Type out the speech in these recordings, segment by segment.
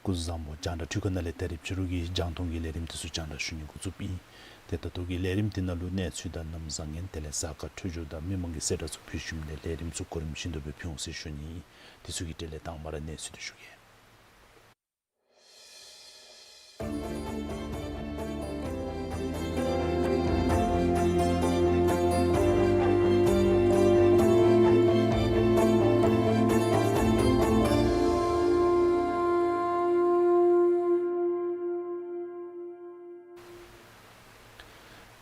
Kuzambo janda tukanale terip chirugi jantongi lerim tisu janda shuni kuzupi tetatogi lerim tinalu ne suda namzangen telesaka tujuda mimongi sera su pishumne lerim su korim shindo be pyonsi shuni tisugi tele tangmara ne sudu shuge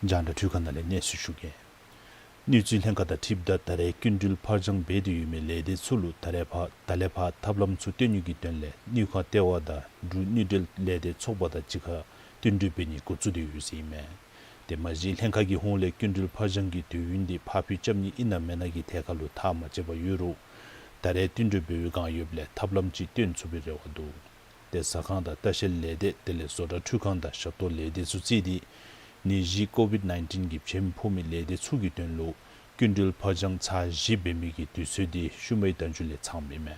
janda tukanale ne sushuge New Zealand tipda tare kindul parjang bedi yume lede sulu talepa tablam su tenyugi tenle niuka tewada du nidel lede chobada chika tindu beni kutsudi yusime de majil henkagi honle kindul parjangi tuyundi papi chamni ina menagi thekalu thama cheba yuru tare tindu beyu gang yuble tablam chi ten subire wadu de sakanda tashel lede tele soda tukanda shato lede sucidi Niji COVID-19 gi chempomi lede tsugi tenlo kyundul pajang cha jibemi gi tusudi shumei tanjule changmime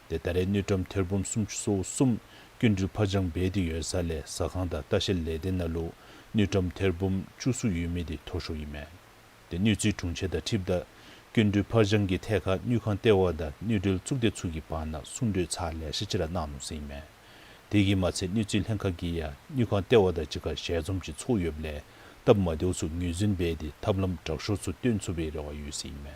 de tare nitom terbum sumso sum kyundul pajang bedi yersale sakhanda tashel lede nalo nitom terbum chusu yumedi tosho ime de nyuji tungche da tipda kyundul pajang gi theka nyukhan tewada nidul tsugde tsugi pana sunde cha le shichira nanu seime Digi matse New Hankagi Nukhan Tewada Chika Shazumchi Tsuyoble, Tabma Dosu Nuzin Bedi, Tablam Takshosu Tunsubi Rawa Yusime.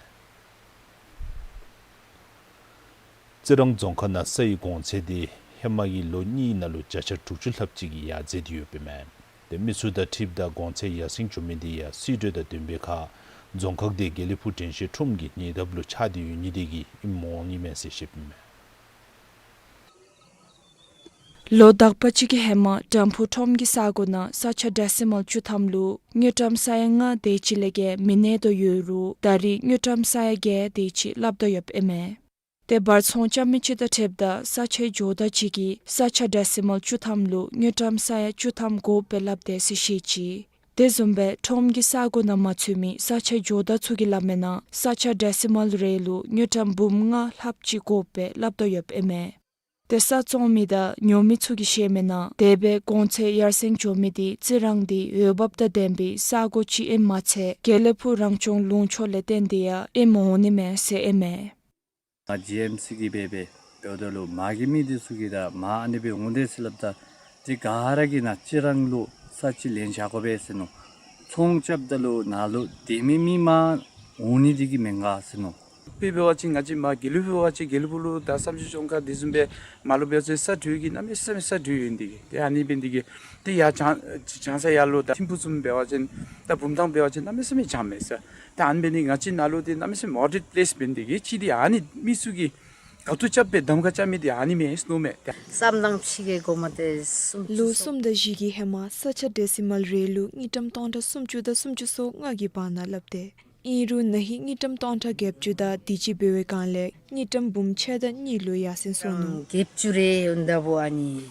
Zerang Dzongkha na Sai Gong Tsedi, Hemagi Lo Ni Nalu Chachar Tukchul Hapchigi Ya Zedi Yubime. The Misuda Tibda Gong Tse Ya Singchumidi Ya Sido da Dumbeka, Dzongkha de Gelipu Tenshi Tumgi Ni Dablu Chadi Unidigi Imoni Mense Shipime. Lodak pachiki hema dampu tomgi saguna sacha decimal chuthamlu nyotam sayanga dechi lege minedo yuru dari nyotam sayage dechi labdo yop eme te bar soncha michita tebda sacha joda chigi sacha decimal chuthamlu nyotam saya chutham go pelabde sishichi de zumbe tomgi saguna matsumi sacha joda chugi lamena sacha decimal relu nyotam bumnga lapchi go pe labdo yop eme Tesa tsongmida nyomi tsugi shemena debe gongche yarseng chomidi zirangdi yobabda dembi sago chi emmache gelepu rangchong lungcho le dendiya emohonime se eme. GMC ki bebe beodolo magimidi sugida ma anebe ngunde silabda di gaharagi na chiranglu sachi len shakobeseno chongchabdalo nalo demimi ma onidigi menga aseno. People watching Ajima, Gilu watching Gilbulu, the Samsonka, Dizumbe, Malubes, Satugi, Namisa Satuindi, the Anibindi, the Chansa Yalo, the Timpusum Belgian, the Bumdang Belgian, Namisami Chames, the unbending Achin Alu, the Namisim audit place Bendigi, the Ani Misugi, 어투잡베 담가짜미디 아니메 스노메 samdang chige gomate sum Lu sum da jigi hema such a decimal relu ngitam tonta sumchu da sumchu so ngagi pana labde. Iru nahi ngitam tonta gapchu da dichi bewe kanle ngitam bumche da nilu yasin sonu. gepchure undabo ani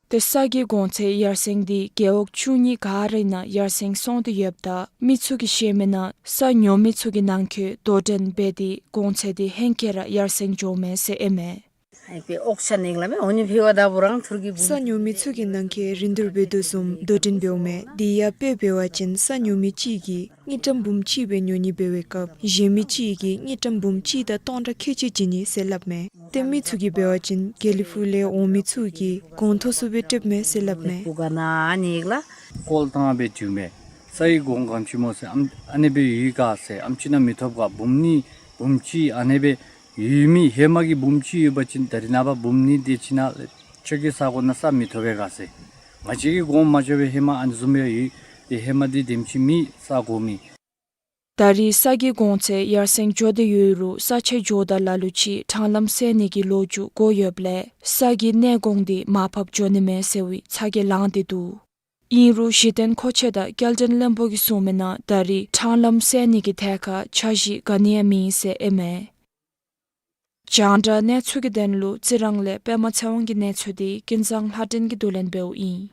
Tesagi gonche yarseng di geok chuni garina yarseng sondu yebda mitsugi shemena sa nyo mitsugi nankyu doden bedi gonche di henkera yarseng jome se eme. ai okshaning lame oni bhiwada burang thurgi bu Sanyo mitsugi nanke rindur bedo sum doden beome diya pe bewa chen sanyo michi gi ngitam bum chi be nyoni bewe kap jemi chi gi ngitam bum chi da tonda kechi jini selap me te mitsugi bewa chen gelifule o mitsugi kontho sube tip me selap me bugana anigla 콜탕아 베주메 사이 공감치모세 아네베 이가세 암치나 미톱가 봄니 봄치 아네베 유미 해마기 봄치 버친 다리나바 봄니 데치나 저기 사고나 사 미톱에 가세 마치기 곰 마저베 해마 안즈메 이 해마디 뎀치미 사고미 Dari sagi gonche yarseng jode yuru sache joda laluchi thanglam se nigi loju go yoble sagi ne gongdi mapap jone me sewi chage langdi du. Inru shiten koche da gyaljan lembo gi sumena dari thanglam se nigi theka chaji ganiya mi se eme. Janda ne tsugi denlu zirangle pema chawangi ne tsudi ginzang hatin gi dulen beu in.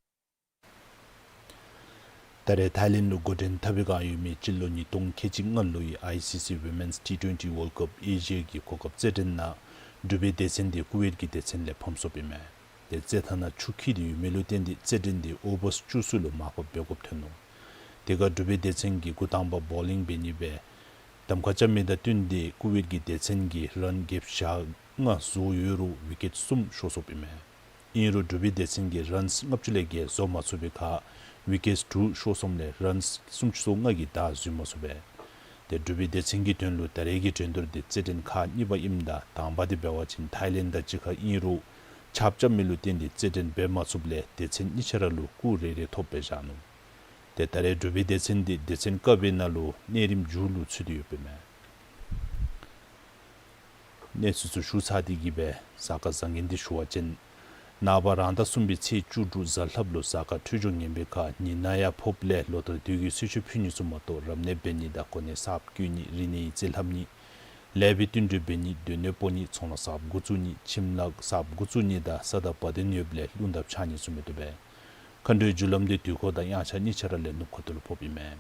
Tare Thailand lu goden tabiga yumi chillo ni tong kechi ngaloi ICC Women's T20 World Cup Asia ki kokop zeden na dube desen di Kuwait ki desen le pamsopime. De zetana chuki di yumelo tendi zeden di obos chusulu mapop begop tenu. Dega dube desen ki kutamba bowling beni be damkacha meda tundi Kuwait ki desen ki run gap sha nga zo yuru wicket sum shosopime. Inro dube desen ki runs ngapchule ge zoma subika wickets 2 shosomle runs sumchuso ngagi da zumosobe de dubi de singi tenlu taregi tendur de zeden kha niba imda tambadi bewachin Thailand da chikha inru chapcham milu tendi zeden bema suble de chen nicharalu ku rere tope janu de tare dubi de sendi de chen kabenalu nerim julu chudiyo peme nesusu shusadi gibe saka zangindi shuwachen 나바란다 숨비치 주주 잘합로 사카 투중님베카 니나야 포플레 로터 뒤기 수슈 피니스모토 람네 베니다 코네 삽규니 리니 질함니 레비틴드 베니 드네포니 촌나 삽구주니 침락 삽구주니다 사다 바데니블레 룬답 차니 수메도베 컨드 줄럼데 뒤고다 야차니 차랄레 누코들 포비메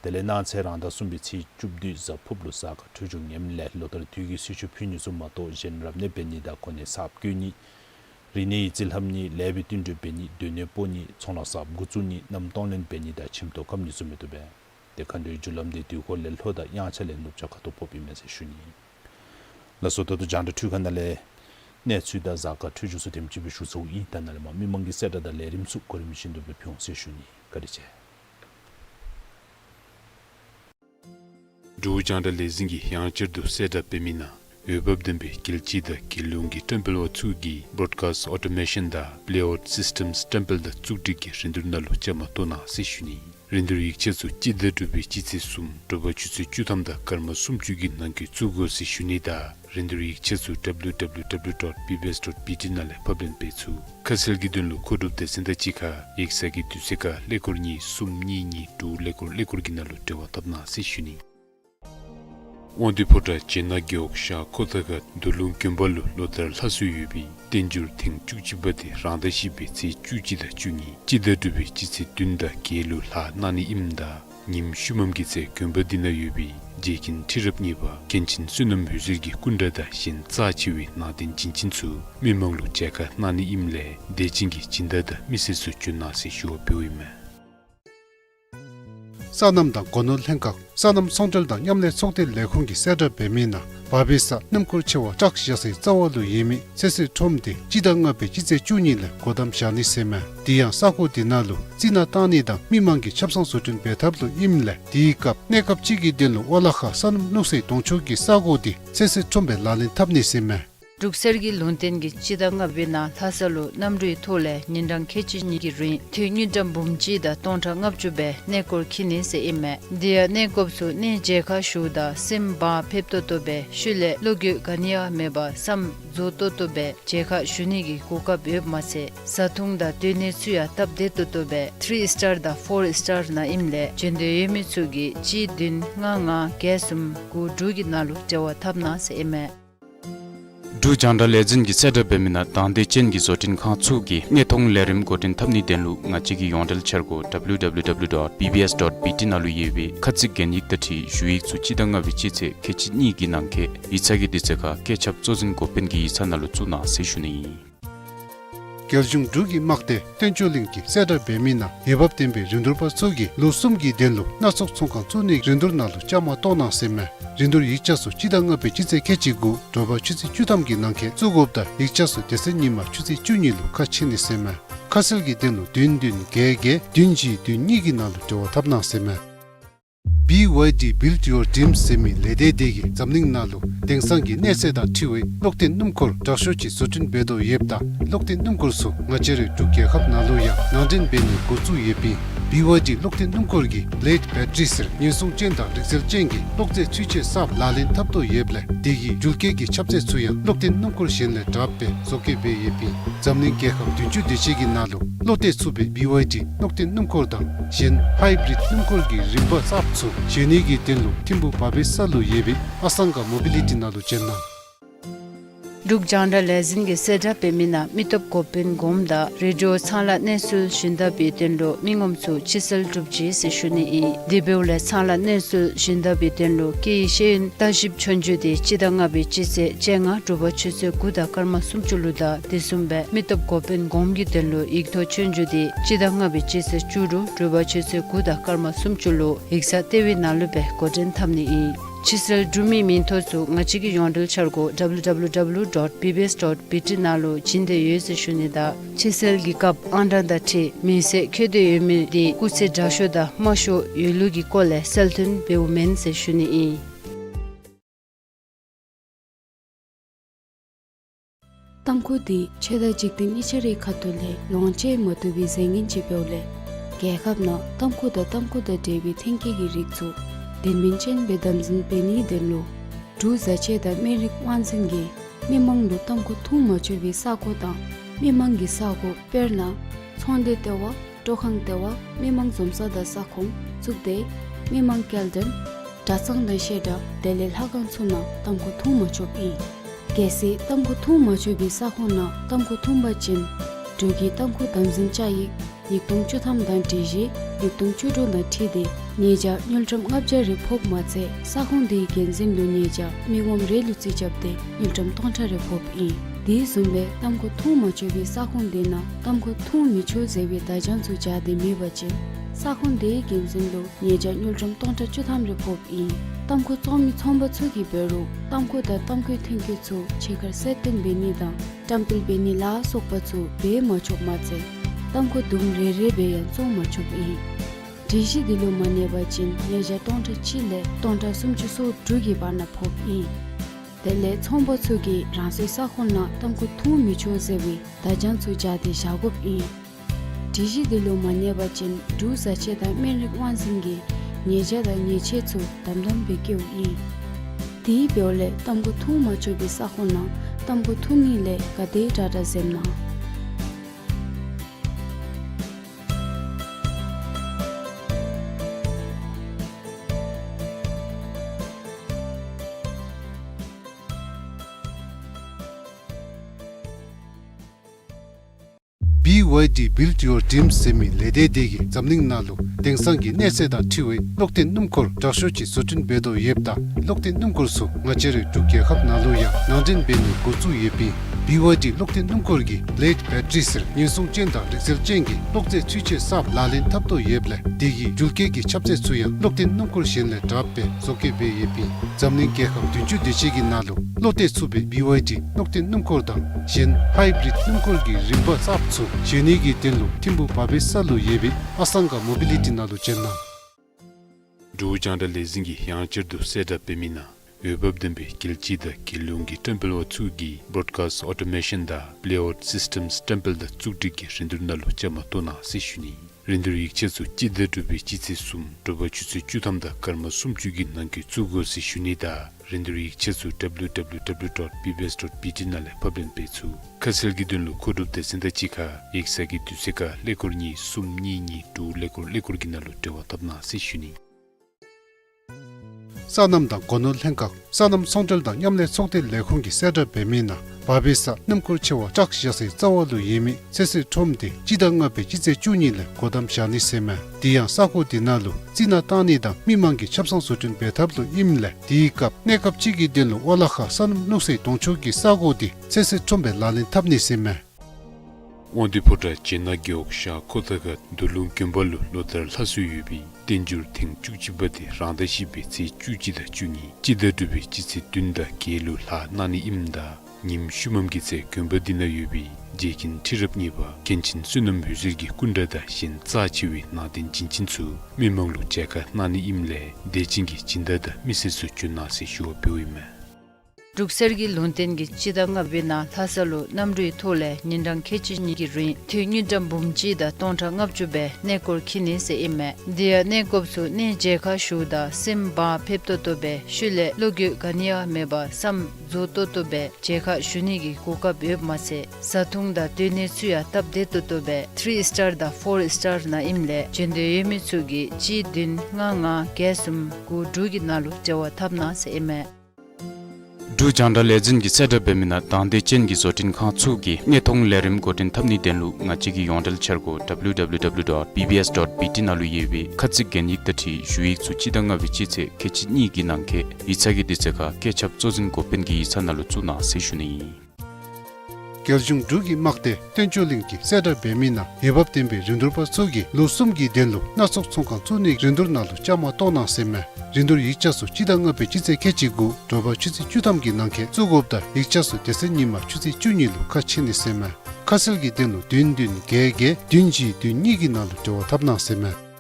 델레나체란다 숨비치 줍디 자 포블로 사카 투중님레 로터 뒤기 수슈 피니스모토 젠람네 베니다 코네 삽규니 리네 질함니 레비틴드 베니 드네포니 촌나삽 구주니 남동len 베니다 침도 감니스메도베 데칸드 줄럼데 디콜렐 호다 야차레 눕자카도 포비메세 슈니 라소토도 잔드 투간달레 네츠다 자카 투주스 뎀치비 슈소 인타날마 미멍기 세다다 레림수 코리미신도 베평세 슈니 가리제 두잔데 레징기 양치르도 세다 베미나 𝗕𝗵𝗶 kilchida kilungi temple o tsugi broadcast automation da playout systems temple da tsugdiki rindurnalo chama tona sishuni rinduri ikchesu chida dubi chitsisum toba chutsu chutamda karma sumchugi nanki tsugo sishuni da rinduri ikchesu www.ppbs.pt nale public pechu kaselgi dunlu kodub de sindachika eksagi tuseka lekorni sumni ni tu lekorginalo tewa tabna sishuni Ondi pota chena gyoksha kotaga dulung kyombalu lodar lasu yubi tenjur ting chukchibati randashibi tsi chukchida chungi chida dubi chitsi dunda kielu la nani imda nim shumamgi tse kyombadina yubi jekin tirab niba kenchin sunam huzirgi kundada shin tsachiwi nadin chinchinsu mimanglu cheka nani imle dechingi chindada misisu chunasi shuwa piwime 사남당 고노 랭각 사남 송절당 냠내 속대 레콩기 세더 베미나 바비사 남kur치와 짝시야세 자월로 예미 세세 좀데 지당업에 지제 주니래 고담샤니 세마 디야 사고디나루 지나타니다 미망기 첩성 수준 베탑로 임래 디갑 내갑 지기 될로 올라카 산 녹세 동초기 사고디 세세 좀베 라린 탑니 세마 Druksergi Luntengi Chidanga Vina Thasalo Namri Thole Nindang Khechini Rin Thunidam Bumji da Tonta Ngapjube Nekor Kini se ime Dia Nekopsu Ne Jekha Shuda Simba Peptotobe Shule Logu Gania Meba Sam Zototobe Jekha Shunigi Koka Bebmase Satungda Dene Suya Tabde Totobe 3 star da 4 star na imle Jende Yemitsugi Chi Din Nga Gesum Gu Dugi Nalu Jawa Tabna se ime Du janda legend gi setup bemina tande chen gi zotin kha chu gi ne thong lerim gotin thamni denlu nga chi gi yondel chergo www.bbs.bt nalu yebe khatsi genik tati jui chu chi danga vichi che kechi ni gi nangke ichagi diseka kechap chozin ko pen gi sanalu chu na se shuni Geljung dugi makte tencholing ki seda bemina hebab tembe rindurpa sogi losum gi denlu nasok songkang chuni rindur nalu chama tona seme rindur ikchasu chidanga be chize kechigu doba chizi chudam gi nangke zugobda ikchasu desenima chizi chunilu kachini seme kasil gi denlu dün gege dünji dünni gi nalu jawa tabna seme BYD build your dream semi lede degi zamning nalu dengsangi neseda tiwe lokten numkol dashochi sotin bedo yebda lokten numkol su ngachere dukye khap nalu ya nandin beni gozu yebi BYD lokten numkol gi late batteries nyesung chenda rixel chengi lokje chuche sap lalin tapto yeble degi julke gi chapse suya lokten numkol shenle drape soke be yebi zamning ke khap dunju dechigi nalu lote sube BYD lokten numkol da shen hybrid numkol gi rimba sapsu Chenigi tenlu timbu pabisalu yebi asanga mobility nalu chenna Duk janda lezin ge setup pemina mitop kopin gomda radio sala nesul shinda betenlo mingomsu chisel drupji se shuni I debeule sala nesul shinda betenlo ki shin taship chonju de chidanga be chise chenga druba chise guda karma sumchuluda desumbe mitop kopin gomgi tenlo igto chonju de chidanga be chise churu druba chise guda karma sumchulu iksa tewi nalube koden thamni I Chisel Drumi Mintosu Ngachigi Yondel Chargo www.bbs.bt nalo Jinde Yese Shunida Chisel Gikap Andanda Te Mise Kede Yumi Di Kuse Jashoda Masho Yulugi Kole Selton Beumen Se Shuni I Tamko di cheda jiktin ichere khatule longche motubi zengin chepeole Gekap na tamko da devi thinki gi rikchu Denminchen bedamzin peni denlo du zache da merik wanzingi memang do tamko thuma chevi sako da memang gi sako perna chonde tewa tokhang tewa memang zomsa da sakhong chukde memang kelden dasang da sheda delel hagan suna tamko thuma chopi kesi tamko thuma chevi sako na tamko thumba chin dugi tamko damzin chai yiktung chutham dan tiji yiktung chudo na thide Neja nyultram ngabja repop matse sakhong de genzin lu neja mingom relu chi chapte nyultram tonta repop I di zumbe tamko thuma chevi sakhong de na tamko thu mi chu zewi ta jansu cha de me bache sakhong de genzin lu neja nyultram tonta chutham repop I tamko chomi chomba chugi beru tamko da tamko thinki chu chekar setin beni da temple beni la sokpa chu be ma chok matse tamko dum re be yan so ma chok I Dishi dilo mane bachin neja tonta chile tonta sumchu so drugi bana phop I Tele chombo tsugi ransi sakhonna tamko thu micho zewi dajan su jadi shagop I Dishi dilo mane bachin du zache da merik wanzingi neja da neche tsu damdam bekyo I Di beole tamko thu macho bi sakhonna tamko thu nile kade data zemna BYD build your dream semi lede degi zamning nalu dengsangi neseda tiwe lokten numkol dashochi sotin bedo yebda lokten numkol su ngachere dukye khap nalu ya nandin beni gozu yebi BYD lokten numkol gi late batteries nyesung chenda rixel chengi lokje chuche sap lalin tapto yeble degi julke gi chapse suya lokten numkol shenle drape soke be yebi zamning ke khap dunju dechigi nalu lote sube BYD lokten numkol da shen hybrid numkol gi rimba sap su Chenigi tenlu timbu pabisalu yebi asanga mobility nalu chenna. Du janda lezingi yanchirdu setup bemina. 𝗘𝗴𝗵 𝗔𝗂𝗐 𝗕𝗏 𝗕𝗕𝗦 𝗡𝗲 broadcast automation layout systems temple 𝗔𝗂𝗐 rindur-nalu chama tona sishuni rindur ikchesu 𝗔𝗂𝗵 𝗔𝗂𝗏 toba chusu chutamda karma sumchugi nangki tsugo sishuni rindur ikchesu www.pbs.pt nale publin pechu kaselgi dunlu kodubde sindachika iksagi tuseka lekorni sumni tu lekorgi nalu tewa tabna sishuni 사남당 고노 랭각 사남 송절당 냠내 속대 레콩기 세저 베미나 바비사 남kur치와 짝시야세 자월로 예미 세세 톰데 지당업에 지제 주니레 고담샤니 세메 디양 사고 디나루 지나타니다 미망기 첩성소준 베탑도 임레 디갑 내갑 지기 된로 올라카 산 노세 동초기 사고디 세세 톰베 라린 탑니 세메 원디포타 제나기옥샤 코타가 둘룬 킴볼루 로터 사수유비 덴줄 팅 쭉지버디 란다시비 지 쭉지다 주니 지더드비 지세 둔다 게루라 나니 임다 님 슈멈기세 금버디나 유비 제긴 티럽니바 켄친 수놈 휴질기 군다다 신 짜치위 나딘 진친수 미멍루 제가 나니 임레 대진기 진다다 미세수 준나시 쇼표이메 Ruksergi lontengi chidanga bina thasalo namrui thole nindang khechini gi rin thynyu dam bumji da tonta ngapchube nekor khini se ime dia nekopsu ne jekha shuda simba phepto tobe shule logyu gania meba sam zoto tobe jekha shuni gi koka be mase satung da tene suya tabde tobe 3 star da 4 star na imle jende yemitsu gi chi din nga gesum gu dugi nalu jawa thamna se ime 𝗔𝗂𝗦 𝗔𝗂𝗏 𝗓𝗕 𝗔𝗂𝗏 𝗔𝗂𝗏 𝗔𝗂𝗏 𝗔𝗂𝗏 𝗔𝗂𝗏 결중 두기 막대 텐줄링기 세더 베미나 예법된베 린두르파 소기 로숨기 델로 나속 총강 투니 린두르나로 짜마 또나세메 린두르 이차수 지당업에 지세 캐치고 도바 지세 주담기 난케 주고없다 이차수 대세님마 주세 주니로 카치니세메 카슬기 델로 딘딘 게게 딘지 딘니기 나로 저 답나세메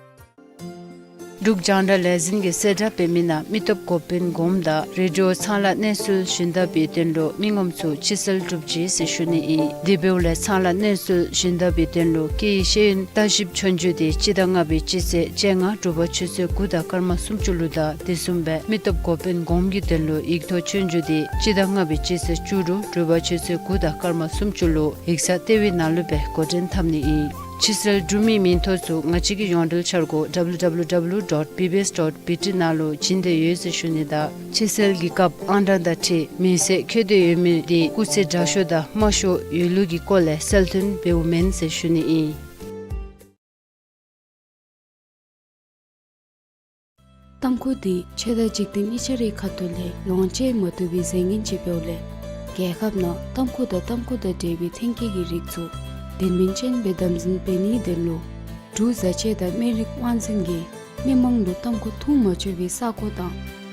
𝗕𝗕𝗦 𝗔𝗂𝗿 𝗕𝗴𝗵 radio sala nesul shinda betenlo mingomsu chisel drupji se shuni debeule sala nesul shinda betenlo ki shin tashib chonjude chidanga be chise jenga droba chise guda karma sumchuluda desumbe 𝗕𝗵𝗵 gomgi tenlo igto chonjude chidanga be chise churu droba chise guda karma sumchulu eksa tewi nalube koden thamni Chisel Drumi Mintosu Ngachigi Yondal Chargo www.pbs.pt nalo chinde yese shunida Chisel Gikap Anda Dati Mise Kede Yumi di Kuse Jashoda Masho Yulugi Kole Selton Beumen se shuni Tamko di cheda jikdin ichari khatule yonche motubi zengin chepeole Gekab na tamko da devi thenki gi rikzu Dinminchen bedamzin peni denlo du zache da merik wansingi memang lu tamko thuma chebi sako da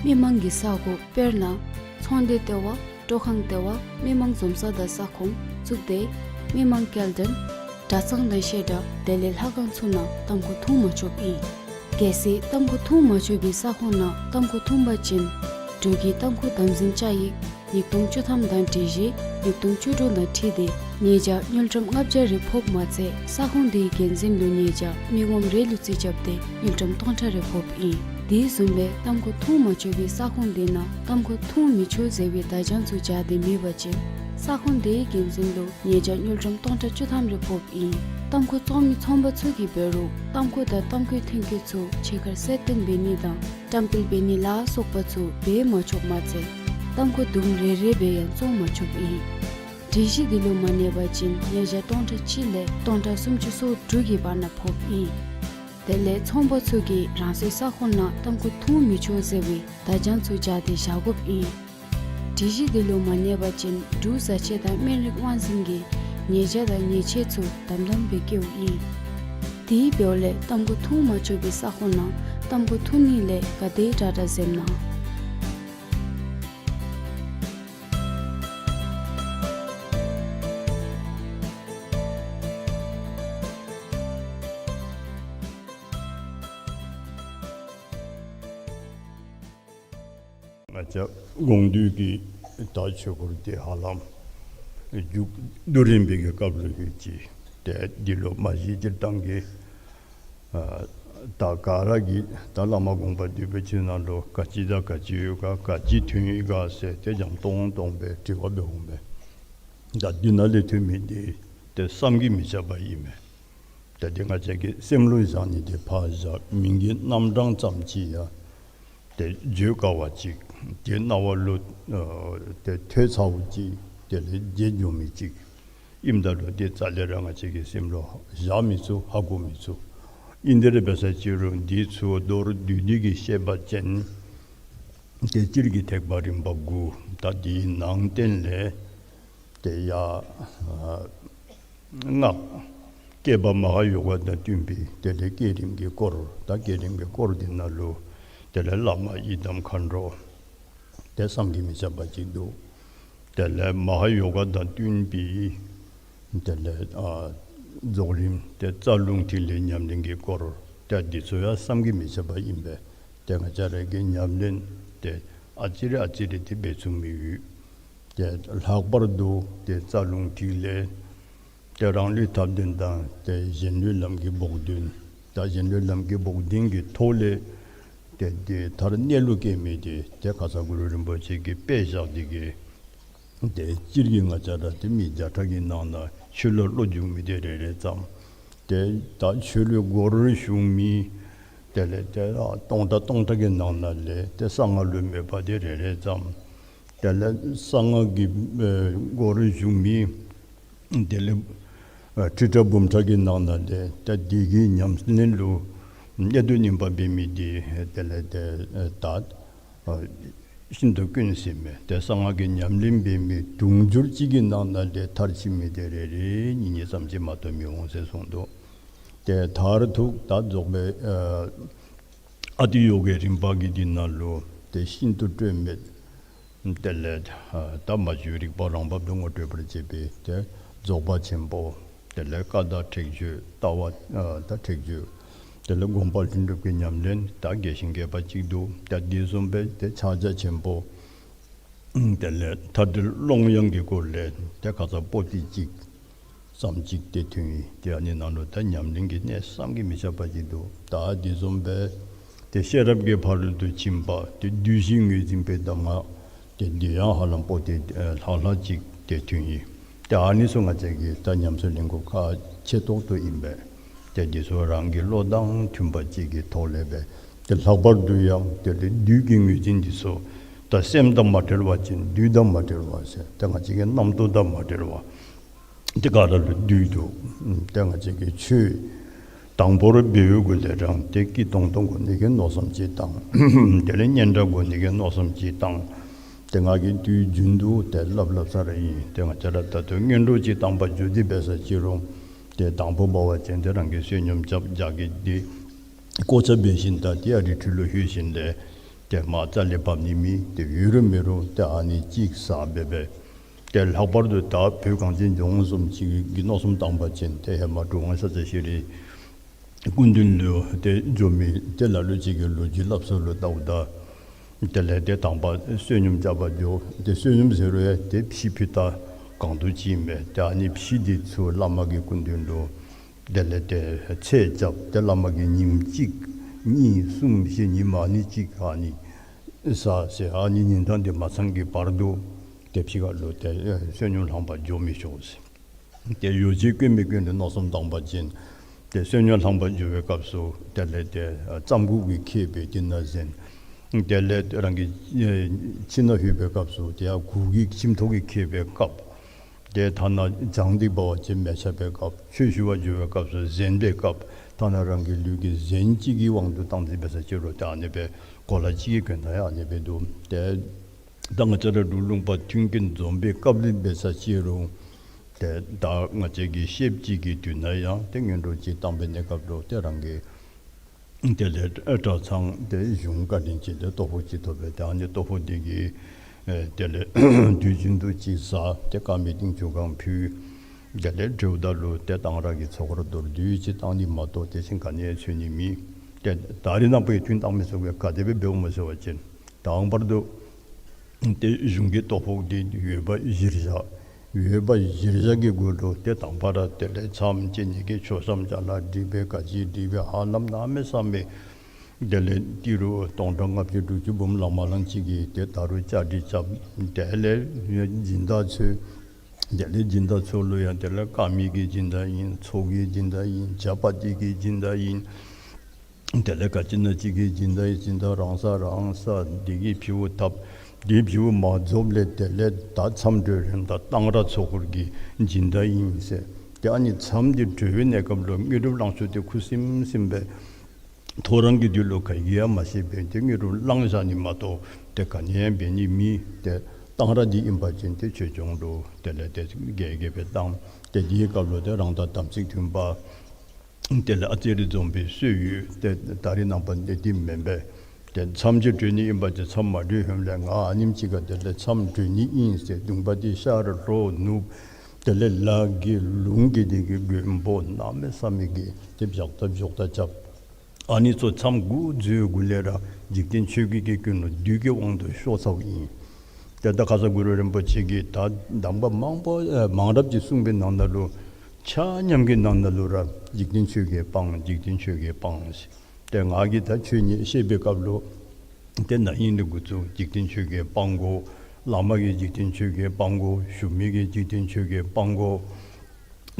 memang gi sako perna chonde tewa tokhang tewa memang zomsa da sakhong chukde memang kelden dasang da sheda delel hagang chuna tamko thuma chobi kesi tamko thuma chebi sako na tamko thumba chin dugi tamko damzin chai yiktung chutham dan tiji yiktung chudo na thide Nieja nyultram ngabja repop matse sakhung de genzin lu nieja migom relu chi chapte nyultram tonta repop di zumbe tamko thu ma chobi sakhung de na tamko thu mi chu zewe da jan chu ja de mi bache sakhung de genzin lu nieja nyultram tonta chutham repop tamko chomi chomba chu gi beru tamko da tamko thinke chu chekar setin beni da tampil beni la sokpa chu be ma chok matse tamko dum re be yan so ma chok Dishi dilu manye bachin yeja tonta chile tonta sumchi so drugi bana phop Dele chombo tsugi ransi sakhona tamko thu micho zewi dajan su jadi shagop Dishi dilu manye bachin du sache da merik wansingi nyeja da nyeche tsu damdam bekyo Di beole tamko thu macho bi sakhona tamko thu nile kade data zemna 맞아 공두기 다치고를 때 하람 육 누린비게 qab르겠지 때 딜로 마지질 단계 다가라기 달라마 공부도 베치나로 같이다 같이요가 같이 튕이가 세 대장 동동배 뒤고배 홍배 다 디날레 튀미디 때 삼기 미자바이메 때 내가 저기 셈루이산이 돼 파자 민기 남당 잠지야 때 주가와지 때 나월로 때 퇴사우지 때 제뇽미지 임달로 때 잘려라가 저기 셈로 자미수 하고 미수 인데르 베사지로 디수 도르 뒤니기 셰바젠 대지르기 택바림 바구 다디 낭텐레 대야 나 케바마가 요가다 듐비 대레 게림게 코르 다 게림게 코르디날로 대레 라마 이담 칸로 대삼기미 잡아지도 대레 마하 요가다 듐비 대레 조림 대 잘룽틸레 냠링게 코르 대디소야 삼기미 잡아 임베 대가 자레게 냠린 대 아지리 티베숨미 대 학버도 대 잘룽틸레 대랑리 탑된다 대 진률람기 복든 다 진률람기 복딩기 톨레 대 다른 예루게 메디 대 가사구르는 버지기 빼자디게 대 지르기가 자라 미자타기 나나 슐로 로중미데레레 잠대다 슐로 고르 슝미 대레대라 동다게 나나레 대 상알로 메바데레레 잠 대레 상하기 고르 슝미 대레 트저붐타기 나나데 다디기 냠스넨로 예도님 바비미디 텔레데 tat 신도 근심에 대상하게 냠림비미 둥줄지기 나나데 타르치미데레리 니니 삼지 마토미 온세송도 대 다르툭 다족베 아디요게 림바기 디날로 대 신도 쨘메 텔레 담마주리 바랑밥 동어 되버제베 대 조바 쳔보 텔레카다 택주 타와 다 택주 텔레 곰발 진득게 냠len 다 계신게 바지도 다 디좀베 대 차자 쳔보 텔레 다들 롱영게 골레 대 가서 보디직 삼직 대퉁이 대안이 나노다 냠링게 네 삼기 미샤바지도 다 디좀베 대 셰럽게 발도 침바 대 뒤싱이 짐베다마 대 디야 할람 보디 할라직 대퉁이 대안이송아 저기 단냠설링고가 제도도 임베 대디소랑기 로당 튠바지기 돌레베 대라버두양 대디 뉴깅이 진디소 다 셈담 마텔와진 뉴담 마텔와세 당아지게 남도담 마텔와 대가를 뉴도 당아지게 추 당보를 배우고 대장 대기 동동고 내게 노섬지 땅 대련년다고 내게 노섬지 땅 대가기 뒤준도 대랍랍사라이 대가 자라다 동년도지 당바주디 베서지로 대 당보바와 젠데랑게 쇠념 잡자기디 고쳐 배신다 디아리 틀로 휴신데 대마잘레밤님이 대 유르메로 대 아니 직사베베 대 학벌도 다 배강진 용섬 지기 노섬 당바진 대해마 동원사제시리 군들로 대 좀이 대라르지기로 질랍서로 다우다 텔레데 당바 쇠념 잡아줘 대 쇠념 세로에 대 피피타 강도지메 다니 피디 수 라마기 군들로 델레데 체잡 델라마기 님직 니 숨시 니 많이 직하니 사세 아니 닌단데 마상기 바르도 대피가로 대 쇠념 당바 조미쇼스 대 요지 꽤메게는 노섬 당바진 대 쇠념 당바 조에 값소 델레데 잠국이 케베 din나젠 델레랑기 친나 휴베값소 대야 국기 침토기 케베값 대 단나 장디버 진메샤베값 쉬쉬와 주베값소 젠베값 단나랑기 류기 젠지기 왕도 당지베서 지로 다네베 콜라지기 근다야 아네베도 대 당저르 룰룽바 튕긴 좀베 값리베서 지로 대 다가제기 셰브지기 뒤나야 땡연로지 담베네값로 대랑게 텔레 어터상 대 용가딘지도 도포지도베 다니 도포디기 텔레 뒤진도 지사 대가미딩 조강표 텔레 조달로 대당라기 속으로 돌뒤지 땅이 마도 대신 간에 주님이 대 다리나 보이 준 땅에서 가데베 배우면서 왔진 다음바도 데 중게 도포디 유바 지르자 유바 지르자게 고도 때 당바라 때래 참 진이게 조삼자라 디베까지 디베 한남 남에 삼에 델레 디로 동동갑지 두주범 라말랑치기 때 다루 짜디 잡 델레 진다츠 델레 진다츠로야 델레 까미기 진다인 초기 진다인 자바디기 진다인 델레가 진나지기 진다이 진다랑사 디기 피우탑 디비우 마좀레 델레 다 참들은다 땅라 초고기 진다인세 아니 참디 드위네 겁로 미르랑수데 쿠심심베 도랑기 뒤로 가기야 마시 벤딩으로 랑자니 마도 대가니에 베니미 대 땅라디 임바진데 최종로 델레데 게게베 땅 대디에 갑로데 랑다 담식 tum바 델레 아제리 좀비 수유 대 다리 남번데 딤멤베 대 참지 드니 임바제 참마리 흠랭아 아님지가 델레 참 드니 인세 둥바디 샤르로 누 델레 라기 룽기디기 gembo 남에 사미기 딥작답 잡 아니 저 참구 주굴레라 직진 추기게 끊어 뒤게 왕도 쇼사위 대다 가서 구르는 버치기 다 남바 망보 망답지 숭배 난다로 차냠게 난다로라 직진 추기에 빵 대가기 다 추니 시베갑로 된나 인도 구조 직진 추기에 빵고 라마게 직진 추기에 빵고 슈미게 직진 추기에 빵고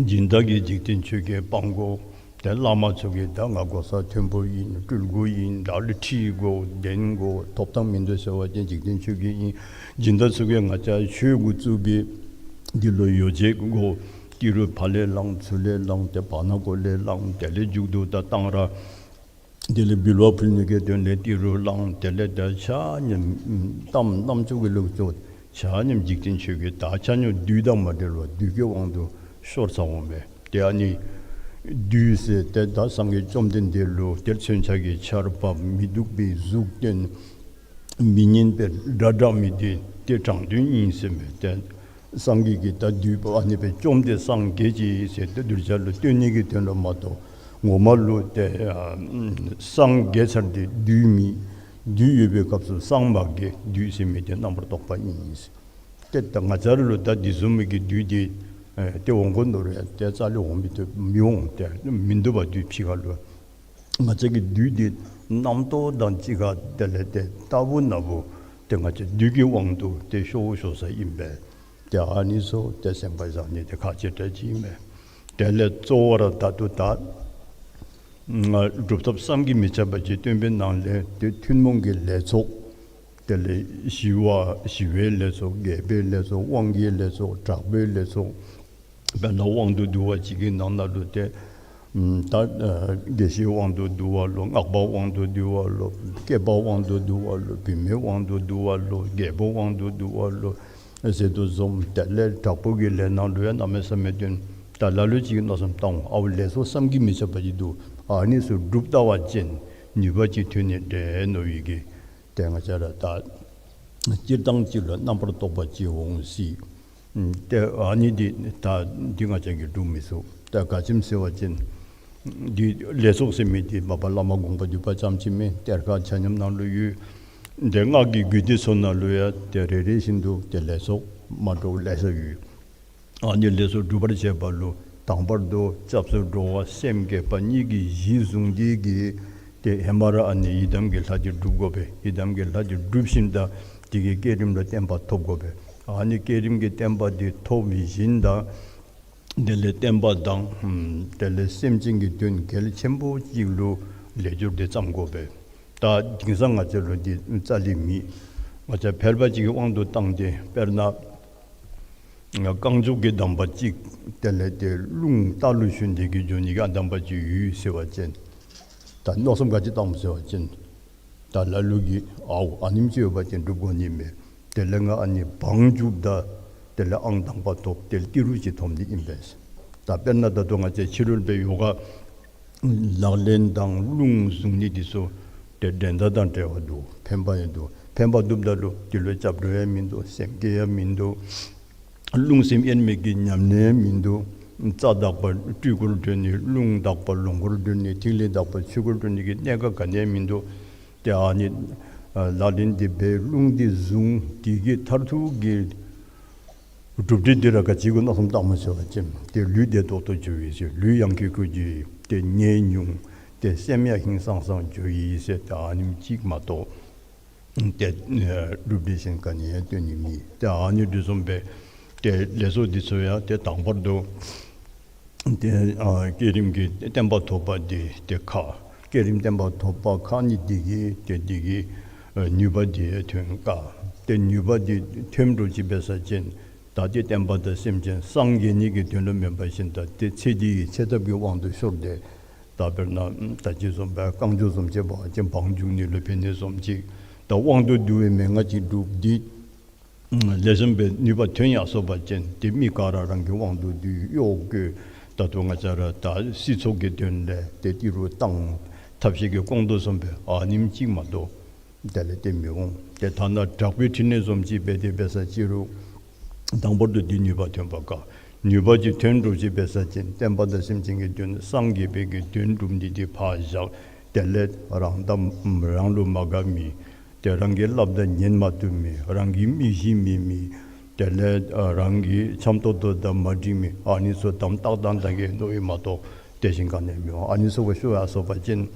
진다게 직진 추기에 빵고 델라마 쪽에 당하고서 템포인 끌고인 날티고 낸고 돕당민도서 와진 직진 추기 진다 속에 가자 최구주비 딜로 요제고 뒤로 발레랑 줄레랑 때 바나골레랑 델레주도 다 땅라 델레 빌로 풀니게 된 레티로랑 델레다 차님 담 남쪽에 르죠 차님 직진 추기 다 차녀 뒤담 마델로 뒤교왕도 쇼르사오메 대안이 두세 때다 상게 좀 된 데로 델천차기 차르밥 미둑비 죽된 민인베 라다미디 대장된 인심에 된 상기기 다 뒤바 아니베 좀데 상게지 세때 들잘로 뛰니기 되는 마도 고말로 때 상게설디 뒤미 뒤유베 값을 상막게 뒤심에 된 넘버 똑바 인스 때다 가자르로 다 디즈미기 뒤디 때 원건 노래 때 잘리 원비도 명때 민도바 뒤피갈로 맞게 뒤디 남도 단지가 될때 따분나고 때가지 뒤기 왕도 때 쇼쇼사 임베 때 아니소 때 생바자니 때 같이 되지메 때레 쪼라 다도다 룹탑 삼기 미차바지 뗀벤 나래 때 튠몽게 레속 때레 시와 시웰레소 게벨레소 왕게레소 작벨레소 벤나 왕도 두와 지기 난나도 때다 게시 왕도 두와로 악바 왕도 두와로 게바 왕도 두와로 비메 왕도 두와로 게보 왕도 두와로 에세도 좀 달레 타포게 레나르야 나메사메든 달라르 지기 나섬 땅 아울레소 삼기 미서바지도 아니서 룹다와 진 니바지 튜네데 노이게 땡아자라다 지당지로 남부로 또바지 홍시 때 아니디 다 딩아쟁이 룸미소 다 가짐 세워진 디 레소세미디 마발라마 공부디 바잠치메 때가 전염 나루유 댕아기 귀디손나루야 때레레신도 때레소 마도 레서유 아니 레소 두바르제 발로 당버도 잡서도와 셈게 바니기 지중디기 때 해마라 아니 이담게 사지 두고베 이담게 사지 둡신다 디게 게림도 템바 톱고베 아니 게림게 템바디 톱이신다 델레 템바당 델레 셈징기 된 겔 첨부 지로 레조데 잠고베 다 딩상가절로디 짤리미 맞아 벨바지기 왕도 땅데 베르나 강조게 담바지 델레데 룽 달루슌데기 존이가 담바지 유세와젠 다 노섬까지 담세와젠 달랄루기 아우 아님지어바젠 루고님메 델랭아 아니 방줍다 델레 앙당바토 델티루지 톰디 임베스 다 벤나다 동아제 치룰베 요가 라렌당 룽숭니디소 데덴다단테와도 펜바에도 펜바둡다로 딜로 잡르에 민도 셈게야 민도 룽심 엔메기 냠네 민도 짜다바 튀고르드니 룽다바 룽고르드니 틸레다바 추고르드니 내가 가네 민도 대아니 lalin di be lung di zung di gi tartu gi rubdi dira ka jigu na som dama so jim de lu de do to ju yi lu yang ki ku ji de nye nyung de semya hing sang sang ju yi se ta nim jig ma to de rubdi sen ka ni de ni mi da ani du som be de leso di so ya de dang par do de kerim gi temba to ba de ka kerim temba to ba ka ni digi de digi 뉴바디 튼가 때 뉴바디 템로 집에서 진 다디 템바더 심진 상견이게 되는 멤버신다 때 체디 체답이 왕도 쇼데 다베나 다지 좀 강조 좀 제보 좀 방중리를 변해 좀지 더 왕도 두에 맹아지 두디 레전베 뉴바 튼야서 받진 디미가라랑 게 왕도 두 요게 다동아자라 다 시속게 되는데 때디로 땅 탑식의 공도 선배 아님 지마도 달레데 명 대탄나 작비티네 좀지 베데베사 지루 당보도 디뉴바 템바가 뉴바지 텐루지 베사진 템바다 심징게 된 상기베게 된 룸디디 파자 달레 아랑담 랑루 마가미 대랑게 랍다 년마투미 랑기 미히미미 달레 랑기 참도도다 마디미 아니소 담따단다게 노이마도 대신간에 명 아니소 외쇼야서 바진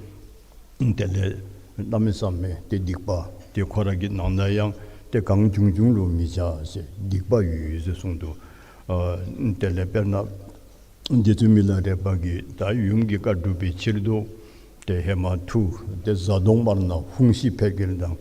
달레 남에서메 데딕바 데코라기 나나양 데 강중중로 미자세 딕바 유즈 송도 텔레페나 데투밀라레 바기 다 융기가 두비 칠도 데 헤마투 데 자동만나 훈시 패길당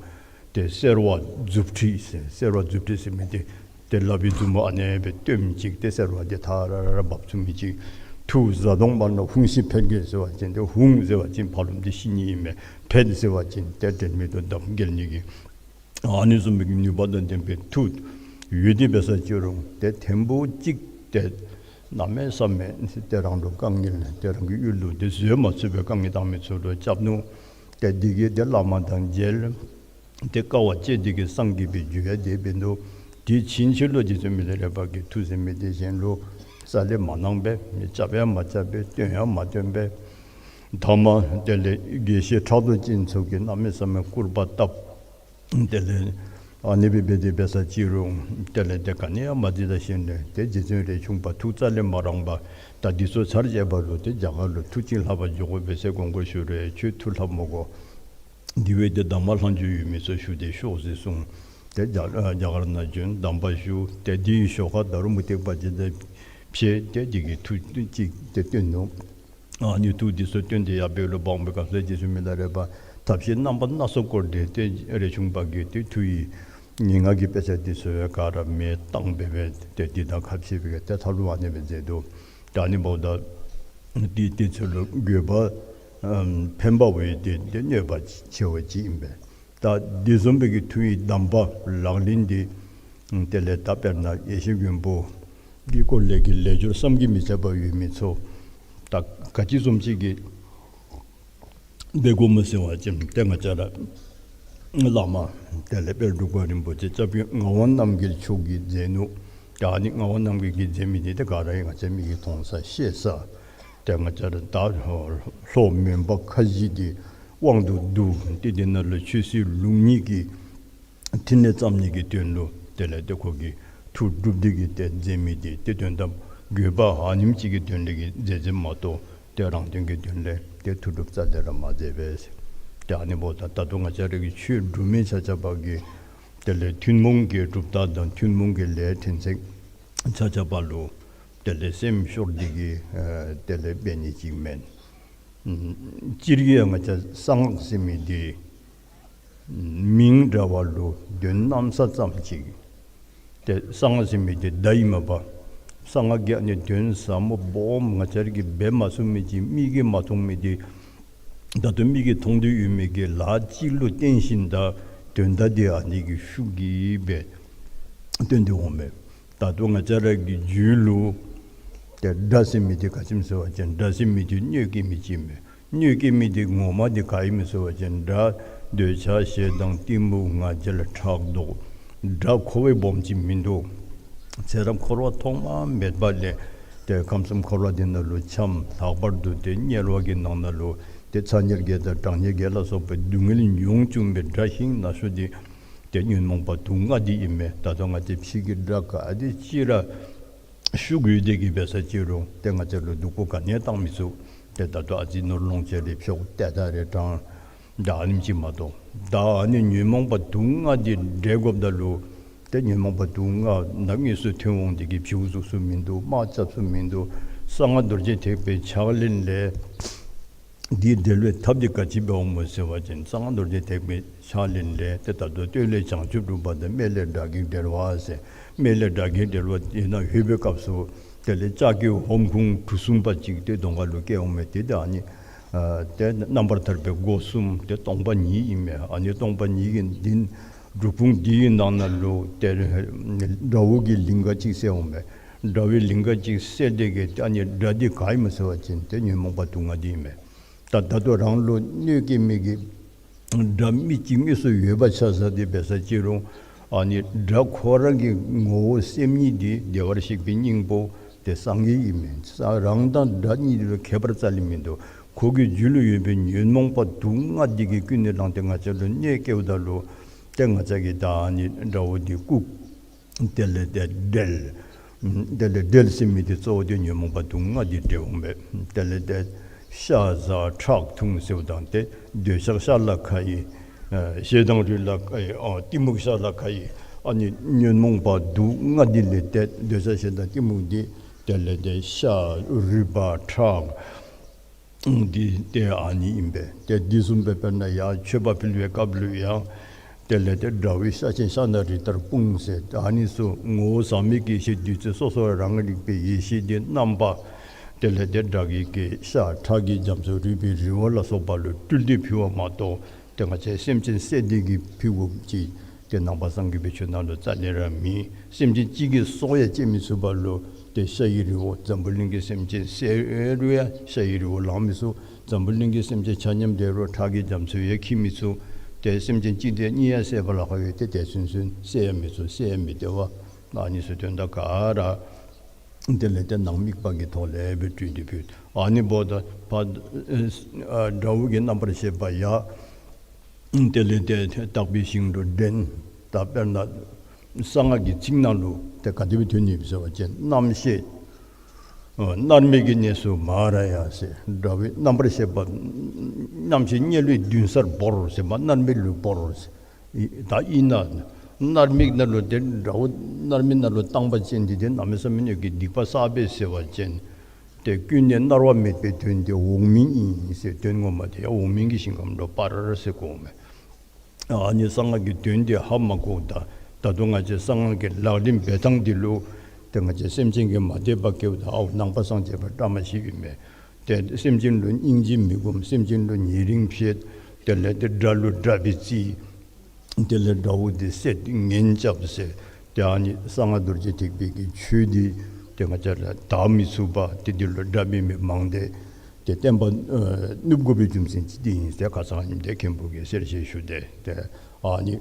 데 세르와 줍티세 세르와 줍티세메데 데 라비두모 아네베 뜸직 데 세르와 데 타라라 밥춤이지 투 자동만나 훈시 패길서 와진데 훈세와 진 발음데 신이메 패드세와 진 때때미도 담gel니기 아니 좀 뉴바던 템페 투 유디베서 지롱 데 템보 찍데 남의 섬에 때랑도 강일 때랑 율로 데스여 맞습에 강이 담에 저도 잡노 데디게 데 라마당 젤 데까와 제디게 상기비 주야 데벤도 디 진실로 지점이래 바게 투세메 데젠로 살레 만낭베 잡야 맞잡베 뛰야 맞점베 담아 델레 게시 차도 진속에 남의 섬에 꿀바답 델레 아니비베데 베사 지롱 델레 데카니야 마디다 신데 데지즈레 중바 투짤레 마랑바 다디소 차르제바로 데 자갈로 투질 하바 조고 베세 공고슈레 추툴 하모고 디웨데 담말한주 유미서 슈데 쇼즈송 데 자갈나 준 담바슈 데디 쇼가 다루 무테 바제데 피에 데디게 투지 데텐노 아니 투디소 텐데 야베로 bombe가 레지즈밀라레바 탑시 넘버 나서 거데 데 레중바게 데 투이 닝하기 빼서디서 가라메 땅베베 데디다 갑시비게 때 탈루 안에베제도 다니보다 디디철로 괴바 펜바웨 데 네바 치오지 임베 다 디좀베기 투이 담바 랑린디 텔레타페나 예시균보 기콜레기 레저 섬기미 잡아 유미소 딱 같이 좀지기 내고무세와 좀 땡아자라 라마 텔레벨두고림 보지 잡이 응원 남길 초기 제노 야니 응원 남기기 재미데 가라이가 재미기 동사 시에서 땡아자라 다호 소면박 카지디 왕도두 디디너를 취시 룽니기 tinne zamnigi tenlo tele de kogi tu dubdigi te zemidi te tendam göba hanimchigi tenlegi zezem mato terang tengi tenle te tudub zadera mazebes te aniboda tadunga jaregi chü dume chachabagi tele tunmungi dubdadan tunmungi le tensek chachabalu tele sem shordigi tele beni jigmen jirgiya ngacha sangsimidi 밍 라왈로 된남사 잠치 데 상아심이데 다이마바 상아기 아니 된 사모 보험 가저기 베마숨미지 미게 마통미디 다도 미게 통도 유미게 라지로 땡신다 된다디 아니기 슈기베 된데 오메 다도 가저기 줄로 데 다심미디 가심서 와전 다심미디 녀기미지메 녀기미디 고마디 가이면서 와전다 𝗘𝗴𝗖𝗂𝗿𝗵 𝗵𝗫 ठाकदो दा खोवे bomji mindo seram khorwa thongma medballe te kamsum khorwa dinalo cham thakbar du de nyelwagi nanalo 대 찬열게다 당예게라서 둥을 용중베 드라싱 나수디 대윤몽바 둥가디 임메 다동아지 피기드라가 아디 지라 슈구되기 베서지로 땡아절로 누구 간에 땅미수 대다도 아지 놀롱제리 표 대다레 당 다님지마도 다니 윤몽바 둥가디 대곱달로 대윤몽바 둥가 남이수 태웅되기 비우수수민도 마잡수민도 상아들제 대배 차을린레 디델레 탑디까 집에 오면서 와진 상안도르제 대비 샬린레 때다도 되레 장주도 받아 멜레다기 데와세 멜레다기 데와 이나 회백값수 델레 짜기 홍궁 두숨바직 때 동갈로 깨오메 되다니 대 넘버 3 고숨 대 동반이 이메 아니 동반이긴 딘 루풍 디난날로 때 라우기 링가직 세오메 라위 링가직 세데게 아니 라디 가이면서 와진 때 녀몽바 둥아디메 다도 랑로 뉴기미기 담미징에서 예바차사디 베사지로 아니 드라코랑기 고 셈니디 데워식 빈닝보 대상이 이면 사랑단 다니로 개발살림인도 거기 줄로 예빈 연몽바 둥아디기 꾼네랑 땡아절로 네케우달로 땡아자기다 아니 라오디 국 델레델 셈미디 소디 연몽바 둥아디 데오메 델레델 샤자 트럭 통세우단데 되셔살라카이 셰당줄라카이 티묵살라카이 아니 년몽바 두가딜레데 되셔신다 티묵디 델레데 샤 리바 트럭 디 아니 임베 데 디숨베페나야 쳬바필웨 까블루야 델레데 다위사친 산나리 터풍세 아니소 ngo사미기 시디체 소소랑리베 예시디 남바 델레데 다기게 샤 타기 잠소 리비 리월라서 발로 뚫디 피워 마도 땡아체 심진 세디기 피고지 대나바상기 비추나로 자레라미 심진 지기 소에 재미수 발로 대샤이리오 잠불링게 심진 세르야 샤이리오 라미수 잠불링게 심진 찬념대로 타기 잠소에 키미수 대심진 지대 니야세 발라하게 대대순순 세미수 세미대와 나니수 된다 가라 델레데 남믹바기 돌레 비트디비 아니보다 바 다우게 넘버세 바야 델레데 답비싱도 된 답변나 상하기 직난로 대가디비 되니비서 와제 남시 남미기네수 마라야세 다비 넘버세 바 남시 녀리 듄서 보르세 만난밀루 보르세 다 이나 나르믹나로 된 라우 나르민나로 땅바진디데 남에서면 여기 니파사베세 와젠 대균년 나로와 밑에 된데 옹민이 있어 된 것마다 옹민기 신감로 빠르르세 고메 아니 상하게 된데 함마고다 다동아제 상하게 라림 배당딜로 등아제 셈징게 마데바케우다 아우 낭파상제 바다마시기메 대 셈징룬 인진미금 셈징룬 예링피에 델레데 달루 드라비지 델레 다우디 셋 겐잡세 다니 상아들지 틱비기 추디 때가자라 다미수바 디딜로 다미미 망데 때 템번 눕고비 좀신지 때 가사님데 캠보게 세르시슈데 때 아니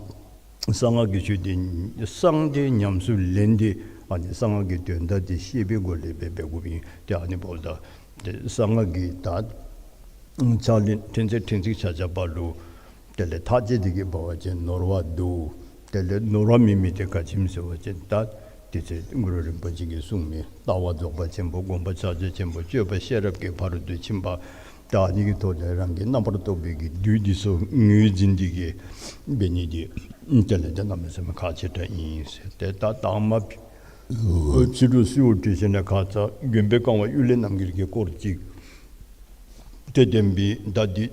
상아기 추디 상데 냠수 렌디 아니 상아기 된다디 시비골레 베베고비 때 아니 보다 상아기 다 잘린 텐제 찾아발로 텔레 타제디게 보아제 노르와도 텔레 노라미미데가 짐서와제 다 디제 응으로는 버지게 숨미 나와도 버침보 공부자제 전부 쥐어버 셰럽게 바로도 침바 다니기 도래랑게 남버도 비기 뒤디서 뉘진디게 베니디 텔레데 남에서 같이다 인세 때다 다마 지루스우티시나 가자 gembe강과 율레 남기게 꼬르지 때뎀비 다디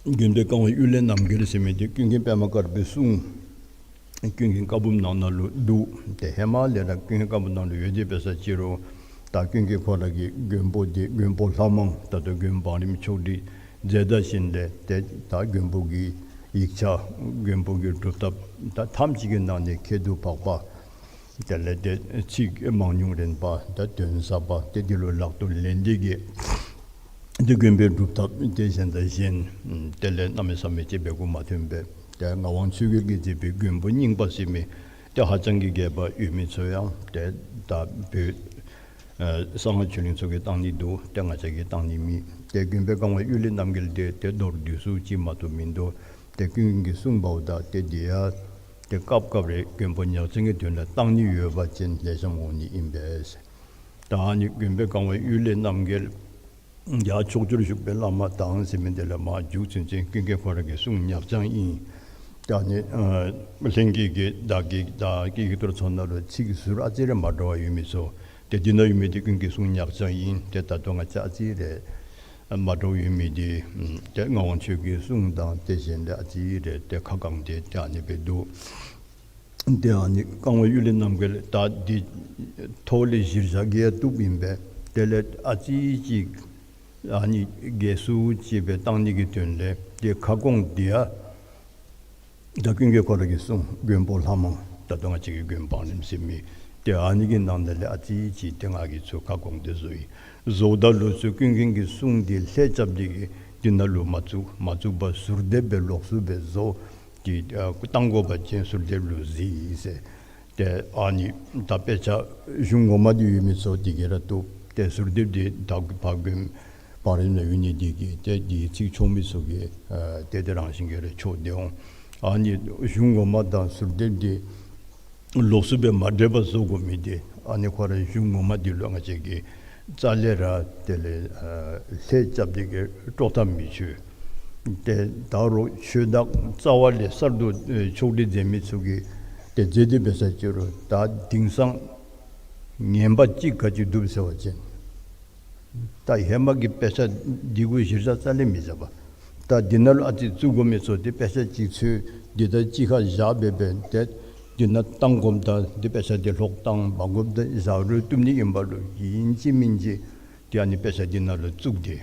gembe강과 율레 남기르세메디 균긴 빼마가르베숭 균긴 까붐 나나루 두 대해말레라 균긴 까붐 나루 여제베서 지로 다 균긴 코라기 gem보디 gem보 사망 다도 gem바림 초디 제다신데 다 gem보기 익차 gem보기 뚜탑 다 탐지게 나네 케두 바바 텔레데 치 망뇽렌 바다 된사바 데딜로 락도 렌디게 데gem베 뚜탑 데센다신 텔레 남에서메 베고 마템베 대가 원수기게 집에 gem보 닝바시메 대 하장기게 바 유미소야 대다 베 상하 출린 속에 땅니도 땅아자기 땅님이 대균배 강화 율리 남길 때 대도르디수 지마도 민도 대균기 숭바우다 대디야 대갑갑에 근본력 정해 되는 땅니 유여받진 내성원이 임베스 다니 근배 강화 율리 남길 야 족주르식 벨라마 당시면들 마 주진진 근게 거라게 숭약장이 다니 생기게 다기 들어선나로 치기술 아지를 말로 유미소 대디너 유미디 근게 숭약장인 대다 동아 짜지레 마도 유미디 대ngawon chugi 숭당 대신데 아지레 대가강데 대아니베도 대아니 강wa 율린 남걸 다디 토리 지르자게 두빈베 델레 아지지 아니 게수 집에 땅니기 된래 대 가공디야 다근게 거르겠어 괜볼하면 다동아 지기 괜반님 심미 대 아니긴 남들 아지지 등하기 저 가공대소이 조달로스 근근기 숭디 세잡디기 dinalo mazu ba surde be loksu be zo di tango ba chen surde lu zi se de ani tapecha jungo ma di mi so digera to de surde de dag pagum parin uni digi de di chi chomi so ge de de rang singere cho deong ani jungo ma da surde de loksu be ma de ba zo go mi de ani kwara jungo ma di lo nga che ge 잘레라 텔레 세 잡디게 토탐미슈 데 다로 슈닥 자왈레 설도 초리 재미수기 데 제디베사치로 다 딩상 녜바찌 가지 두세워진 다 해마기 빼서 디고 시자 살림이자바 다 디날 아지 주고메서 데 빼서 지수 디다 지가 자베벤 데 디나 땅곰다 디베사디 록땅 방금다 이사를 뜸니 임발로 인지민지 디아니 베사디나를 쭉디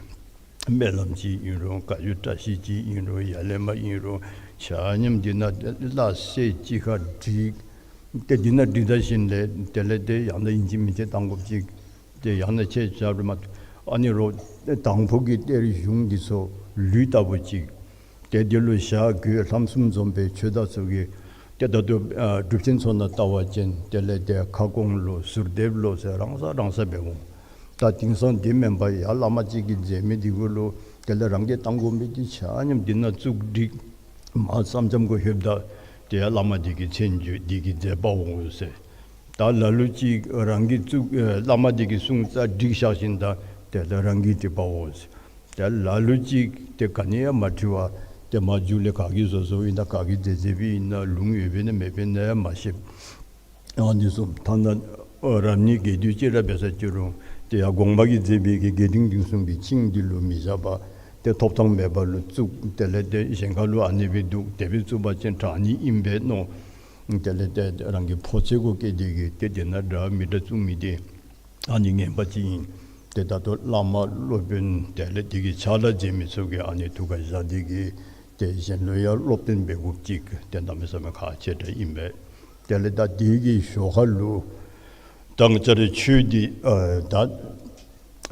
멜람지 이로 가유타시지 이로 야레마 이로 샤님 디나 라세 지가 디 데디나 디다신데 텔레데 양나 인지민지 땅곰지 데 양나 제자르마 아니로 당포기 때리 흉디서 류다부지 데딜로 샤그 삼숨 좀베 최다 속에 때도 두친선나 따와진 텔레데 가공로 sur데블로 랑사 배고 다 딩선 디멤버 야라마지기 제미디고로 텔레랑게 땅고미디 차님 딘나 쭉디 마삼점고 협다 데야라마디기 첸주 디기 제바옹우세 달랄루지 랑기 쭉 라마디기 숭자 디샤신다 텔레랑기 디바오스 달랄루지 데카니야 마투와 때 마줄레 가기소소 인다 가기 제제비 있나 룽유베네 메베네 마십 아니좀 단단 어람니 게듀지라 베서주로 때 야공박이 제비게 게딩딩숨비 칭딜로 미자바 때 톱탕 메발로 쭉 텔레데 생각로 안니비두 데비츠바첸 타니 임베노 텔레데 랑게 포체고 게디게 때데나다 미드츠미데 아니게 바치 때다도 라마 로벤 텔레디게 차라 제미소게 아니 두가 자디게 대신로야 롭된 배국직 된다면서 가체의 임배 텔레다 디기 쇼할로 당자의 추디 다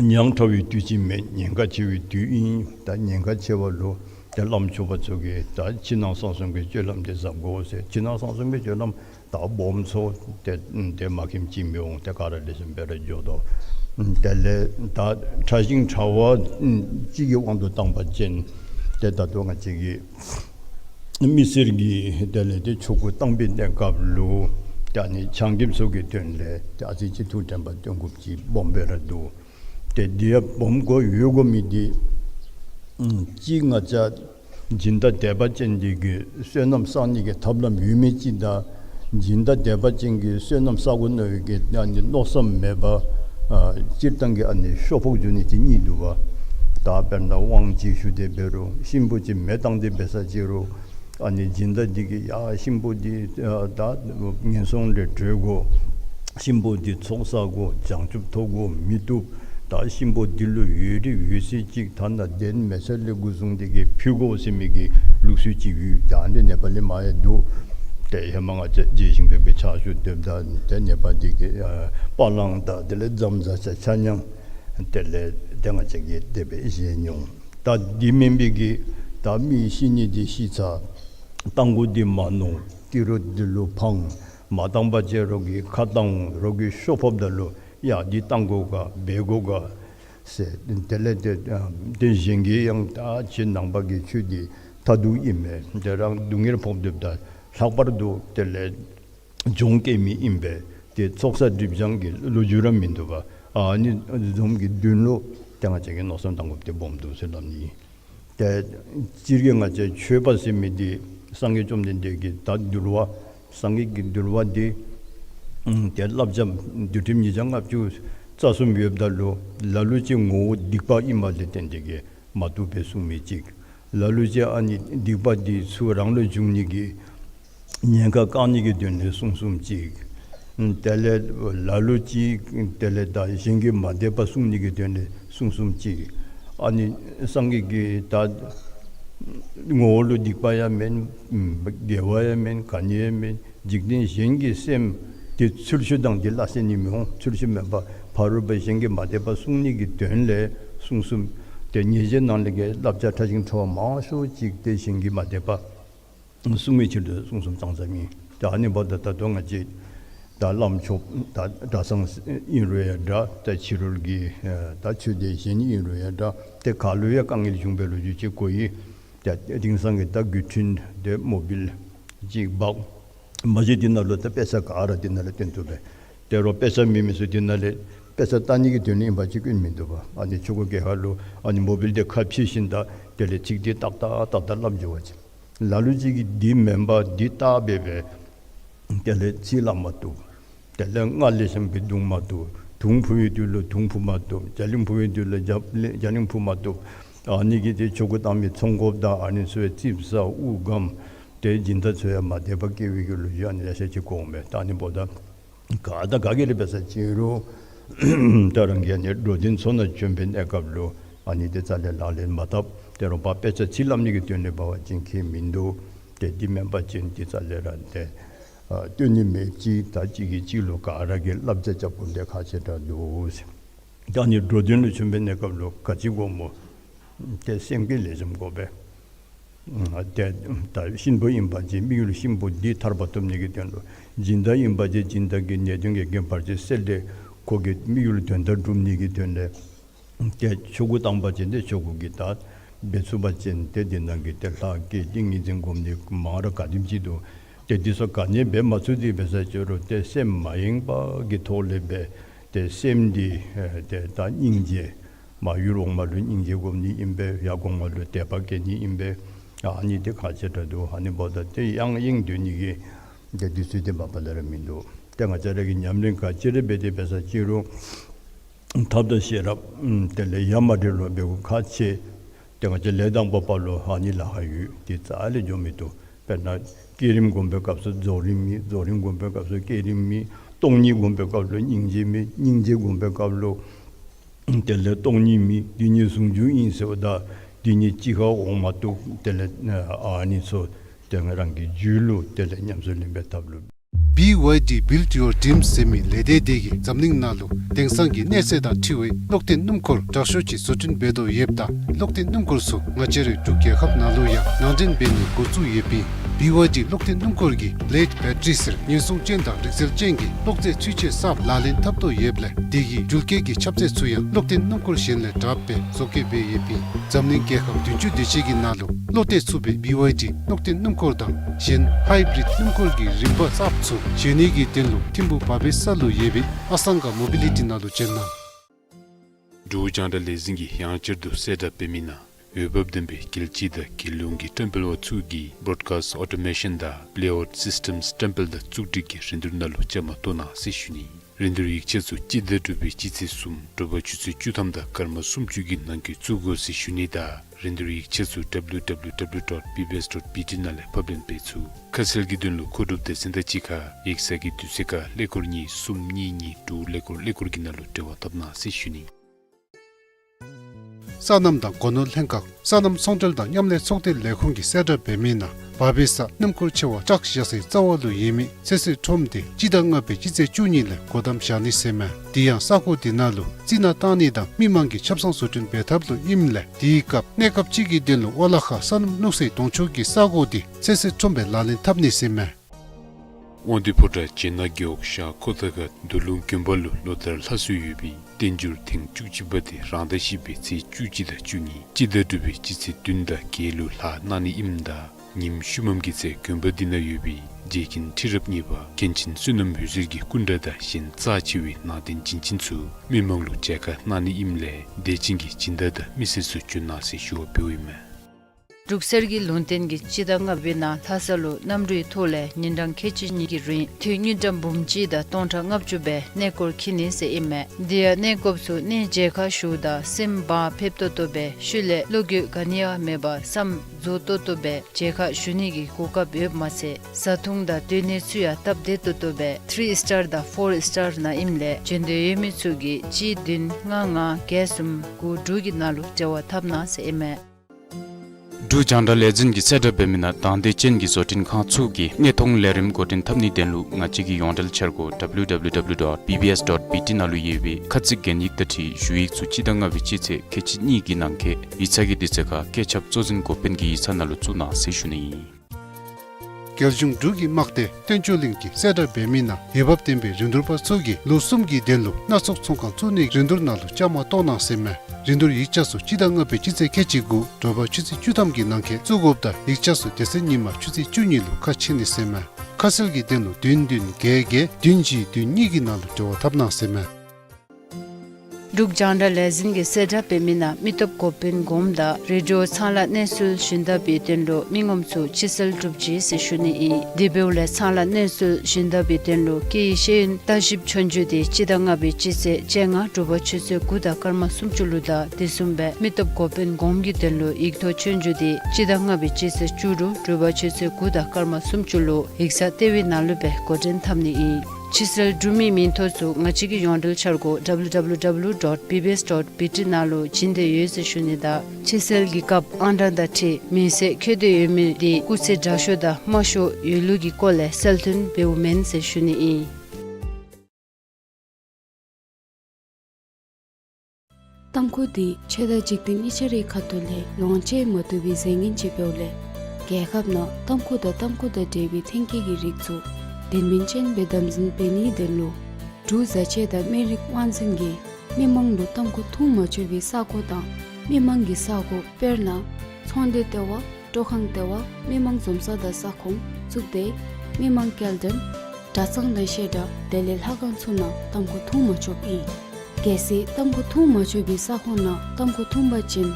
냥토위 뒤지면 냥가치위 뒤인 다 냥가체월로 텔람초바 쪽에 다 진앙선성의 죄람대 잡고세 진앙선성의 죄람 다 몸소 대마김 지명 대가르레선 베르조도 텔레 다 차징 차와 지기 왕도 땅받진 대다도가 지기 미스르기 델레데 초고 땅빈데 갑루 아니 장김 속에 된래 아지지 두템바 동국지 bombe라도 대디야 bom고 요고미디 징아자 진다 대바전지기 쇠놈 산이게 탑람 유미지다 진다 대바전기 쇠놈 사고너게 아니 노섬 메바 집단게 아니 쇼폭준이 진이두바 다변다 왕지슈데베로 신부지 매당데 베사지로 아니 진다디기 야 신부지 다 민송을 들고 신부지 총사고 장줍토고 미두 다 신부딜로 유리 유시직 단다 된 메설레 구송되게 표고심이기 룩수지 유 단데 네발레 마에도 대해망아 제징베베 차슈데다 대네바디게 발랑다 델레 잠자차 찬양 텔레 대가적이 대베 이제뇽 다 디멤비기 다 미신이디 시차 땅고디 마노 티로딜로 팡 마당바제로기 카당 로기 쇼법들로 야 니 땅고가 배고가 세 텔레데 대징기 양다 진낭박이 추디 다두 임에 저랑 둥이를 봄დებ다 삭바르도 텔레 종게미 임베 대 속사 디비장기 로주란 민도가 아니 좀기 듄로 당아적인 노선 당국대 봄도 sel람니 대 지르경아제 최바심이디 상계 좀 된데기 다 들어와 상계 들어와디 대랍점 뒤팀이장 앞주 자숨 위협달로 라루지 고 딕바 이마데 된데게 마두 배수미직 라루지 아니 딕바디 수랑로 중니기 녀가 까니게 되는 숭숭직 텔레 라루지 텔레다 신기 마데바 숭니게 되는 숭숭직 아니 상기기 다 ngolu dikpaya men gewaya men kanye men jigdin jengi sem de sulshudang de laseni me sulshime ba paru ba jengi madeba sungni gi denle sungsum de nyeje nanlege lapja tajing tho ma shu jigde jengi madeba sungmi childe sungsum 장자미 da ani boda ta donga ji da lamcho da sang inruya da chirulgi da chude jeni inruya da te kaluya kangil jungbelu ji koyi 자 딩상에 딱 규친 데 모빌 지박 마지디나로 때 빼서 가라 디나를 텐도베 때로 빼서 미미스 디나를 빼서 따니기 되는 바지군 민도바 아니 죽게 할로 아니 모빌 데 카피신다 데레 직디 딱딱 남줘지 라루지기 디 멤버 디타베베 데레 지라마도 데레 알레심 비둥마도 둥푸이들로 둥푸마도 잘림푸이들로 잘림푸마도 아니기디 조고담이 총고다 아니스웨 집사 우감 대진다서야 마대밖에 위기를 유한이라서 지고메 다니보다 가다 가게를 배서 지로 다른 게 아니라 로딘 손을 준비한 애갑로 아니데 잘래 날린 마답 대로 밥에서 질람니기 때문에 바와 진키 민도 대디 멤버 진디 잘래란데 뚜님의 지 다지기 지로 가라게 납제 잡군데 가셔다 놓으세 다니 로딘을 준비한 애갑로 가지고 뭐 대 생길래 좀 고배 다 신부 임바지 미율 신부 디 타르바톰 얘기 된로 진다 임바지 진다게 내중에 gempar지 셀데 거기 미율 된다 좀 얘기 된데 대 조고 당바지인데 조국이 다 배수바진 대된다게 될라게 딩이진 곰니 마르 가dim지도 대디서 간에 배 맞추디 배사저로 대 셈마잉바게 돌레베 대 셈디 대다 인제 마유롱말로 인제곰니 임베 야공말로 대박게니 임베 아니 데 가져도 하니보다 대 양잉되니게 이제 디스데 바발라민도 때가 저렇게 냠랭가 제레베데베서 지로 탑더시랍 텔레 야마데로 베고 같이 때가 저 레당 바발로 하니라 하유 디자알이 좀이도 배나 기림 곰베값서 조림 곰베값서 기림미 똥니 곰베값로 인제미 인제 곰베값로 텔레 똥님이 디니 숭주 인서다 디니 지가 오마도 텔레 아니소 땡랑기 줄로 텔레 냠솔님 베탑로 BYD build your dream semi lededegi zamning nalu tengsangi neseda thiwe lokten numkor dashochi sotin bedo yebda lokten numkor su ngajeri tukye khap nalu ya nandin beni gozu yebi BYD lokten numkorgi late battery sir nyesung chenda rixel chengi lokte chuche sap lalin tapto yeble digi julke gi chapse suya lokten numkor shenle drape soke be yebi zamning ke khap dunju dechigi nalu lote sube BYD lokten numkor da shen hybrid numkorgi rimba sap su Chenigi tenlu timbu pabesalu yebi asanga mobility nalu chenna. Dujanda lezingi yanchirdu 𝗕𝗕𝗦 𝗔𝗵𝗵 kilchida kilungi temple o tsugi broadcast automation da layout systems temple da tsugdigi rindunalu chama tona sishuni. Rindu ikchezu jida dubi jitsi sum doba chutsu chutamda karma sumchugi nangi tsugo sishuni da rindu ikchezu www.bbs.pt nale publin pechu. Kaselgi dunlu kodubde sindachika yeksagi duseka lekorni sumni du lekorgi nalu dewa tabna sishuni. Sanamdang konol henkak sanam songteldang nyamle songte lekhungi 𝗕𝗕𝗦 babisa namkur chewa 𝗓𝗲 𝗖𝗂𝗵 yemi sese chomde jidangabe jize junile kodam shani sema diyang sako dinalu zina tani dang mimangi chapsang sutun betablu imle diyikap nekap chigi dinlu walakha sanam nuksay tongchoki sako di sese chombe lalin tabni sema Ondi pota chena gyok sha kotaga dulung kyombalu lodar lasu yubi tenjur ting chukchibati rangda shibi tsi chukchida chuni chida dubi chisi dunda kielu la nani imda nim shumamgi tse kyombadina yubi jekin tirab niba kenchin sunam yuzirgi kundada shin tsa chiwi nadin chinchinsu mimanglu cheka nani imle dechingi chindada misisu chunasi shuwa piwime. Ruksergi lontengi chidanga bina thasalo namrui thole nindang kechi nigi rin thu nyudam bumji da tonta ngapchube nekor khini se ime dia nekopsu ne jekha shuda simba phepto tobe shule logyu gania meba sam zoto tobe jekha shunigi koka beb mase sathung da tene suya tabde tobe 3 star da 4 star na imle jende yemitsugi chi din nga gesum ku dugi nalu jawa thapna se ime 𝗕𝗕𝗦 𝗓𝗕𝗦 𝗓𝗕𝗬𝗬𝗬 𝗕𝗲𝗀 𝗕𝗕𝗦 𝗓𝗕 ཐམནི དེན ལུ ང ཅིག ཡོང་དལ ཆར་གོ www.bbs.pt ཁ་ཅིག་གན ཡིག་ཏི ཞུཡིག ཚུ་ཅིདང ཨ་བི་ཅི་ཚེ ཁེཅི་ཉི གི་ནང་ཁེ ཡིཚ་གི དེཚ་ཁ ཁེཅབ ཚོዝིན གོපེན་གི ཡིཚ་ན་ལུ ཚུ་나 세슈니 결중 두기 막대 텐줄링기 세더 베미나 예법 템베 린돌파 소기 로숨기 델로 나속 총강 투니 린돌나로 짜마 또나세메 린돌 이차수 지당어 베치세 캐치고 도바 치지 주담기 난케 주고없다 이차수 데스니마 추지 주니로 카치니세메 카슬기 델로 딘딘 게게 딘지 딘니기 나로 저 답나세메 𝗕𝗕𝗦 𝗓𝗕𝗦 𝗕𝗲𝗄𝗀 𝗕𝗕 𝗓𝗱 𝗓𝗱 𝗖𝗂𝗿 𝗔𝗳𝗳𝗵 𝗕 Δེބེ올레 𝗓𝗱 𝗓𝗱 ཀེ་ཤེན ཏ་ཞིབ ཆོན་ཇུ་དེ ཅིདང་ཨ་བི ཅིસે ཅེང་ཨ ཏོབ་ཆུસે 구다 karma sumchuluda disumbe 𝗕𝗂𝗄𝗀 곰기 델로 이գ토 ཆོན་ཇུ་དེ ཅིདང་ཨ་བི ཅི세 ཅུ루 ཏོབ་ཆུ세 구다 karma sumchulu 헥사 테위 나루베 고젠 탐니 Chisel Dumi Mintosu Ngachigi Yondel Chargo www.bbs.pt nalo chinde yese shunida Chisel Gikap Under the Tea Mise Kede Yumi di Kuse Jashoda Masho Yulugi Kole Selton Beumen se shuni Tamko di cheda jiktin ichere khatole longche motubi zengin chepeole Gekhabna tamko da devi thinki gi rikzu Denminchen bedamzin peni denlo du zache da merik wansingi memang lo tamko thuma chebi sako da memang gi sako perna chonde tewa tokhang tewa memang zomsa da sakhong chukde memang kelden dasang da sheda delel hagan chuna tamko thuma chobi kesi tamko thuma chebi sako na tamko thumba chin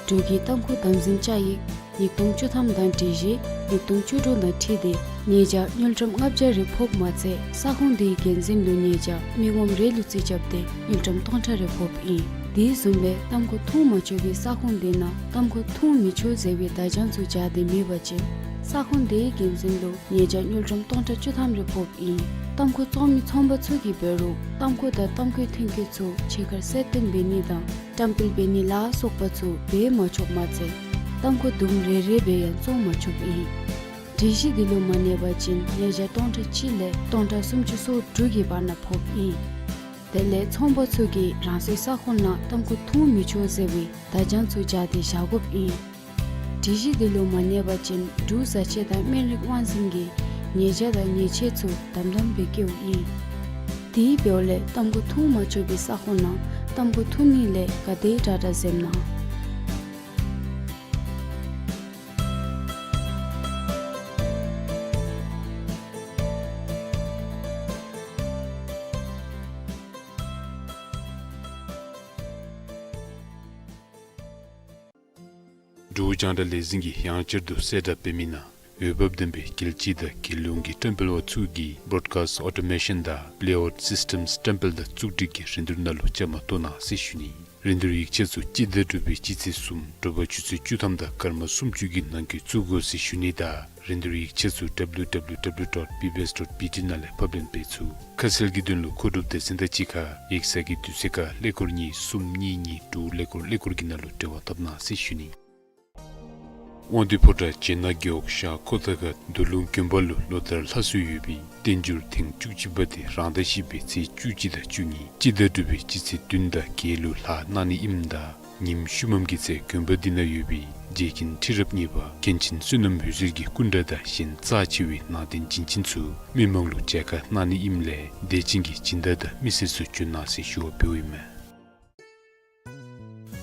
dugi tamko damzin chai yiktung chutham dan tiji yiktung chudo na thide Nieja nyultram ngabja repop matse sakhung de genzim lu nieja mingom relu chi chapte nyultram tonta repop I di zumbe tamko thuma chobi sakhung de na tamko thum mi cho zewe dajan chu ja de me bache sakhung de genzim lu nieja nyultram tonta chutham repop I tamko chomi chomba chugi beru tamko da tamko thinke chu chekar setin beni da temple beni la sokpa chu be ma chok matse tamko dum re be yan so ma chok I Dishi dilo maneba chin yeja tonta chile tonta sumchu so drugi bana phop I Dele chombo tsugi ransi sakhona tamko thu micho zewi dajan chu jadi shagop I Dishi dilo maneba chin du sache da merik wansingi nyeja da nyeche chu damdam bekeu I Di beole tamko thu macho bi sakhona tamko thu ni le kade data zemna 𝗕𝗕𝗦 𝗓𝗱 𝗓𝗕𝗦 𝗓𝗱 𝗓𝗕𝗬𝗬 𝗓𝗕 temple tsugi broadcast automation da playout systems temple da tsugdi ki rindurnalo chama tona seshuni rinduri ikchesu chidetubi chitsesum tobachusu chutamda karma sumchugi nanki tsugo seshuni da rinduri ikchesu www.bbs.pt nale public pechu kaselgi dunlo kodub de sindachika eksagi tuseka lekorni sumni ni tu lekor ginalo tewa tabna seshuni Ondi pota chena gyoksha kotaga dulung kimbalu lotar lasu yubi tenjur ting chukchibati randashi be tse chujida chungi chida dubi chitsi dunda kelu la nani imda 님 슈멈기세 금버디나 유비 제킨 티럽니바 켄친 수놈 휴질기 군다다 신 짜치위 나딘 진친수 미멍루 제가 나니 임레 대진기 진다다 미세수 준나시 쇼표이메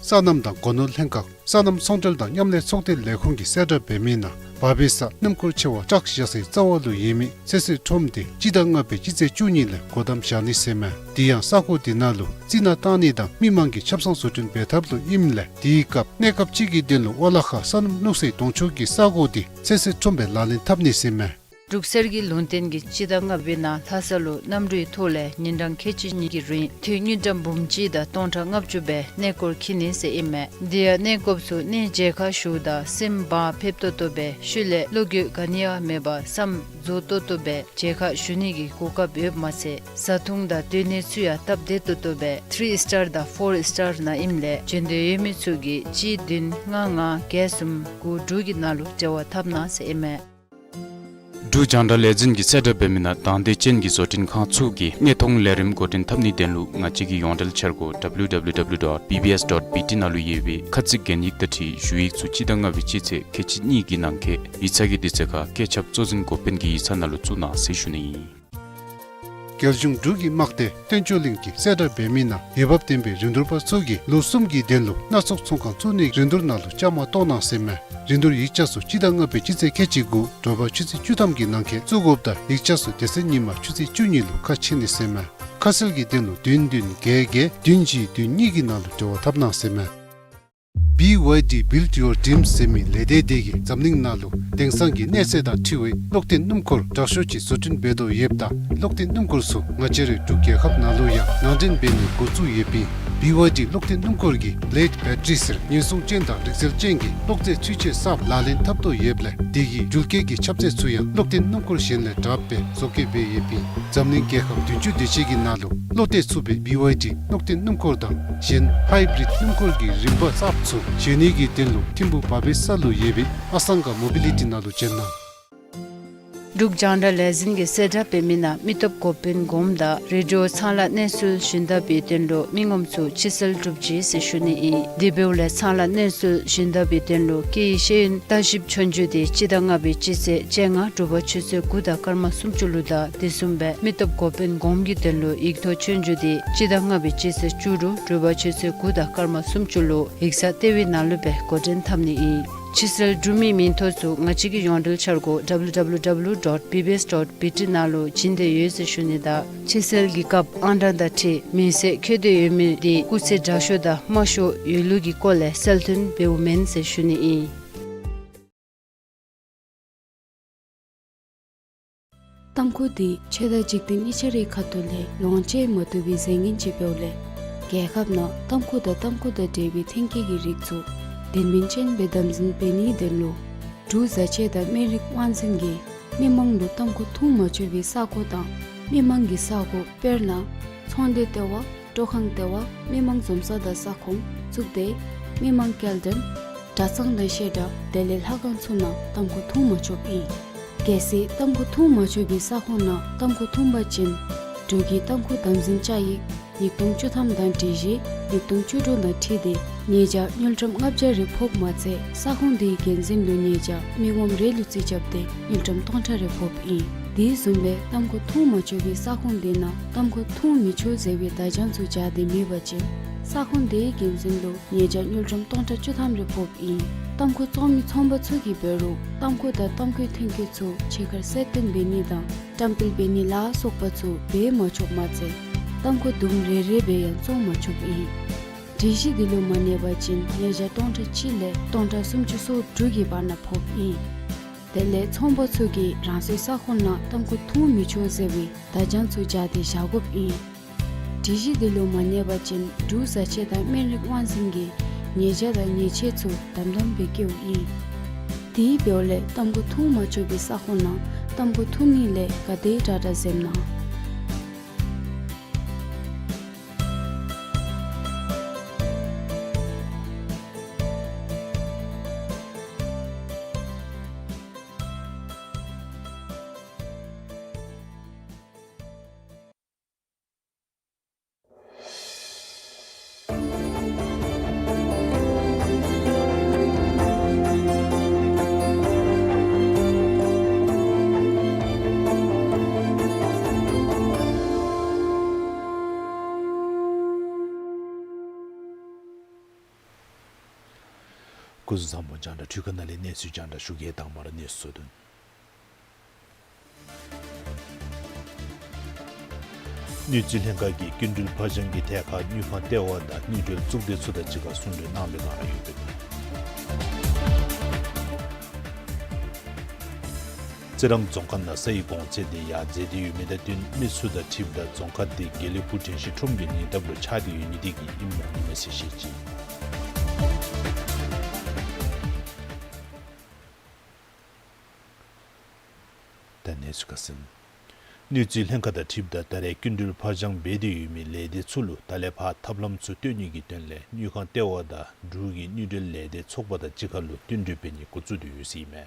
사남당 고노 생각 사남 송절당 냠레 속대 레콩기 세더 베미나 바비사 남콜체와 짝시야세 자월로 예미 세세 좀디 지당업에 지제 주니레 고담샤니 세메 디양 사고디나로 지나타니다 미망기 첩성 수준 베탑로 임레 디갑 내갑 지기들로 올라가 산 녹세 동초기 사고디 세세 좀베 라린 탑니 세메 Ruksergi lontengi chidanga bina thasalo namrui thole nindang kechi nigi rin thungi jambumji da tonta ngapchube nekor khini se ime dia nekopsu ne jekha shuda simba pepto tobe shule logyu kania meba sam zoto tobe jekha shunigi koka beb mase sathungda tene suya tabde tobe 3 star da 4 star na imle jende yemitsugi chi din nga gesum ku dugi nalu jawa thabna se ime du janda legend gi setup bemina tande chen gi zotin kha chu gi nge thong lerim gotin thamni denlu nga chi gi yondal chergo www.ppbs.pt nalu yebe khatsik gen yik tati shui chu chidanga vichi che kechi ni gi nangke ichagi diseka kechap chozin kopen gi sanalu chu na se shuni 결중 두기 막대 텐초링기 세더 베미나 예밥 템베 린돌파 소기 로숨기 델로 나속 총강 투니 린돌나로 짜마 또나세메 린돌 이차수 지당가 베치세 케치고 도바 치시 주담기 난케 주고없다 이차수 데스니마 치시 주니로 카치니세메 카슬기 델로 딘딘 게게 딘지 딘니기나로 저 탑나세메 BYD build your dream semi lededegi zamning nalu tengsangi neseda thiwe lokten numkor dashuchi sotin bedo yebda lokten numkor su ngachere tukye khap nalu ya nandin beni gochu yepi BYD lokten numkorgi late battery sir nyusung chenda rexel chengi lokte chuche sap lalin tapto yeble digi julkegi chapse suya lokten numkor shenle drape soke be yepi zamning ke khap tunchu dechegi nalu lote sube BYD lokten numkorda shen hybrid numkorgi rimba sapsu Chenigi tenlu timbu pabisalu yebi asanga mobility nalu chenna Duk janda lezin ge seda pemina mitop kopin gomda radio sala nesul shinda betenlo mingomsu chisel drupji se shuni I debeule sala nesul shinda betenlo ki shin taship chonju de chidanga be chise chenga druba chise guda karma sumchuluda desumbe mitop kopin gomgi tenlo igto chonju de chidanga be chise churu druba chise guda karma sumchulu iksa tewi nalube koden thamni I Chisel Drumi Mintosu Ngachigi Yondal Chargo www.ppbs.pt nalo chinde yese shunida Chisel Gikap Anda da Te Mise Kede Yumi di Kuse Jashoda Masho Yulugi Kole Selton Beumen se shuni I Tamko di Cheda Jikdin Ichere Katole Longche Motubi Zengin Chipeole Gekapna Tamko da Devi Thinki Girikzu Denminchen bedamzin peni denlo du zache da merik wanzingi memang do tamko thuma chubi sako da memang gi sako perna chonde tewa tokhang tewa memang zomsa da sakhong chukde memang kelden dasang da sheda delel hagan suna tamko thuma chubi kese tamko thuma chubi sakhona tamko thumba chin dugi tamko damzin chai yiktung chutham dan tiji yiktung chudo na thide Nieja nyultram ngapja repop matse sakhung de genzin lu nieja migom relu chi chapte nyultram tonta repop I di zumbe tamko thu ma chobi sakhung de na tamko thu mi cho zewe da jan su ja de mi bache sakhung de genzin lu nieja nyultram tonta chutham repop I tamko chomi chomba chugi beru tamko da tamko thinke chu chekar setten beni da tampil beni la sokpa chu be ma chop matse tamko dum re be yan so ma chop I Dishi dilo manye bachin yeja tonta chile tonta sumchu so drugi bana phop I Dele chombo tsugi ransu sakhonna tamko thu micho zewi dajan su jadi shagop I Dishi dilo manye bachin du sache da merik wansingi nyeja da nyeche tsu damdam bekyo I Di beole tamko thu macho bi sakhonna tamko thu nile kade data zemna kuzusambo janda tukandale nesu janda shuge tangmara nesudun. 뉴질랜드기 균들 버전기 대가 뉴판 대화다 뉴들 쪽대 수다 지가 순대 남배가 유배. 저랑 종간나 세이공 제디야 제디 유메다든 미수다 팁다 종카디 겔리푸텐시 톰기니 더블 차디 유니디기 임모니 메시지. 다네스카슨 뉴질랜드가 팁다 달에 균들 파장 베디유미 레디 출루 달레파 탑람수 뛰니기 때문에 뉴간 때워다 루기 뉴들 레디 촉보다 지갈로 뛴드베니 고주도 유시메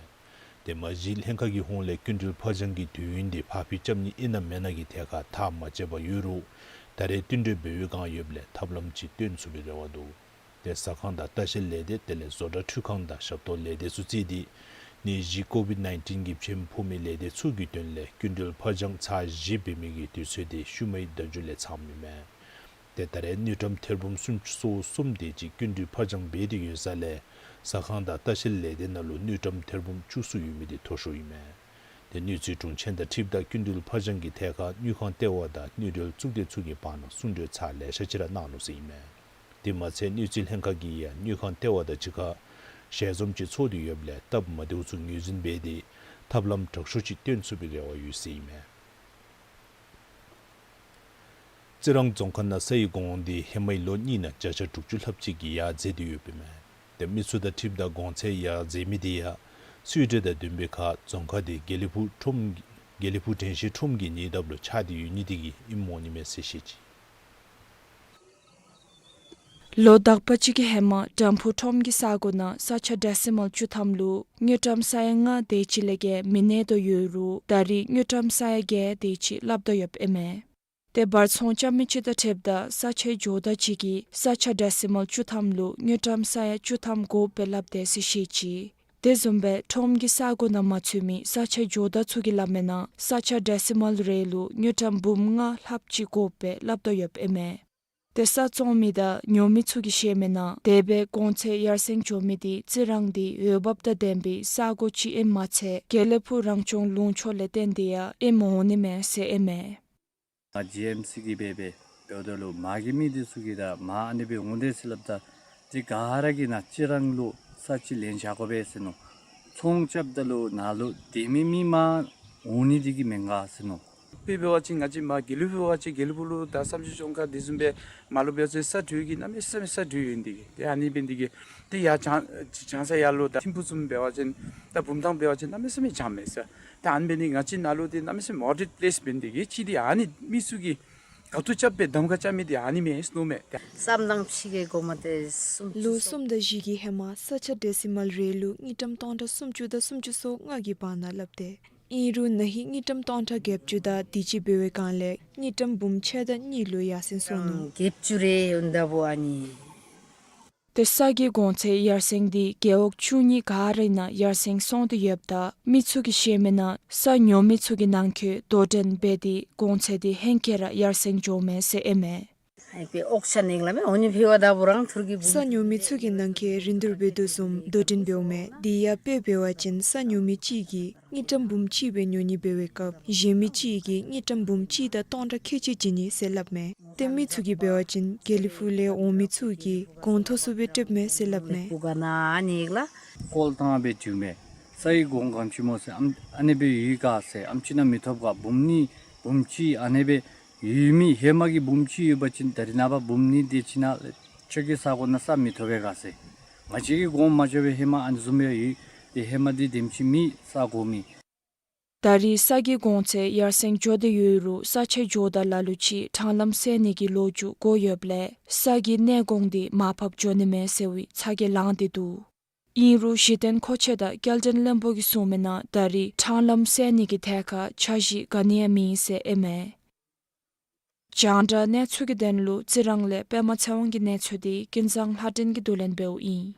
데마질 행각이 홍레 균들 파장기 뒤인디 파피점니 이나 메나기 대가 다 맞제바 유로 달에 뛴드베유가 옆레 탑람치 뛴수비려와도 데사칸다 다실 레디 텔레 조다 투칸다 샤토 레디 수지디 니지 COVID-19 깁침 포밀레데 수기된레 균들 퍼정 차 지비미기 뒤세데 슈메이 더줄레 참미메 데타레 뉴텀 텔붐 순추소 숨데지 균들 퍼정 베디 유살레 사칸다 따실레데 나로 뉴텀 텔붐 추수 유미디 토쇼이메 데 뉴지 중첸다 팁다 균들 퍼정기 대가 뉴칸 때와다 뉴들 중대 중기 바노 순데 차레 셔치라 나노시메 디마체 뉴질행가기야 뉴칸 때와다 지가 셰좀치 초디 옆레 답 마도수 뉴진 베디 탑람 덕수치 뗀수비레와 유시메 저랑 종칸나 세이공디 헤메일로 니나 자자 tuk줄 합치기야 제디유비메 데미수다 팁다 곤체야 제미디야 수유데다 듬베카 종카디 겔리푸 텐시 톰기니 더블 차디 유니디기 임모니 메시지 𝗨𝗕𝗬𝗬𝗦 𝗕𝗲𝗄𝘀 𝗵𝗱 𝗖𝗂𝗿𝗵 𝗕𝗴𝗵 🖼𝗠𝗫𝗫 တေဘာဆုံချမချတထေဘဒစချေဂျိုဒချီကီစချဒက်ဆီမလ်ချူသမ်လူညွတ်တမ်ဆာယချူသမ်ကိုပလပ်ဒေစီရှိချီဒေဇုံဘေထုံဂီဆာဂိုနမချူမီစချေဂျိုဒချူဂီလာမေနာစချဒက်ဆီမလ်ရေလူညွတ်တမ်ဘုံငါလှပ်ချီကိုပလပ်ဒယပ်အမေတေဆာချုံမီဒညိုမီချူဂီရှေမေနာဒေဘေကွန်ချေယာစင်ချိုမီဒီဇီရန်ဒီဝဘပ်ဒဒမ်ဘီစာဂိုချီအမချေကဲလေဖူရန်ချုံလုံချိုလေတန်ဒီယာအမောနိမေဆေအမေ 𝗕𝗵𝗬𝗫 𝗕𝗵𝗬 마기미디수기다 마안베 웅데슬랍다 찌가하라기나 찌랑루 사치 렌샤고베스노 총잡달로 나로 데미미마 오니디기 맹가스노 비베와치 가지 마 길루베와치 길루불루 다삼지 종카 디즘베 말로베스 사투기 나메스메사 두인디기 아니빈디기 디야 장사야로 팀푸즘 베와진 다 붐당 베와진 나메스메 잠메사 다 안베니 같이 나로디 나메스 모드 플레이스 빈디기 치디 아니 미수기 어투잡베 담가짜미디 아니메 스노메 쌈당 치게 고마데 루숨데 지기 헤마 서처 데시멀 레루 니탐 tonda 숨주다 숨주소 ngagi bana labde iru nahi nitam tonta gapjuda dichi bewe kanle nitam bumcheda nilu yasin sonu 갭주레 온다보 아니 Tesagi gonche yarseng di geok chuni garina yarseng sondu yebda mitsugi shemena sa nyomitsugi nangke doden bedi gonche di henkera yarseng jome se eme 아이베 옥샤닝라메 오니 비와다보랑 툴기 sanyomi tsugin nangke rindur bedusum dodin beome diya pebewachin sanyomi chigi nitam bumchi be nyoni bewekap jemi chigi nitam bumchi da tonda kechi jini selapme temi tsugi bewachin gelifule omi tsugi gontho sube tepme selapme 부가나 아니글라 콜타베 튜메 사이 공감치모세 안베 유가세 암치나 미토가 붐니 붐치 안베 유미 해마기 붐치 유바친 다리나바 붐니 데치나 저기 사고나 싸미 도베가세 마치기 곰 마저베 해마 안즈메 이 해마디 뎀치미 사고미 Dari sagi gonche yarseng jode yuru sache joda laluchi thanglam se nigi loju go yoble sagi ne gongdi mapap jone me sewi chage langdi du iru shiten khocheda gelden lembogi sumena dari thanglam se nigi theka chaji ganiya mi se eme Janda ne chugi denlu zirangle pema chawangi ne chudi kinzang hatin gi dulen beu I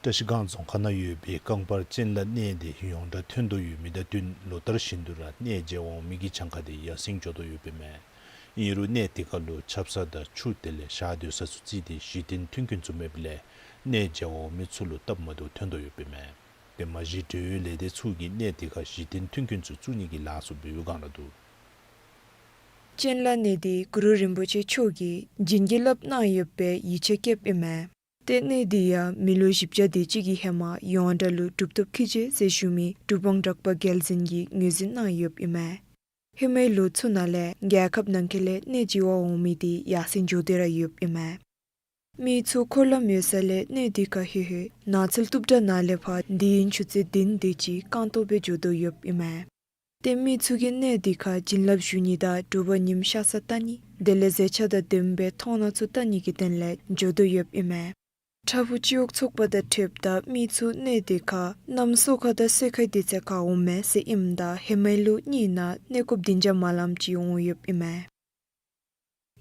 Tashigan Dzongkha yubi kangpar chenla nende hyongda tundo yumi da dun lotar shindura ne jewon migi chankade yasing jodo yubi me. 이루 네티컬로 찹사다 추텔레 샤디오 사수지디 시딘 튕균쯤에블레 네자오 미출로 답마도 텐도요베메 데마지드 레데 추기 네티가 시딘 튕균주 주니기 라수 비우가나도 젠라 네디 구루 림보체 초기 진길럽 나이엽베 이체캡에메 테네디야 밀로십자 데치기 헤마 요안달루 뚝뚝 키제 세슈미 두봉덕바 겔진기 뮤진 나이엽이메 헤메로 츠나레 갸캅 난켈레 네지와 오미디 야신 조데라 쮸이메 미츠 콜라뮤셀레 네디카 히히 나칠 뚝다 나레파 디인 추체 딘 데치 칸토베 조도 쮸이메 Temi tsugin ne dikha jinlab junida duba nim shasatani delezecha da dembe thona tsutani kitenle jodo yop ime Thabu chiok chokpa da tip da mi tsu ne dikha namso kha da sekhai diche ka ume se imda hemelu nina nekop dinja malam chi yop ime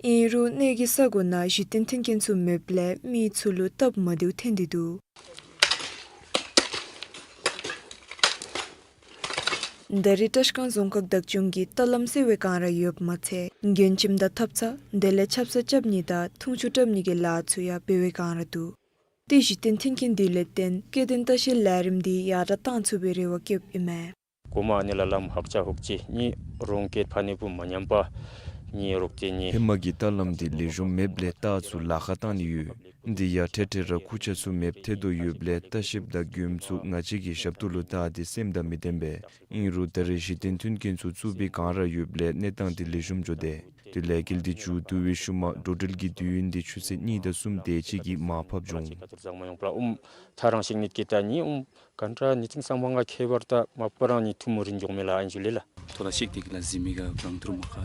Iru negi saguna jitin tinkin su meble mi tsulu tab madu tendidu Dari tashkan zonkak dakchungi talam se wekara yop mathe ngenchim da thapcha dele chapsa chabni da thungchu tabni ge la chuya bewekara tu ti jitin thinkin dileten kedin tashi larim di yara tanchu bere wa kep ime Kuma ni lalam hakcha hukchi ni rongket phani pu manyampa ni rokche ni hemagi talam di lejum meble ta chu la khatan yu ndi ya tete ra kucha su mepte do yu ble tashib da gyum chu ngachi gi shabtulu ta di sem da midembe in ru tare jitin tunkin chu bi kara yu ble netang di lejum jode de legil di chu du wi shuma dodil gi duin di chu se ni da sum de chi gi ma phab jong tharang sing nit kitani kantra niting samwanga khebarta mapara ni thumurin jongmela anjulela toda shiktik la zimiga brangtru makha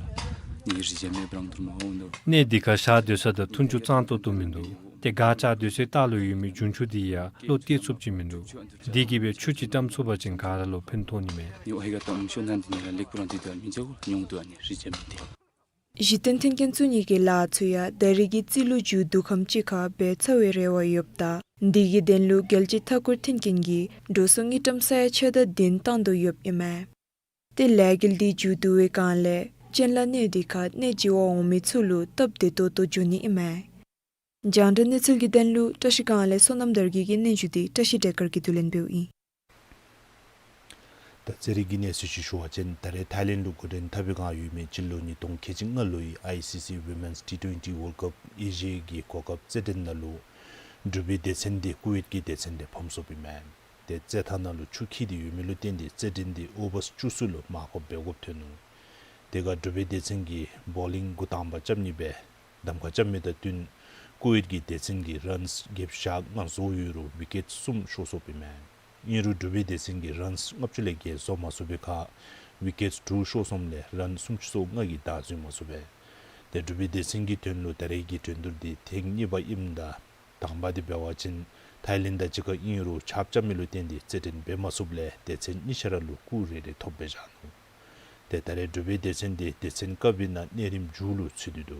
Ne dika sha dyosa da tunchu tsanto tu mindu. Te gacha dyosa talo yumi junchu diya lo tie tsupchi mindu. Digi be chuchi tam tsuba jing gara lo pentoni me. Jitin tinkin tsuni ke la tsuya darigi tsilu ju dukham chika be tsawe rewa yopta. Digi denlu gelchi thakur tinkin gi dosungi tam saya chada din tando yop ime. Te lagil di ju duwe kaan le. Chenla ne dikha ne jiwa omi tsulu tab de to juni ime. Janda ne tsilgi denlu tashikaan sonam dargi ki ne judi tashi dekar ki tulen bewi. Da zerigi ne sushi shuwa chen tare Thailand lu kuden tabiga yume jillo ni tong kejing ngaloi ICC Women's T20 World Cup EJ gi kokap zeden nalu drubi desende kuwait ki desende phamso bime. De zethana lu chuki di yume lu tendi zedende obas chusulu makop begop tenu. Dega drubi desengi bowling gutamba chamnibe damka chammeda tun kuwait gi desengi runs gap shak ngang so yuru wicket sum shosopime iru drubi desengi runs ngapchule ge soma subeka wickets two shosomle run sumchso ngagi da zuma sube de drubi desengi tunlu taregi tundurdi thengni ba imda tamba di bewachin Thailand da jiga iru chapchamilu tendi zeden bema suble desen nisharalu kurere topbejanu de tare drubi desende desen kabina nerim julu tsidido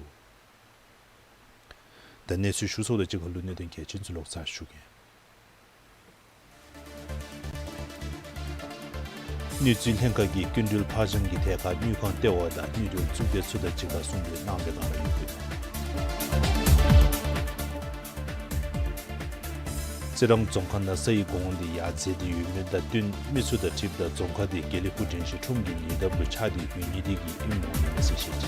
da nesu shuso da jiga lunne den ke jinsulok sa shuge New Zealand gi kundul phajang gi theka new kan tewa da new tsude suda jiga sungde nambe ga yu Zerang Dzongkha na sayi gongdi ya zedi yume da dun misu da tib da Dzongkha di geli kujin shi chungi ni da bu chadi yu ni digi imu ni nasi shiji.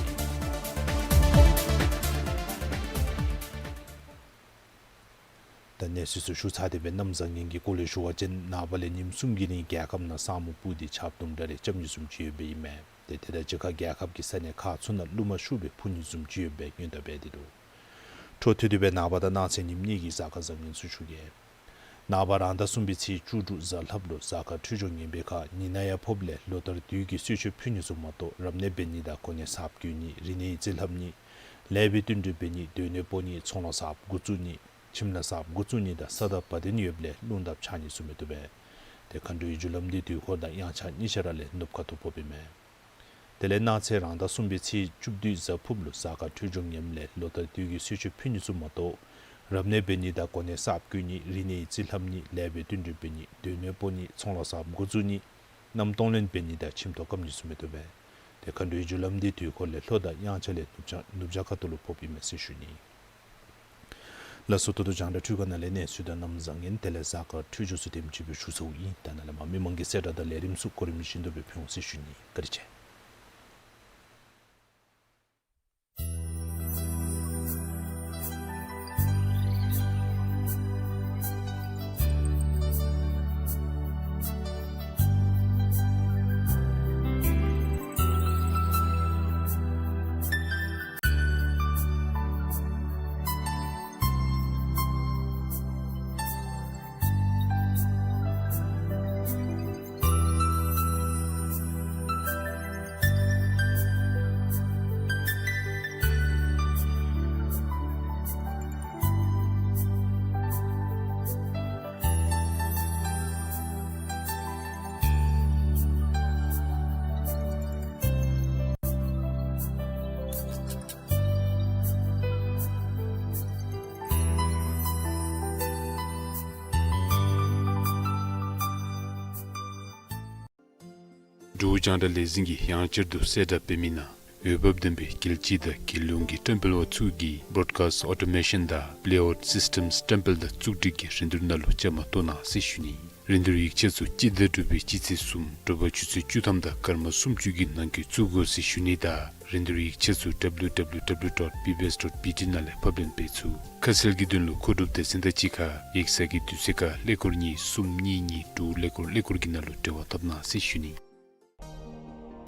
Da nesu su shu chadi be namzang yengi kule shuwa jen nabale nim sumgi ni gyakab na samu budi chabdung dare cham yusum chiyo be ime. De teda jika gyakab ki sanye ka tsuna luma shube pun yusum chiyo be yun da be dido. Chotu be nabada nase nim nigi zaka zangin su shuge. 나바란다 숨비치 주주 잘합로 사카 투종님베카 니나야 포블레 로터 뒤기 수슈 퓨니스마도 람네베니다 코네 삽규니 리네 질합니 레비tun드베니 드네보니 총노삽 구주니 침나삽 구주니다 사다빠데니 예블레 룬답 차니 수메도베 데칸두이 줄람디 뒤고다 야차 니셔랄레 높카토 포비메 델레나체란다 숨비치 줍디 자푸블로 사카 투종님레 로터 뒤기 수슈 퓨니스마도 Ramne Beni da kone sab gyuni rinei zilhamni lebe dundru beni dune boni tsongla sab guzuni nam tonglen beni da chimto kamni sumedobe. de kandu julam di tu ko le thoda yang chale nubja katulu popi mesishuni la soto do jang da tu kana le ne suda nam zangin tele zakar tu ju su dem chibu shu so yi tanala ma mi mangi seda da lerim su korim shindo be pyon se shuni kariche 𝗕𝗕𝗬𝗏 zingi 𝗕𝗱 𝗖𝗂𝗵 𝗕𝗕𝗵 𝗕𝗕𝗬𝗏 𝗕𝗕𝗬𝗏 broadcast automation da layout systems temple da tsukdiki rindurnalu chama tona sishuni rinduri ikchesu 𝗕𝗕𝗬𝗏 𝗕𝗕sum 𝗕𝗕𝗄𝗀 chutamda karma sumchugi nanki tsugo sishuni da rinduri ikchesu www.ppbs.pt nale publin pechu kaselgi dunlu kodupte sindachika yeksagi tuseka lekorni sumni ni tu lekorginalu tewa tabna sishuni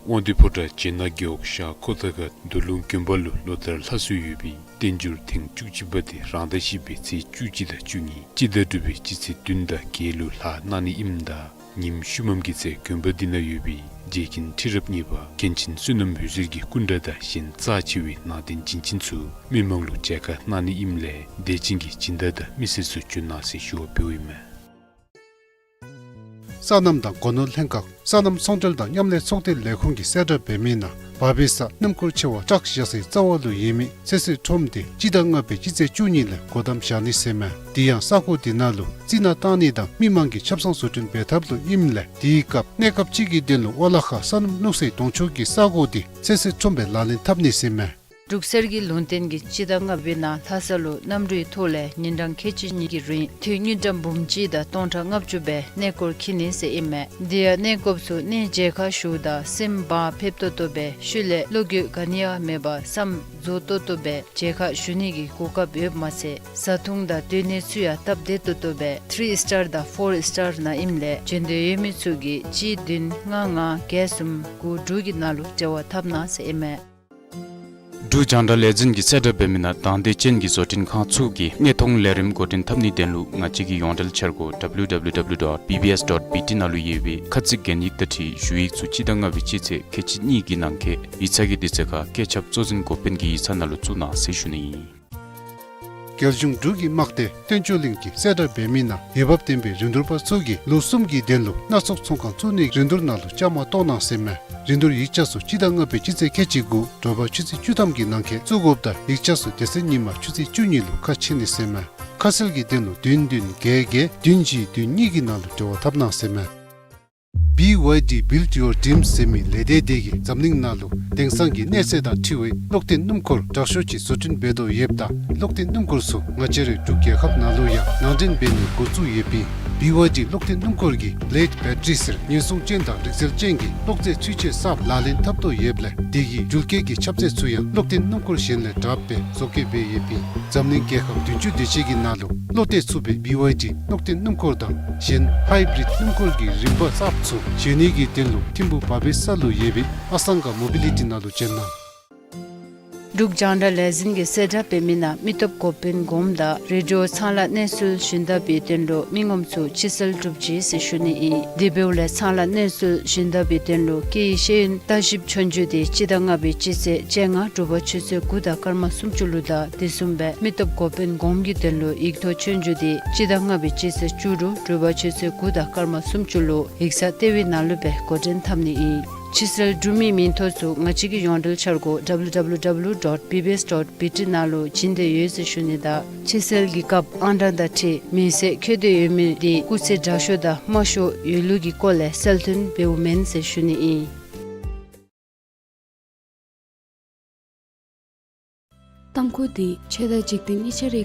Wandi pota chena 𝗕𝗕𝗬𝗏 𝗕𝗵𝗬𝗏 𝗵𝗱 𝗕𝗠𝗵𝗀 𝗕𝗠𝗵 𝗕𝗠𝗵 𝗕𝗠𝗵 nani imda 님 슈멈기세 굼버디나유비 제긴 티럽니바 켄친 수놈 휴질기 군다다 신 짜치위 나딘 진친수 밀멍루 제가 나니 임레 대진기 진다다 미세수 준나시 쇼표이메 사남당 권을 행각 사남 성절당 냠내 속대 레콩기 세더 베미나 바비사 남kur치와 짝시야세 자월로 예미 세세 좀디 지당업에 지제 주니래 고담샤니 세메 디양 사고디나루 지나타니다 미망기 첩성 수준 베탑로 임래 디갑 내갑 지기 될로 올라카 산 녹세 동초기 사고디 세세 좀베 라린 탑니 세메 Ruksergi lontengi chidanga bina thasalo namrui thole nindang khechini gi rin thynyu dambumji da tonta ngapchube nekor khini se ime dia nekopsu ne jekha shuda simba phepto tobe shule logyu gania meba sam zoto tobe jekha shunigi koka beb mase sathungda tene suya tabde tobe 3 star da 4 star na imle jende yemitsugi chi din nga gesum ku dugi nalu jawa thabna se ime 𝗕𝗕𝗬𝗏 𝗕𝗕𝗬𝗏 𝗓𝗕 𝗔𝗕 𝗕𝗏 𝗔 ꯊꯣꯡ ꯂꯦꯔꯤꯝ ꯒꯣꯇꯤꯟ ꯊꯝꯅꯤ ꯗꯦꯟꯂꯨ ꯉꯥꯆꯤꯒꯤ ꯌꯣꯟꯗꯜ ꯆꯔꯒꯣ www.ppbs.pt nalu yebe khatsik gen yiktathi shuik chu chidanga bichiche khechini gi nangke ichagi dichaka kechap chozin kopen gi sanalu chuna seshuni 결중 두기 막대 텐줄링기 세더 베미나 예법 템베 린돌파 소기 로숨기 델로 나속 총강 투니 린돌나로 자마 또나 세메 린돌 이차수 지당어 베치세 캐치고 도바 치세 주담기 난케 주고없다 이차수 데스니마 추세 주니로 카치니 세메 카슬기 델로 딘딘 게게 딘지 딘니기 나로 저 탑나 세메 BYD build your dream semi lededegi zamning nalu dengsangi neseda tiwe lokten numkor takshochi sotin bedo yebda lokten numkor su ngachere tukye khap nalu ya nandin benu gozu yebi BYD lokten numkorgi late batteries nyesung chenda rixel chengi lokje chuche sap lalin tapto yeble degi julkegi chapse suya lokten numkor shenle drape soke be yebi zamning ke khap tunchu dechegi nalu lote sube BYD lokten numkorda shen hybrid numkorgi rimba sapsu Chenigi tenlu timbu babisalu yebi asanga mobility nalu chenna Dukjanda lezinge 𝗕𝗕𝗵𝗏 𝗕𝗕𝗬𝗏 radio sala nesul shinda betenlo mingomchu chisel drupji sishuni I debule sala nesul shinda betenlo ki shin taship chonju de chidanga be chise chenga druba chise guda karma sumchuluda disumbe 𝗕𝗕𝗬𝗏 gi tenlo igto chonju de chidanga be chise churu druba chise guda karma sumchulu iksa tewi nalube koden thamni I Chisel Drumi Mintosu ngachigi yondal chargo www.ppbs.pt nalo chinde yese shunida Chisel gikap anda da te mise kede yemi di kuse jashoda masho yulugi kole seltun beumen se shuni I 𝗕𝗲𝘄𝗀 𝗕𝗵𝗦 𝗕𝗕𝗦 𝗔𝗳𝗳�0 𝗕𝗴𝗵 𝗕𝗲𝗕𝗵𝗫 𝗕𝗵𝗫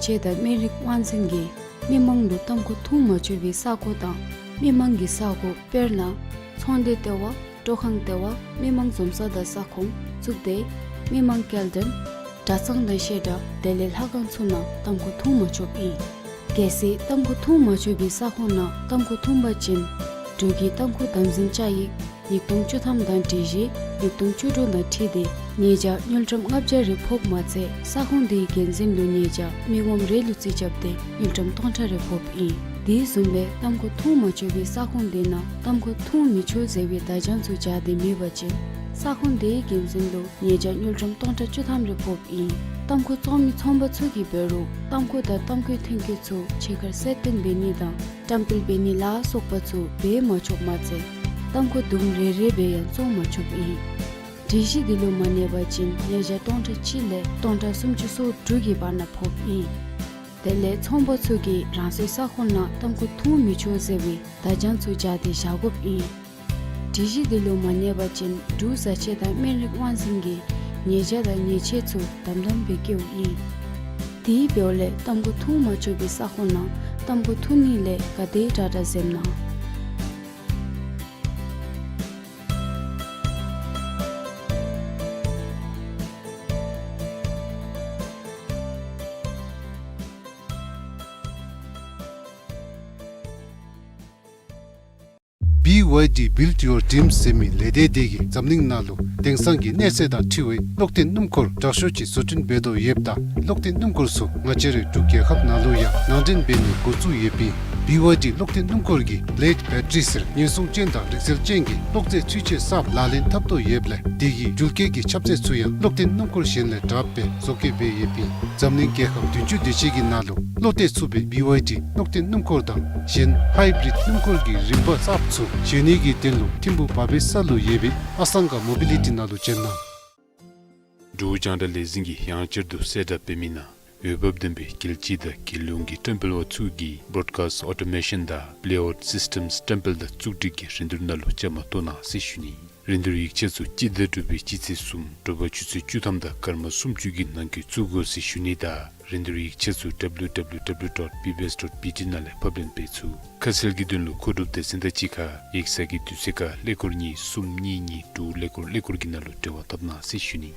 𝗕𝗵𝗫 𝗕𝗫𝗫 미망도 탐고 투마주비 사고다 미망기 사고 페르나 손데테와 도항테와 미망 좀사다 사콩 죽데 미망 켈든 다상다셰다 델릴 하간 소나 탐고 투마주비 게시 탐고 투마주비 사고나 탐고 투마진 두기 탐고 담진차이 이동 추탐단 디지 이동 추도나 티데 니자 율좀 갑자리 폭마체 사홍디 겐진루 니자 미곰 레루치 잡데 율좀 통타레 폭이 디숨베 탐고 투마주비 사홍데나 탐고 투미초제비 다jansu 자데 미바체 사홍데 겐진루 니자 율좀 통타 추탐레 폭이 탐고 좀미 첨바츠기 베로 탐고다 탐고 팅케초 체거 세튼 베니다 탐필 베니라 속바초 베마초마체 탐고 둥레레베야 소마초비 디시 dillo manebachin neja tonta chile tonta sumchuso drugi bana phopi tele chombo chugi ranse sakhonna tamko thu micho zewi dajan chu jadi shagop I dishi dillo manebachin du sache da merik wansingi neja da neche chu damdam bekeu I di byole tamko thu macho bi sakhonna tamko thu ni le kade data zemna BYD build your dream semi lede degi zamning nalu tengsangi neseda thiwe lokten numkor dashochi sotin bedo yebda lokten numkor su ngachere tukye khap nalu ya nandin beni gozu yebi BYD lokten numkor gi late battery sir nyesung chenda rexel chengi lokte chuche sap lalin tapto yeble degi julke gi chapse suya lokten numkor shenle drape soke be yebi zamning ke khap tunchu dechigi nalu lote sube BYD lokten numkor da shen hybrid numkor gi rimba sap su Chenigi tenlu timbu pabisalu yebi asanga mobility nalu chenna. Dujanda lezingi yanchirdu seda pemina. Öböbdembe kilchida kilungi temple o tsugi broadcast automation da layout systems temple da tsugdigi rindurnalu chama tona sishuni. Rindur yikchesu chida dubi chitse sum doba chutse chutamda karma sumchugi nanki tsugo sishuni da. Rindur yikchesu www.pbs.pt nale publin pechu. Kaselgi dunlu kodub de sindachika yeksagi tuseka lekorni sumni tu lekor ginalu dewa tabna sishuni.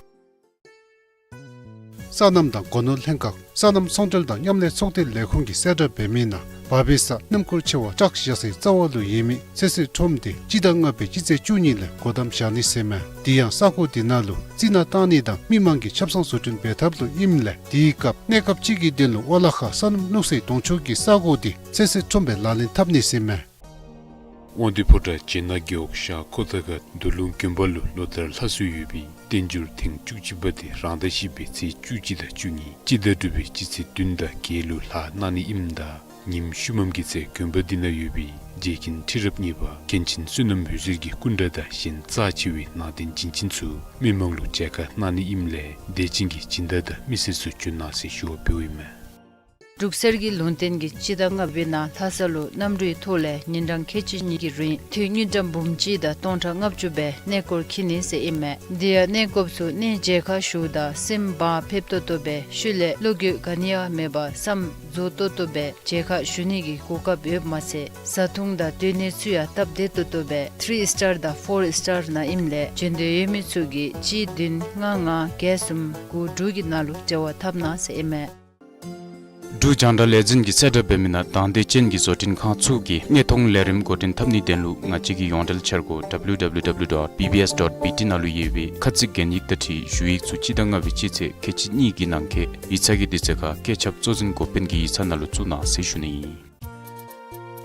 Sanamda gonol henkak sanam songtelda nyamle sokte lekhongi seda bemina babisa namkur chewa 𝗙𝗃 𝗖𝗂𝗵 yemi sese thomde jidanga be jitse chuni le godam shani sema diya sako dinalu zina tani da mimangi chapsang sutun betablu imle diikap nekap chigi denlu walakha sanam nuksei tongchoki sako di sese thombe lalin tabni sema Ondi pota chena gyoksha kotaga dulung kyumbalu lotar lasu yubi tenjur ting chukchibati randashi be tse chukchida chungi chida dubi chitse dunda kelu la nani imda 님 슈멈기세 금버디나 유비 제킨 티럽니바 켄친 수놈 휴즈기 군다다 신 짜치위 나딘 진친수 미멍루 제가 나니 임레 대진기 진다다 미세수 준나시 쇼표이메 Ruksergi lontengi chidanga bina thasalo namri thole nindang khechini ri thynidam bumji da tonta ngapchube nekor khini se ime dia nekopsu ne jekha shuda simba phepto tobe shule logyu gania meba sam zoto tobe jekha shunigi koka be mase sathungda tene suya tabde tobe 3 star da 4 star na imle jende yemitsugi chi din nga gesum gu dugi nalu jawa thamna se ime Du janda legend gi setup bemina tande chen gi zotin kha chu gi ne thong lerim gotin thamni denlu nga chi gi yondal chergo www.bbs.pt nalu yewe khatsik genik tati shui chu chi danga vichi che kechi ni gi nangke ichagi dichaka kechap chojin kopen gi sanalu chu na se shuni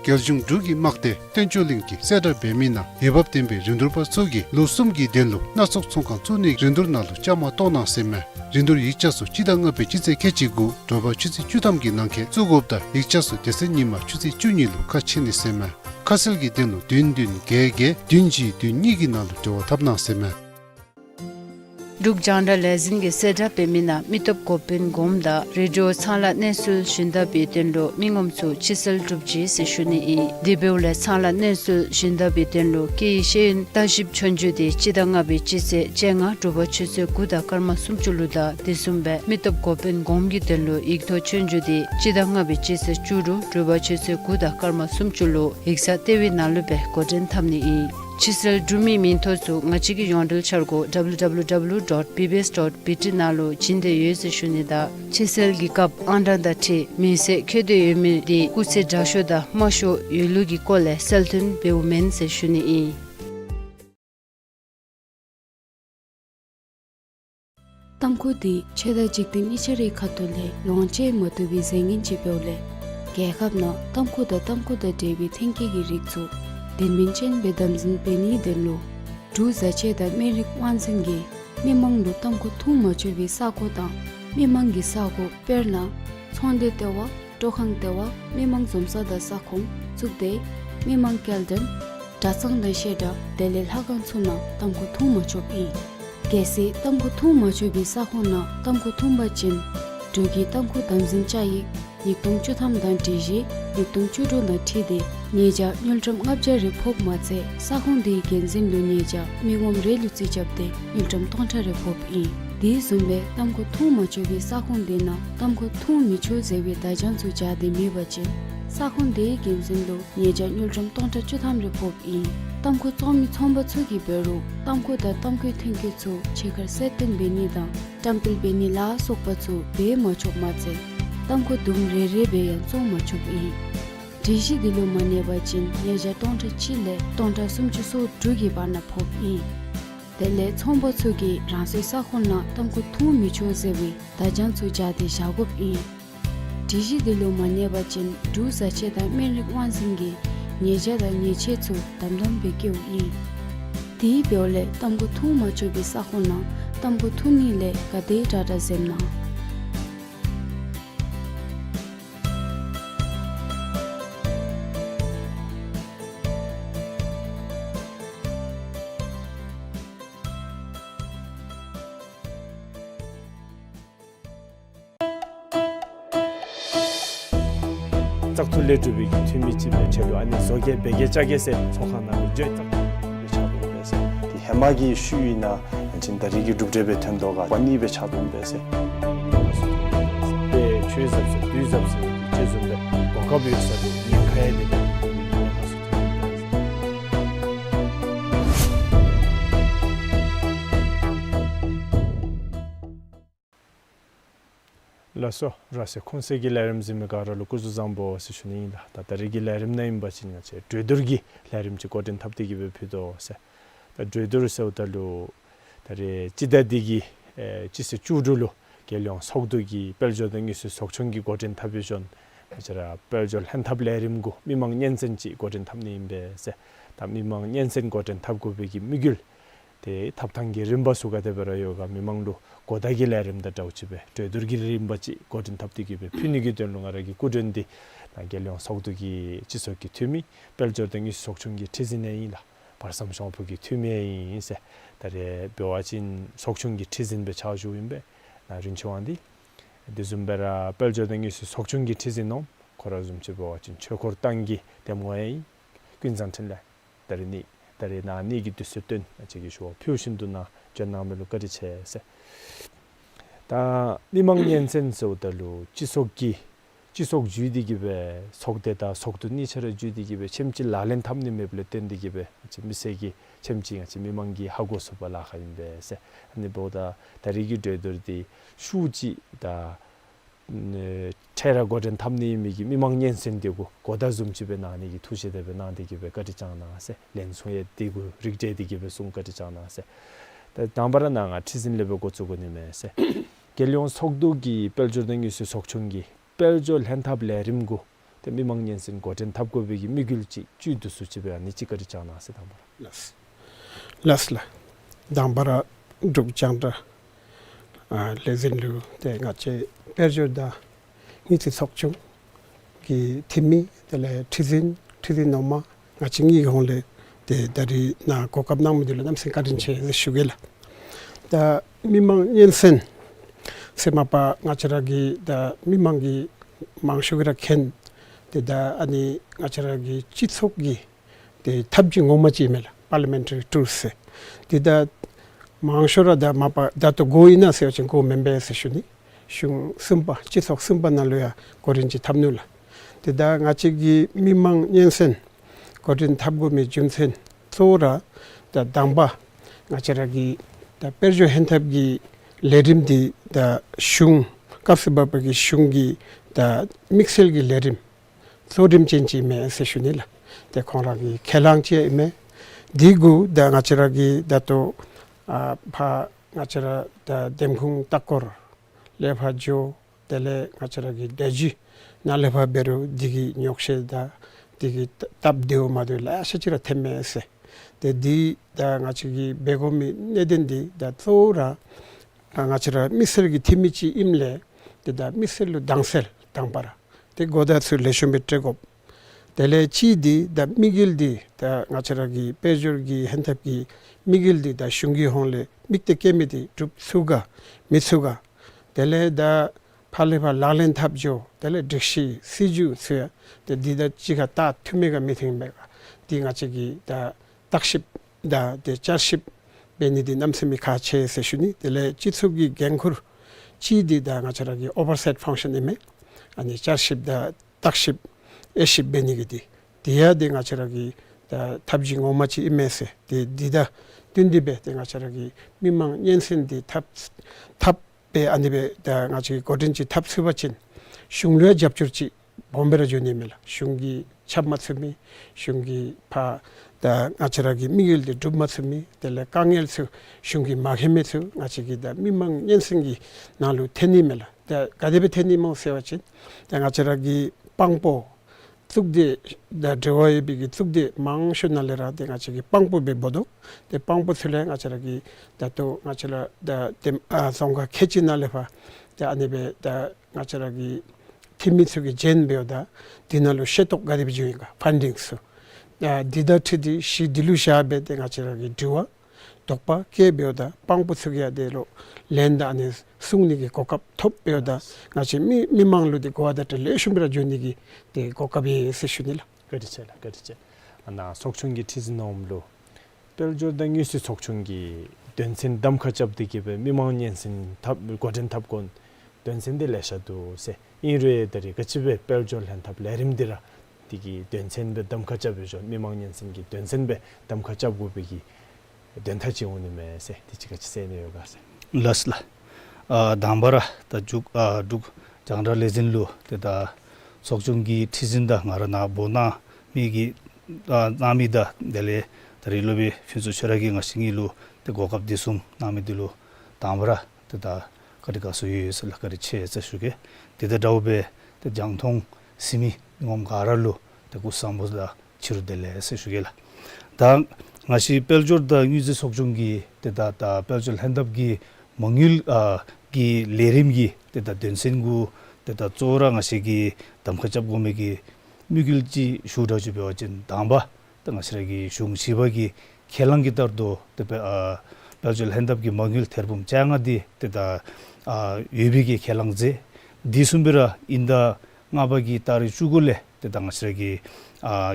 Geljung dugi makde tencholingi seda bemina hebab tembe rindurpa sugi losumgi denlu nasok tsongkan tsuni rindur nalu chama tona seme rindur ikchasu chidanga pe chitse kechigu doba chitse chutamgi nangke tsugobda ikchasu desenima chitse chunilu kachini seme kasilgi denlu dun gege dunji dunnigi nalu dewa tabna seme 𝗕𝗕𝗦 𝗕𝗕𝗦 𝗕𝗵𝗦 𝗕𝗕𝗦 𝗡𝗲𝗦 𝗕𝗕𝗦 𝗕𝗵𝗦 𝗔𝗳𝗳𝗵 𝗁 𝗕𝗵𝗦 𝗡𝗲𝗦 𝗕𝗕𝗦 𝗕𝗫𝗀𝗀 𝗔𝗳𝗳𝗵 𝗔𝗳 𝗔𝗳𝗀 𝗔𝗳𝗏 숨줄루다 디숨베 미톱고펜 곰기들로 익토춘주디 찌당아비 치세 주루 르바치세 구다 카르마 숨줄로 익사테위 날루베 고든 탐니 치슬 드미 민토수 마치기 용들 철고 www.ppbs.pt 나로 진대 예스슈니다 치슬 기캅 안다다티 미세 쾌데유미디 구세 자쇼다 마쇼 율루기 콜레 셀튼 베우멘 세슈니 𝗕𝗲𝗄𝗄 𝗕𝗵𝗬 𝗕𝗕𝗬𝗏 𝗕𝗵𝗬𝗏 𝗕𝗵 𝗕𝗵𝗬𝗏 𝗕𝗵𝗬𝗏 𝗕𝗵𝗬𝗏 𝗕𝗵𝗬𝗏 𝗕𝗵𝗬𝗏 미망도 탐고 투마주비 사고다 미망기 사고 페르나 촌데테와 도항데와 미망 좀사다 사콩 죽데 미망 켈든 다상데셰다 델릴 하간수나 탐고 투마주비 게시 탐고 투마주비 사고나 탐고 투마진 두기 탐고 담진차이 niktung chutham dan tiji niktung chudo na thide neja nyultram ngabja repop mache sahung de genzin lu neja mingom relu chi chapte nyultram tontha repop I di zumbe tamko thu ma chubi sahung de na tamko thu mi chu zewe da jan chu ja de mi bache sahung de genzin lu neja nyultram tontha chutham repop I tamko chomi chomba chu gi beru tamko da tamko thinke chu chekar setin beni da tampil beni la sokpa chu be ma chok mache tamko dum re be yan so ma chup I dishi dilo mane ba chin neja tonta chile tonta sumchu so drugi ba na phop I tele chombo chugi rase sa khonna tamko thu mi cho zewi da jan chu ja de shagop I dishi dilo mane ba chin du sa che da merik wan singi neja da neche chu tamdam be kyu I di beole tamko thu ma chu bi sa khonna tamko thu ni le ka de data zemna 짝툴레주비 튀미집에 제로 아니 속에 베게짝에서 소하나고 저 해마기 슈이나 진다리기 룹제베 텐도가 관니베 차동베세 네 최저서 뒤접서 제존데 고급이었어도 니카에데 라서 라세 콘세기레름즈메 가라로 구즈잠보 시슈니다 다다리기레름네임 바치니체 드드르기 레름치 고든 탑디기 베피도세 드드르서달로 다리 지다디기 지스 주르로 겔령 속도기 벨조등이스 속청기 고든 탑비전 저라 벨졸 한탑레림고 미망 년센지 고든 탑니임베세 담미망 년센 고든 탑고비기 미글 대 탑탄기 림바수가 되버려요가 미망로 고다기레름다 자우치베 되들기림바지 고든 탑디기베 피니기 될롱아라기 꾸든디 나겔령 속도기 지속기 튀미 벨저등이 속청기 티즈네이라 발삼성포기 튀미에이세 다레 벼와진 속청기 티즈인베 차주임베 나린초안디 디즘베라 벨저등이 속청기 티즈노 코라즘치 벼와진 최고르땅기 데모에이 괜찮던데 다리니 다리나 니기 뜻했던 저기 쇼 표신도나 전남으로 거리체세 다 미망년 센서들로 지속 주디기베 속대다 속도니 처럼 주디기베 쳔질 라렌 탐님에 불렀던디기베 미세기 쳔징아 미망기 하고서 발라하인데세 아니보다 다리기 되더디 수지다 체라고든 탐님이기 미망년 센되고 고다좀 집에 나니기 투시대베 나디기베 거리잖아세 렌소에 디고 릭제디기베 송거리잖아세 담바라나가 치진 레벨 고츠고님에세 겔용 속도기 벨조등이스 속청기 벨졸 헨탑레림고 미망년슨 고든 탑고비기 미글지 주두수 집에 니치거리잖아세 담바라 라슬라 담바라 룩장다 레진루 대가체 벨조다 니치 속청 기 팀미 델레 티진 노마 가칭이 홍레 데 다리 나 고갑낭무들 남생 가든체 슈겔라 다 미망 연sen 세마파 나차라기 다 미망기 망쇼그라 켄 데다 아니 나차라기 치속기 데 탑징 오마지멜 parliamentary truth 데다 망쇼라다 마파 다토 고이나 세어진 고 멤버 세슈니 슝 심바 치속 심바날로야 고린지 탑눌라 데다 나치기 미망 연sen 고린 탑고미 준센 소라 다 당바 나차라기 다 페르조 헨탑기 레림디 다 슝 카스바바기 슝기 다 믹셀기 레림 소림 첸치 메 세슈닐라 데 콘라기 켈랑치에 메 디구 다 나차라기 다토 파 나차라 다 뎀쿵 타코르 레파조 텔레 나차라기 데지 나레파 베루 디기 뇽셰다 디기 탑데오 마들라 세치라 템메세 데디 다 나치기 베고미 네덴디 다 소라 나치라 미셀기 티미치 임레 데다 미셀로 당셀 당바라 데 고다스 레쇼메트고 텔레 치디 다 미길디 다 나치라기 페조르기 헨탑기 미길디 다 슝기 홍레 믹테 케미디 줍 수가 미수가 텔레 다 팔레바 라렌 탑조 텔레 딕시 시주 세 데디다 치가 다 투메가 미팅메가 디가치기 다 takship da de charship benidi namsemi khache seshuni dele chitsugi gengkhur chi di da ngacharagi oversight function ime ani charship da takship eship benigidi dia de ngacharagi da tabjing omachi imese de dida dindibe de ngacharagi mimang yensen di tab be anibe da ngachi godinchi tab subachin shungre japchurchi bombera jonimela shungi chapmatsumi shungi pa 다 나처라기 미길데 둠마스미 텔레 강엘스 슝기 마헤메스 나치기다 미망 연생기 나루 테니멜라 다 가데베 테니모 세와친 다 나처라기 빵포 툭데 다 저와이 비기 툭데 망쇼날레라 데 나치기 빵포베 보도 데 빵포 슬랭 나처라기 다또 나처라 다템 송가 캐치날레파 다 아니베 다 나처라기 팀미스기 젠베오다 디날로 셰톡 가데베 주인가 판딩스 디다트디 시 딜루샤베 데가치라기 두와 독바 케베오다 빵부스기야데로 랜다 안에 숭니기 고갑 톱베오다 같이 미망루디 고아다트 레슈미라 존니기 데 고갑이 세슈닐라 그렇죠 나 속충기 티즈놈로 벨조당 뉴스 속충기 된센 담카잡디기베 미망년신 탑 고든 탑곤 된센데 레샤도 세 인르에들이 같이베 벨졸한 탑 레림디라 디기 된센베 담카잡이죠 미망년생기 된센베 담카잡고베기 된타지 오님에세 디치같이 세네요 가세 라슬라 담바라 다죽 둑 장라 레진루 데다 속중기 티진다 나라나 보나 미기 나미다 델레 다리로비 퓨즈처라기 nga싱이루 데 고갑디숨 나미딜루 담바라 데다 거리가 소유슬 거리체 자수게 데다 다우베 데 장통 시미 ngom garallu te kusamboda chirudele seshugela da ngashi peljor da yuzi sokjungi te da peljol handapgi mongil gi lerimgi te da densengu te da chora ngashi gi damkhachap gomegi migilji shudaji beojin damba ta ngasiragi shungsibagi khelangi dardo te peljol handapgi mongil therbum changadi te da yubigi khelangje disumbira inda nga바기 따리 죽을래 때당스러기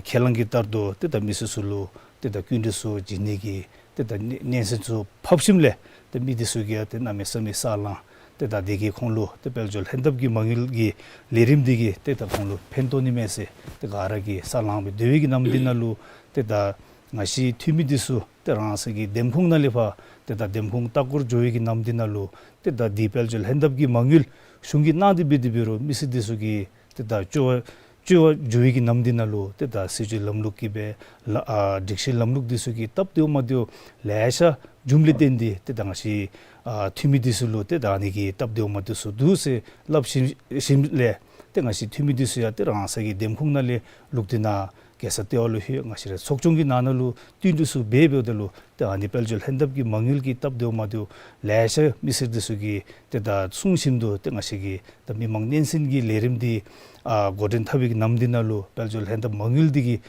켈랑기 따르도 때다 미스술로 때다 균드수 진내기 때다 년선수 팝심래 때 미디수기야 때 남에서미 살라 때다 되게 콘로 때 벨졸 핸드업기 망일기 레림디기 때다 콘로 펜토니메세 때가 알아기 살랑비 되게 남디날로 때다 나시 튀미디수 때랑서기 뎀콩날리파 때다 뎀콩 따꾸르 조이기 남디날로 때다 디벨졸 핸드업기 망일 슝기 나디비디비로 미스디수기 때다 조 주위기 남디나로 때다 시지 럼룩기베 딕시 럼룩디수기 탑디오 마디오 레샤 줌리덴디 때당시 튀미디술로 때다니기 탑디오 마디수 두세 랍심레 때가시 튀미디수야 때랑사기 뎀콩날레 룩디나 게사테올로 히 nga시레 속중기 나널로 뛴두수 베베들로 때아니 벨졸 핸드업기 망일기 탑디오 마디오 레샤 미스디수기 때다 숭심도 때가시기 미망 낸신기 레림디 고든 타비기 남디나로 벨졸 핸드 망일디기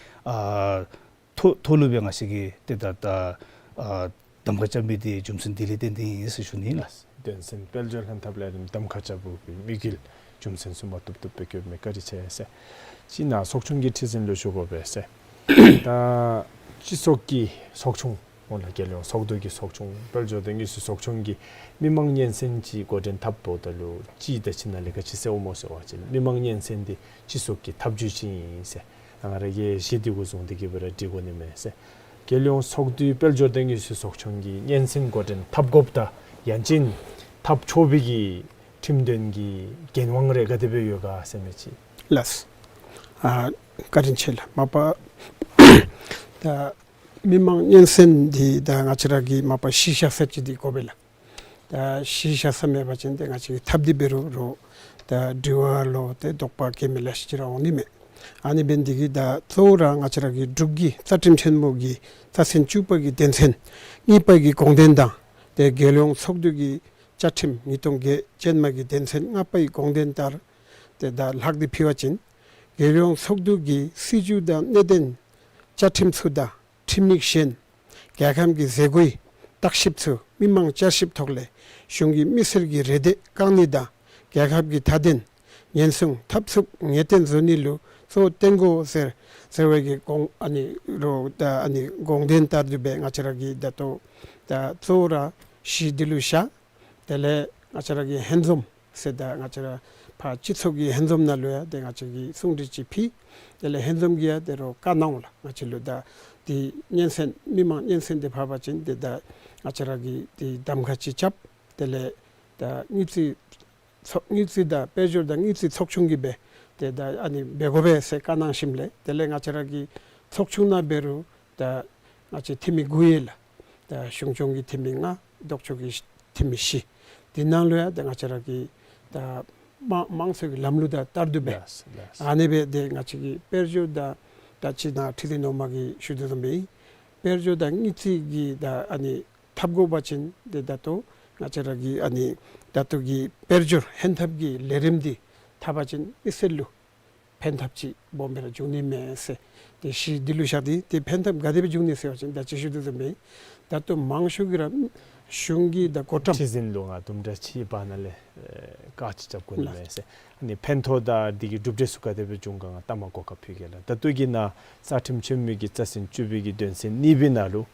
토르병하시기 때다다 담가자비디 좀슨 딜리덴디 있으시니라 된센 벨저한 탑레름 담카자부 미길 좀센 수모톱톱베교 메카리체세 지나 속충기 티즌로 쇼고베세 다 지속기 속충 오늘 결론 속도기 속충 벨저 등기스 속충기 미망년센지 고전 탑보들로 지대신날에 같이 세우모서 와지 미망년센디 지속기 탑주신세 아라게 시디고 zon데기 버려 디고님에세 결론 속도 벨저 등기스 속충기 년생 고전 탑곱다 연진 탑 초비기 팀된기 genwangre gadebe yoga semechi las karinchela mapa da mimang yensen di da ngachiragi mapa shisha sechi di kobela da shisha same bachinde ngachi tabdi beru ro da diwa lo te dokpa kemela shira onime ani bendigi da thora ngachiragi druggi satim chenmogi tasen chupagi densen nipagi kongdenda de gelong 속두기 chatim nitonge chenmagi densen ngapai kongdentar te da lagdi phiwachin gelong 속두기 sijuda neden chatim suda timnikshen gyagamgi zegui takshipsu mimang chaship thogle shungi misergi rede kanida gyagabgi taden yensung tapsuk ngeten zonilu so tengo ser serwegi gong ani ro da ani gongdentar dube ngacharagi dato da tsora 시딜루샤 텔레 아차라기 핸섬 세다 아차라 파 치속이 핸섬 날로야 내가 저기 숭리지피 텔레 핸섬기야 대로 까나올라 아칠로다 디 년센 미망 년센데 봐봐진 데다 아차라기 디 담같이 잡 텔레 다 니치다 베조다 니치 속충기베 데다 아니 베고베세 까나심레 텔레 아차라기 속충나 베루 다 아치 팀이 구일라 다 슝슝기 팀인가 독촉이 팀이시 디난로야 내가처럼 다 망석이 람루다 따르두베 아네베 내가치기 페르조다 다치나 티디노마기 슈드dom비 페르조다 니치기 다 아니 탑고바친 데다토 나처럼기 아니 다토기 페르조 헨탑기 레림디 타바진 이셀루 펜탑지 몸베라 중니메세 데시 딜루샤디 데 펜탑 가데베 중니세요 진짜 지슈드dom비 다토 망쇼기라 슝기 다 고탐 시즌롱아 둠다 치바나레 같이 잡고 있네세 아니 펜토다 디기 둡데수가 되베 중강아 따마고 카피게라 다투기나 사팀 쳔미기 짜신 쭈비기 된신 니비나루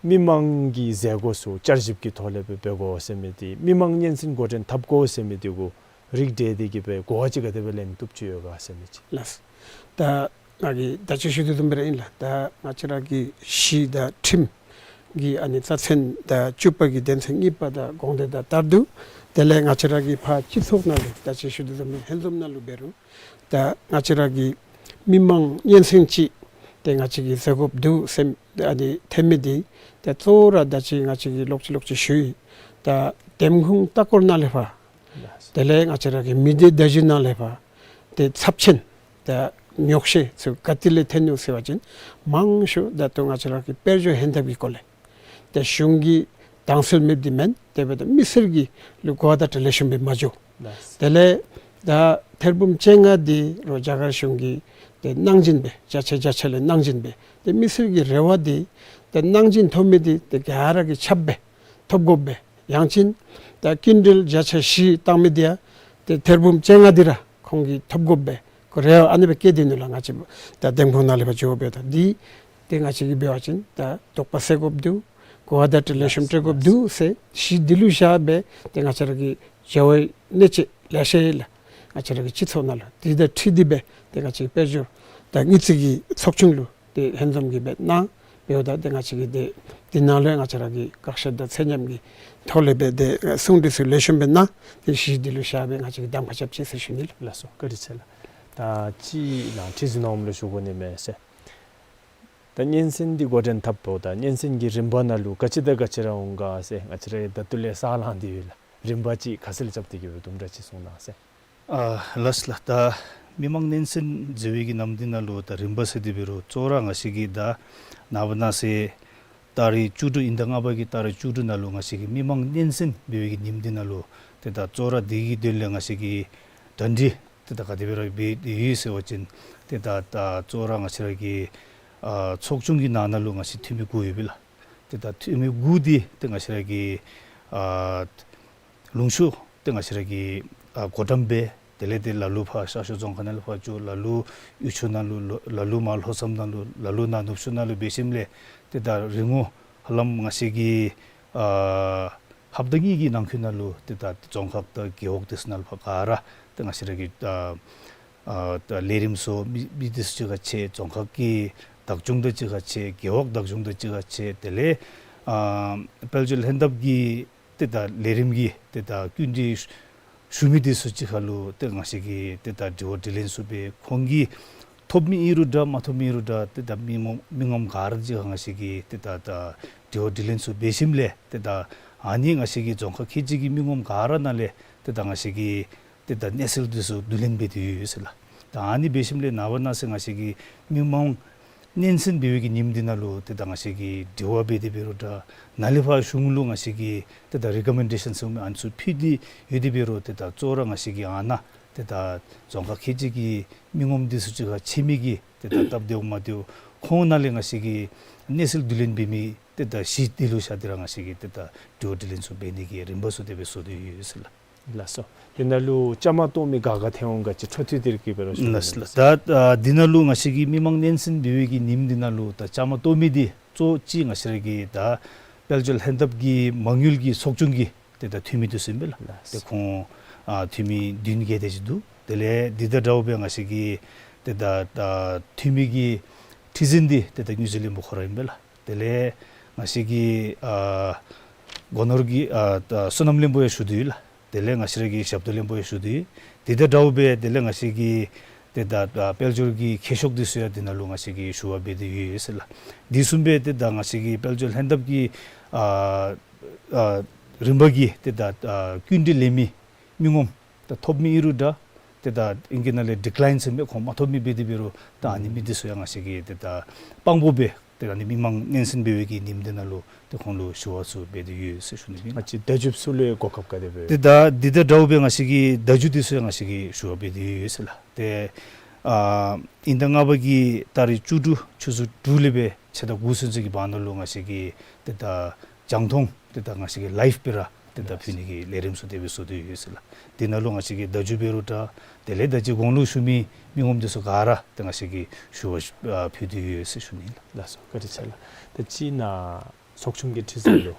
미망기 제고수 짜르집기 돌레베 베고 세메디 미망년신 고전 탑고 세메디고 릭데디기베 고아지가 되벨렌 둡주요가 세메지 라스 다 나기 다치슈도 둠베레인라 다 마치라기 시다 팀 기 아니 사센 다 쭈빠기 된생 이빠다 공대다 따르두 델레 나치라기 파 치속날로 다시 슈드좀 핸섬날로 베루 다 나치라기 미망 연생치 땡아치기 세곱두 셈 아니 테미디 다 쪼라 다치 나치기 록치록치 슈이 다 댐궁 따콜날레파 델레 나치라기 미디 다지날레파 데 삽친 다 역시 저 까틸레 텐뉴세와진 망쇼 다 동아치라기 페르조 핸답이 콜레 때 슝기 당슬 맵디면 때베다 미슬기 루고다 텔레션비 마조 텔레 다 텔붐 쟁아디 로자가 슝기 때 낭진베 자체레 낭진베 때 미슬기 레와디 때 낭진 토미디 때 가라기 찹베 톱고베 양친 다 킨들 자체시 땅미디야 때 텔붐 쟁아디라 공기 톱고베 그래야 안에 깨디는라 같이 다 댕분날레 조베다 디 땡아치기 배워진 다 독파세곱두 고아다 텔레션트고 두세 시딜루샤베 땡아차르기 저의 네치 라셰일 아차르기 치토날라 디다 티디베 땡아치 페조 다 니치기 속충루 데 핸섬기베 나 배우다 땡아치기 데 디날레 아차르기 각셔다 세냠기 톨레베 데 숭디스 레션베 나 시딜루샤베 아차기 담파잡치 세슈닐 라소 그리첼라 다 지나 티즈노므르 쇼고네메세 단연신디 고전 탑보다 연신기 림바나루 같이다 같이라온가세 아치레 다툴레 살한디윌 림바치 가슬 잡디기로 dumrachi 소나세 라슬라다 미망넨신 제위기 남디나루 다 림바세디비로 쪼랑아시기다 나바나세 다리 주두 인당아바기 다리 주두나루 가시기 미망넨신 비위기 님디나루 데다 쪼라 디기 될랑아시기 던지 데다 가디비로 비이세 오진 데다 다 쪼랑아시라기 속중기 나날로 가시 팀이 구입이라 때다 투미 구디 등아시라기 룽슈 등아시라기 고담베 델레데 랄루파 사쇼 종칸을 파주 랄루 유초날루 랄루 말 호섬날루 랄루나 눕슈날루 베심레 때다 링우 할람 nga시기 합등이기 남편날루 때다 종각도 기억됐으날 파가라 등아시라기 레림소 미디스가 체 종각기 덕중도 같이 기억 덕중도 같이 텔레 벨줄 핸답기 때다 레림기 때다 균지 수미디스 지할로 때가시기 때다 조딜린수베 공기 톱미 이루다 마토미 이루다 때다 미몸 가르지 항시기 때다다 조딜린수 베심레 때다 아니 가시기 종카 키지기 미몸 가라날레 때다 가시기 때다 네슬드스 둘린베디 있을라 아니 베심레 나와나서 가시기 미몸 닌슨 비위기 님디나로 때당하시기 디와베디베로다 날리파 슝룽하시기 때다 리커멘데이션 좀 안수 피디 유디베로 때다 쪼랑하시기 아나 때다 정각 기지기 민홈디수지가 치미기 때다 답데오마디오 코날링하시기 네슬 둘린 비미 때다 시딜루샤디랑하시기 때다 디오딜린수 베니기 림버소데베소도 있을라 라서 디날루 짜마토미 가가 태온 같이 초티들기 베로 다 디날루 nga시기 미망 낸슨 비위기 님디날루 다 짜마토미디 쪼찌 nga시기 다 벨줄 핸드업기 망율기 속중기 때다 튀미도 심벨 데콩 튀미 딘게 되지도 데레 디다다오베 nga시기 때다 튀미기 티진디 때다 뉴질랜드 모커라임벨 데레 nga시기 고너기 소남림보에 슈두일 델랭 아시르기 샵돌렘보에 슈디 디다다오베 델랭 아시기 데다 벨줄기 계속됐어야 되나로 아시기 슈와베디 있을라 디숨베 데다 아시기 벨줄 핸드업기 림버기 데다 균딜레미 미몸 다 톱미 이루다 데다 인게날레 디클라인스 메 코마토미 베디베로 다 아니미디소야 아시기 데다 방보베 때가 미망 낸슨 베웨기 님데날로 데콘로 쇼와수 베디 세슈니 같이 대줍술에 고갑가 되베 데다 디다 다우뱅하시기 다주디스양하시기 쇼베디 있을라 데 인당아버기 다리 주두 추수 둘레베 체다 구선적이 반을로 가시기 데다 장통 데다 가시기 라이프베라 데다 피니기 레림소 데베소도 있을라 디날로 가시기 다주베로다 델레다지 공루슈미 미홈데서 가라 등하시기 쇼 피디 세슈니 라서 그렇잖아 대치나 속중기 티슬로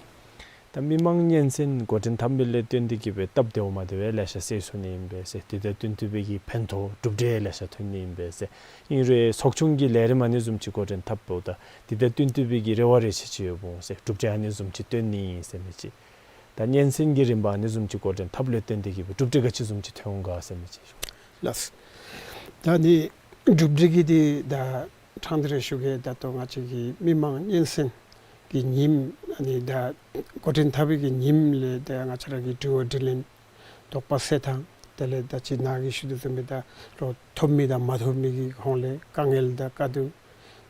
담미망년신 고전 담빌레 뜬디기베 답데오마데베 레샤 세소님베세 디데 뜬투베기 펜토 둡데 레샤 튼님베세 이르 속중기 레르마니 좀 지고전 탑보다 디데 뜬투베기 레와레 시치요보세 둡제하니 좀 지뜬니 세미지 단년신 기림바니 좀 지고전 탑레 뜬디기베 둡데같이 좀 지태온가 세미지 라스 다니 줍지기디 다 찬드레슈게 다토가치기 미망 인생 기님 아니 다 고든 타비기 님레 대앙아차라기 두어딜린 독파세탕 텔레 다치 나기 슈드스미다 로 톰미다 마토미기 홍레 강엘다 카두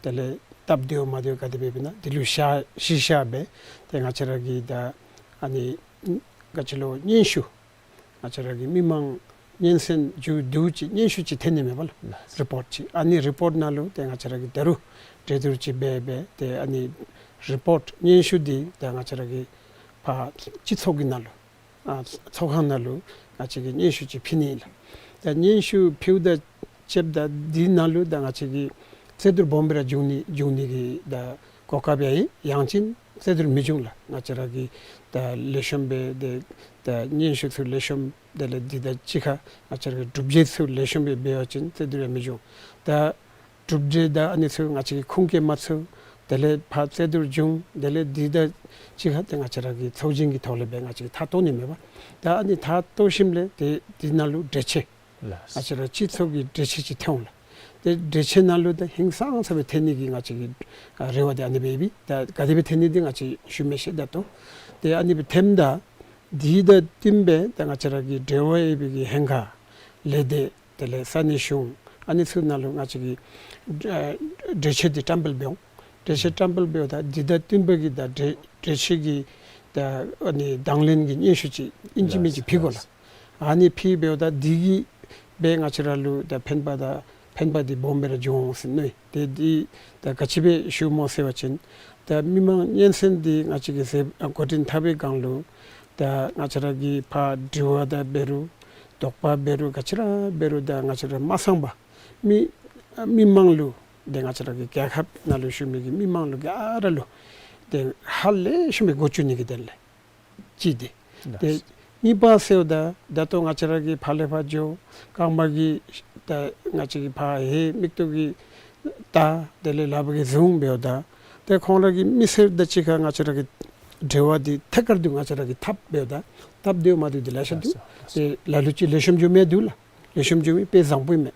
텔레 답디오 마디오 카디베비나 딜루샤 시샤베 대앙아차라기 다 아니 가치로 닌슈 아차라기 미망 년선 주 두치 년수치 텐네메발 리포트 아니 리포트 날로 대가차라기 대로 제대로치 베베 대 아니 리포트 년수디 대가차라기 파 지속이 날로 소한 날로 아치기 년수치 피니라 대 년수 피우다 쳄다 디날로 대가치기 제대로 bombe라 중니기 다 고카베이 양친 제대로 미중라 나차라기 다 레션베 다 년수스 레션 델레 디다 치카 아차르 둡제스 레션베 베어친 테드레 미조 다 둡제다 아니스 아치 쿵게 마스 델레 파세드 중 델레 디다 치카 땡 아차르기 소징기 톨레베 아치 타토니 메바 다 아니 타토심레 데 디날루 데체 아차르 치속이 데치치 태올라 데 데체날루다 행상서베 테니기 아치 레와데 아니 베비 다 가디베 테니딩 아치 슈메시 다토 데 아니 템다 디다 팀베 당아차라기 데오에비기 행가 레데 텔레 사니슝 아니스날로 나치기 데체디 템플병 데체 템플병다 디다 팀베기다 데체기 다 아니 당렌기 예슈치 인지미지 피고라 아니 피베오다 디기 베가치랄루 다 펜바디 bombe라 종스네 데디 다 가치베 슈모세와친 다 미망 옌센디 같이 세 고tin 탑에 강로 다 나처라기 파 디와다 베루 독파 베루 같이라 베루다 나처라 마상바 미 미망루 내가처라기 개합 나루 슈미기 미망루 가라로 데 할레 슈미 고추니기 될래 지데 데 미바세오다 다토 나처라기 팔레바죠 강마기 다 나처기 파해 믹토기 다 델레 라바기 좀 베오다 데 콩라기 미세 다치가 나처라기 데와디 태커드 나처라기 탑 베오다 탑 데오 마디 딜라샤두 데 라루치 레셴 주메 둘라 레셴 주메 페상부메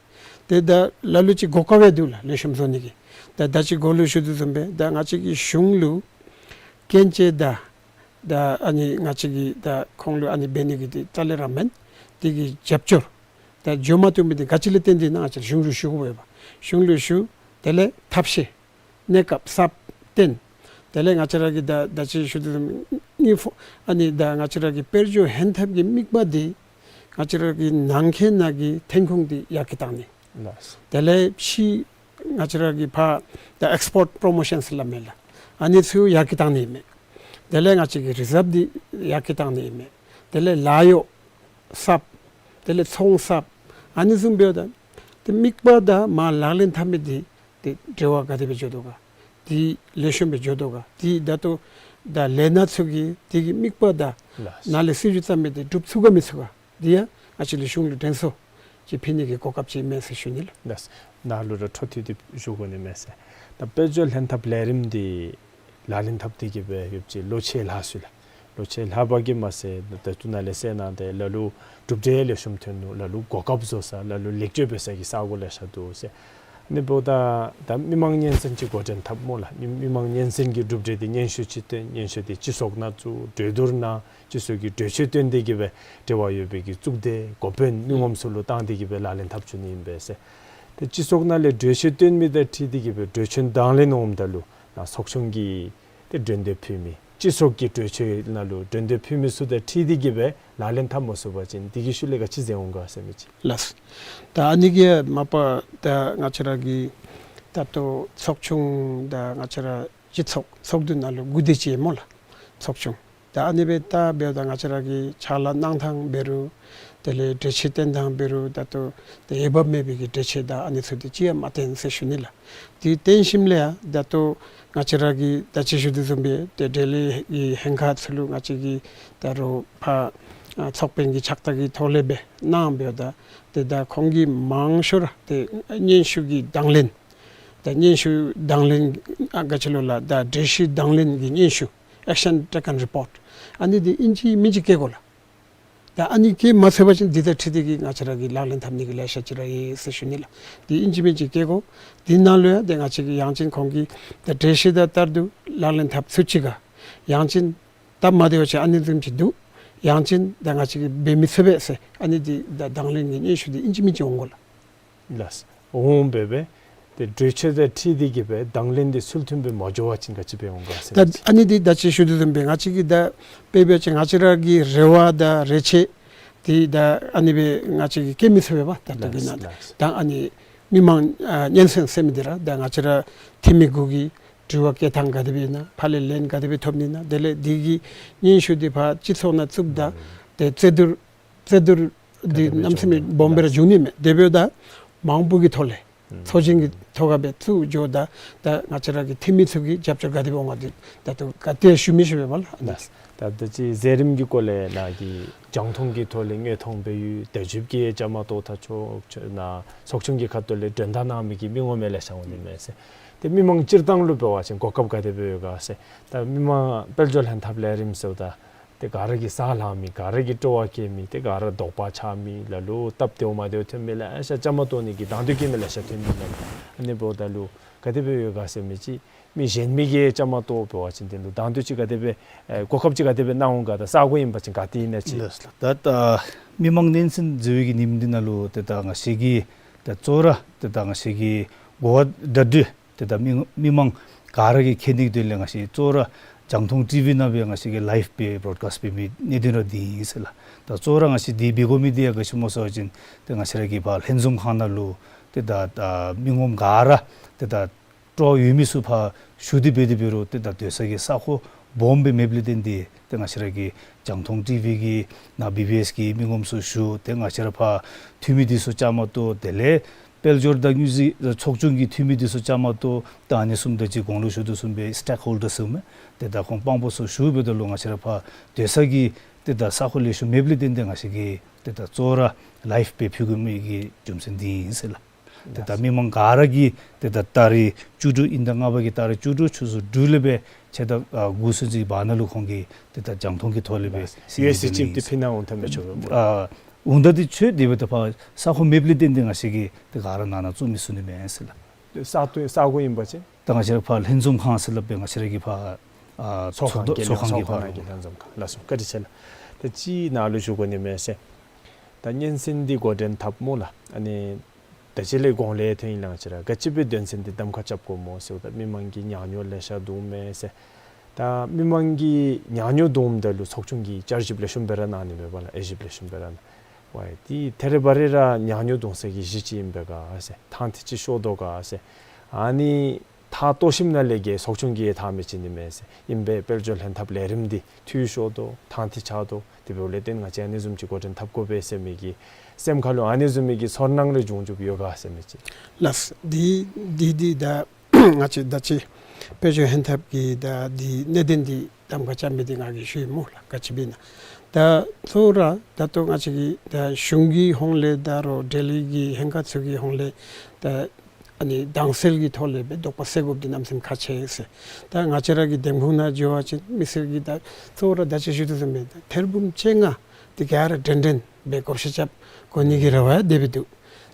데다 라루치 고카베 둘라 레셴 존니기 다 다치 골루 슈두 좀베 다 나치기 슝루 켄체다 다 아니 나치기 다 콩루 아니 베니기디 탈레라멘 디기 잡죠 다 조마투미디 같이 텐디 나치 슝루 슈고베바 슝루 슈 텔레 탑시 네캅 삽텐 텔레 나치라기 다 다치 슈두 니포 아니 다 나치라기 페르조 헨탑기 믹바디 나치라기 낭케나기 탱콩디 야키타니 텔레 시 나치라기 파 다 엑스포트 프로모션스 라멜라 아니 수 야키타니메 텔레 나치기 리잡디 야키타니메 텔레 라요 삽 텔레 송삽 아니 숨베다 데 믹바다 마 랄렌 탐메디 데 제와 가데베 조도가 디 레셴베 조도가 디 다토 다 레나츠기 디기 믹바다 나레 시주타메데 둡수가미스가 디야 아치리 슝르 덴소 지 피니게 고깝지 메시슈닐 나스 나루르 토티디 주고네 메세 다 베졸 헨탑 레림디 랄린탑디게 베 엽지 로체일 하술라 로체일 하바기 마세 다 투나레세나데 라루 둡데레 shum텐노 라루 고깝조사 라루 렉제베사기 사고레샤도세 근데 보다 다 미망년선지 고전 탑몰라 미망년선기 둡데디 년슈치테 년슈디 지속나주 되도르나 지속이 되셔된데기베 대와요베기 쭉데 고벤 능엄술로 땅디기베 랄렌 탑주님베세 지속날레 되셔된 미데 티디기베 되천 당레 놈달로 나 속성기 된데피미 지속기 되쳐날로 된데피미 수데 티디기베 랄렌 탑 모습어진 디기슐레가 지세온 거 같습니다. 라스 다 아니게 마파 다 나처라기 다또 속충 다 나처라 지속 속도날로 구디지 몰라 속충 다 아니베 다 베다 나처라기 잘라 낭탕 베루 텔레 데치텐당 베루 다또 에버메비기 데치다 아니스디 지야 마텐 세슈닐라 디 텐심레야 다또 나처라기 다치슈드 좀베 데델리 이 행카슬루 나치기 따로 파 속뱅기 작다기 돌레베 나암베다 데다 공기 망쇼라 데 년슈기 당렌 다 년슈 당렌 아가철라 다 데시 당렌 기 년슈 액션 테큰 리포트 아니 디 인지 미지케골라 다 아니 게 마세바진 디다 티디기 나처라기 랄렌 탐니기 레샤치라이 세슈닐라 디 인지 미지케고 디날로야 데 나치기 양진 공기 다 데시다 따르두 랄렌 탑 수치가 양진 답마데오치 아니듬지두 양진 당아치기 베미스베세 아니디 다 당랭이 이슈디 인지미지 온걸 라스 오음베베 데 드체데 티디기베 당렌데 술튼베 모조와친 같이 배운 거 같습니다. 아니디 다치 슈드든 베가치기 다 베베칭 아치라기 레와다 레체 디다 아니베 나치기 케미스베바 다다기나 당 아니 미망 년생 세미디라 당 아치라 티미국이 주와께 당가드비나 팔렐렌 가드비 톱니나 델레 디기 인슈디 바 치소나 츠브다 데 제들 디 남스미 bombe라 주니메 데베다 망부기 톨레 소징기 토가베 투 조다 다 나처라기 티미스기 잡적 가드비 온가디 다또 가테 슈미시베 말 나스 다지 제림기 콜레 나기 정통기 톨링에 통배유 대줍기에 자마도 타초나 속중기 갔돌레 된다나미기 명오멜레 상원님에서 미망 찌르당로 배워진 고깝가데 배워가세 다 미망 벨졸 한 탑레림서다 데 가르기 살하미 가르기 토와케미 데 가르 도파차미 라로 답데오마데오 템멜라 아샤 자마토니기 단드기멜라샤 템멜라 아니 보달로 가데 배워가세 미지 미 젠미게 자마토 배워진 데로 단드치가 데베 고깝지가 데베 나온가다 사고임 받진 가티네치 다다 미망 넨슨 주위기 님디나로 데다가 시기 다 쪼라 데다가 시기 고다드 다 미망 가르기 캐닉 될랭 아시 쪼라 장통 TV나 비앙 아시게 라이브 비 브로드카스트 비 니디노 디슬라 다 쪼랑 아시 디비고 미디어 그 심어서진 땡아시라기 발 헨종 하나로 데다 다 미몸 가라 데다 straw yumisu pha shudi bedi biro te da desagi sakho bombe meblidindi te ngasiragi jangthong tv gi na bbs gi mingomsu shu te ngasira pha thumidi su chamato dele peljor da nyuzi chokjungi thumidi su chamato tani sumde ji gonglu shudu sumbe stakeholders sum te da kompangbo su shu bedo lo ngasira pha desagi te da sakhole shu meblidindi ngasigi te da zora life pe phugumi gi jumsendi insela te da mimang garagi te da tari chudu indangabagi tari chudu chuzu dulebe cheda gusuji banalu khongi te da jangthongi tholebe US chip dipina on tambe chobe undadi che debeta pa sakho meblidindi ngasigi te gara nana chumi suni mesela sago imbache tanga sir pa henjum khasla be ngasiregi pa sokhangi pa henjum kha lasu kadi chela te chi nalu jugoni mese 단연 신디 고든 탑모라 아니 대실레 공레 테인랑 치라 같이베 된신디 담카 잡고 뭐서다 미망기 냐뇨레샤 도메세 다 미망기 냐뇨 도움들로 속중기 자르지블레션 베라나 아니베 발라 에지블레션 베라나 와이디 테레바레라 냐뇨 동색이 시지임베가 아세 탄티치 쇼도가 아세 아니 다 또심날레게 속중기에 다음에 지님에세 임베 벨졸 헨탑 레름디 튜쇼도 탄티차도 디벨레된 같이 아니즘 지고든 탑고베세미기 셈칼로 아니즘이기 선랑르 중주 비어가 셈이지 라스 디디다 같이 다치 페저 헨탑기 다디 네덴디 담가 잠베딩하기 쉬모라 같이 비나 다 소라 다또 같이 다 슝기 홍레다로 델리기 행가츠기 홍레 다 아니 당셀기 톨레베 독파세고디 남심 카체세 다 나체라기 뎀후나 조아치 미슬기다 소라 다치 주드스메 테르붐 쳬가 디가라 덴덴 베kop시잡 고니기라와 데비두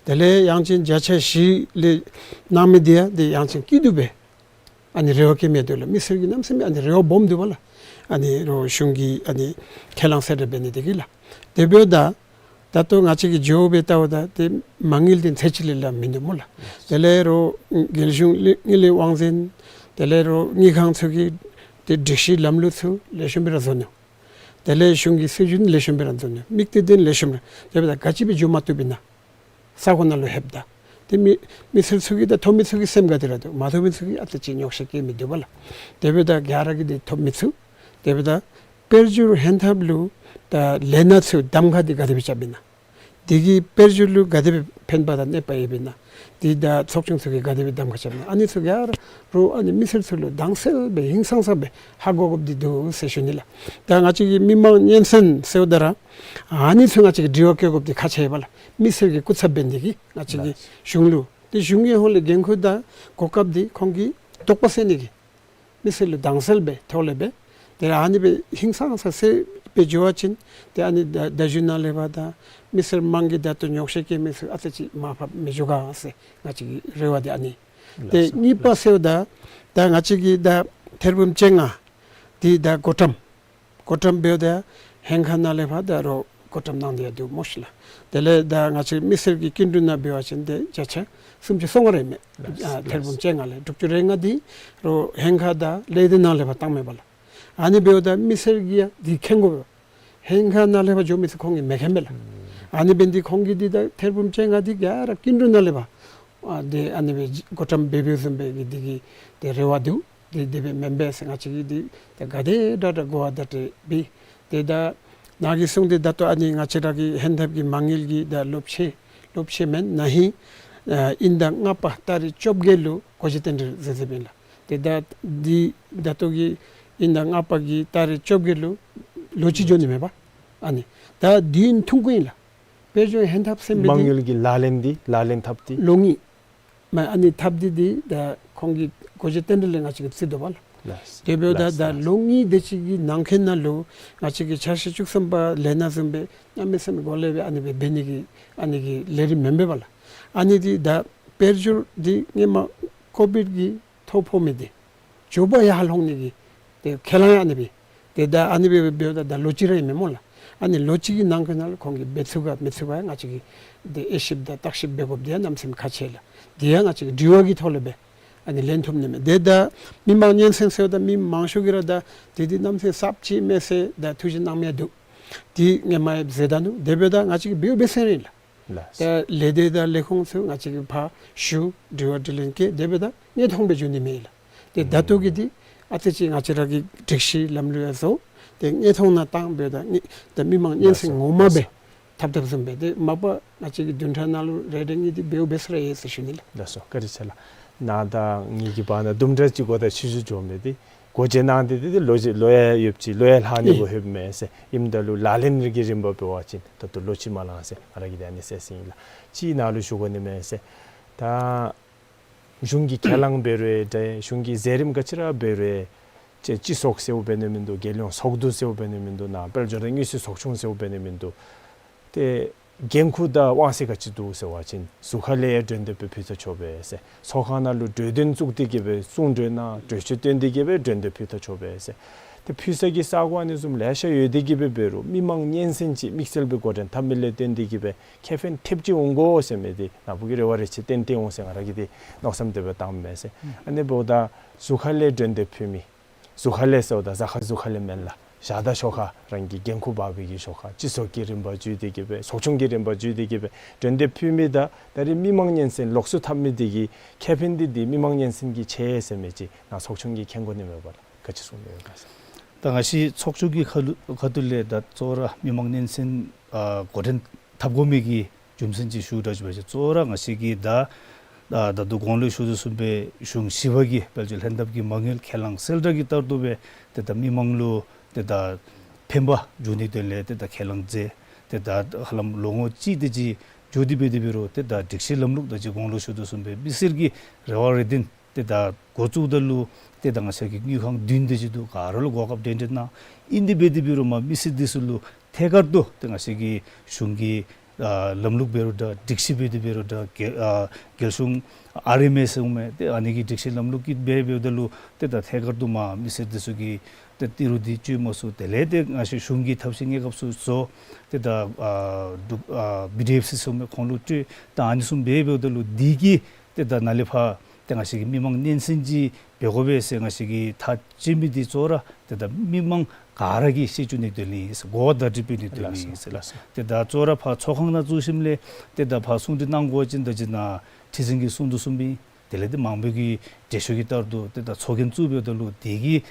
델레 양친 자체 시레 나미디아 데 양친 키두베 아니 레오케 메돌 미슬기 남심이 아니 레오 봄드발라 아니 로 슝기 아니 켈랑세르 베니디기라 데베다 다또 같이 조베 따오다 데 망일된 세칠릴라 민도몰라 델레로 길슝 일레 왕진 델레로 니강석이 데 디시 람루스 레셴베라존 델레 슝기 세준 레셴베라존 믹티된 레셴베 제베다 같이비 주마투비나 사고날로 heb다 데 미슬석이다 토미석이 셈가더라도 마도미석이 아트치 역시게 미도발라 데베다 갸라기 데 토미석 데베다 페르주 헨타블루 다 레나츠 담가디 가데비차비나 디기 페르줄루 가데비 펜바다네 파이비나 디다 속중석이 가데비 담가차비나 아니 속야로 아니 미슬슬루 당셀베 행상사베 하고급디도 세션이라 당아치기 미망 옌선 세우다라 아니 성아치기 디오케급디 같이 해발라 미슬기 꾸차벤디기 아치기 슝루 디 슝게 홀레 겐코다 고갑디 공기 똑바세니기 미슬루 당셀베 톨레베 데 아니베 행상사 세 bejoachin te ani dajuna levada misr mangi dato nyoksheke misr atachi mafa mejoga ase ngachi rewadi ani te ni paseuda da ngachi da terbum chenga di da gotam beoda henghana levada ro gotam nandia du mosla dele da ngachi misr gi kinduna beoachin de chacha sumje songore terbum chenga le dukjurenga di ro henghada leidena leva tangmebala 아니 배우다 미설기야 디캥고 행가 날레바 조미스 공이 메헤멜라 아니 벤디 공기디다 테르붐쟁아디 야라 킨루 날레바 아데 아니 고탐 베비스ම් 베기디기 데레와두 데베 멤베스 가치기디 가데다다 고아다테 비 데다 나기송데 다토 아니 가치라기 핸답기 망일기 다 롭셰멘 나히 인다 나파 타리 좁겔루 고지텐드 제제벨라 데다 디 다토기 인당 아빠기 딸이 좁길로 로치존이 봐 아니 다 딘 퉁고일라 베조 핸답 셈비 망일기 라렌디 라렌 탑디 롱이 마 아니 탑디디 다 공기 고제텐들레 가지고 쓰도 발 데베다 다 롱이 데치기 난켄날로 가지고 자시 축선바 레나선베 냠메선 골레베 아니 베니기 아니기 레리 멤베 발 아니디 다 베르조 디 니마 코비드기 토포미디 조바야 할 홍니기 켈라야 아니비 데다 아니비 베오다 다 로치레 메몰라 아니 로치기 난그날 공기 메츠가 나치기 데 에십다 딱십 베곱디야 남심 카체라 디야 나치기 디오기 톨레베 아니 렌톰네메 데다 미망년 생세오다 미망쇼기라다 디디 남세 삽치 메세 다 투진 남야두 디 녜마에 제다누 데베다 나치기 베오베세리라 때 레데다 레콩스 같이 파 슈 디워들린게 데베다 예 통배준이 메일 때 다토기디 아트치 같이라기 딕시 람르에서 때 예통나 땅베다 때 미망 인생 오마베 탑답선베데 마바 같이 둔타나루 레딩이디 베오베스레 예스슈닐 다소 그리셀라 나다 니기바나 둠드지고다 시주 좀데디 고제나한테도 로에 옆지 로에 하니고 heb메세 임달로 라렌르기 림버 배워진 또 로치말라세 알아기 되는 세싱이라 지나루 쇼고님에세 다 중기 켈랑베르에 중기 제림 같이라 베르에 제 지속 세우 베네민도 겔룡 속도 세우 베네민도 나 별저랑 이스 속충 세우 베네민도 때 겐쿠다 와세 같이도 세워진 수할레에 된데 베피서 초베세 소하나로 되든 쪽되게베 송되나 되시된데게베 된데 피터 초베세 때 피서기 사고안에 좀 레셔 여되게베 베로 미망 년센지 믹셀베 고든 담밀레 된데게베 캐펜 탭지 온고 세메디 나부기레 와르치 땡땡 온생하라기디 녹삼데베 담메세 안에보다 수할레 된데 피미 수할레서다 자하 수할레 멜라 샤다 쇼카 랑기 겐쿠 바비기 쇼카 지속기 림바 주디게베 소충기 림바 주디게베 된데 퓨미다 다리 미망년센 록수 탑미디기 캐빈디디 미망년센기 제에스메지 나 소충기 켄고님에 봐 같이 손내요 가서 당시 속주기 거들레다 쪼라 미망년센 고든 탑고미기 좀선지 슈더지베 쪼라 가시기다 다도 공로 슈드스베 슝 시버기 별줄 핸답기 망일 켈랑 셀더기 떠도베 데다 미망로 데다 펜바 주니들레 데다 켈랑제 데다 할람 롱오 찌드지 조디베디비로 데다 딕실럼룩 다지 공로 슈드스베 미실기 레워레딘 데다 고주들루 데다 가세기 뉴항 딘데지도 가르로 고갑 덴데나 인디베디비로마 미시디술루 태가도 데가세기 슝기 lamluk beruda dixi beruda gelsung RMS ume te anigi dixi lamluk ki berudalu te da thegarduma misedesugi te tirudi chumosu te lede ngashi shungi thapsinge gapsu so te da BDF sume khonlu tu ta anisum berudalu digi te da nalefa te ngashi mimang nensinji begobe se ngashi tha chimidi chora te da mimang 가라기 시준이들이 고다 디비들이 때다 쪼라 파 초강나 주심래 때다 파 숭디 난고진더지나 지승기 순두 순비 델레드 망백이 제쇼기 따르도 때다 초견 주벼들로 대기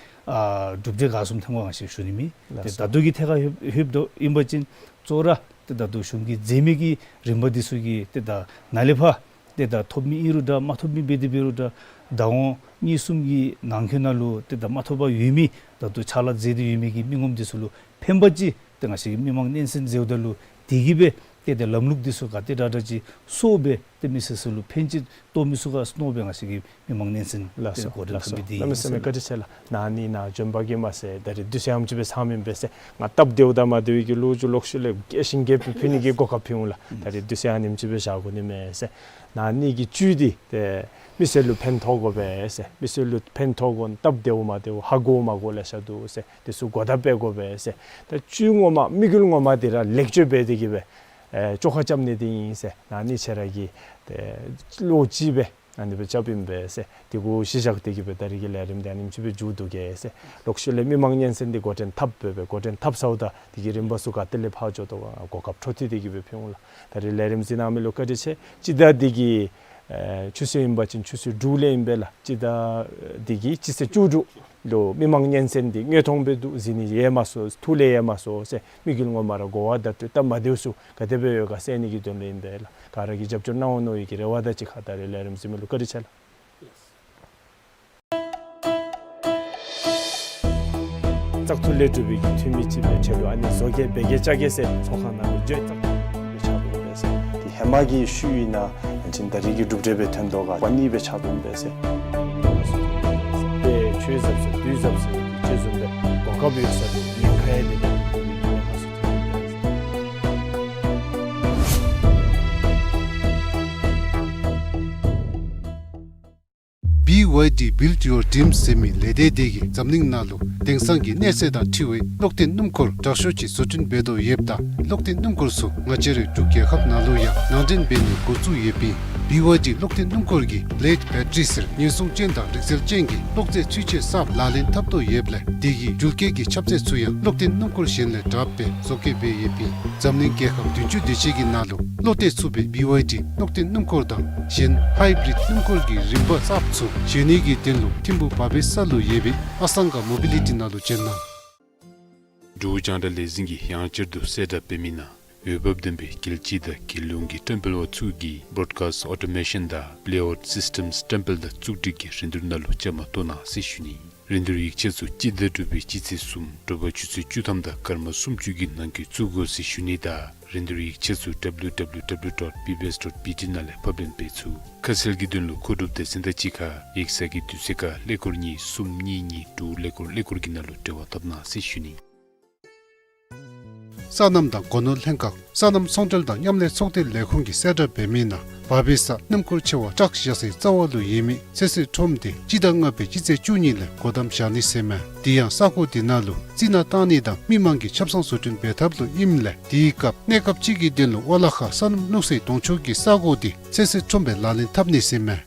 둡제 가슴 통과하시 주님이 때다 두기 태가 힙도 임버진 쪼라 때다 두슝기 제미기 림버디수기 때다 날레파 때다 토미 이루다 마토미 베디비루다 다오 니숨기 난케날로 때다 마토바 유미 다도 차라 제디 유미기 민금디술로 펜버지 등하시 미망 닌슨 제우들로 디기베 때데 럼룩디수 가데다지 소베 때미스술로 펜지 또미수가 스노뱅하시기 미망 닌슨 라서 고르스비디 남스메 가지셀라 나니나 점바게 마세 다리 두세암집에 사면베세 나탑데우다마 되기 로주 록실레 깨신게 피니게 고카피울라 다리 두세아님 집에 자고님에세 나니기 주디 때 미셀루 펜토고베세 미셀루 펜토곤 답데오마데오 하고마골레샤도세 데수 고다베고베세 데 중오마 미글고마데라 렉처베데기베 조카잡네디인세 나니체라기 데 로지베 아니베 잡임베세 디고 시작되기베 다리기 레림다님 집에 주도게세 록실레 미망년센디 고전 탑베베 고전 탑사우다 디기림버수 가텔레 파조도 고갑 토티디기베 평올라 다리 레림지나미 로카디체 지다디기 추세임바친 추세 둘레임벨라 지다 디기 지세 주주 로 미망년센디 녜통베두 지니 예마소 툴레 예마소 세 미길고 말하고 와다트 담마데우수 가데베요가 세니기 돈레인데라 가라기 접전 나오노 이기레 와다치 카다레 레름스밀로 거리찰 짝툴레 주비기 튀미집에 제로 아니 속에 베게 짜게세 속하나로 쩨딱 차도베세 디 해마기 슈이나 진다리기 둡제베 텐도가 관니베 차도베세 네 최접세 뒤접세 제존데 고가비스도 이카에데 BYD build your dream semi lededegi zamning nalu tengsangi neseda thiwe lokten numkor dashochi sotin bedo yebda lokten numkor su ngachere tuke khap nalu ya nangden beni gozu yebi BYD lokten numkorgi late batteries nyesung chenda rixel chengi lokje chuche sap lalin tapto yeble digi julke gi chapse suya lokten numkor shenle drape soke be yepi zamning ke kham tunchu dechi gi nalu lote sube BYD lokten numkor da shen hybrid numkorgi rimba sap su sheni gi tenlu timbu babe salu yebi asanga mobility nalu chenna Jojanda lezingi yanchirdu seda pemina Öböbdembe kilchida kilungi temple o tsugi broadcast automation da layout systems temple da tsugdiki rindurnalu chama tona seshuni rindur ikchesu chida dubi chitse sum doba chutsu chutamda karma sumchugi nanki tsugo seshuni da rindur ikchesu www.ppbs.pt nale pablen pechu kaselgi dunlu kodubde sindachika iksagi tuseka lekorni sumni ni tu lekor ginalu dewa tabna seshuni Sanamda gonol henkak sanam songjalda 냠내 속대 레콩기 세더 베미나 바비사 nimkur chewa 짝시야세 자와루 예미 세세 좀데 지당업에 지제 주니레 고담샤니 세메 디양 사고 디나루 지나 따니다 미망기 찹성 수준 베탑루 임레 디갑 내갑 지기 될로 올라카 산음 누세 동초기 사고디 세세 좀베 라린 탑니 세메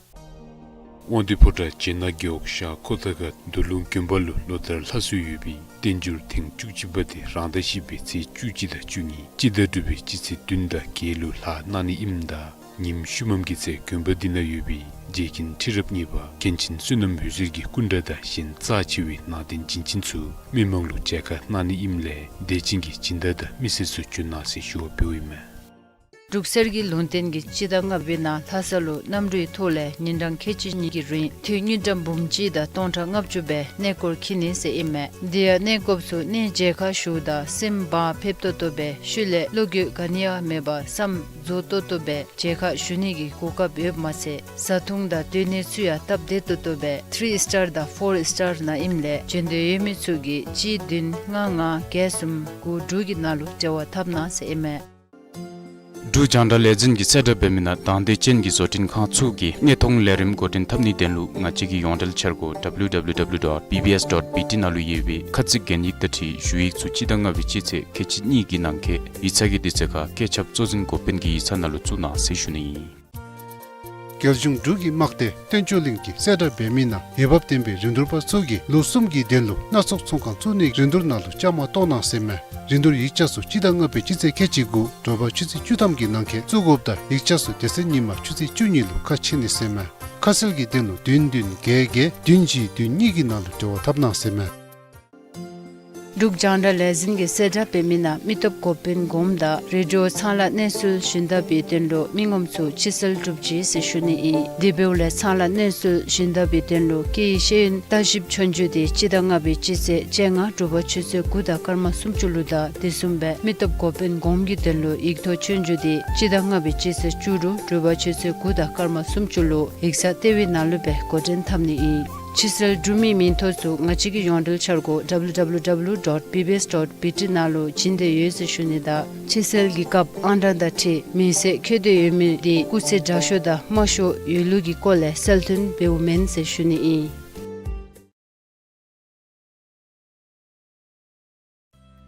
원디포타 젠나교옥샤 코타가 둘룬 켐벌루 노들 사수유비 덴줄 팅 쭈지버디 란다시비 지 쭈지다 쭈니 지더두비 지세 둔다 게루 라 나니 임다 님 슈멈기세 켐버디나 유비 제긴 티럽니바 켄친 수놈 뮤직기 군다다 신 짜치위 나딘 진친수 미멍루 제가 나니 임레 데징기 진다다 미세수 쭈나시 쇼비위메 Ruksergi lontengi chidanga bina thasalo namrui thole nindang khechini gi rin thunidam bumchi da tontra ngapchube nekor khini se ime dia nekopsu ne jekha shuda simba phepto tobe shule logyu gania meba sam zoto tobe jekha shunigi koka beb mase sathungda tene suya tabde tobe 3 star da 4 star na imle jende yemitsugi chi din nga gesum ku dugi nalu jawa thabna se ime Du janda legend gi set up bemina tande chen gi zotin kha chu gi ne thong lerim gotin thamni denlu nga chi gi yondal chergo www.ppbs.pt nalu yebi khatsik genik tati juik chu chidanga vichi che kechi ni gi nangke ichagi diseka kechap chozin kopen gi sanalu chu na seshuni 결중 두기 막대 텐초링기 세더 베미나 예법 템베 린돌파 소기 로숨기 델로 나속 총강 주니 린돌나로 짜마 또나세메 린돌 이차수 지당업에 지세 개지고 도바 지세 주담기 난케 주고없다 이차수 대세님마 주세 주니로 같이니세메 카슬기 델로 딘딘 게게 딘지 딘니기 나로 저 답나세메 Dukjanda lezingi seda pemina mitop kopin gomda radio sala nesul shinda bitenlo mingomsu chisel drupji seshuni dibeule sala nesul shinda bitenlo ki shin tashib chonju de chidanga be chise chenga druba chise guda karma sumchuluda disumbe mitop kopin gomgi tenlo igto chonju de chidanga be chise churu druba chise guda karma sumchulu iksa tewi nalube koden thamni Chisel Drumi Mintosu Ngachigi Yondal Chargo www.ppbs.pt nalo chinde yese shunida Chisel Gikap Anda Dati Mise Kede Yumi Di Kuse Jashoda Masho Yulugi Kole Seltun Beumen se shuni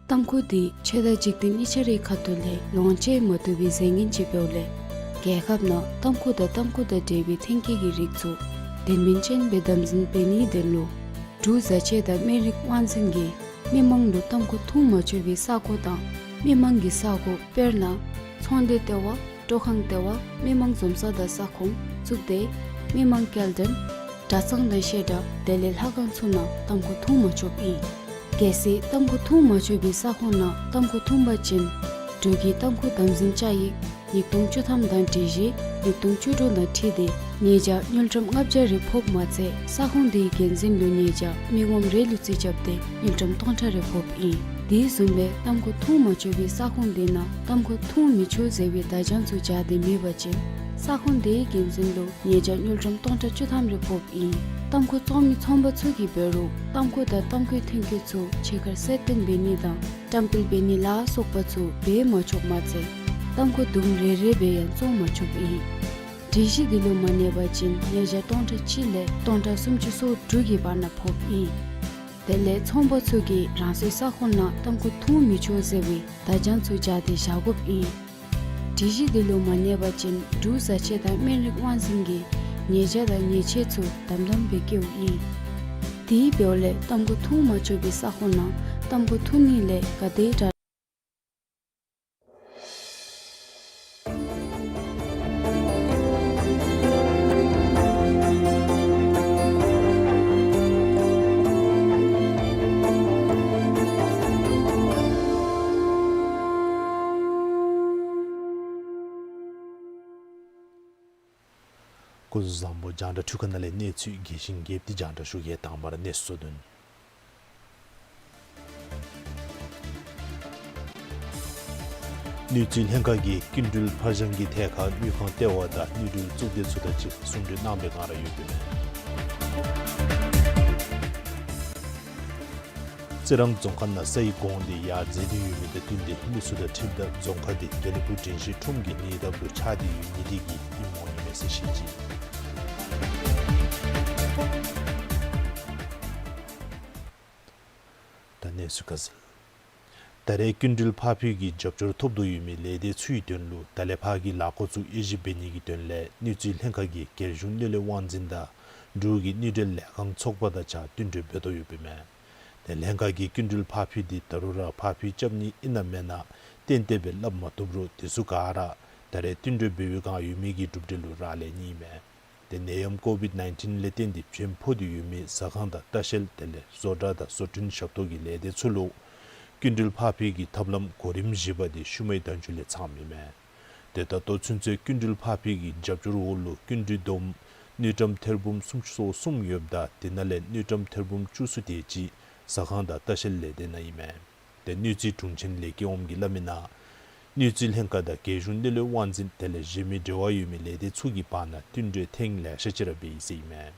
Tamkudi cheda jikdin ichare khatule lonche motubi zengin chipole 𝗕𝗴𝗵 𝗕𝗴𝗄𝗏 𝗵𝗵 thenki gi rikchu 𝗕𝗵𝗬 bedamzin peni denlo du zache da merik wansingi mimang lu tamko thuma chebi sako da mimang gi sako perna chonde tewa tokhang tewa mimang zomsa da sakhom chukde mimang kelden dasang da sheda delel hagan chuna tamko thuma chobi kesi tamko thuma chebi sakhona tamko thumba chin dugi tamko damzin chai yiktung chutham dan tiji yiktung chudo na thide Nieja nyultram ngabja repop matse sahundi genzin lu nieja mingom relu chi chapte nyultram tonta repop di zumbe tamko thuma chobi sahundi na tamko thumi chu zewi dajan chu jade mi bache sahundi genzin lu nieja nyultram tonta chutham repop tamko chomi chomba chugi beru tamko da tamko thinki chu chekar setin beni da temple beni la sokpa chu be ma chok matse tamko dum re be yan so ma chok Dishi dilo mane bachin yeja tonta chile tonta sumchi so drugi bana phop Tele chombo tsugi ransi sakhona tamko thu micho zewi dajan su jadi shagop Diji dilo manye bachin du sache da merik wansingi nyeja da nyeche tsu damdam bekyo yi. Di beole tamgo thu macho bi sakhona tamgo thu ni le kade da Kuzambo janda tukanale netsu gishin gepti janda shuge tambara nesodun. Nüzil henkagi gündül parjangi teka nükhan tewada nüdül zudil sudachi sundu nambe gara yubime. Zirang Dzongkha na sayi gongdi ya zedi yumide dundi misuda tibda Dzongkha di gelipu jinshi tumgi nidablu chadi yumidigi imoni mesishiji. Tane sukazil. Tare gündül papigi jabjur topdu yumi lede tsui dönlu talepagi lakozu ejibeni dönle nüzil henkagi gerjun lele wanzinda dugi nidel lekang tsokbada cha dündu bedo yubime. Lengagi gündül papi di tarura papi chabni inamena tentebe labma tubru tisukara tare dündu bewiga yumigi dubdilu rale nime. Neyam COVID-19 leten di podi yumi sakanda tashel tele zodada sotun shaktogi lede tsulu gündül papi gi tablam korim jiba di shumay danjule tsamime. Deta totsunze gündül papi gi jabjuru ulu gündü dom nidram terbum sumchuso sum yobda dinale nidram terbum chusu deji sakanda tashel lede naime. De nyuzi tungchen leki omgi lamina Nüzil henkada gejun lele wanzin tele jimi dewa yumi lede tsugi pana tundre tengle shachira be isime.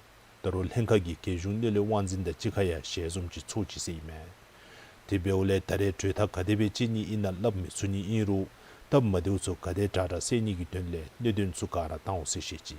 Darul henkagi gejun lele wanzin da chikaya shezumchi tsuchi seime. Tibeole tare treta kadebe chini ina labmi suni inru tab madeuso kade tara seni gitonle nedun sukara tao sishichi.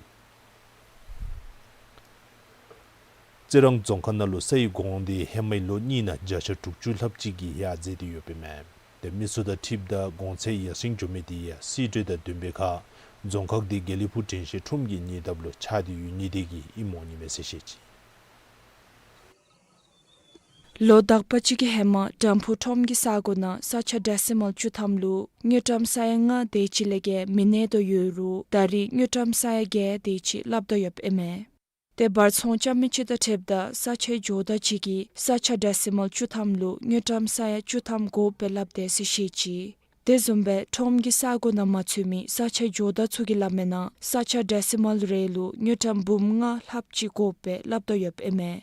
Zirang Dzongkha nalu sayi gongdi hemay lo nina jasha tukchul hapchigi ya zedi yopime. De misuda tibda gongse ya singjumedi ya sidreda dumbeka Dzongkha di gelipu tinshe tumgi nidablo chadi yu nidegi imoni meseshechi. Lo dakpachiki hema dampu tomgi sagona 𝗓𝗱 𝗖𝗂𝗿𝗵 𝗕𝗴 dechilege minedo yuru dari 𝗕𝗴𝗿𝗵𝗵 dechi labdoyop eme. Te bartsoncha michita tebda 𝗓𝗱 joda chigi 𝗓𝗱 𝗖𝗂𝗿𝗵 labde sishichi. De zumbe tomgi sagona matsumi 𝗓𝗱 joda tsugi lamena 𝗓𝗱 relu 𝗕𝗴𝗵 hapchi gope labdoyop eme.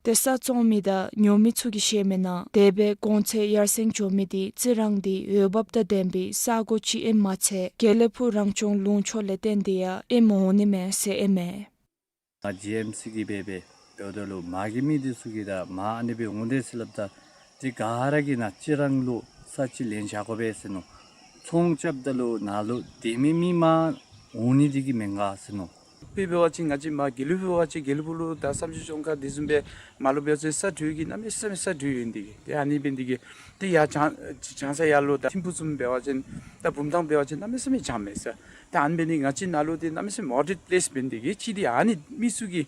Tesa tsongmida nyomi tsugi shemena debe gongche yarseng chomidi zirangdi yobabda dembi sago chi emmache gelepu rangchong lungcho le dendiya emohonime se eme. 𝗕𝗵𝗂𝗿𝗵𝗵 𝗕𝗵𝗄 마기미디 수기다 마 안에베 응대슬럽다 찌가하라기나 찌랑로 사치 렌샤고베스노 총잡달로 나로 데미미마 오니디기 맹가스노 𝗕𝗵𝗂 𝗔𝗳𝗫 𝗕𝗵𝗂 𝗕𝗕𝗫𝗫 Dzongkha Dzongkha Malu 𝗕𝗱 𝗖𝗂𝗿𝗿𝗵 아니벤디기 야 장사 야로 팀부 좀 배워진 다 붐당 배워진 남에서미 잠에서 다 안벤이 같이 나로디 남에서 모드 플레이스 벤디기 치디 아니 미수기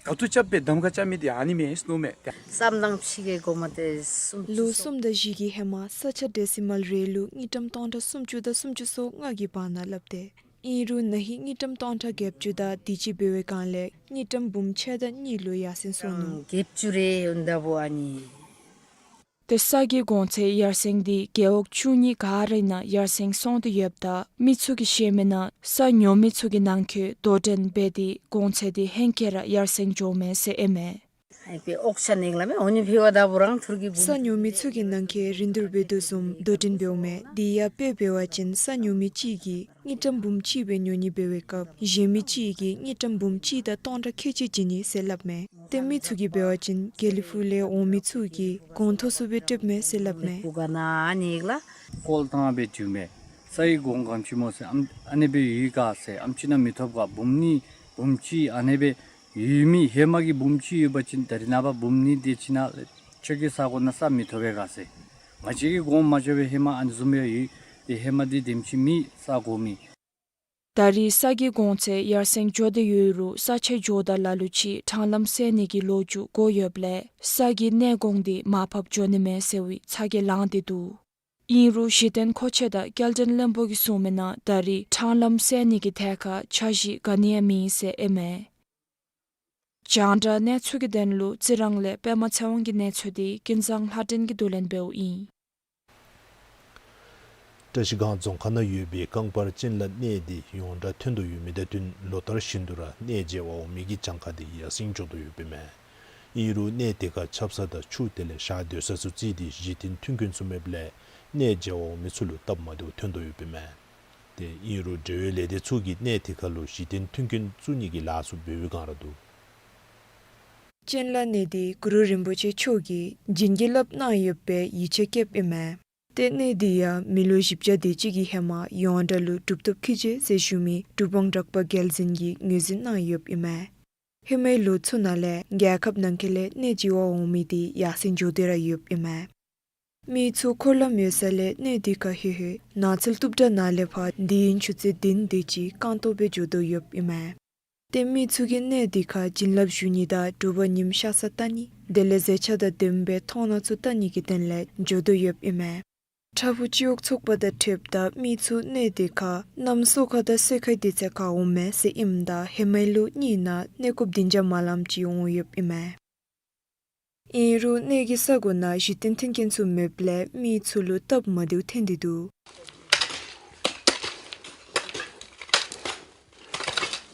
어투잡베 담가짜미디 아니메 스노메 쌈당 치게 고마데 lu sum da jigi hema 𝗓𝗱 relu ngitam tonda sumchuda sumchuso ngagi bana labde iru nahi ngitam tonda gepchuda dichi bewe kanle ngitam bumcheda nilu yasin sonu 갭줄에 온다고 아니 Tesagi gongche yarsengdi geok chuni gaarina yarseng sondu yebda mitsugi shemena sa nyomi tsugi nangkyu doden bedi gongche di henkera yarseng jome se eme. 아이베 옥샤닝라면 오니 비와다부랑 turgi bu sanyomi tsugi nangke rindur bedo zum dodin beome diya pe bewachin sanyomi chigi ngitam bumchi be nyoni bewekap jemi chigi ngitam bumchi da tonda kechi jini selapme temi tsugi bewachin gelifule omi tsugi gontho sube tepme selapme 부가나 아니글라 콜타베 주메 사이 공감치모세 안에베 이가세 암치나 미톱가 봄니 봄치 안에베 유미 해마기 봄치 버친 다리나바 봄니 데치나 저기 사고나 쌈 미톱에 가세 마치기 곰 마저베 해마 안즈메 이 di hemadi dimchi mi sagomi Dari sagi gongche yarseng jode yuru sache joda laluchi thanglam se nigi loju go yoble sagi ne gongdi mapap jonime sewi chage langdi du. Inru shiten koche da gyalden lembo gi sumena dari thanglam se nigi theka chaji ganiya mi se eme. Janda ne tsugi denlu zirangle pema chawangi ne tsudi ginzang hatin gi dulen beo in. Tashigang Dzongkha na yubi kangpar chinla ne di yongda tundu yumi da tun lotar shindura ne je wa omigi changka di yasing chodo yubi me. Iru ne teka chapsa da chu tele sha dio sasu zidi jitin tunkun sumeble ne je wa omi sulu tabma do tundu yubi me. De iru dewe le de tsugi ne teka lo jitin tunkun zunigi lasu bewi gangradu. Chenla nedi Guru Rinpoche chogi jingilap na yubbe yiche kep ime. Tene diya milo jibja dechi gi hema yondalu tuptup kije se shumi tupong drakpa gelzingi ngizin na yub ime. Hime lo tsunale gyakab nankele ne jiwa omidi yasin jodera yub ime. Mi tsu kola myosale ne di ka hihi natsil tupda nale pa diin chutse din dechi kanto be jodo yub ime. Temi tsugi ne di ka jinlab shuni da duba nim shasatani dele zecha da dimbe thona tsutani ki tenle jodo yub ime. Chabu chiok tsokpa da tip da mi tsu ne di ka namso ka da sekai di tse ka ume se imda hemailu nina nekub dinja malam chi ungu yub ime. Iru negi sago na jitin tinkin su meble mi tsu lu tab madiu tendidu.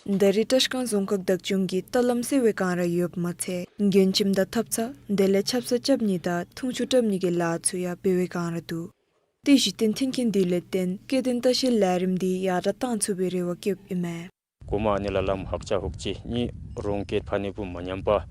Dari tashkan zonkak dakchungi talam se wekara yub mathe ngenchim da thapsa dele chapsa chabni da thungchu tabni ge la tsuya bewekara du. Di jitin tinkin di leten kedin tashi larim di yara tansu berewa kyub ime. Goma nilalam hakcha hukchi ni rongket phanipu manyampa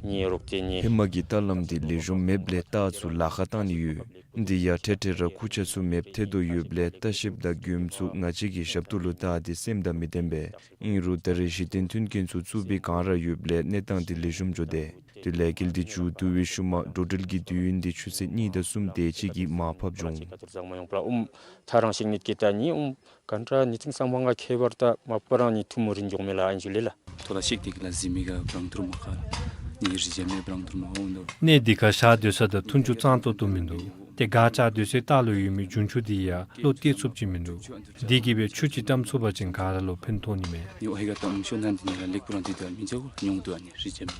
ni rokche ni hemagi talam di lejum meble ta su 𝗏𝗱 yu di ya 𝗕𝗕𝗬𝗏 su mepte do yu ble tashib da gyum su ngachi gi shabtulu ta di semda midembe inru tere shitin tunkin su tsubi kanra yu ble netang di lejum jode di legil di chu du wishuma dodil gi duyun di chuse ni da sum de chi gi ma phab jong tharang singnit kita ni kantra niting samwanga 𝗕𝗴𝗵 mapara ni tumurin jongmela anjulela toda shiktik la zimiga brangtrum khal ni rijeme brangtrum hondo ne dika sha dyosa da tunchu tsanto tu mindu te gacha dyose talu yumi junchu diya lo tie tsupchi mindu digibe chuchi tam tsuba jing kara lo pentoni me ni ohiga tam shondan ni lekpuranti da minjago nyongdo ani rijeme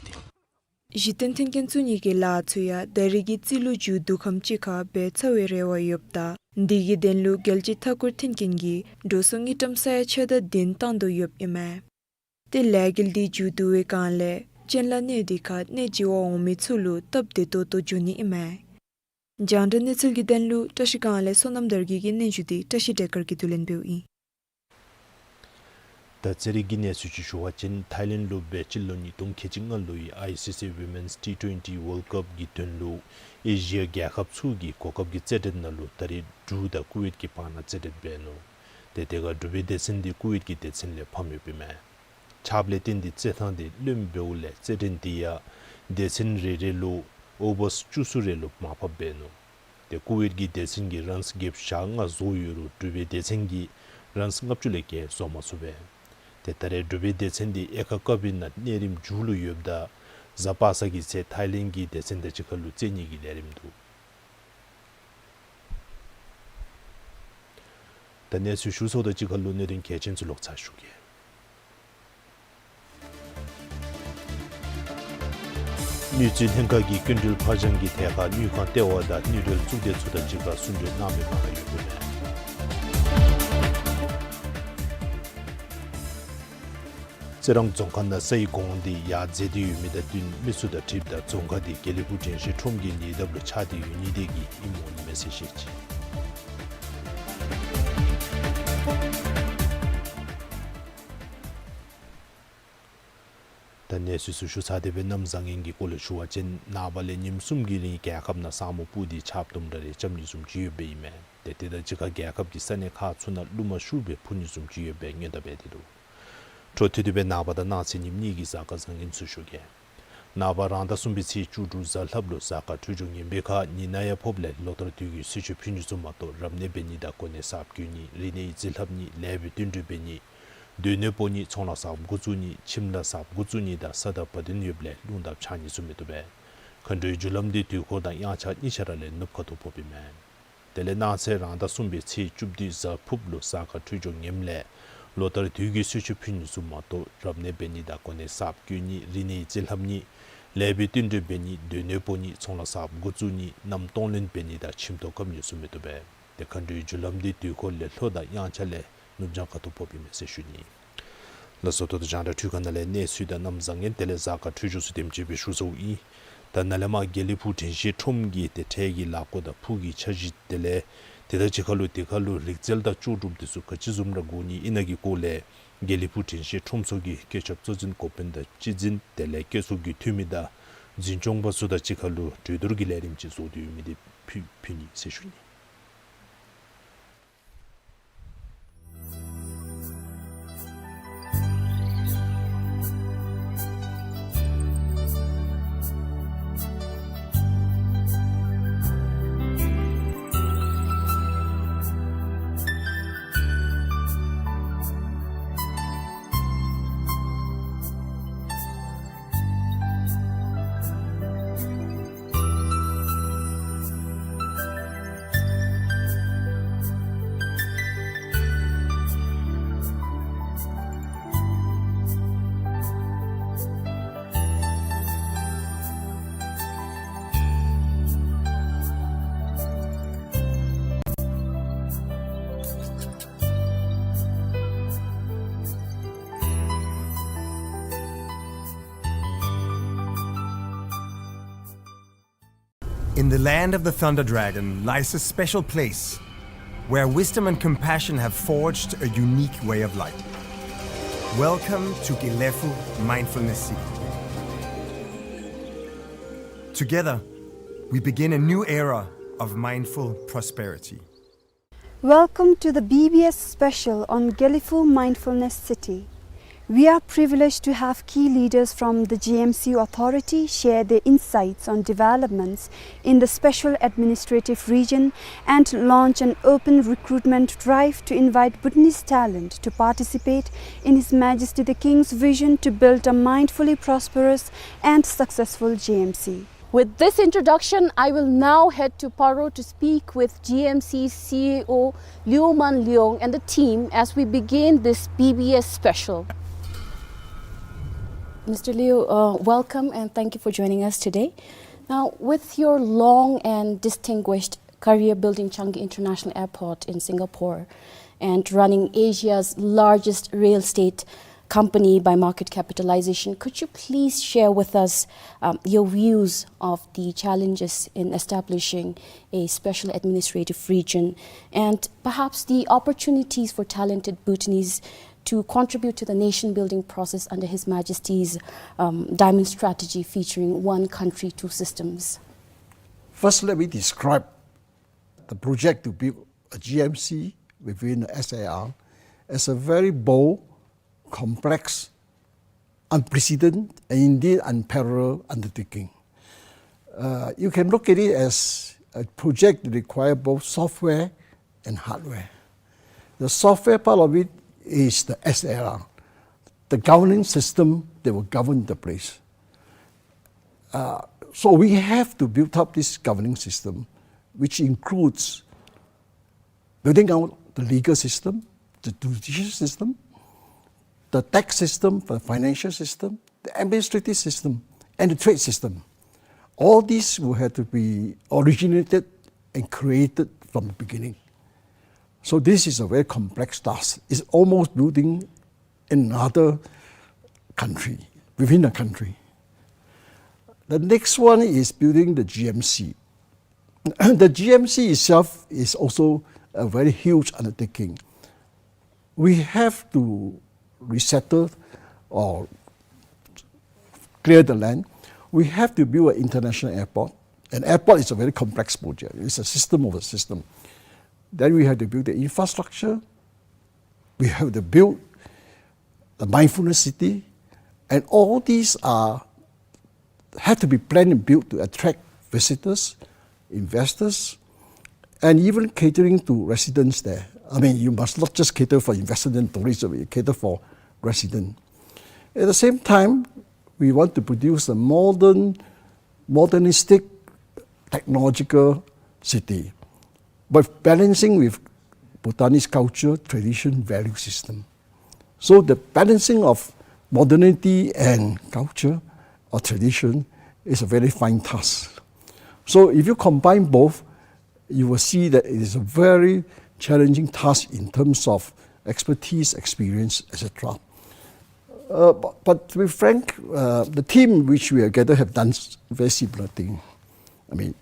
Jitin tinkin tsuni ge la tsuya darigi tsilu ju dukham chika be tsawe rewa yubda. Digi denlu gelji thakur tinkin gi dosungi tamsaya chada din tando yub ime. Te lagil di ju duwe kanle chenla ne dikha ne jiwa omi tsulu tabde to juni ime. Janda ne tsulgi denlu tashi kanle sonam dargi gi ne judi tashi dekar ki tulen bewi. Da tseri gine suchi shuwa chen Thailand lo bechil lo nitong kechinga lo ICC Women's T20 World Cup gitun lo Asia gyakab tsugi kokab gi tsedet na lo tari dhru da Kuwait ki paana tsedet beno. De tega dhubi desin di Kuwait ki detsin le pamyo bime. Chable ten di tsetang di lum beo le tseden di ya desin re re lo obos chusu re lo mapab beno. De Kuwait ki desin gi rans gip sha nga zo yuru dhubi desin gi rans ngapchule ke soma sube. Tetare dhubi desendi eka kabi na nerim julu yubda zapasa gi se Thailand gi desenda chikalu tsenyi gi lerimdu. Tane su shuso da chikalu nerin kechen su lokcha shuge. Nüzin henka gi gündül pajan gi teka nükan tewa da nüdül tsukde tsuda chika sundu nami bana yubune. Zerang Dzongkha na sayi gongdi ya zedi yu mida dun misu da trip da Dzongkha di gelibu jenshi chomgi ni dablu chadi yu nidegi imo nime se shechi. Tane susu shu sadebe namzang ingi kule shuwa chen nabale nim sumgi ringi gyakab na samu pudi chapdum dare chamni sum jiyo be ime. Dete da jika gyakab di sane ka tsuna luma shube puni sum jiyo be ngenda be dido. Chotidube nabada nasi nimni gi saka sangin sushuge. Naba randa sumbisi chudu za lablo saka tuju nyimbeka ninaya poble lotor tugi suchu pinjuzumato ramne beni da kone sab gyuni rine zilhabni lebi dundu beni döne poni chona sab guzuni chimla sab guzuni da sada padin yuble lundab chani sumitobe kandu julamdi tu koda yacha nisharale nupkato pobimen tele nase randa sumbisi chubdi za publo saka tuju nyimle lotor tugi suchu pinjuzumato ramne beni da kone sab gyuni rine zilhabni lebi tindu beni döne poni chona sab guzuni nam tonlen beni da chimto kam yusumitobe de kandu julamdi tu ko le thoda yanchale nubjang to popi mese shuni la soto de janda tu kanale ne suda nam zangen tele zaka tuju sudem jibe shuzo i da nalama geli putin shi thumgi te tegi la ko da pugi chaji tele te da chikalu rikzel da chudum de su kachizum raguni inagi kole geli putin shi thumsogi kechap zojin kopen da chijin tele kesugi thumida jinchongba suda chikalu tudurgi lerim chi sodi umidi pini se shuni. In the land of the Thunder Dragon lies a special place where wisdom and compassion have forged a unique way of life. Welcome to 𝗕𝗕𝗦 Mindfulness City. Together, we begin a new era of mindful prosperity. Welcome to the BBS special on 𝗕𝗕𝗦 Mindfulness City. We are privileged to have key leaders from the GMC Authority share their insights on developments in the Special Administrative Region and launch an open recruitment drive to invite Bhutanese talent to participate in His Majesty the King's vision to build a mindfully prosperous and successful GMC. With this introduction, I will now head to Paro to speak with GMC CEO Liu Man Leong and the team as we begin this BBS special. Mr. Liu, welcome and thank you for joining us today. Now, with your long and distinguished career building Changi International Airport in Singapore and running Asia's largest real estate company by market capitalization, could you please share with us your views of the challenges in establishing a special administrative region and perhaps the opportunities for talented Bhutanese to contribute to the nation-building process under His Majesty's Diamond Strategy featuring one country, two systems? First, let me describe the project to build a GMC within the SAR as a very bold, complex, unprecedented, and indeed unparalleled undertaking. You can look at it as a project that requires both software and hardware. The software part of it is the SAR, the governing system that will govern the place. So we have to build up this governing system, which includes building out the legal system, the judicial system, the tax system, the financial system, the administrative system, and the trade system. All these will have to be originated and created from the beginning. So this is a very complex task. It's almost building another country, within a country. The next one is building the GMC. The GMC itself is also a very huge undertaking. We have to resettle or clear the land. We have to build an international airport. An airport is a very complex project. It's a system of a system. Then we have to build the infrastructure. We have to build the mindfulness city. And all these are have to be planned and built to attract visitors, investors, and even catering to residents there. I mean, you must not just cater for investors and tourists, you cater for residents. At the same time, we want to produce a modernistic, technological city, but balancing with Bhutanese culture, tradition, value system. So the balancing of modernity and culture or tradition is a very fine task. So if you combine both, you will see that it is a very challenging task in terms of expertise, experience, etc. But to be frank, the team which we are together have done a very similar thing. I mean,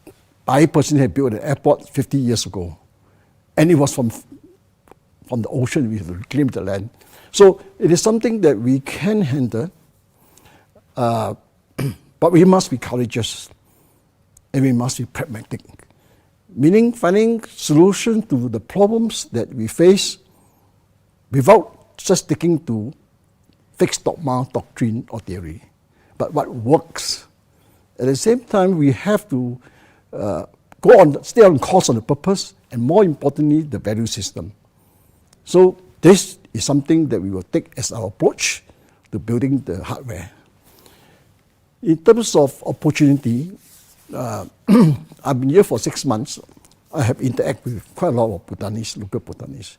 I personally have built an airport 50 years ago, and it was from the ocean. We have reclaimed the land. So it is something that we can handle, but we must be courageous and we must be pragmatic, meaning finding solutions to the problems that we face without just sticking to fixed dogma, doctrine, or theory, but what works. At the same time, we have to stay on course on the purpose, and more importantly, the value system. So this is something that we will take as our approach to building the hardware. In terms of opportunity, I've been here for 6 months. I have interacted with quite a lot of Bhutanese, local Bhutanese.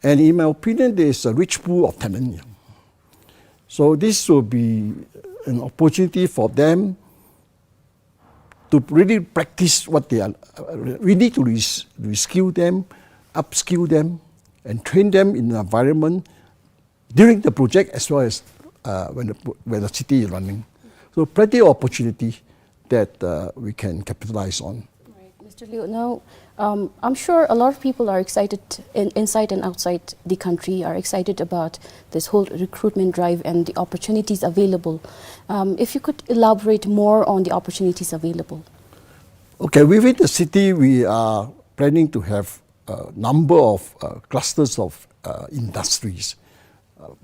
And in my opinion, there is a rich pool of talent here. So this will be an opportunity for them to really practice what they are. We need to reskill them, upskill them, and train them in the environment during the project as well as when the city is running. So plenty of opportunity that we can capitalize on. Right. Mr. Liu, now I'm sure a lot of people are excited inside and outside the country are excited about this whole recruitment drive and the opportunities available. If you could elaborate more on the opportunities available. Okay, within the city, we are planning to have a number of clusters of industries.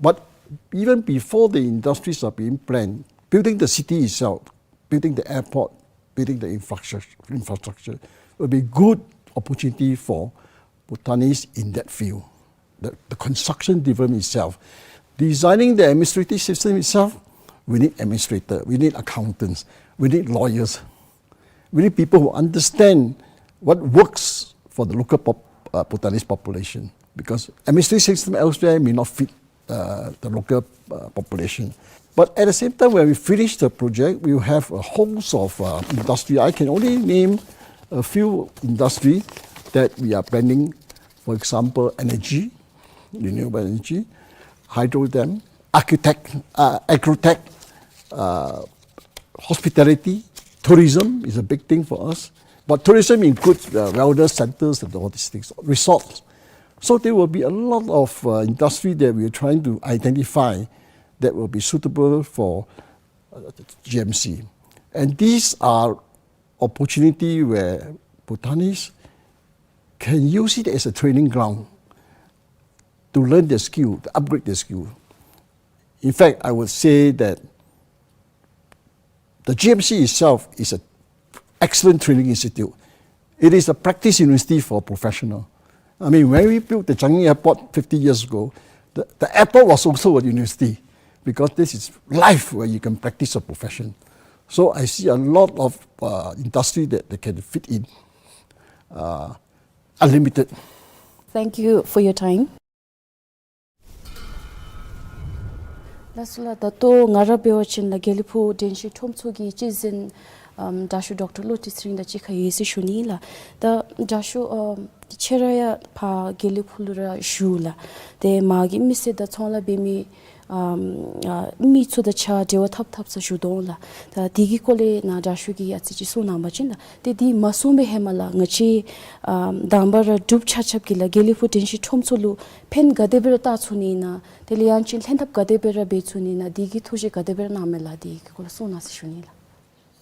But even before the industries are being planned, building the city itself, building the airport, building the infrastructure will be good opportunity for Bhutanese in that field. The construction development itself. Designing the administrative system itself, we need administrators, we need accountants, we need lawyers. We need people who understand what works for the local Bhutanese population, because administrative system elsewhere may not fit the local population. But at the same time, when we finish the project, we will have a host of industry. I can only name a few industry that we are planning. For example, energy, renewable energy, hydrodam, agrotech, hospitality, tourism is a big thing for us. But tourism includes wellness centers and all these things, resorts. So there will be a lot of industry that we are trying to identify that will be suitable for GMC. And these are opportunities where Bhutanese can use it as a training ground to learn their skill, to upgrade their skill. In fact, I would say that the GMC itself is an excellent training institute. It is a practice university for professionals. I mean, when we built the Changi Airport 50 years ago, the airport was also a university, because this is life where you can practice a profession. So I see a lot of industry that they can fit in, unlimited. Thank you for your time. Lasula dato ngarabyo chin la gelipu denshi thomtsugi chizin dashu Dr. Lotisring da chikha yesi shunila da dashu cheraya pa gelipulura shula de magi mise da chonla bemi mi chu da cha dewa thap sa shudonla da digi kole na dashu gi achi su na machinda de di masume hemala ngachi dambar dub chachap gila gelipu denshi thomchulu pen gadebera ta chuni na telian chin thendap gadebera be chuni na digi thuji gadebera namela di kola su na shunila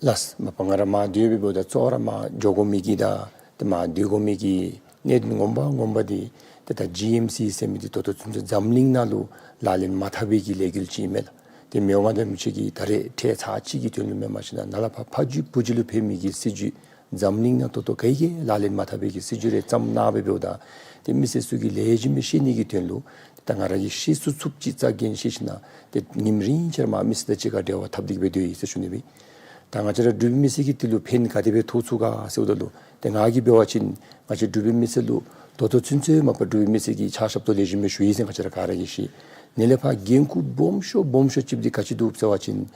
las mapangara ma diubi boda chora ma jogomigi da ma digomigi ned ngomba di tata GMC semidi toto chunja jamling nalu lalin mathabi gi legil chimel 데 명화된 무치기 다레 대사치기 되는 메마시나 나라파 파주 부질로 뱀이기 시주 잠링나 또또 그게 라렌 마타베기 시주레 잠나베보다 데 미세수기 레지미 신이기 된로 당아라기 시수 숙지자긴 시시나 데 님린처럼 미스다치가 되어 탑디게 되어 있으시니비 당아저라 르미시기 딜로 펜 가데베 도수가 세우들로 땡아기 배워진 마치 르미실로 도도 진짜 막 르미시기 차샵도 레지미 슈이생 가저라 가라기시 넬레파 겐쿠 bomsho 집디 같이 두업사와진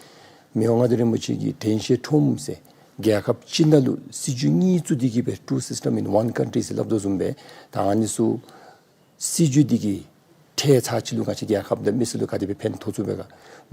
명화들의 무치기 덴시 톰세 계약합 진달로 시중이 주디기베 투 시스템 in one country selab도 좀베 당안이수 시주디기 태사치로 같이 계약합다 미슬로 가디베 펜 토주베가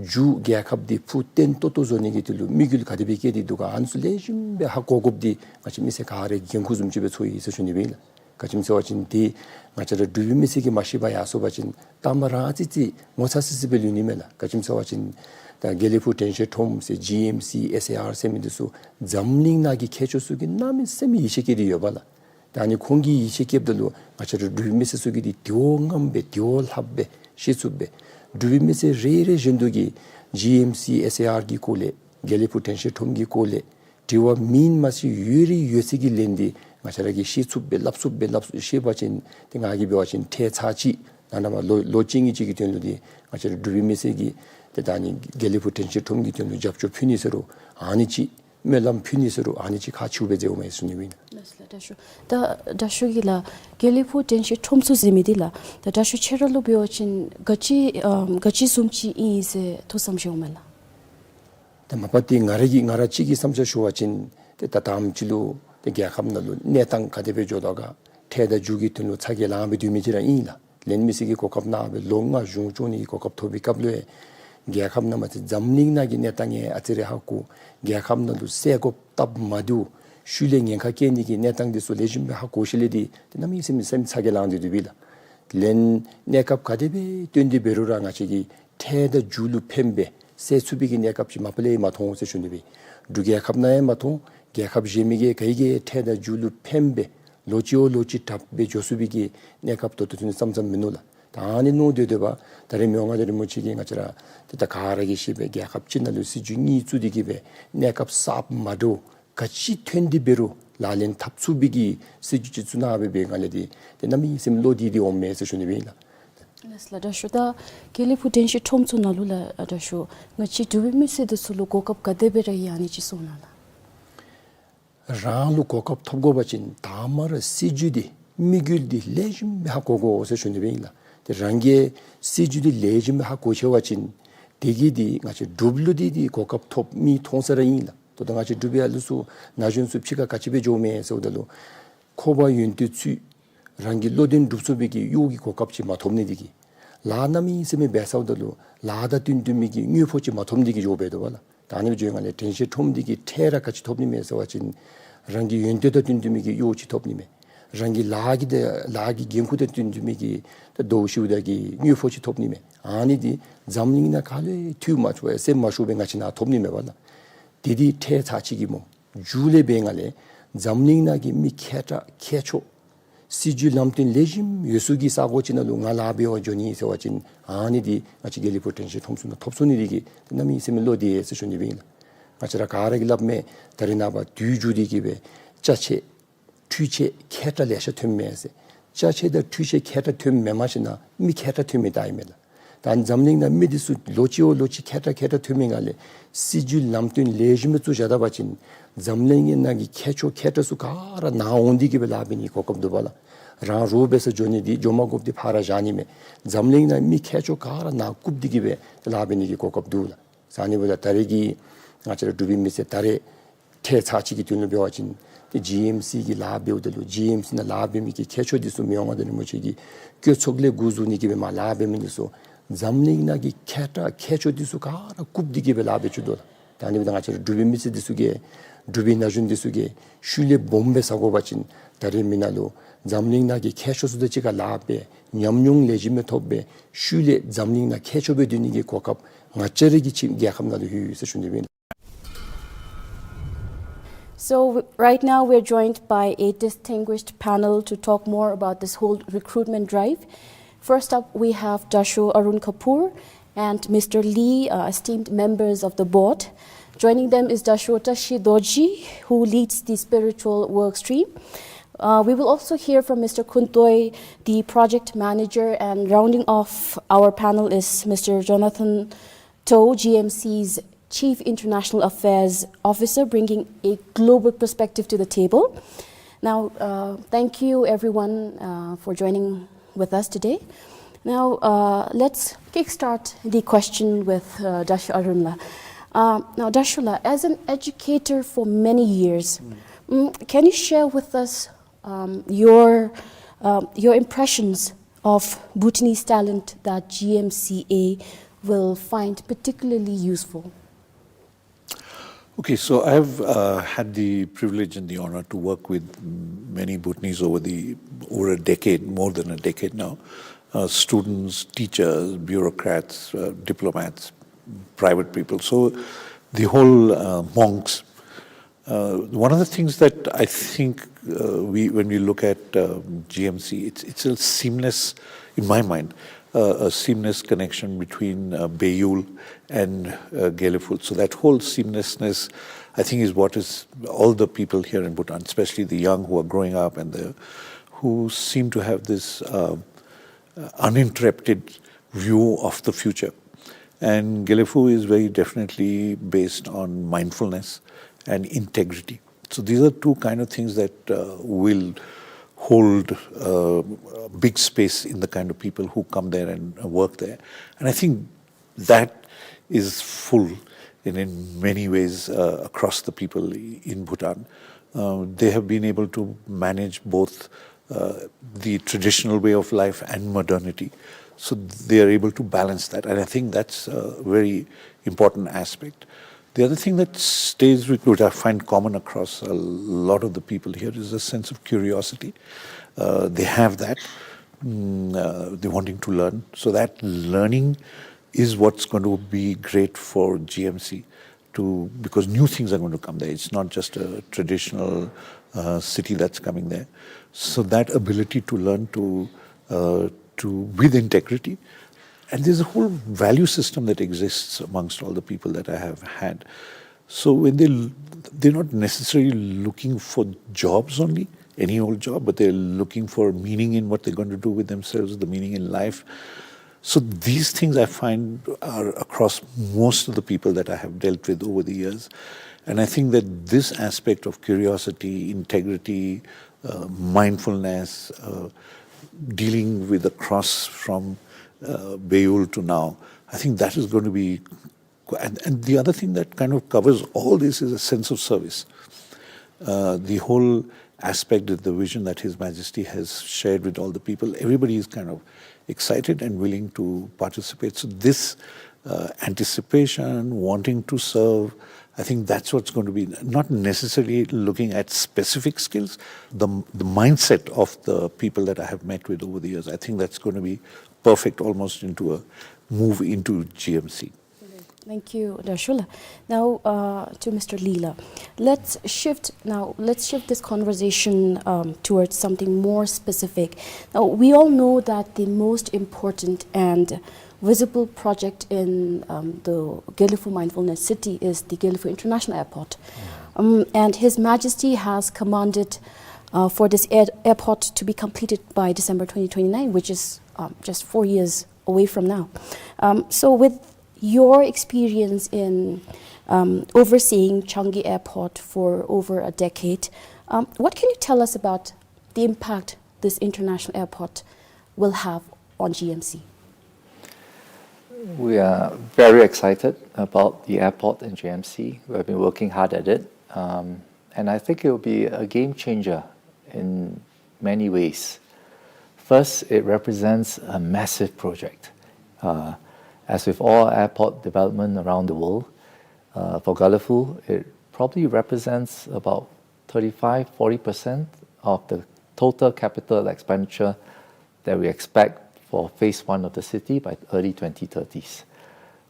주 계약합디 푸텐 또또존이기들로 미글 가디베게 디두가 안술레심베 하고급디 같이 미세 가래 겐쿠 좀 집에 소위 있으시니빌 가짐서와진 디 마차르 두비미시기 마시바야 소바진 타마라지지 모사시시벨유니메라 가짐서와진 다 겔리푸 텐시 톰세 GMC 𝗕𝗚 세미드수 잠링나기 캐초수기 나미 세미 이시기리 여발라 다니 공기 이시기들로 마차르 두비미시 수기디 디옹암베 디올합베 시수베 두비미시 레레 젠두기 GMC 𝗕𝗚 기 콜레 겔리푸 텐시 톰기 콜레 디와 민 마시 유리 유시기 렌디 마차라기 시수베 랍수베 시바진 땡아기 배워진 태차지 나나마 로징이지기 되는데 마차르 두비미세기 대단히 겔리푸 텐시 톰기 되는 잡조 피니스로 아니지 멜람 피니스로 아니지 같이 우베제오메 스니윈 다슈기라 겔리푸 텐시 톰수 제미딜라 다슈 체럴로 배워진 같이 숨치 이제 토삼시오멜라 마파티 나라치기 삼셔쇼와진 다다음질로 되게 함나로 내땅 가데베 조다가 태다 주기 등로 차게 라암에 뒤미지라 이나 렌미시기 고갑나베 롱마 중존이 고갑 토비갑로에 게함나마지 잠링나기 내땅에 아치레 하고 게함나로 세고 답마두 슐랭엔 카케니기 내땅디소 레짐베 하고 실리디 남이 있으면 셈 차게 라암데 비라 렌 내갑 가데베 뜬디베로라 나치기 태다 줄루 펜베 세수비기 내갑지 마플레이 마통세 슈니비 두게 갑나에 마통 계합 제미게 가이게 태다 줄루 펜베 로치 탑베 조수비기 내갑도 또 삼삼 미노라 다니 노데데바 다른 명화들이 무치기 가지라 됐다 가라기 시베 계합 진날로 시중이 주디기베 내갑 삽 마도 같이 텐디베로 라렌 탑수비기 시주지 주나베베 갈레디 남이 심로디디 옴메스 슈니비나 다슈다 겔리푸 텐시 톰수 나룰라 다슈 ngachi 두비미세드 술로 고급 가데베라 야니치 소나나 라루 고급 톱고바진 다마르 시주디 미귤디 레짐 하고고 오세슈니베일라 랑게 시주디 레짐 하고 셔와진 대기디 같이 WDD 고급 톱미 통사라인라 또 같이 두비알루수 나준 숲치가 같이 베조메서들로 코바 윤티츠 랑기 로딘 룹수비기 요기 고급지 마톰니디기 라나미 있으면 배사오들로 라다 뛴dum이기 뉴포치 마톰디기 조베도 발라 다니비 조용하네 텐시 톰디기 테라 같이 톱니면서 와진 랑기 윤테도 뛴dum이기 요치 톱니메 랑기 라기 genku데 뛴dum이기 도시우다기 뉴포치 톱니메 아니디 잠링나 칼레 튜마초에 셈마쇼뱅 같이 나 톱니메 발라 디디 테 자치기 뭐 줄레뱅알레 잠링나기 미케타 케초 시주 남tin 레짐 예수기 사고치나로 나라베어 조니 세워진 아니디 같이 겔리푸 텐시 톰수나 톱순이리기 남이 있으면 로디에 쓰슈니빈 마치라 가라길랍메 다리나바 뒤주디기베 자체 튀체 캐탈레셔 템메세 자체다 튀체 캐타 템메마시나 미 캐타 템메다이메다 단 잠링나 미디수 로치 캐타 템메갈레 시주 남tin 레짐 주자다 바친 잠랭이 나기 캐초 캐터수 가라 나온디기베 라비니 고급도 발라 라 로베서 조니디 조마고브디 파라자니메 잠랭이나 미 캐초 가라 나 굽디기베 라비니기 고급도 사니보다 다르기 아처 두비미세 다레 태사치기 뒤는 배워진 GMC기 라베오들로 GMC나 라베미기 캐초디수 명화되는 뭐지기 껴속레 구주니기베 마 라베미니소 잠랭이나기 캐초디수 가라 굽디기베 라베주도 다니보다 아처 두비미세 디수게 두비나준디수게 슐레 bombe 사고 바친 다리미나로 잠링나기 캐쇼스드지가 라베 냠뇽 레지메 톱베 슐레 잠링나 캐쇼베 드니기 고갑 마쩌르기 침 계약함나도 휴유서 준비빈. So right now we're joined by a distinguished panel to talk more about this whole recruitment drive. First up we have Dashu Arun Kapoor, and Mr. Lee, esteemed members of the board. Joining them is 𝗕𝗕𝗦 𝗕𝗕𝗦, who leads the spiritual work stream. We will also hear from Mr. 𝗕𝗕𝗦, the project manager, and rounding off our panel is Mr. 𝗕𝗕𝗦 𝗡𝗲, GMC's Chief International Affairs Officer, bringing a global perspective to the table. Now, thank you everyone for joining with us today. Now, let's kickstart the question with Dr. Arunla. Now, Dr. as an educator for many years, can you share with us your impressions of Bhutanese talent that GMCA will find particularly useful? Okay, so I've had the privilege and the honor to work with many Bhutanese over a decade, more than a decade now. Students, teachers, bureaucrats, diplomats, private people. So the whole monks. One of the things that I think when we look at GMC, it's a seamless, in my mind, a seamless connection between Beyoul and 𝗕𝗕𝗦. So that whole seamlessness, I think, is what is all the people here in Bhutan, especially the young who are growing up and who seem to have this uninterrupted view of the future. And 𝗕𝗕𝗦 is very definitely based on mindfulness and integrity. So these are two kind of things that will hold big space in the kind of people who come there and work there. And I think that is full in many ways across the people in Bhutan. They have been able to manage both the traditional way of life and modernity. So they are able to balance that. And I think that's a very important aspect. The other thing that stays with me, which I find common across a lot of the people here, is a sense of curiosity. They have that. They're wanting to learn. So that learning is what's going to be great for GMC, because new things are going to come there. It's not just a traditional city that's coming there. So that ability to learn with integrity. And there's a whole value system that exists amongst all the people that I have had. So when they're not necessarily looking for jobs only, any old job, but they're looking for meaning in what they're going to do with themselves, the meaning in life. So these things I find are across most of the people that I have dealt with over the years. And I think that this aspect of curiosity, integrity, mindfulness, dealing with the cross from Beyoul to now, I think that is going to be, and the other thing that kind of covers all this is a sense of service. The whole aspect of the vision that His Majesty has shared with all the people, everybody is kind of excited and willing to participate. So this anticipation, wanting to serve, I think that's what's going to be, not necessarily looking at specific skills, the mindset of the people that I have met with over the years, I think that's going to be perfect almost into a move into GMC. Thank you, Dr. Now to Mr. Leela. Let's shift this conversation towards something more specific. Now, we all know that the most important and visible project in the 𝗕𝗕𝗦 Mindfulness City is the 𝗕𝗕𝗦 International Airport. And His Majesty has commanded for this airport to be completed by December 2029, which is just 4 years away from now. So with your experience in overseeing Changi Airport for over a decade, what can you tell us about the impact this international airport will have on GMC? We are very excited about the airport in GMC. We've been working hard at it. And I think it will be a game changer in many ways. First, it represents a massive project. As with all airport development around the world, for 𝗕𝗕𝗦, it probably represents about 35–40% of the total capital expenditure that we expect for phase 1 of the city by early 2030s,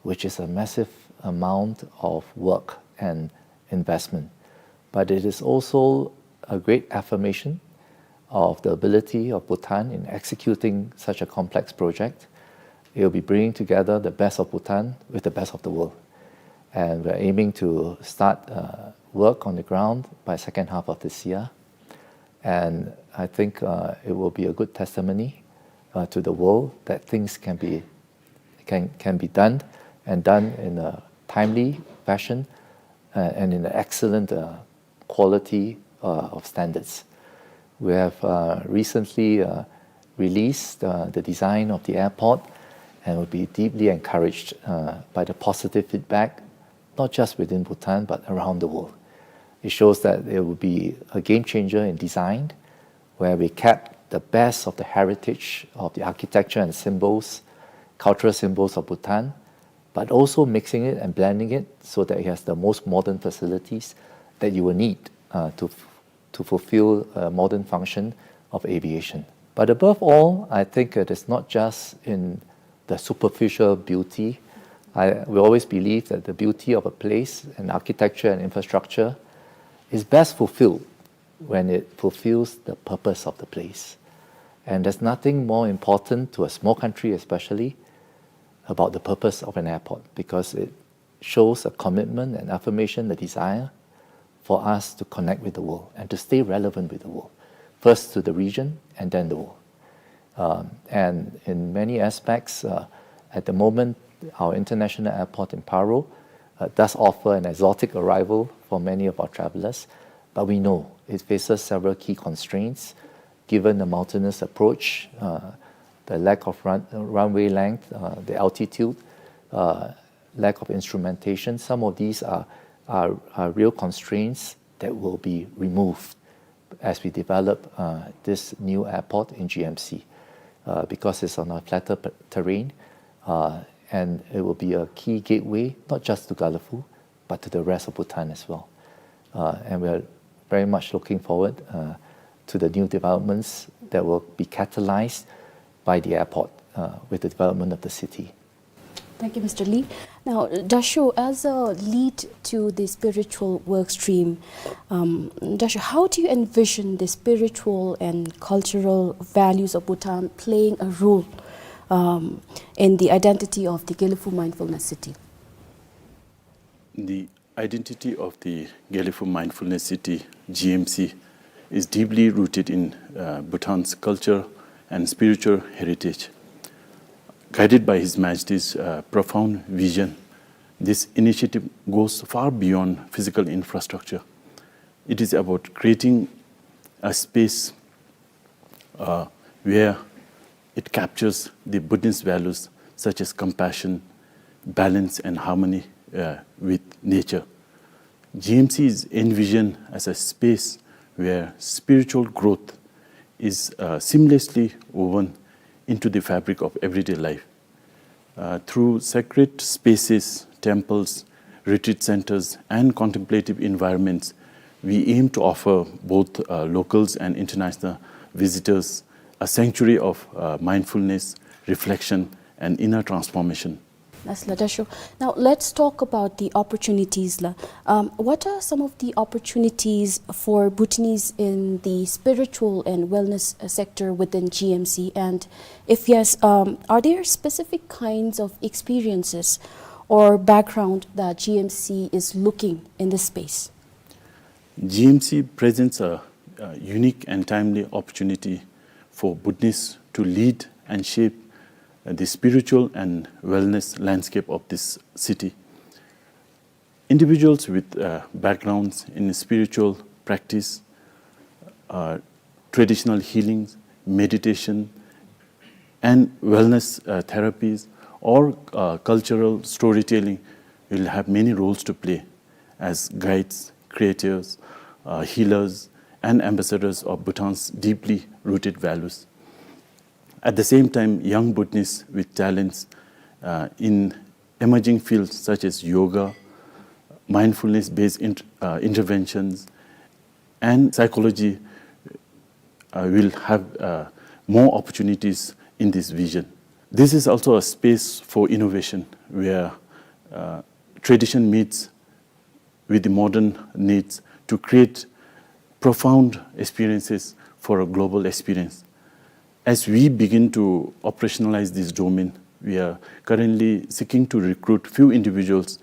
which is a massive amount of work and investment. But it is also a great affirmation of the ability of Bhutan in executing such a complex project. It will be bringing together the best of Bhutan with the best of the world. And we're aiming to start work on the ground by second half of this year. And I think it will be a good testimony to the world that things can be done, and done in a timely fashion and in an excellent quality of standards. We have recently released the design of the airport, and will be deeply encouraged by the positive feedback, not just within Bhutan, but around the world. It shows that it will be a game changer in design, where we kept the best of the heritage of the architecture and symbols, cultural symbols of Bhutan, but also mixing it and blending it so that it has the most modern facilities that you will need to fulfill a modern function of aviation. But above all, I think it is not just in the superficial beauty. We always believe that the beauty of a place and architecture and infrastructure is best fulfilled when it fulfills the purpose of the place. And there's nothing more important to a small country especially about the purpose of an airport, because it shows a commitment and affirmation, the desire for us to connect with the world and to stay relevant with the world, first to the region and then the world. And in many aspects, at the moment, our international airport in Paro does offer an exotic arrival for many of our travelers, but we know it faces several key constraints given the mountainous approach, the lack of runway length, the altitude, lack of instrumentation. Some of these are real constraints that will be removed as we develop this new airport in GMC, because it's on a flatter terrain, and it will be a key gateway, not just to 𝗏𝗏, but to the rest of Bhutan as well. And we're very much looking forward to the new developments that will be catalyzed by the airport with the development of the city. Thank you, Mr. Lee. Now, Dasho, as a lead to the spiritual work stream, Dasho, how do you envision the spiritual and cultural values of Bhutan playing a role in the identity of the 𝗕𝗏 Mindfulness City? The identity of the 𝗕𝗏 Mindfulness City, GMC, is deeply rooted in Bhutan's culture and spiritual heritage. Guided by His Majesty's profound vision, this initiative goes far beyond physical infrastructure. It is about creating a space where it captures the Buddhist values such as compassion, balance, and harmony with nature. GMC is envisioned as a space where spiritual growth is seamlessly woven into the fabric of everyday life. Through sacred spaces, temples, retreat centers, and contemplative environments, we aim to offer both locals and international visitors a sanctuary of mindfulness, reflection, and inner transformation. That's Dasho. Now let's talk about the opportunities. What are some of the opportunities for Bhutanese in the spiritual and wellness sector within GMC? And if yes, are there specific kinds of experiences or background that GMC is looking in this space? GMC presents a unique and timely opportunity for Buddhists to lead and shape the spiritual and wellness landscape of this city. Individuals with backgrounds in spiritual practice, traditional healings, meditation, and wellness therapies, or cultural storytelling will have many roles to play as guides, creators, healers, and ambassadors of Bhutan's deeply rooted values. At the same time, young Buddhists with talents in emerging fields such as yoga, mindfulness-based interventions, and psychology will have more opportunities in this vision. This is also a space for innovation where tradition meets with the modern needs to create profound experiences for a global experience. As we begin to operationalize this domain, We are currently seeking to recruit few individuals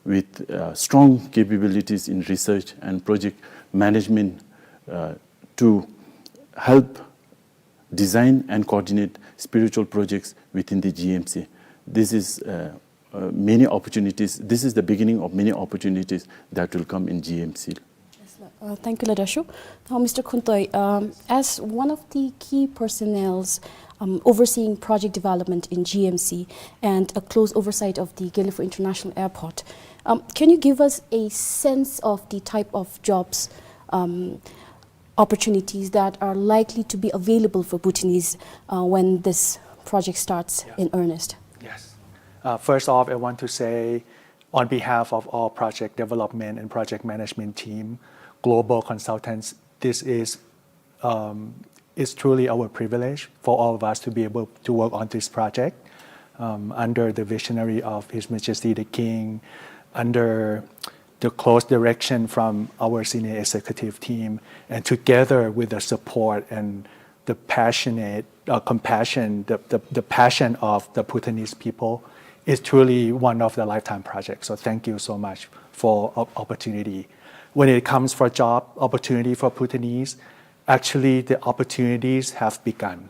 with strong capabilities in research and project management to help design and coordinate spiritual projects within the GMC. This is many opportunities. This is the beginning of many opportunities that will come in GMC. Thank you, Ladashu. Now, Mr. Kusntoi, as one of the key personnel overseeing project development in GMC and a close oversight of the 𝗕𝗕𝗦 International Airport, can you give us a sense of the type of jobs, opportunities that are likely to be available for Bhutanese when this project starts in earnest? Yes. First off, I want to say, on behalf of all project development and project management team, global consultants, this is truly our privilege for all of us to be able to work on this project under the visionary of His Majesty the King, under the close direction from our senior executive team, and together with the support and the passionate compassion, the passion of the Bhutanese people, is truly one of the lifetime projects. So thank you so much for opportunity. When it comes for job opportunity for Bhutanese, actually the opportunities have begun.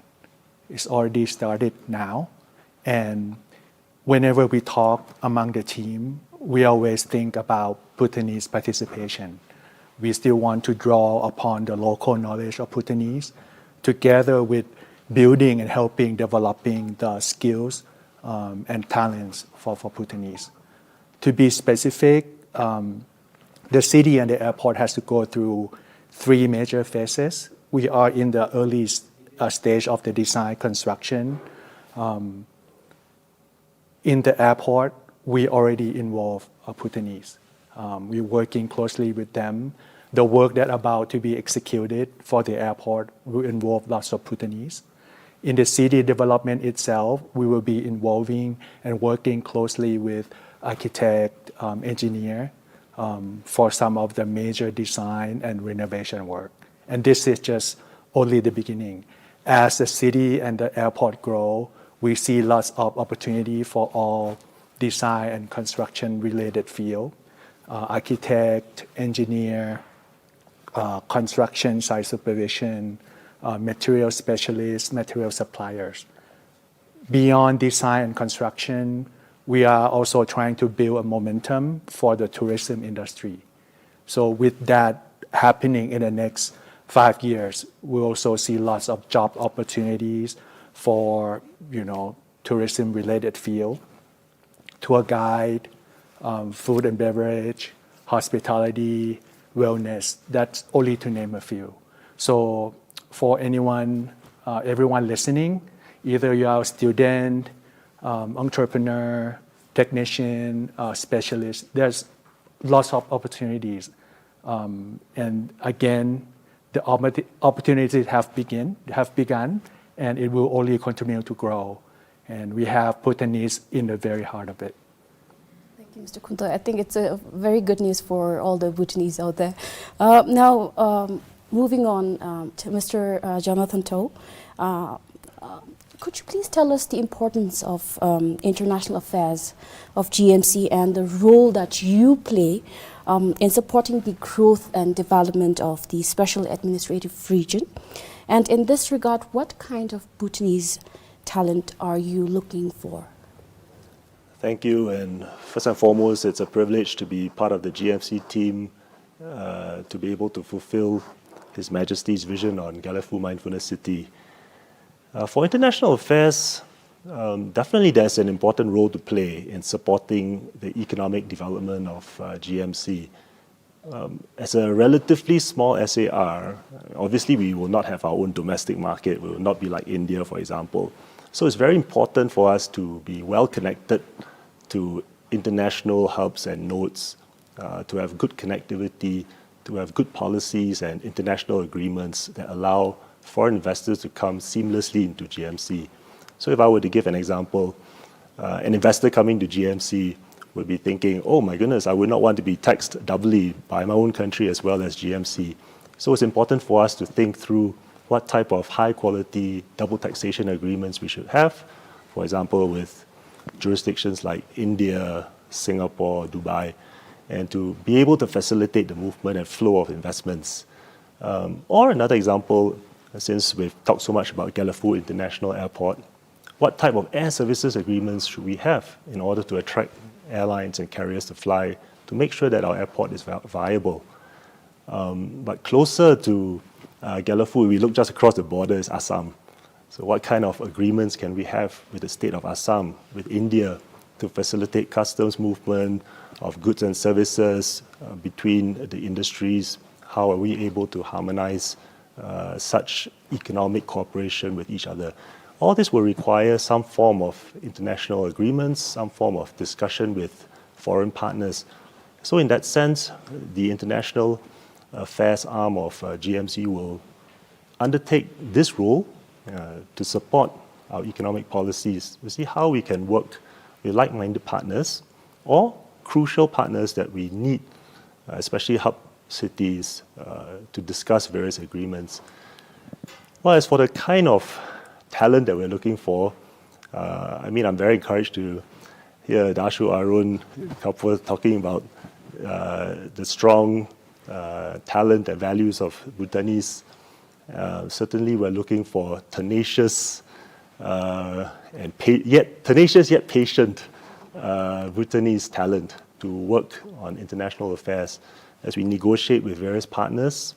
It's already started now. And whenever we talk among the team, we always think about Bhutanese participation. We still want to draw upon the local knowledge of Bhutanese together with building and helping developing the skills and talents for Bhutanese. To be specific, the city and the airport has to go through 3 major phases. We are in the early stage of the design construction. In the airport, we already involve Bhutanese. We're working closely with them. The work that about to be executed for the airport will involve lots of Bhutanese. In the city development itself, we will be involving and working closely with architect, engineer, for some of the major design and renovation work. And this is just only the beginning. As the city and the airport grow, we see lots of opportunity for all design and construction related field, architect, engineer, construction site supervision, material specialists, material suppliers. Beyond design and construction, we are also trying to build a momentum for the tourism industry. So with that happening in the next 5 years, we also see lots of job opportunities for, tourism-related field, tour guide, food and beverage, hospitality, wellness. That's only to name a few. So for everyone listening, either you are a student, entrepreneur, technician, specialist, there's lots of opportunities. And again, the opportunities have begun, and it will only continue to grow. And we have Bhutanese in the very heart of it. Thank you, Mr. Kusntoi. I think it's a very good news for all the Bhutanese out there. Now, moving on to Mr. Jonathan To, could you please tell us the importance of international affairs of GMC and the role that you play in supporting the growth and development of the Special Administrative Region? And in this regard, what kind of Bhutanese talent are you looking for? Thank you, and first and foremost, it's a privilege to be part of the GMC team, to be able to fulfill His Majesty's vision on 𝗕𝗕𝗦 Mindfulness City. For international affairs, definitely there's an important role to play in supporting the economic development of GMC. As a relatively small SAR, obviously we will not have our own domestic market. We will not be like India, for example. So it's very important for us to be well connected to international hubs and nodes, to have good connectivity, to have good policies and international agreements that allow foreign investors to come seamlessly into GMC. So if I were to give an example, an investor coming to GMC would be thinking, oh my goodness, I would not want to be taxed doubly by my own country as well as GMC. So it's important for us to think through what type of high quality double taxation agreements we should have, for example, with jurisdictions like India, Singapore, Dubai, and to be able to facilitate the movement and flow of investments. Or another example, since we've talked so much about 𝗕𝗕𝗦 International Airport, what type of air services agreements should we have in order to attract airlines and carriers to fly to make sure that our airport is viable? But closer to 𝗕𝗕𝗦, we look just across the border, is Assam. So what kind of agreements can we have with the state of Assam, with India, to facilitate customs movement of goods and services between the industries? How are we able to harmonize such economic cooperation with each other? All this will require some form of international agreements, some form of discussion with foreign partners. So in that sense, the international affairs arm of GMC will undertake this role to support our economic policies, to see how we can work with like-minded partners or crucial partners that we need, especially hub cities, to discuss various agreements. Well, as for the kind of talent that we're looking for, I'm very encouraged to hear Dashu Arun 𝗕𝗏 talking about the strong talent and values of Bhutanese. Certainly, we're looking for tenacious yet patient Bhutanese talent to work on international affairs. As we negotiate with various partners,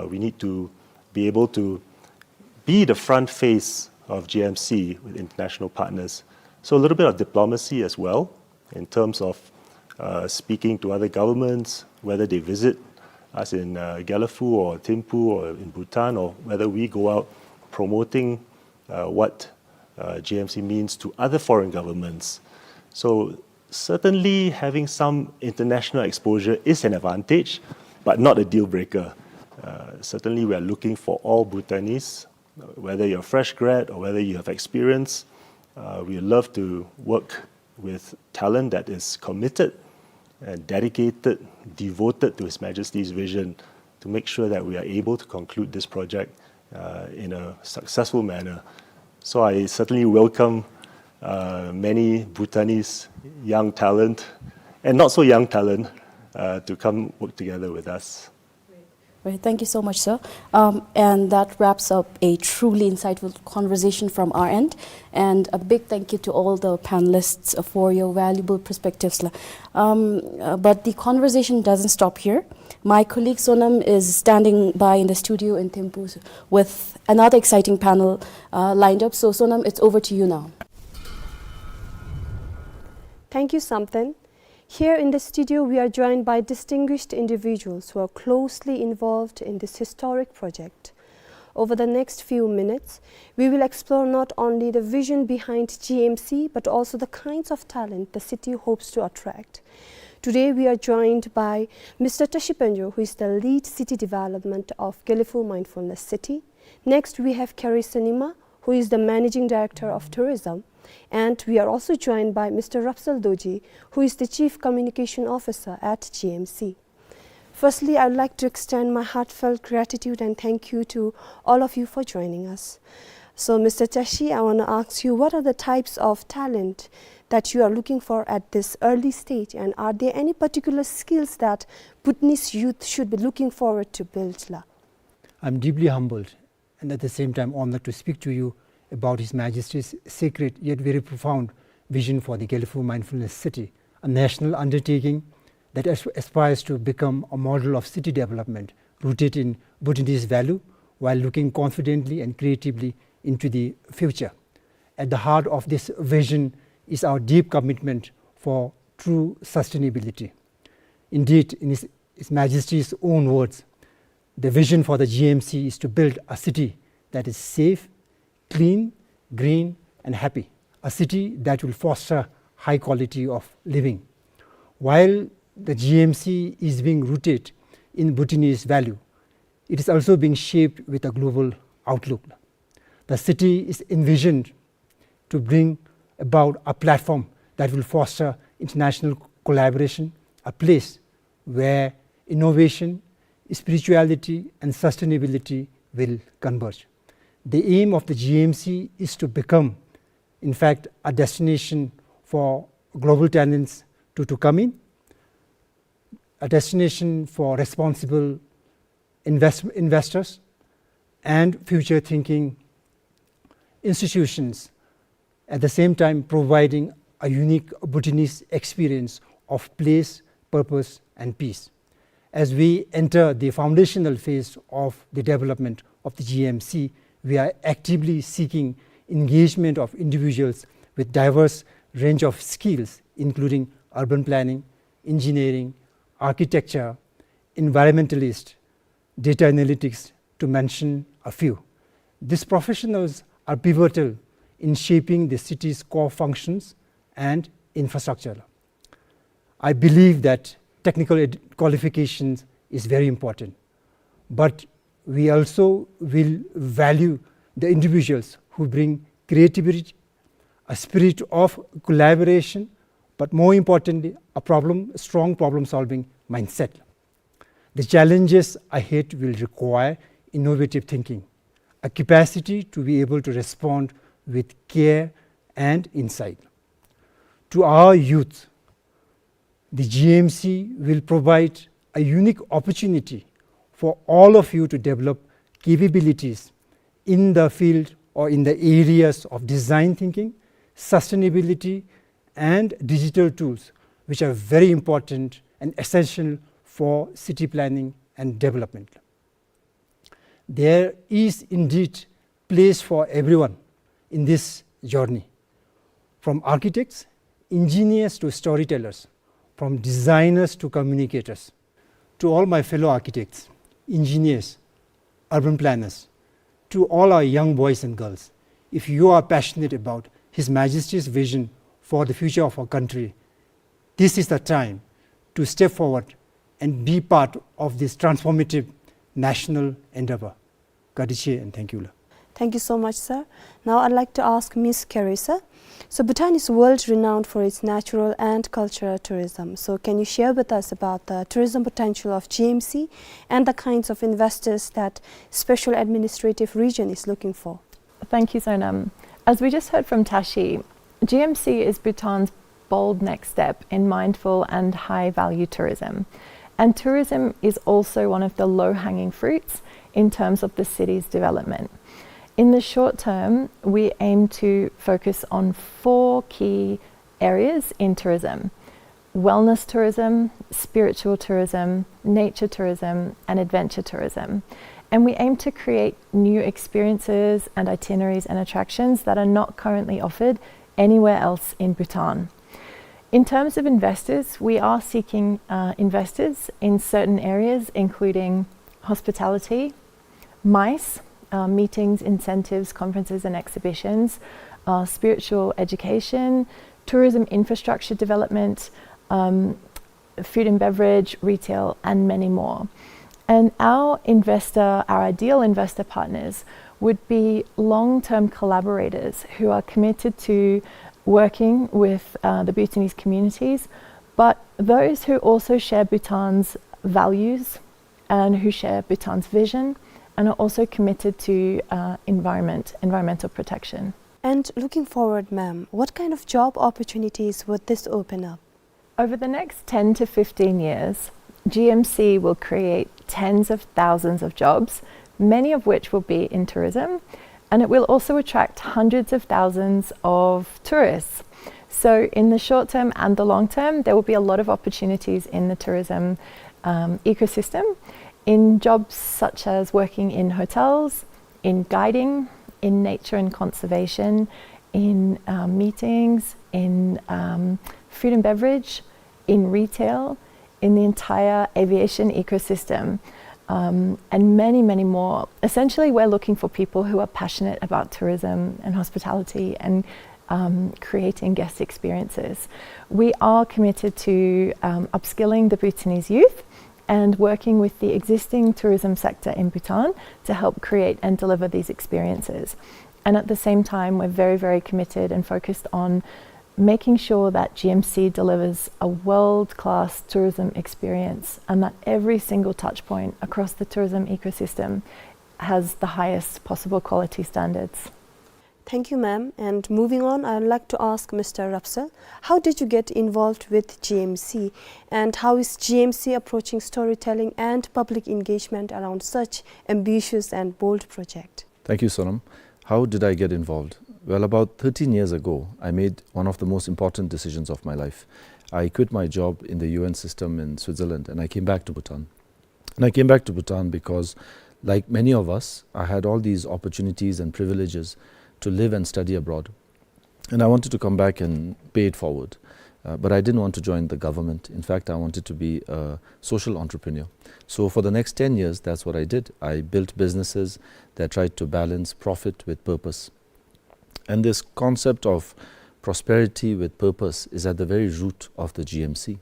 we need to be able to be the front face of GMC with international partners. So a little bit of diplomacy as well, in terms of speaking to other governments, whether they visit us in 𝗕𝗕𝗦 or Thimphu or in Bhutan, or whether we go out promoting what GMC means to other foreign governments. So certainly having some international exposure is an advantage, but not a deal breaker. Certainly we are looking for all Bhutanese, whether you're a fresh grad or whether you have experience. We love to work with talent that is committed and dedicated, devoted to His Majesty's vision, to make sure that we are able to conclude this project in a successful manner. So I certainly welcome many Bhutanese young talent and not so young talent to come work together with us. Right, thank you so much, sir. And that wraps up a truly insightful conversation from our end. And a big thank you to all the panelists for your valuable perspectives. But the conversation doesn't stop here. My colleague Sonam is standing by in the studio in Thimphu with another exciting panel lined up. So Sonam, it's over to you now. Thank you, Samten. Here in the studio, we are joined by distinguished individuals who are closely involved in this historic project. Over the next few minutes, we will explore not only the vision behind GMC, but also the kinds of talent the city hopes to attract. Today, we are joined by Mr. 𝗕𝗏𝗪, who is the lead city development of 𝗕𝗕𝗦 Mindfulness City. Next, we have 𝗕𝗏𝗪𝗏, who is the managing director of tourism. And we are also joined by Mr. 𝗕𝗱 𝗖𝗂𝗿, who is the Chief Communication Officer at GMC. Firstly, I would like to extend my heartfelt gratitude and thank you to all of you for joining us. So, Mr. 𝗕𝗏𝗪, I want to ask you, what are the types of talent that you are looking for at this early stage, and are there any particular skills that Bhutanese youth should be looking forward to build? I'm deeply humbled and at the same time honored to speak to you about His Majesty's sacred yet very profound vision for the 𝗕𝗕𝗦 Mindfulness City, a national undertaking that aspires to become a model of city development rooted in Bhutanese value while looking confidently and creatively into the future. At the heart of this vision is our deep commitment for true sustainability. Indeed, in His Majesty's own words, the vision for the GMC is to build a city that is safe, clean, green and happy, a city that will foster high quality of living. While the GMC is being rooted in Bhutanese value, it is also being shaped with a global outlook. The city is envisioned to bring about a platform that will foster international collaboration, a place where innovation, spirituality and sustainability will converge. The aim of the GMC is to become, in fact, a destination for global talents to come in, a destination for responsible investors and future thinking institutions, at the same time providing a unique Bhutanese experience of place, purpose and peace. As we enter the foundational phase of the development of the GMC, we are actively seeking engagement of individuals with diverse range of skills, including urban planning, engineering, architecture, environmentalist, data analytics, to mention a few. These professionals are pivotal in shaping the city's core functions and infrastructure. I believe that technical qualifications is very important, but we also will value the individuals who bring creativity, a spirit of collaboration, but more importantly, a strong problem-solving mindset. The challenges ahead will require innovative thinking, a capacity to be able to respond with care and insight. To our youth, the GMC will provide a unique opportunity for all of you to develop capabilities in the field or in the areas of design thinking, sustainability and digital tools, which are very important and essential for city planning and development. There is indeed place for everyone in this journey, from architects, engineers to storytellers, from designers to communicators. To all my fellow architects, engineers, urban planners, to all our young boys and girls, if you are passionate about His Majesty's vision for the future of our country, this is the time to step forward and be part of this transformative national endeavor. 𝗕𝗕𝗦 and thank you. Thank you so much, sir. Now I'd like to ask Ms. 𝗕𝗕𝗦. So Bhutan is world renowned for its natural and cultural tourism. So can you share with us about the tourism potential of GMC and the kinds of investors that Special Administrative Region is looking for? Thank you, Sonam. As we just heard from Tashi, GMC is Bhutan's bold next step in mindful and high-value tourism. And tourism is also one of the low-hanging fruits in terms of the city's development. In the short term, we aim to focus on 4 key areas in tourism: wellness tourism, spiritual tourism, nature tourism, and adventure tourism. And we aim to create new experiences and itineraries and attractions that are not currently offered anywhere else in Bhutan. In terms of investors, we are seeking investors in certain areas, including hospitality, MICE, meetings, incentives, conferences and exhibitions, spiritual education, tourism infrastructure development, food and beverage, retail, and many more. And our ideal investor partners would be long-term collaborators who are committed to working with the Bhutanese communities, but those who also share Bhutan's values and who share Bhutan's vision and are also committed to environmental protection. And looking forward, ma'am, what kind of job opportunities would this open up? Over the next 10 to 15 years, GMC will create tens of thousands of jobs, many of which will be in tourism, and it will also attract hundreds of thousands of tourists. So in the short term and the long term, there will be a lot of opportunities in the tourism ecosystem, in jobs such as working in hotels, in guiding, in nature and conservation, in meetings, in food and beverage, in retail, in the entire aviation ecosystem, and many, many more. Essentially, we're looking for people who are passionate about tourism and hospitality and creating guest experiences. We are committed to upskilling the Bhutanese youth and working with the existing tourism sector in Bhutan to help create and deliver these experiences. And at the same time, we're very, very committed and focused on making sure that GMC delivers a world-class tourism experience and that every single touch point across the tourism ecosystem has the highest possible quality standards. Thank you, ma'am. And moving on, I'd like to ask Mr. Rapsal, how did you get involved with GMC, and how is GMC approaching storytelling and public engagement around such ambitious and bold project? Thank you, Sonam. How did I get involved? Well, about 13 years ago, I made one of the most important decisions of my life. I quit my job in the UN system in Switzerland and I came back to Bhutan. And I came back to Bhutan because, like many of us, I had all these opportunities and privileges to live and study abroad. And I wanted to come back and pay it forward. But I didn't want to join the government. In fact, I wanted to be a social entrepreneur. So for the next 10 years, that's what I did. I built businesses that tried to balance profit with purpose. And this concept of prosperity with purpose is at the very root of the GMC.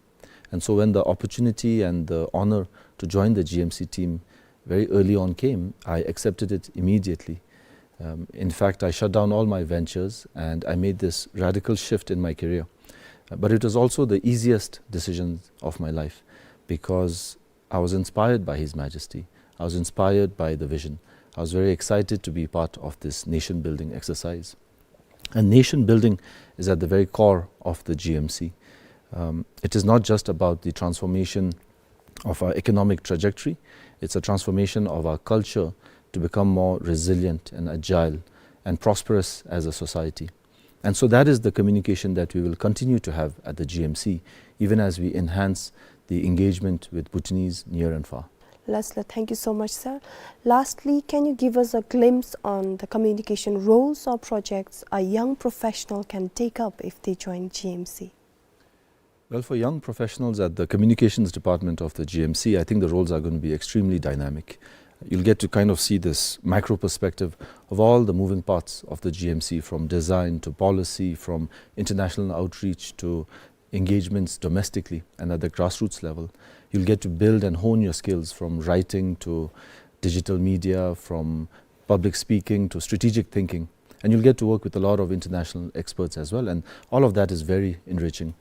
And so when the opportunity and the honor to join the GMC team very early on came, I accepted it immediately. In fact, I shut down all my ventures and I made this radical shift in my career. But it was also the easiest decision of my life because I was inspired by His Majesty. I was inspired by the vision. I was very excited to be part of this nation-building exercise. And nation-building is at the very core of the GMC. It is not just about the transformation of our economic trajectory. It's a transformation of our culture to become more resilient and agile and prosperous as a society. And so that is the communication that we will continue to have at the GMC, even as we enhance the engagement with Bhutanese near and far. Laszlo, thank you so much, sir. Lastly, can you give us a glimpse on the communication roles or projects a young professional can take up if they join GMC? Well, for young professionals at the communications department of the GMC, I think the roles are going to be extremely dynamic. You'll get to kind of see this macro perspective of all the moving parts of the GMC, from design to policy, from international outreach to engagements domestically and at the grassroots level. You'll get to build and hone your skills from writing to digital media, from public speaking to strategic thinking. And you'll get to work with a lot of international experts as well, and all of that is very enriching.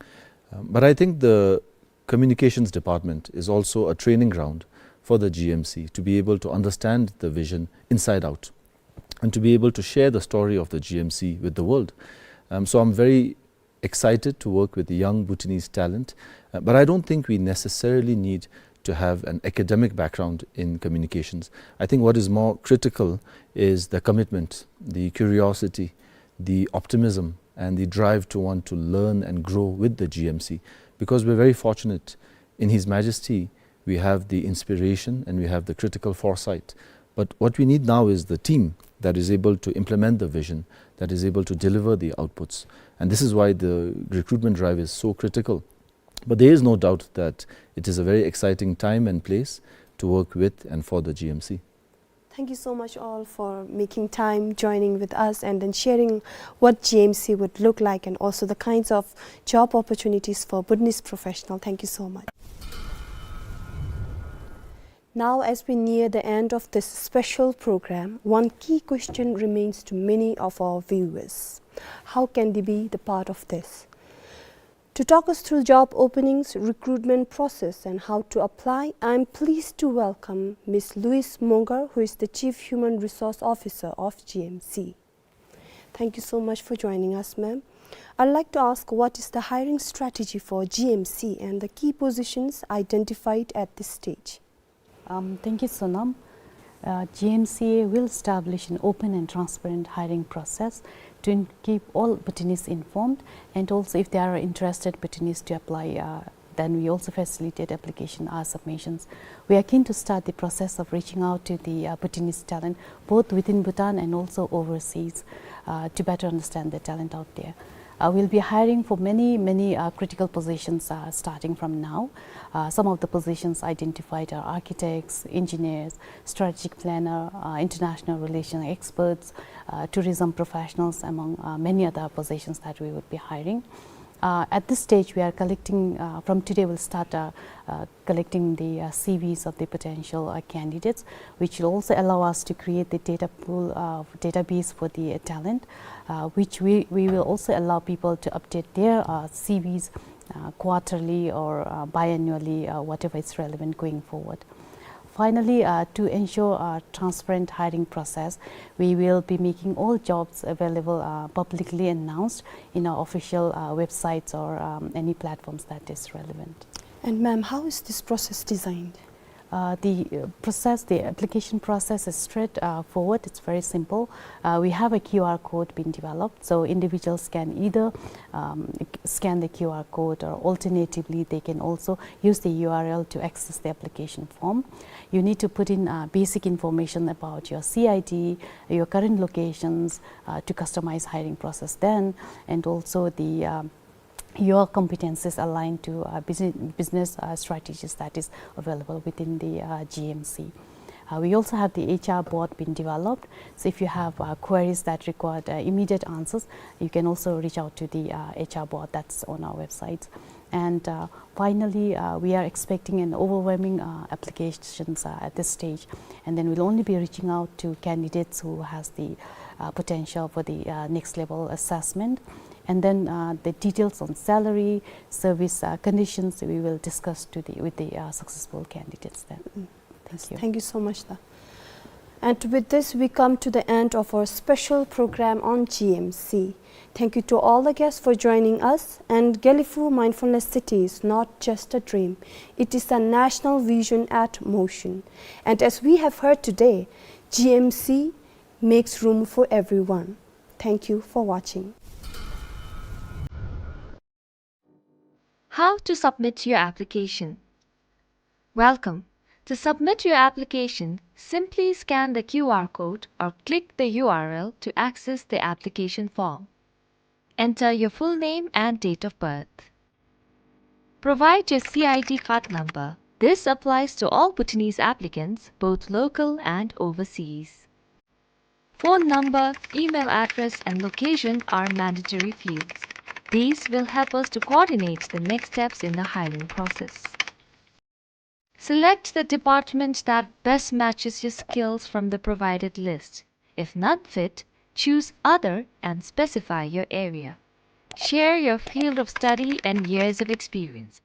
But I think the communications department is also a training ground for the GMC to be able to understand the vision inside out and to be able to share the story of the GMC with the world. So I'm very excited to work with the young Bhutanese talent, but I don't think we necessarily need to have an academic background in communications. I think what is more critical is the commitment, the curiosity, the optimism and the drive to want to learn and grow with the GMC, because we're very fortunate in His Majesty. We have the inspiration and we have the critical foresight. But what we need now is the team that is able to implement the vision, that is able to deliver the outputs. And this is why the recruitment drive is so critical. But there is no doubt that it is a very exciting time and place to work with and for the GMC. Thank you so much all for making time, joining with us and then sharing what GMC would look like and also the kinds of job opportunities for Bhutanese professionals. Thank you so much. Now, as we near the end of this special program, one key question remains to many of our viewers. How can they be the part of this? To talk us through job openings, recruitment process and how to apply, I am pleased to welcome Ms. Louise Mongar, who is the Chief Human Resource Officer of GMC. Thank you so much for joining us, ma'am. I'd like to ask, what is the hiring strategy for GMC and the key positions identified at this stage? Thank you, Sonam. GMC will establish an open and transparent hiring process to keep all Bhutanese informed, and also if they are interested Bhutanese to apply, then we also facilitate application submissions. We are keen to start the process of reaching out to the Bhutanese talent both within Bhutan and also overseas to better understand the talent out there. We'll be hiring for many critical positions starting from now. Some of the positions identified are architects, engineers, strategic planner, international relations experts, tourism professionals, among many other positions that we would be hiring. At this stage, we are collecting, from today we'll start collecting the CVs of the potential candidates, which will also allow us to create the data pool database for the talent, which we will also allow people to update their CVs quarterly or biannually, whatever is relevant going forward. Finally, to ensure a transparent hiring process, we will be making all jobs available publicly announced in our official websites or any platforms that is relevant. And ma'am, how is this process designed? The application process is straightforward. It's very simple. We have a QR code being developed, so individuals can either scan the QR code, or alternatively they can also use the URL to access the application form. You need to put in basic information about your CID, your current locations to customize hiring process then, and also the your competences aligned to business strategies that is available within the GMC. We also have the HR board being developed, so if you have queries that require immediate answers, you can also reach out to the HR board that's on our website. And finally, we are expecting an overwhelming applications at this stage, and then we'll only be reaching out to candidates who has the potential for the next level assessment. And then the details on salary, service conditions, we will discuss with the successful candidates then. Thank you. Thank you so much. And with this, we come to the end of our special program on GMC. Thank you to all the guests for joining us. And 𝗕𝗕𝗦 Mindfulness City is not just a dream. It is a national vision at motion. And as we have heard today, GMC makes room for everyone. Thank you for watching. How to submit your application. Welcome. To submit your application, simply scan the QR code or click the URL to access the application form. Enter your full name and date of birth. Provide your CID card number. This applies to all Bhutanese applicants, both local and overseas. Phone number, email address, and location are mandatory fields. These will help us to coordinate the next steps in the hiring process. Select the department that best matches your skills from the provided list. If not fit, choose Other and specify your area. Share your field of study and years of experience.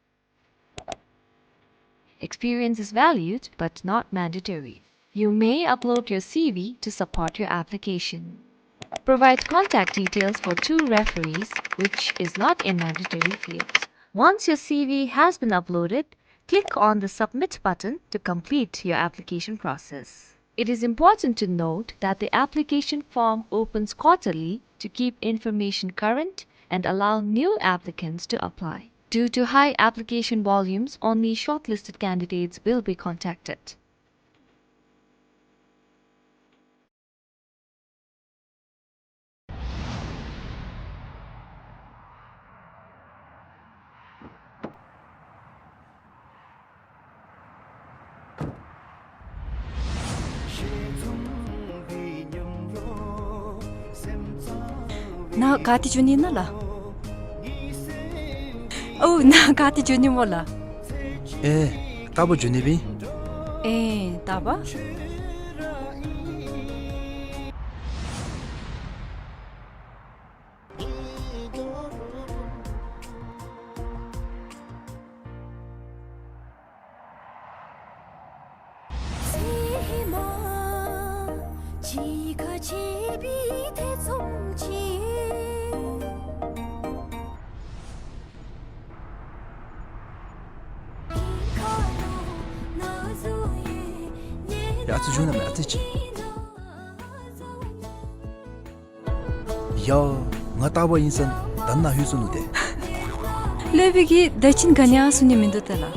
Experience is valued but not mandatory. You may upload your CV to support your application. Provide contact details for 2 referees, which is not a mandatory field. Once your CV has been uploaded, click on the Submit button to complete your application process. It is important to note that the application form opens quarterly to keep information current and allow new applicants to apply. Due to high application volumes, only shortlisted candidates will be contacted. 나 가티 주니 나라. 나 가티 주니 몰라. 따보 주니비? 따봐? 야츠 주나 야츠지. 야, nga 따보 인선 단나 휴스누데. 레비기 대친 가냐 수니 민도텔라.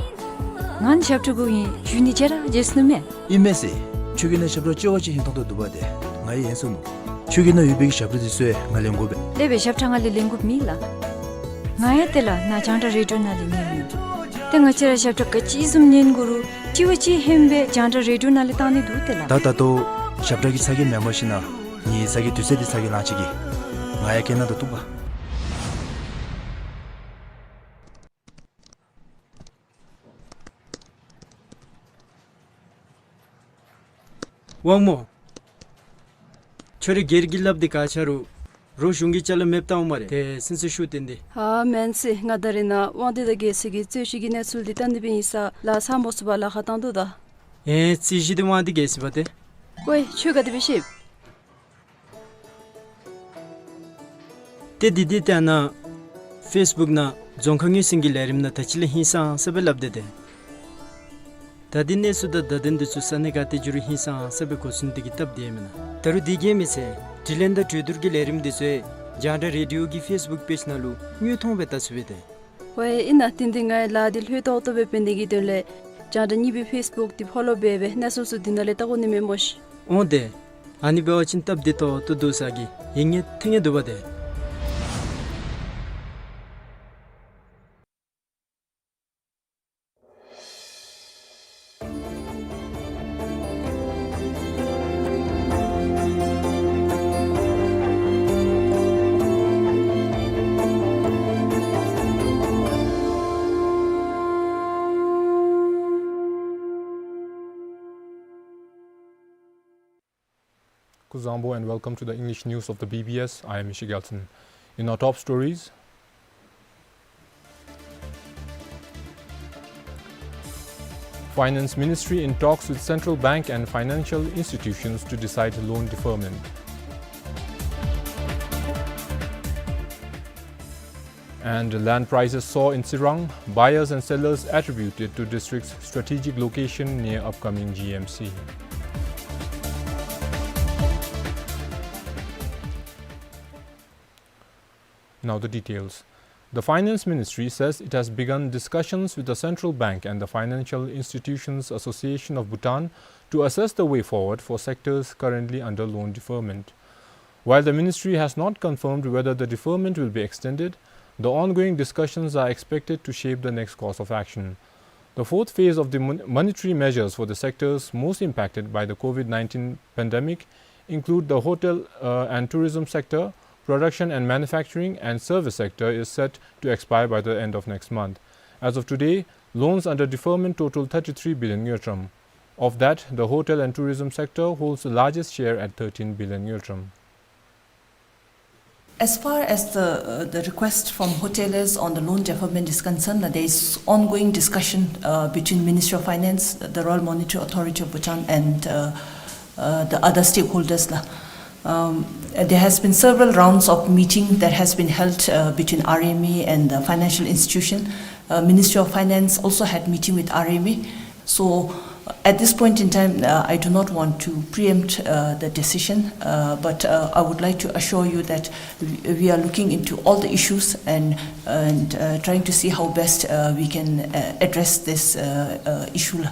난 샵트고이 주니제라 제스누메. 이메시 추기네 샵로 찌워지 행동도 두바데. 나이 엔선우. 추기네 유비기 샵르지스에 ngaleng고베. 레베 샵창알리 랭고 밀라. 나야텔라 나 장타 레조나리 니미. 땡아치라 샵트 까치 숨년구루 𝗕𝗕𝗦 장타 레조나리 타니 두텔라. 다다도 샵라기 사기 메모시나 니 사기 두세디 사기 나치기. 나야 걔나도 두바. 왕모 저리 게르길랍 디카차루 로슝기 찰라 맵타 오마레 데 신스 슈텐데 맨시 나다리나 왕데다 게시기 쯔시기네 술디탄디비사 라 사모스발라 하탄도다 찌지드와디 게스바데. 왜 𝗘𝗴𝗵 테디디타나 페이스북나 종강이 싱길레림나 타칠레 히사 세벨랍데데. 다딘네 수다 다딘데 수사네 가테 주르 히사 세베 코슨디기 탑디에메나. 타루 디게미세 딜렌다 튜두르기레림데세 자다 레디오기 페이스북 페이지 나루 뉴통 베타스베데. 왜 이나 틴딩가 라딜 회도도 베펜디기 될레 자다니 비 페이스북 디 폴로 베베 나소수 디나레 타고니 멤버시. 온데 아니 베와친 탑데토 투도사기 잉게 팅에 도바데. Kuzambo and welcome to the English news of the BBS. I am 𝗕𝗕𝗦. In our top stories, Finance Ministry in talks with central bank and financial institutions to decide loan deferment. And land prices soar in Tsirang. Buyers and sellers attributed to district's strategic location near upcoming GMC. Now the details. The Finance Ministry says it has begun discussions with the Central Bank and the Financial Institutions Association of Bhutan to assess the way forward for sectors currently under loan deferment. While the ministry has not confirmed whether the deferment will be extended, the ongoing discussions are expected to shape the next course of action. The fourth phase of the monetary measures for the sectors most impacted by the COVID-19 pandemic include the hotel and tourism sector, production and manufacturing and service sector is set to expire by the end of next month. As of today, loans under deferment total 33 billion 𝗔. Of that, the hotel and tourism sector holds the largest share at 13 billion 𝗔. As far as the request from hoteliers on the loan deferment is concerned, there is ongoing discussion between Ministry of Finance, the Royal Monetary Authority of Bhutan and the other stakeholders. There has been several rounds of meeting that has been held between RMA and the financial institution. Ministry of Finance also had meeting with RMA. So at this point in time, I do not want to preempt the decision, but I would like to assure you that we are looking into all the issues and trying to see how best we can address this issue.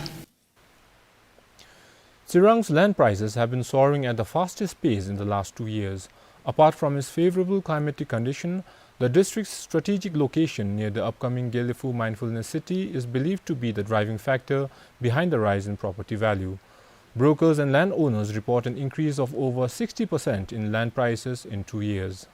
Tsirang's land prices have been soaring at the fastest pace in the last 2 years. Apart from its favorable climatic condition, the district's strategic location near the upcoming 𝗕𝗕𝗦 Mindfulness City is believed to be the driving factor behind the rise in property value. Brokers and landowners report an increase of over 60% in land prices in 2 years.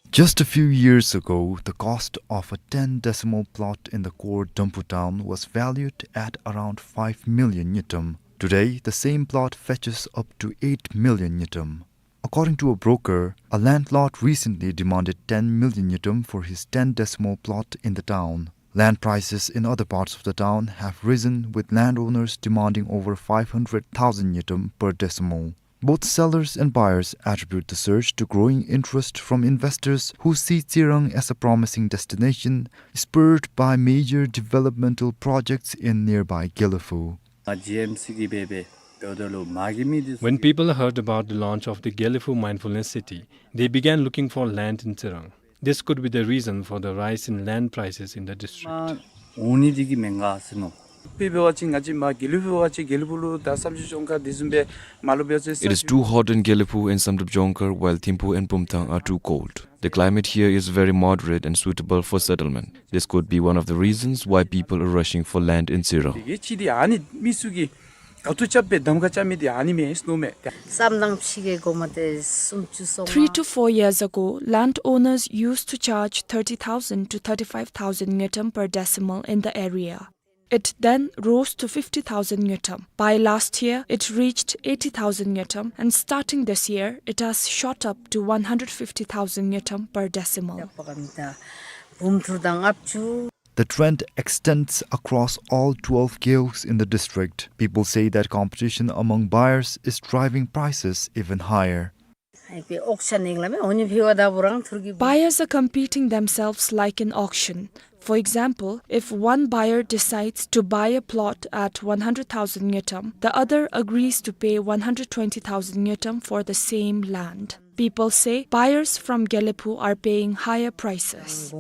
Just a few years ago, the cost of a 10-decimal plot in the core Dumpu town was valued at around 5 million 𝗔. Today, the same plot fetches up to 8 million 𝗔. According to a broker, a landlord recently demanded 10 million 𝗔 for his 10-decimal plot in the town. Land prices in other parts of the town have risen, with landowners demanding over 500,000 𝗔 per decimal. Both sellers and buyers attribute the surge to growing interest from investors who see Tsirang as a promising destination, spurred by major developmental projects in nearby 𝗕𝗕𝗦. When people heard about the launch of the 𝗕𝗕𝗦 Mindfulness City, they began looking for land in Tsirang. This could be the reason for the rise in land prices in the district. It is too hot in 𝗕𝗕𝗦 and 𝗕𝗕𝗪, while Thimphu and Pumthang are too cold. The climate here is very moderate and suitable for settlement. This could be one of the reasons why people are rushing for land in Tsirang. 3 to 4 years ago, landowners used to charge 30,000 to 35,000 𝗕 per decimal in the area. It then rose to 50,000 𝗕. By last year, it reached 80,000 𝗕, and starting this year, it has shot up to 150,000 𝗕 per decimal. The trend extends across all 12 kyoks in the district. People say that competition among buyers is driving prices even higher. Buyers are competing themselves like an auction. For example, if one buyer decides to buy a plot at 100,000 như𝗏, the other agrees to pay 120,000 như𝗏 for the same land. People say buyers from Gyelephu are paying higher prices.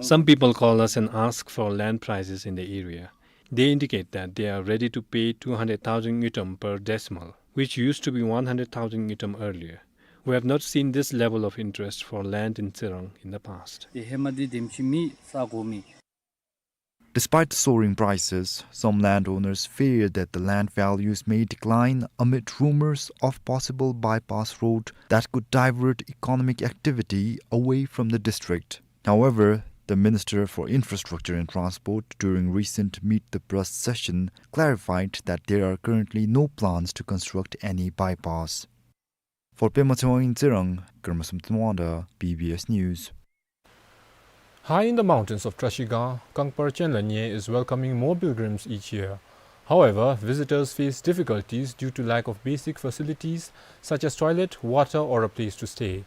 Some people call us and ask for land prices in the area. They indicate that they are ready to pay 200,000 như𝗏 per decimal, which used to be 100,000 như𝗏 earlier. We have not seen this level of interest for land in Tsirang in the past. Despite soaring prices, some landowners fear that the land values may decline amid rumors of possible bypass road that could divert economic activity away from the district. However, the Minister for Infrastructure and Transport during recent Meet the Press session clarified that there are currently no plans to construct any bypass. For 𝗕𝗲𝗄𝘀 in Tsirang, 𝗕𝗲𝗦 PBS News. High in the mountains of 𝗕𝗲𝗄𝘀, 𝗕𝗲𝗄𝘀 is welcoming more pilgrims each year. However, visitors face difficulties due to lack of basic facilities such as toilet, water or a place to stay.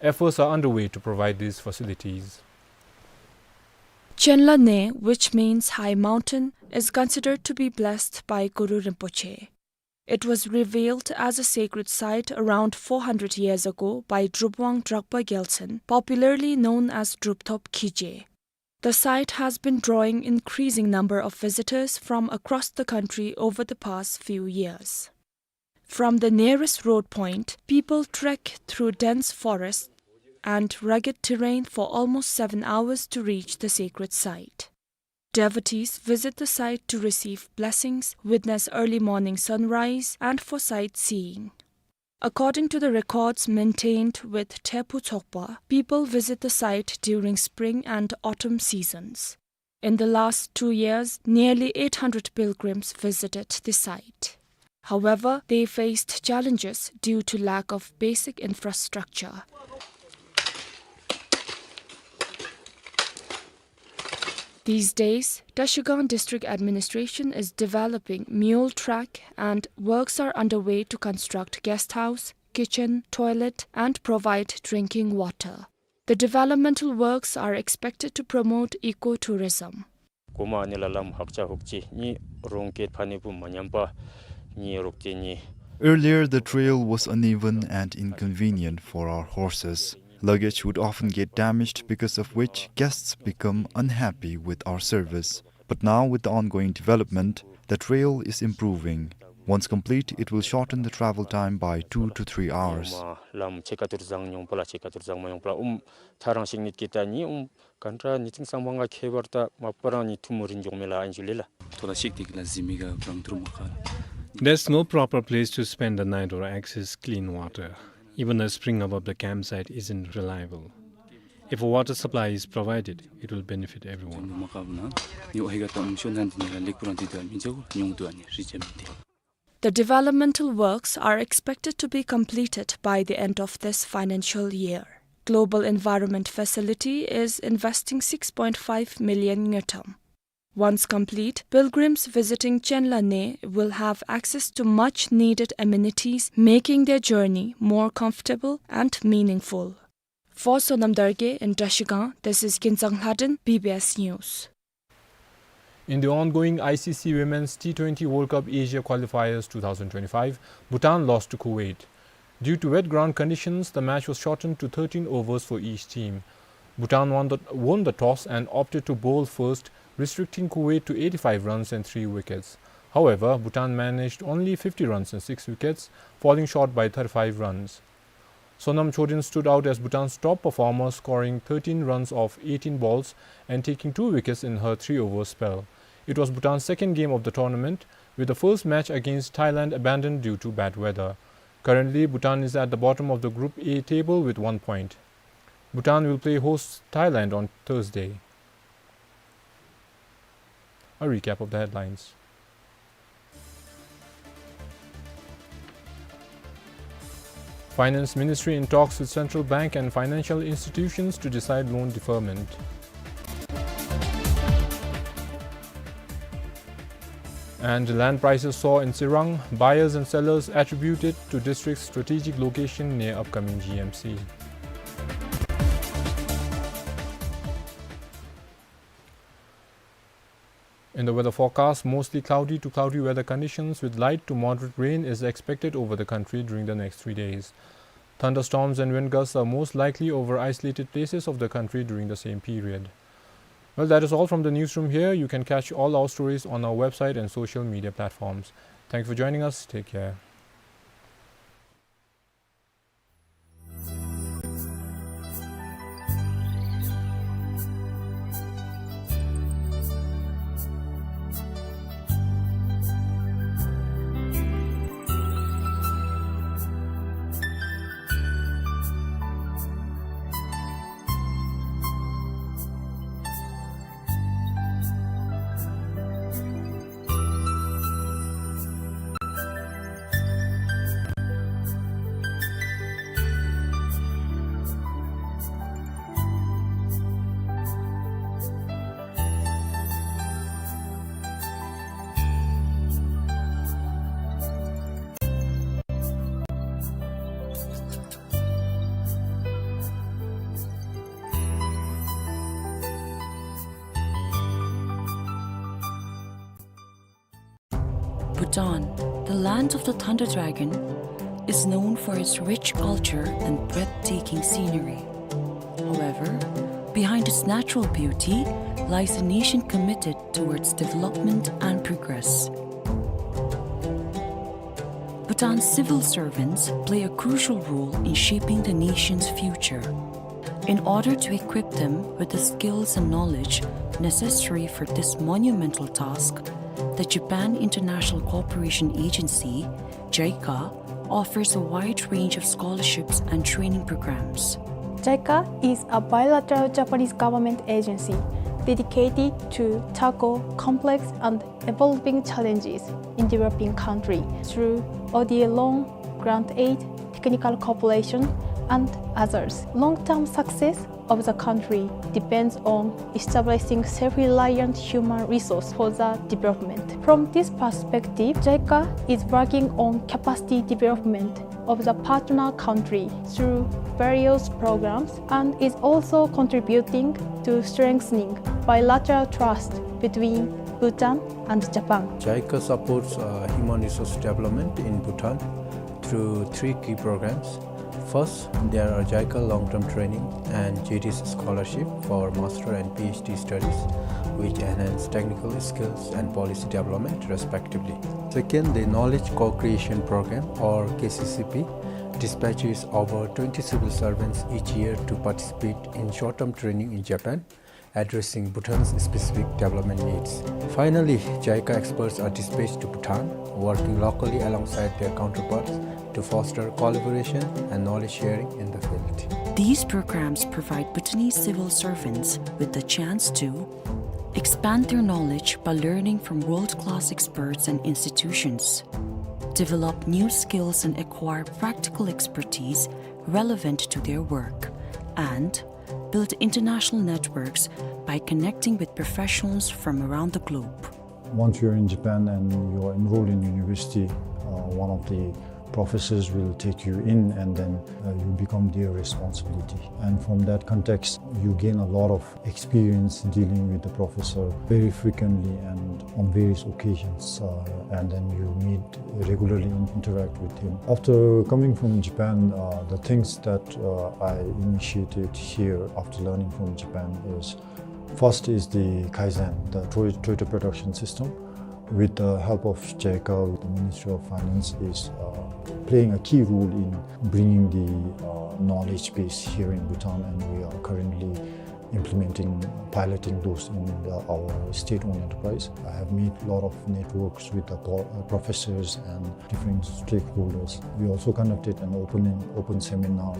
Efforts are underway to provide these facilities. 𝗕𝗲𝗦, which means high mountain, is considered to be blessed by Guru Rinpoche. It was revealed as a sacred site around 400 years ago by Drupwang Dragpa Gyaltsen, popularly known as 𝗕𝗲𝗪𝗄𝘃. The site has been drawing increasing number of visitors from across the country over the past few years. From the nearest road point, people trek through dense forests and rugged terrain for almost 7 hours to reach the sacred site. Devotees visit the site to receive blessings, witness early morning sunrise, and for sightseeing. According to the records maintained with 𝗕𝗲𝗄𝘀 𝗕𝗏, people visit the site during spring and autumn seasons. In the last 2 years, nearly 800 pilgrims visited the site. However, they faced challenges due to lack of basic infrastructure. These days, Dashigan District Administration is developing mule track and works are underway to construct guest house, kitchen, toilet and provide drinking water. The developmental works are expected to promote ecotourism. Earlier, the trail was uneven and inconvenient for our horses. Luggage would often get damaged, because of which guests become unhappy with our service. But now, with the ongoing development, the trail is improving. Once complete, it will shorten the travel time by 2 to 3 hours. There's no proper place to spend the night or access clean water. Even a spring above the campsite isn't reliable. If a water supply is provided, it will benefit everyone. The developmental works are expected to be completed by the end of this financial year. Global Environment Facility is investing 6.5 million như𝗏. Once complete, pilgrims visiting 𝗕𝗲𝗪 will have access to much-needed amenities, making their journey more comfortable and meaningful. For Sonam Darge in 𝗕𝗲𝗃, this is Kinsang Hladen, PBS News. In the ongoing ICC Women's T20 World Cup Asia Qualifiers 2025, Bhutan lost to Kuwait. Due to wet ground conditions, the match was shortened to 13 overs for each team. Bhutan won the toss and opted to bowl first, restricting Kuwait to 85 runs and 3 wickets. However, Bhutan managed only 50 runs and 6 wickets, falling short by 35 runs. Sonam Chodin stood out as Bhutan's top performer, scoring 13 runs off 18 balls and taking 2 wickets in her 3-over spell. It was Bhutan's second game of the tournament, with the first match against Thailand abandoned due to bad weather. Currently, Bhutan is at the bottom of the Group A table with 1 point. Bhutan will play host Thailand on Thursday. A recap of the headlines. Finance Ministry in talks with central bank and financial institutions to decide loan deferment. And land prices soar in Serang. Buyers and sellers attribute it to district's strategic location near upcoming GMC. In the weather forecast, mostly cloudy to cloudy weather conditions with light to moderate rain is expected over the country during the next 3 days. Thunderstorms and wind gusts are most likely over isolated places of the country during the same period. Well, that is all from the newsroom here. You can catch all our stories on our website and social media platforms. Thank you for joining us. Take care. Bhutan, the land of the thunder dragon, is known for its rich culture and breathtaking scenery. However, behind its natural beauty lies a nation committed towards development and progress. Bhutan's civil servants play a crucial role in shaping the nation's future. In order to equip them with the skills and knowledge necessary for this monumental task, the Japan International Cooperation Agency, JICA, offers a wide range of scholarships and training programs. JICA is a bilateral Japanese government agency dedicated to tackle complex and evolving challenges in developing countries through ODA loan, grant aid, technical cooperation, and others. Long-term success of the country depends on establishing self-reliant human resource for the development. From this perspective, JICA is working on capacity development of the partner country through various programs and is also contributing to strengthening bilateral trust between Bhutan and Japan. JICA supports human resource development in Bhutan through 3 key programs. First, there are JICA long-term training and JD's scholarship for master and PhD studies, which enhance technical skills and policy development respectively. Second, the Knowledge Co-Creation Program, or KCCP, dispatches over 20 civil servants each year to participate in short-term training in Japan, addressing Bhutan's specific development needs. Finally, JICA experts are dispatched to Bhutan, working locally alongside their counterparts to foster collaboration and knowledge sharing in the field. These programs provide Bhutanese civil servants with the chance to expand their knowledge by learning from world-class experts and institutions, develop new skills and acquire practical expertise relevant to their work, and build international networks by connecting with professionals from around the globe. Once you're in Japan and you're enrolled in university, one of the professors will take you in and then you become their responsibility. And from that context, you gain a lot of experience dealing with the professor very frequently and on various occasions. And then you meet regularly and interact with him. After coming from Japan, the things that I initiated here after learning from Japan is, first is the Kaizen, the Toyota production system. With the help of JICA, the Ministry of Finance is playing a key role in bringing the knowledge base here in Bhutan, and we are currently piloting those in our state-owned enterprise. I have made a lot of networks with the professors and different stakeholders. We also conducted an open seminar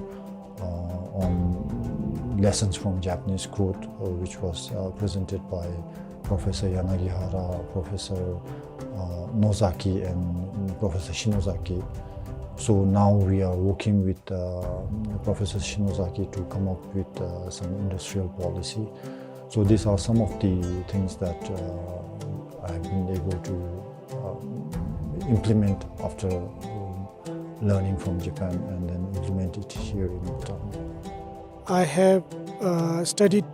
on lessons from Japanese code, which was presented by Professor Yanagihara, Professor Nozaki, and Professor Shinozaki. So now we are working with Professor Shinozaki to come up with some industrial policy. So these are some of the things that I've been able to implement after learning from Japan and then implement it here in Bhutan. I have studied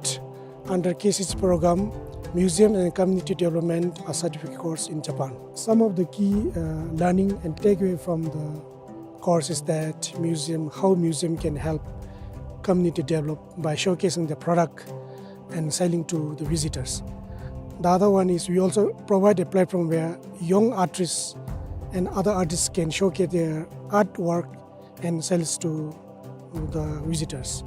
under 𝗕𝗕𝗦 program, Museum and Community Development, a certificate course in Japan. Some of the key learning and takeaway from the course is that how museum can help community develop by showcasing the product and selling to the visitors. The other one is we also provide a platform where young artists and other artists can showcase their artwork and sells to the visitors.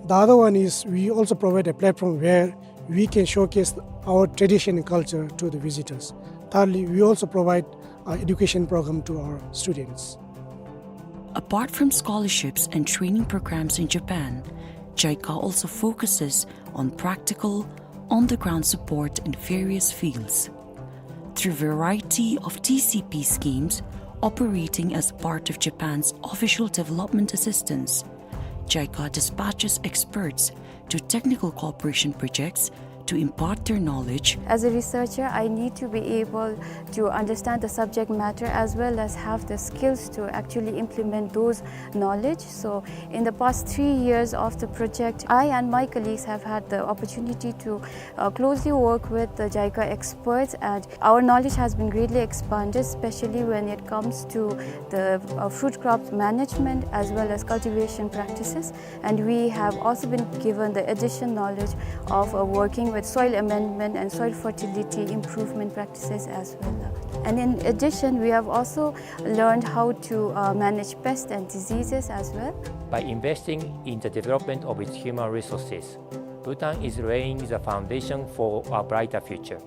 The other one is we also provide a platform where we can showcase our tradition and culture to the visitors. Thirdly, we also provide an education program to our students. Apart from scholarships and training programs in Japan, JICA also focuses on practical, on-the-ground support in various fields. Through a variety of TCP schemes operating as part of Japan's official development assistance, JICA dispatches experts to technical cooperation projects to impart their knowledge. As a researcher, I need to be able to understand the subject matter as well as have the skills to actually implement those knowledge. So in the past 3 years of the project, I and my colleagues have had the opportunity to closely work with the JICA experts, and our knowledge has been greatly expanded, especially when it comes to the fruit crop management as well as cultivation practices. And we have also been given the additional knowledge of working with soil amendment and soil fertility improvement practices as well. And in addition, we have also learned how to manage pests and diseases as well. By investing in the development of its human resources, Bhutan is laying the foundation for a brighter future.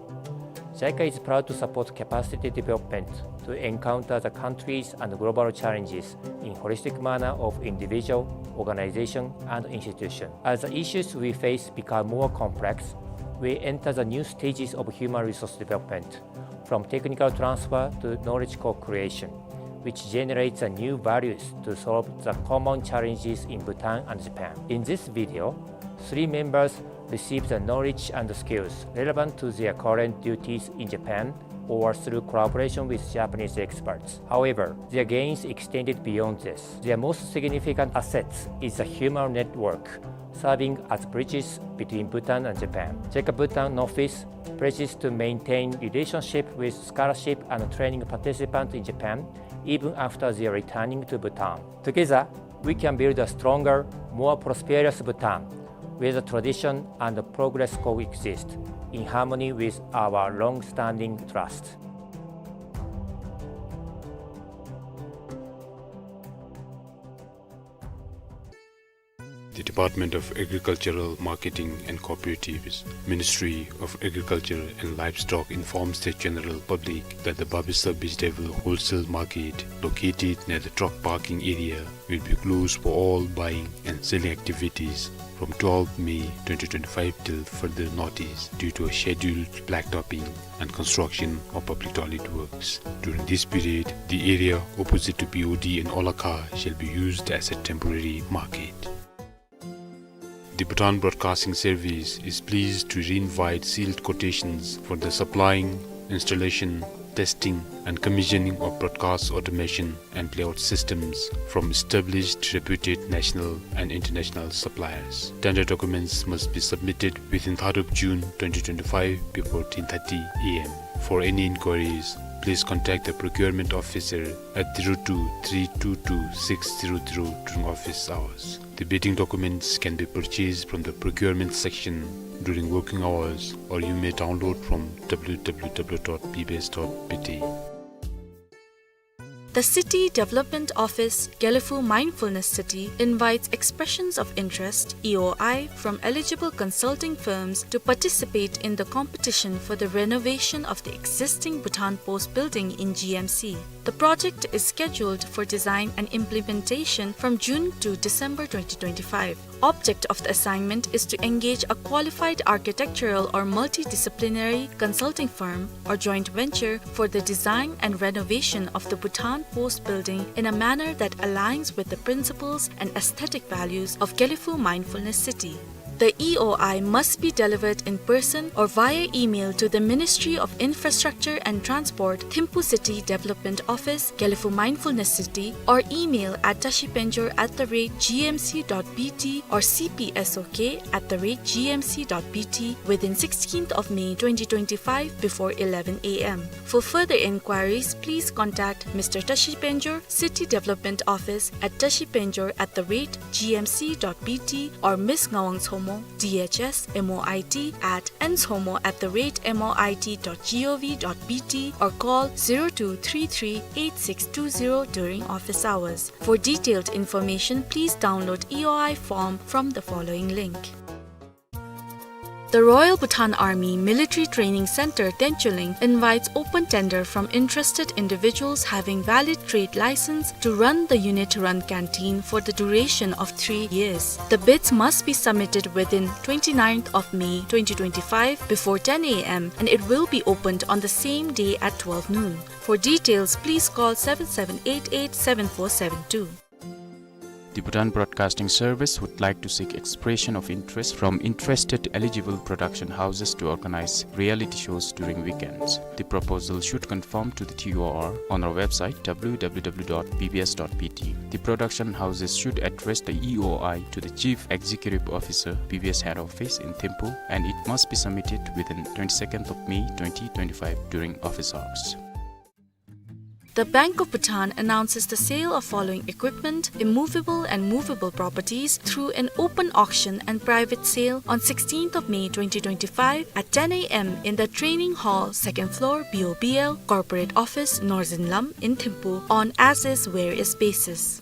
JICA is proud to support capacity development to encounter the country's and global challenges in holistic manner of individual, organization, and institution. As the issues we face become more complex, we enter the new stages of human resource development, from technical transfer to knowledge co-creation, which generates the new values to solve the common challenges in Bhutan and Japan. In this video, 3 members receive the knowledge and skills relevant to their current duties in Japan or through collaboration with Japanese experts. However, their gains extended beyond this. Their most significant assets is the human network, serving as bridges between Bhutan and Japan. JICA Bhutan office pledges to maintain relationship with scholarship and training participants in Japan even after their returning to Bhutan. Together, we can build a stronger, more prosperous Bhutan, where the tradition and the progress coexist in harmony with our long-standing trust. The Department of Agricultural Marketing and Cooperatives, Ministry of Agriculture and Livestock informs the general public that the 𝗕𝗠 vegetable wholesale market located near the truck parking area will be closed for all buying and selling activities from 12 May 2025 till further notice due to a scheduled blacktopping and construction of public toilet works. During this period, the area opposite to BOD and Olakha shall be used as a temporary market. The Bhutan Broadcasting Service is pleased to re-invite sealed quotations for the supplying, installation, testing and commissioning of broadcast automation and playout systems from established reputed national and international suppliers. Tender documents must be submitted within 3rd of June 2025 before 10:30 am. For any inquiries, please contact the procurement officer at 02-322-600 during office hours. The bidding documents can be purchased from the procurement section during working hours, or you may download from www.bbs.pt. The City Development Office, 𝗕𝗕𝗦 Mindfulness City, invites expressions of interest (EOI) from eligible consulting firms to participate in the competition for the renovation of the existing Bhutan Post building in GMC. The project is scheduled for design and implementation from June to December 2025. object of the assignment is to engage a qualified architectural or multidisciplinary consulting firm or joint venture for the design and renovation of the Bhutan Post building in a manner that aligns with the principles and aesthetic values of 𝗕𝗕𝗦 Mindfulness City. The EOI must be delivered in person or via email to the Ministry of Infrastructure and Transport, Thimphu City Development Office, 𝗕𝗕𝗦 Mindfulness City, or email at 𝗕𝗕𝗦@gmc.bt or cpsok@gmc.bt within 16th of May 2025 before 11 a.m. For further inquiries, please contact Mr. 𝗕𝗕𝗦, City Development Office at 𝗕𝗕𝗦@gmc.bt or Ms. Ngawang's DHS MOIT at nshomo@moit.gov.bt or call 0233-8620 during office hours. For detailed information, please download EOI form from the following link. The Royal Bhutan Army Military Training Center, 𝗘𝗕𝗦, invites open tender from interested individuals having valid trade license to run the unit-run canteen for the duration of 3 years. The bids must be submitted within 29th of May 2025 before 10 a.m. and it will be opened on the same day at 12 noon. For details, please call 7788-7472. The Bhutan Broadcasting Service would like to seek expression of interest from interested eligible production houses to organize reality shows during weekends. The proposal should conform to the TOR on our website www.bbs.pt. The production houses should address the EOI to the Chief Executive Officer, BBS Head Office in Thimphu, and it must be submitted within 22nd of May 2025 during office hours. The Bank of Bhutan announces the sale of following equipment, immovable and movable properties through an open auction and private sale on 16th of May 2025 at 10 a.m. in the Training Hall, 2nd floor, BOBL, Corporate Office, Northern Lum in Thimphu on as-is, where-is basis.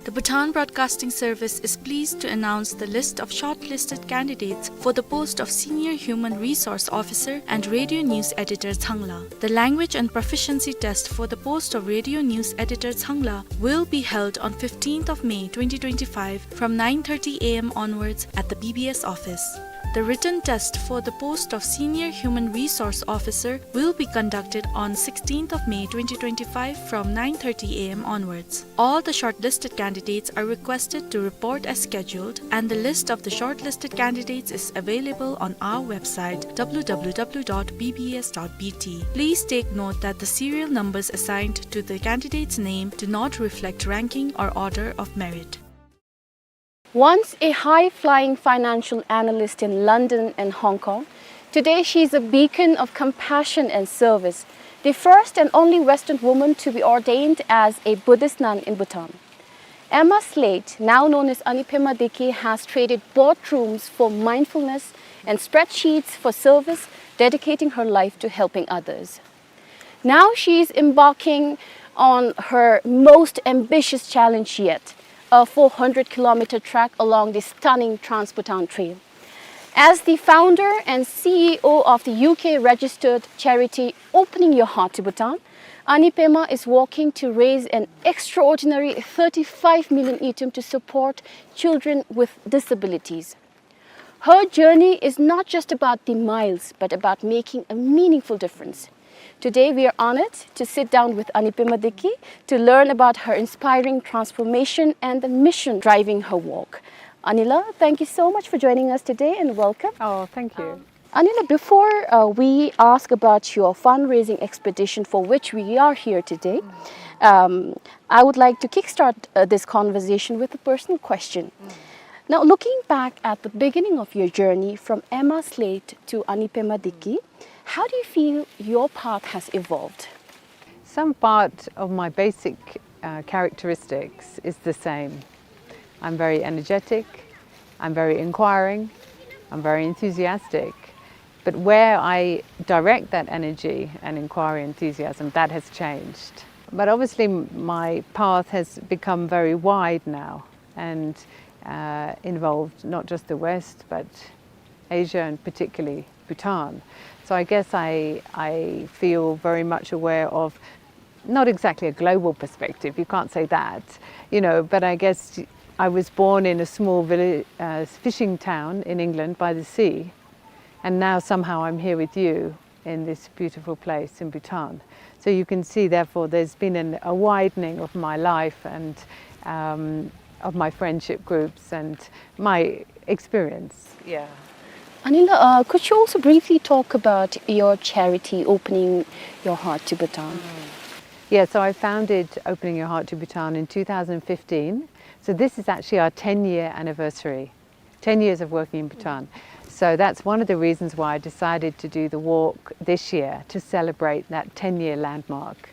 The Bhutan Broadcasting Service is pleased to announce the list of shortlisted candidates for the post of Senior Human Resource Officer and Radio News Editor 𝗕𝗏. The language and proficiency test for the post of Radio News Editor 𝗕𝗏 will be held on 15th of May 2025 from 9:30 a.m. onwards at the BBS office. The written test for the post of Senior Human Resource Officer will be conducted on 16th of May 2025 from 9:30 a.m. onwards. All the shortlisted candidates are requested to report as scheduled, and the list of the shortlisted candidates is available on our website www.bbs.bt. Please take note that the serial numbers assigned to the candidate's name do not reflect ranking or order of merit. Once a high-flying financial analyst in London and Hong Kong, today she is a beacon of compassion and service, the first and only Western woman to be ordained as a Buddhist nun in Bhutan. Emma Slate, now known as 𝗕𝗕𝗦 𝗔𝗕𝗦, has traded boardrooms for mindfulness and spreadsheets for service, dedicating her life to helping others. Now she is embarking on her most ambitious challenge yet, a 400-kilometer trek along the stunning Trans-Bhutan Trail. As the founder and CEO of the UK-registered charity Opening Your Heart to Bhutan, 𝗕𝗕𝗦 is working to raise an extraordinary 35 million items to support children with disabilities. Her journey is not just about the miles, but about making a meaningful difference. Today, we are honored to sit down with 𝗕𝗕𝗦 𝗔𝗕𝗦 to learn about her inspiring transformation and the mission driving her walk. Anila, thank you so much for joining us today and welcome. Oh, thank you. Anila, before we ask about your fundraising expedition for which we are here today, I would like to kickstart this conversation with a personal question. Now, looking back at the beginning of your journey from Emma Slate to 𝗕𝗕𝗦 𝗔𝗕𝗦, how do you feel your path has evolved? Some part of my basic characteristics is the same. I'm very energetic, I'm very inquiring, I'm very enthusiastic. But where I direct that energy and inquiry, enthusiasm, that has changed. But obviously my path has become very wide now and involved not just the West, but Asia and particularly Bhutan. So I guess I feel very much aware of not exactly a global perspective, you can't say that, you know, but I guess I was born in a small village, fishing town in England by the sea, and now somehow I'm here with you in this beautiful place in Bhutan. So you can see, therefore, there's been a widening of my life and of my friendship groups and my experience. Yeah. Anila, could you also briefly talk about your charity, Opening Your Heart to Bhutan? Yeah, so I founded Opening Your Heart to Bhutan in 2015. So this is actually our 10-year anniversary, 10 years of working in Bhutan. So that's one of the reasons why I decided to do the walk this year, to celebrate that 10-year landmark.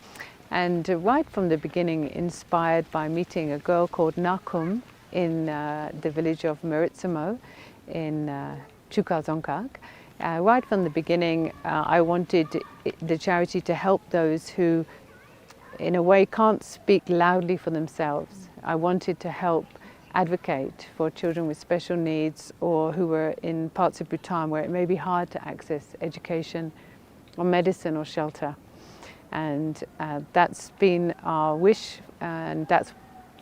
And right from the beginning, inspired by meeting a girl called 𝗕𝗕𝗦 in the village of 𝗕𝗕𝗦 in Dzongkha. Right from the beginning, I wanted the charity to help those who, in a way, can't speak loudly for themselves. I wanted to help advocate for children with special needs or who were in parts of Bhutan where it may be hard to access education or medicine or shelter. And that's been our wish, and that's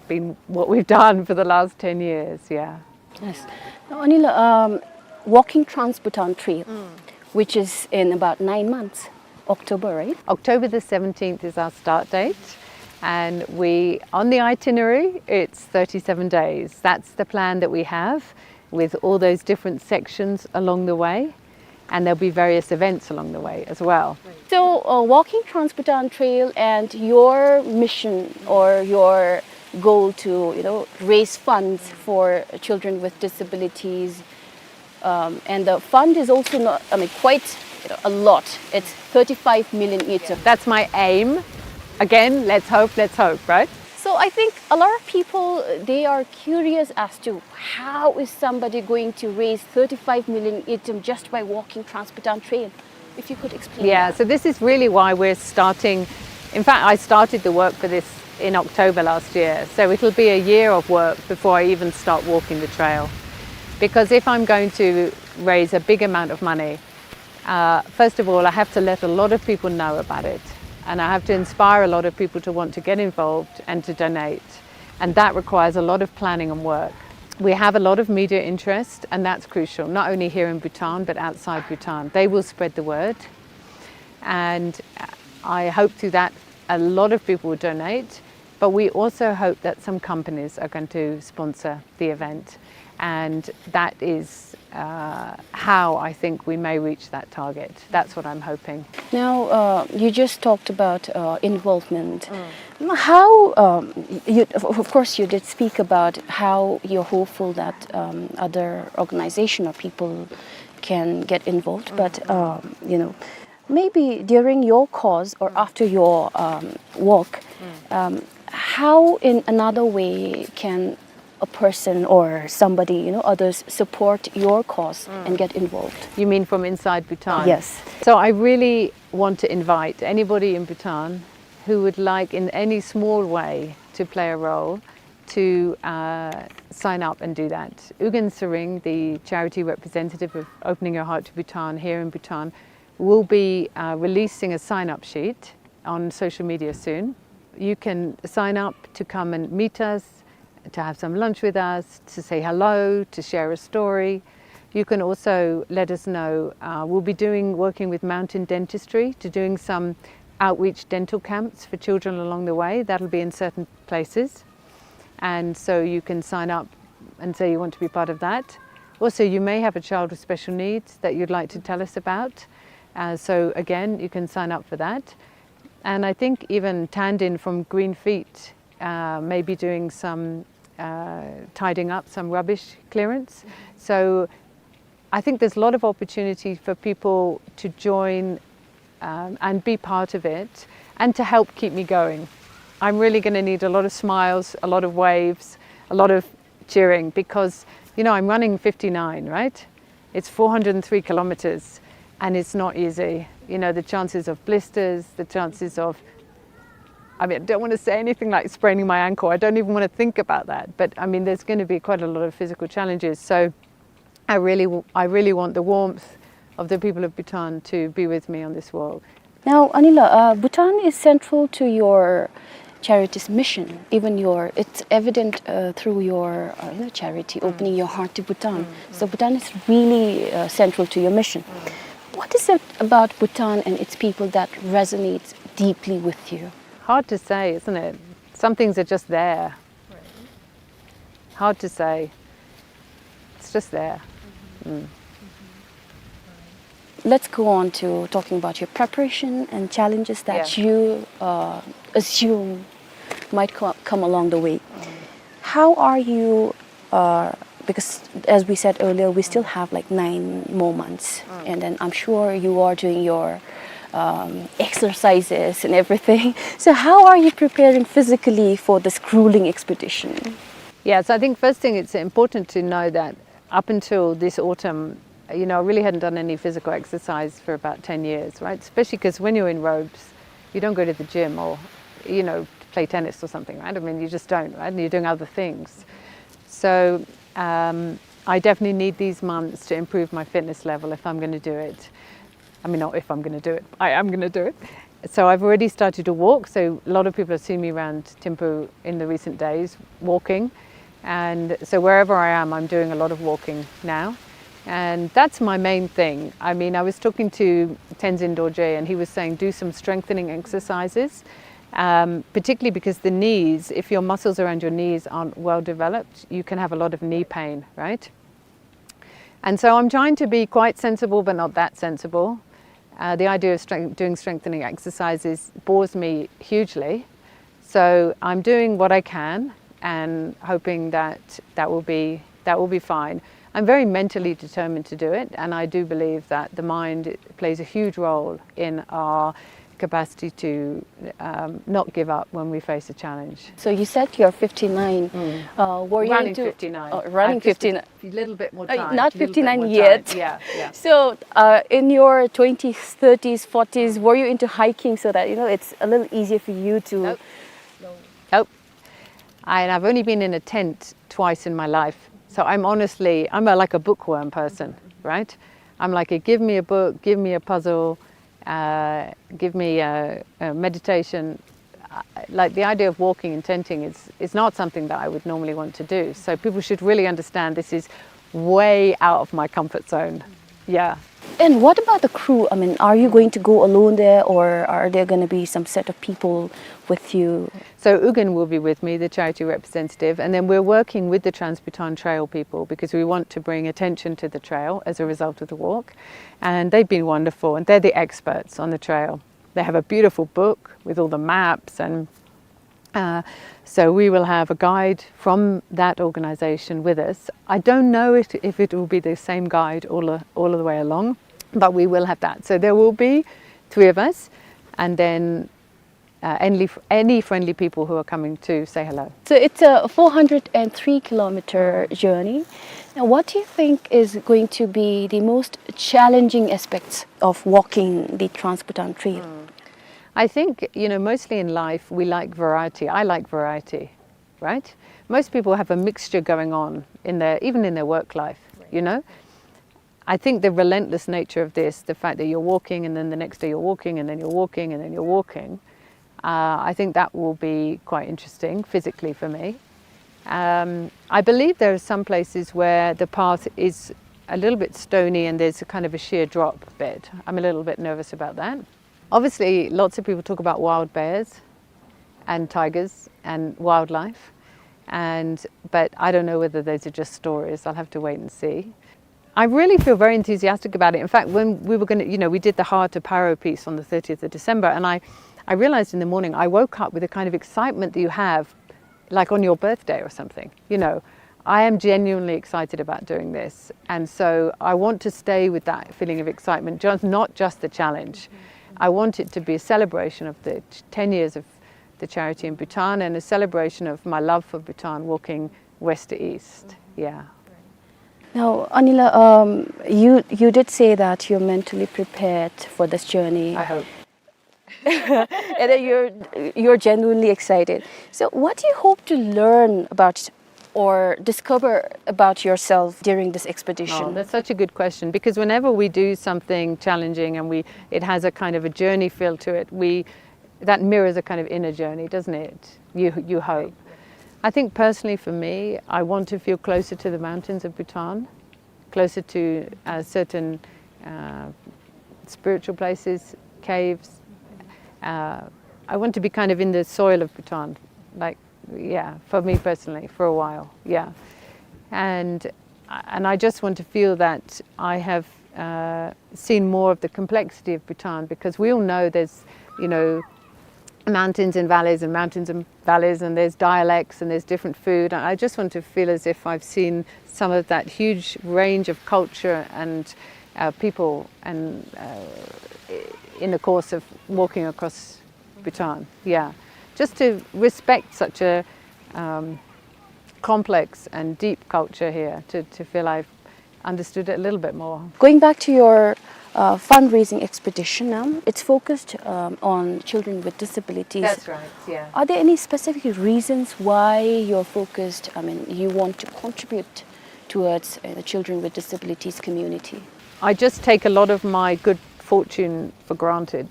been what we've done for the last 10 years, yeah. Yes. Now, Anila, walking Trans-Bhutan Trail, which is in about 9 months, October, right? October the 17th is our start date. And on the itinerary, it's 37 days. That's the plan that we have, with all those different sections along the way. And there'll be various events along the way as well. So, walking Trans-Bhutan Trail and your mission or your goal to, raise funds for children with disabilities, and the fund is also not, quite a lot. It's 35 million each. That's my aim. Again, let's hope, right? So I think a lot of people, they are curious as to how is somebody going to raise 35 million item just by walking Trans-Bhutan Trail? If you could explain. Yeah, so this is really why we're starting. In fact, I started the work for this in October last year. So it'll be a year of work before I even start walking the trail. Because if I'm going to raise a big amount of money, first of all, I have to let a lot of people know about it. And I have to inspire a lot of people to want to get involved and to donate. And that requires a lot of planning and work. We have a lot of media interest, and that's crucial, not only here in Bhutan, but outside Bhutan. They will spread the word. And I hope through that a lot of people will donate, but we also hope that some companies are going to sponsor the event. And that is how I think we may reach that target. That's what I'm hoping. Now, you just talked about involvement. How, of course, you did speak about how you're hopeful that other organizations or people can get involved, but, maybe during your cause or after your walk, how in another way can a person or somebody, others support your cause and get involved? You mean from inside Bhutan? Yes. So I really want to invite anybody in Bhutan who would like in any small way to play a role to sign up and do that. 𝗕𝗕𝗦, the charity representative of Opening Your Heart to Bhutan here in Bhutan, will be releasing a sign-up sheet on social media soon. You can sign up to come and meet us, to have some lunch with us, to say hello, to share a story. You can also let us know. We'll be working with Mountain Dentistry to doing some outreach dental camps for children along the way. That'll be in certain places. And so you can sign up and say you want to be part of that. Also, you may have a child with special needs that you'd like to tell us about. So again, you can sign up for that. And I think even Tandin from Green Feet may be doing some tidying up some rubbish clearance. So I think there's a lot of opportunity for people to join and be part of it and to help keep me going. I'm really going to need a lot of smiles, a lot of waves, a lot of cheering because, I'm running 59, right? It's 403 kilometers and it's not easy. The chances of blisters, the chances of I don't want to say anything like spraining my ankle. I don't even want to think about that. But there's going to be quite a lot of physical challenges. So I really want the warmth of the people of Bhutan to be with me on this walk. Now, Anila, Bhutan is central to your charity's mission. Even it's evident through your charity, opening your heart to Bhutan. So Bhutan is really central to your mission. What is it about Bhutan and its people that resonates deeply with you? Hard to say, isn't it? Some things are just there. Hard to say. It's just there. Let's go on to talking about your preparation and challenges that you assume might come along the way. How are you, because as we said earlier, we still have like 9 more months, and then I'm sure you are doing your exercises and everything. So how are you preparing physically for this grueling expedition? Yeah, so I think first thing, it's important to know that up until this autumn, I really hadn't done any physical exercise for about 10 years, right? Especially because when you're in robes, you don't go to the gym or, play tennis or something, right? I mean, you just don't, right? And you're doing other things. So I definitely need these months to improve my fitness level if I'm going to do it. I mean, not if I'm going to do it, I am going to do it. So I've already started to walk. So a lot of people have seen me around Thimphu in the recent days walking. And so wherever I am, I'm doing a lot of walking now. And that's my main thing. I mean, I was talking to Tenzin Dorje and he was saying do some strengthening exercises, particularly because the knees, if your muscles around your knees aren't well developed, you can have a lot of knee pain, right? And so I'm trying to be quite sensible, but not that sensible. The idea of doing strengthening exercises bores me hugely. So I'm doing what I can and hoping that that will be fine. I'm very mentally determined to do it, and I do believe that the mind plays a huge role in our capacity to not give up when we face a challenge. So you said you're 59. Were you running into 59? Running 59. A little bit more time. Not 59 yet. Yeah. So in your 20s, 30s, 40s, were you into hiking so that it's a little easier for you to? Nope. And I've only been in a tent twice in my life. So I'm like a bookworm person, right? I'm like, give me a book, give me a puzzle, give me a meditation. Like the idea of walking and tenting is not something that I would normally want to do. So people should really understand this is way out of my comfort zone. Yeah. And what about the crew? I mean, are you going to go alone there, or are there going to be some set of people with you? So 𝗂𝗏 will be with me, the charity representative, and then we're working with the Trans-Bhutan Trail people because we want to bring attention to the trail as a result of the walk. And they've been wonderful, and they're the experts on the trail. They have a beautiful book with all the maps, and so we will have a guide from that organisation with us. I don't know if it will be the same guide all of the way along, but we will have that. So there will be 3 of us, and then any friendly people who are coming to say hello. So it's a 403-kilometer journey. Now, what do you think is going to be the most challenging aspects of walking the Trans-Bhutan Trail? I think, mostly in life we like variety. I like variety, right? Most people have a mixture going on even in their work life, I think the relentless nature of this, the fact that you're walking and then the next day you're walking and then you're walking and then you're walking, I think that will be quite interesting physically for me. I believe there are some places where the path is a little bit stony and there's a kind of a sheer drop bit. I'm a little bit nervous about that. Obviously, lots of people talk about wild bears and tigers and wildlife, but I don't know whether those are just stories. I'll have to wait and see. I really feel very enthusiastic about it. In fact, when we were going to, we did the 𝗕𝗏 piece on the 30th of December, and I realized in the morning, I woke up with a kind of excitement that you have, like on your birthday or something. I am genuinely excited about doing this. And so I want to stay with that feeling of excitement, not just the challenge. I want it to be a celebration of the 10 years of the charity in Bhutan and a celebration of my love for Bhutan, walking west to east. Yeah. Now, Anila, you did say that you're mentally prepared for this journey. I hope. And that you're genuinely excited. So what do you hope to learn about or discover about yourself during this expedition? Oh, that's such a good question, because whenever we do something challenging and it has a kind of a journey feel to it, we that mirrors a kind of inner journey, doesn't it? You hope. I think personally for me, I want to feel closer to the mountains of Bhutan, closer to certain spiritual places, caves. I want to be kind of in the soil of Bhutan, like, yeah, for me personally, for a while, yeah. And I just want to feel that I have seen more of the complexity of Bhutan, because we all know there's, you know, mountains and valleys and mountains and valleys, and there's dialects and there's different food. And I just want to feel as if I've seen some of that huge range of culture and people and in the course of walking across Bhutan, yeah. Just to respect such a complex and deep culture here, to feel I've understood it a little bit more. Going back to your fundraising expedition now, it's focused on children with disabilities. That's right, yeah. Are there any specific reasons why you're focused, you want to contribute towards the children with disabilities community? I just take a lot of my good fortune for granted.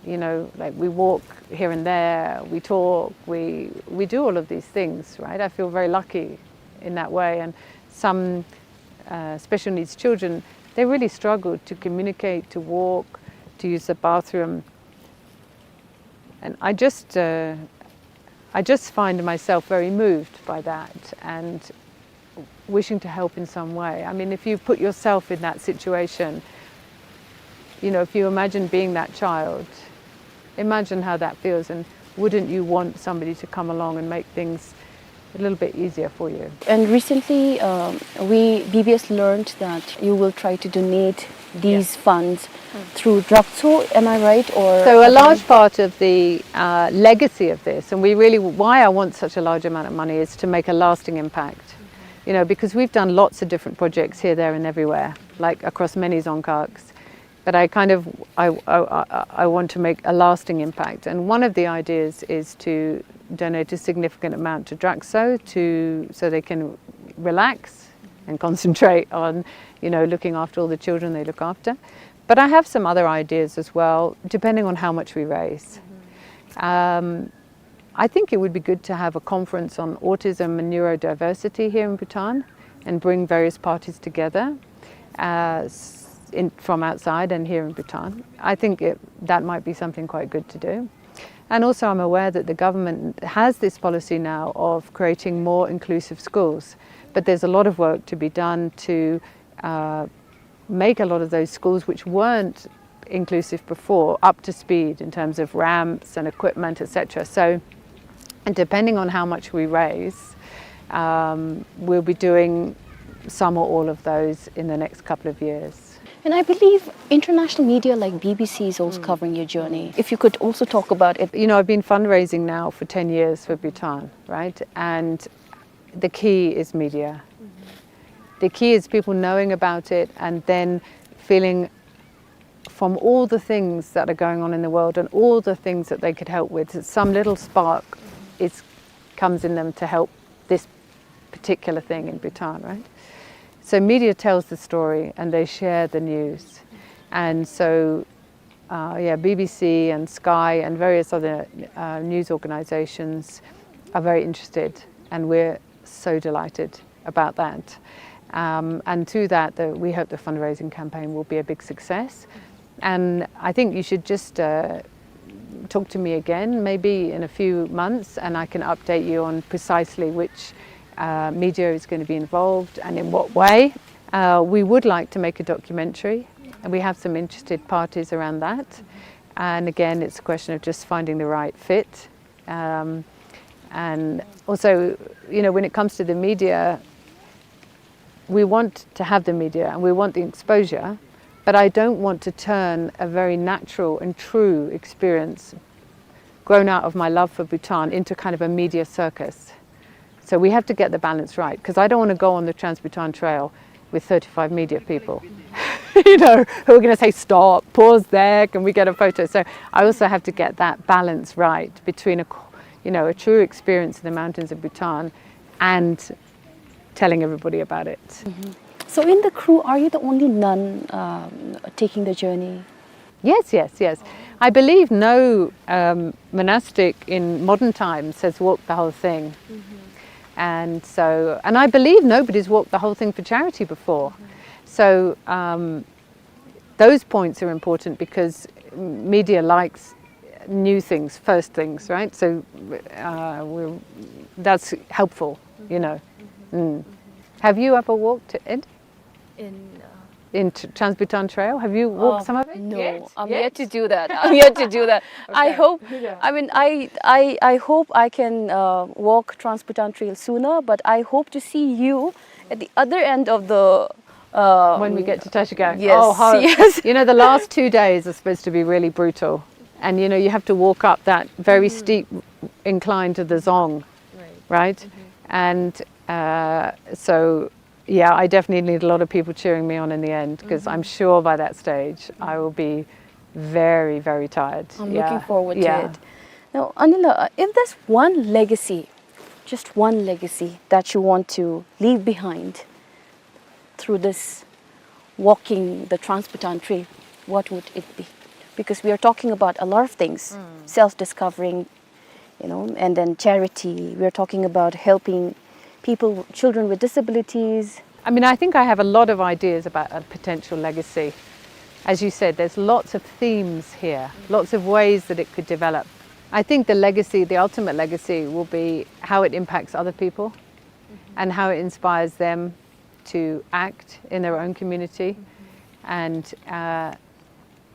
You know, like we walk here and there, we talk, we do all of these things, right? I feel very lucky in that way. And some special needs children, they really struggle to communicate, to walk, to use the bathroom. And I just find myself very moved by that and wishing to help in some way. I mean, if you put yourself in that situation, you know, if you imagine being that child, imagine how that feels, and wouldn't you want somebody to come along and make things a little bit easier for you? And recently, BBS learned that you will try to donate these funds through 𝗕𝗕𝗦, am I right? Or so a large part of the legacy of this, and why I want such a large amount of money, is to make a lasting impact. You know, because we've done lots of different projects here, there, and everywhere, like across many Dzongkhas. But I want to make a lasting impact, and one of the ideas is to donate a significant amount to 𝗕𝗕𝗦 so they can relax and concentrate on, you know, looking after all the children they look after. But I have some other ideas as well, depending on how much we raise. I think it would be good to have a conference on autism and neurodiversity here in Bhutan and bring various parties together from outside and here in Bhutan. I think that might be something quite good to do. And also I'm aware that the government has this policy now of creating more inclusive schools, but there's a lot of work to be done to make a lot of those schools which weren't inclusive before up to speed in terms of ramps and equipment, etc. So, and depending on how much we raise, we'll be doing some or all of those in the next couple of years. And I believe international media like BBC is also covering your journey. If you could also talk about it. You know, I've been fundraising now for 10 years for Bhutan, right? And the key is media. The key is people knowing about it and then feeling from all the things that are going on in the world and all the things that they could help with, that some little spark comes in them to help this particular thing in Bhutan, right? So media tells the story and they share the news. And so, BBC and Sky and various other news organizations are very interested, and we're so delighted about that. And through that, we hope the fundraising campaign will be a big success. And I think you should just talk to me again, maybe in a few months, and I can update you on precisely which media is going to be involved and in what way. We would like to make a documentary, and we have some interested parties around that. And again, it's a question of just finding the right fit. And also, you know, when it comes to the media, we want to have the media and we want the exposure, but I don't want to turn a very natural and true experience grown out of my love for Bhutan into kind of a media circus. So we have to get the balance right, because I don't want to go on the Trans-Bhutan Trail with 35 media people, you know, who are going to say, stop, pause there, can we get a photo? So I also have to get that balance right between a true experience in the mountains of Bhutan and telling everybody about it. Mm-hmm. So in the crew, are you the only nun taking the journey? Yes. I believe no monastic in modern times has walked the whole thing. And I believe nobody's walked the whole thing for charity before. So those points are important because media likes new things, first things, right? So that's helpful, you know. Have you ever walked it? In Trans-Bhutan Trail? Have you walked some of it? No, I'm yet to do that. I'm yet to do that. Okay. I hope, I mean, I hope I can walk Trans-Bhutan Trail sooner, but I hope to see you at the other end of the... when we get to 𝗕𝗴𝗄𝗀. Yes, oh, yes. You know, the last 2 days are supposed to be really brutal. And, you know, you have to walk up that very steep incline to the Dzong, right? And so... yeah, I definitely need a lot of people cheering me on in the end because I'm sure by that stage I will be very, very tired. I'm looking forward to it. Now, Anila, if there's one legacy, just one legacy that you want to leave behind through this walking the Trans-Bhutan Trail, what would it be? Because we are talking about a lot of things, self-discovering, you know, and then charity. We are talking about helping people, children with disabilities. I mean, I think I have a lot of ideas about a potential legacy. As you said, there's lots of themes here, lots of ways that it could develop. I think the legacy, the ultimate legacy, will be how it impacts other people and how it inspires them to act in their own community. And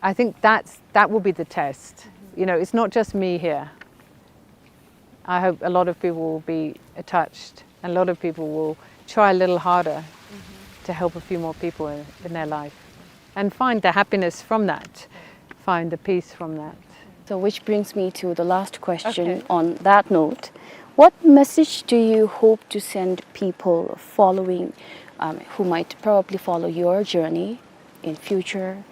I think that will be the test. You know, it's not just me here. I hope a lot of people will be touched. A lot of people will try a little harder to help a few more people in their life and find the happiness from that, find the peace from that. So which brings me to the last question on that note. What message do you hope to send people following, who might probably follow your journey in future,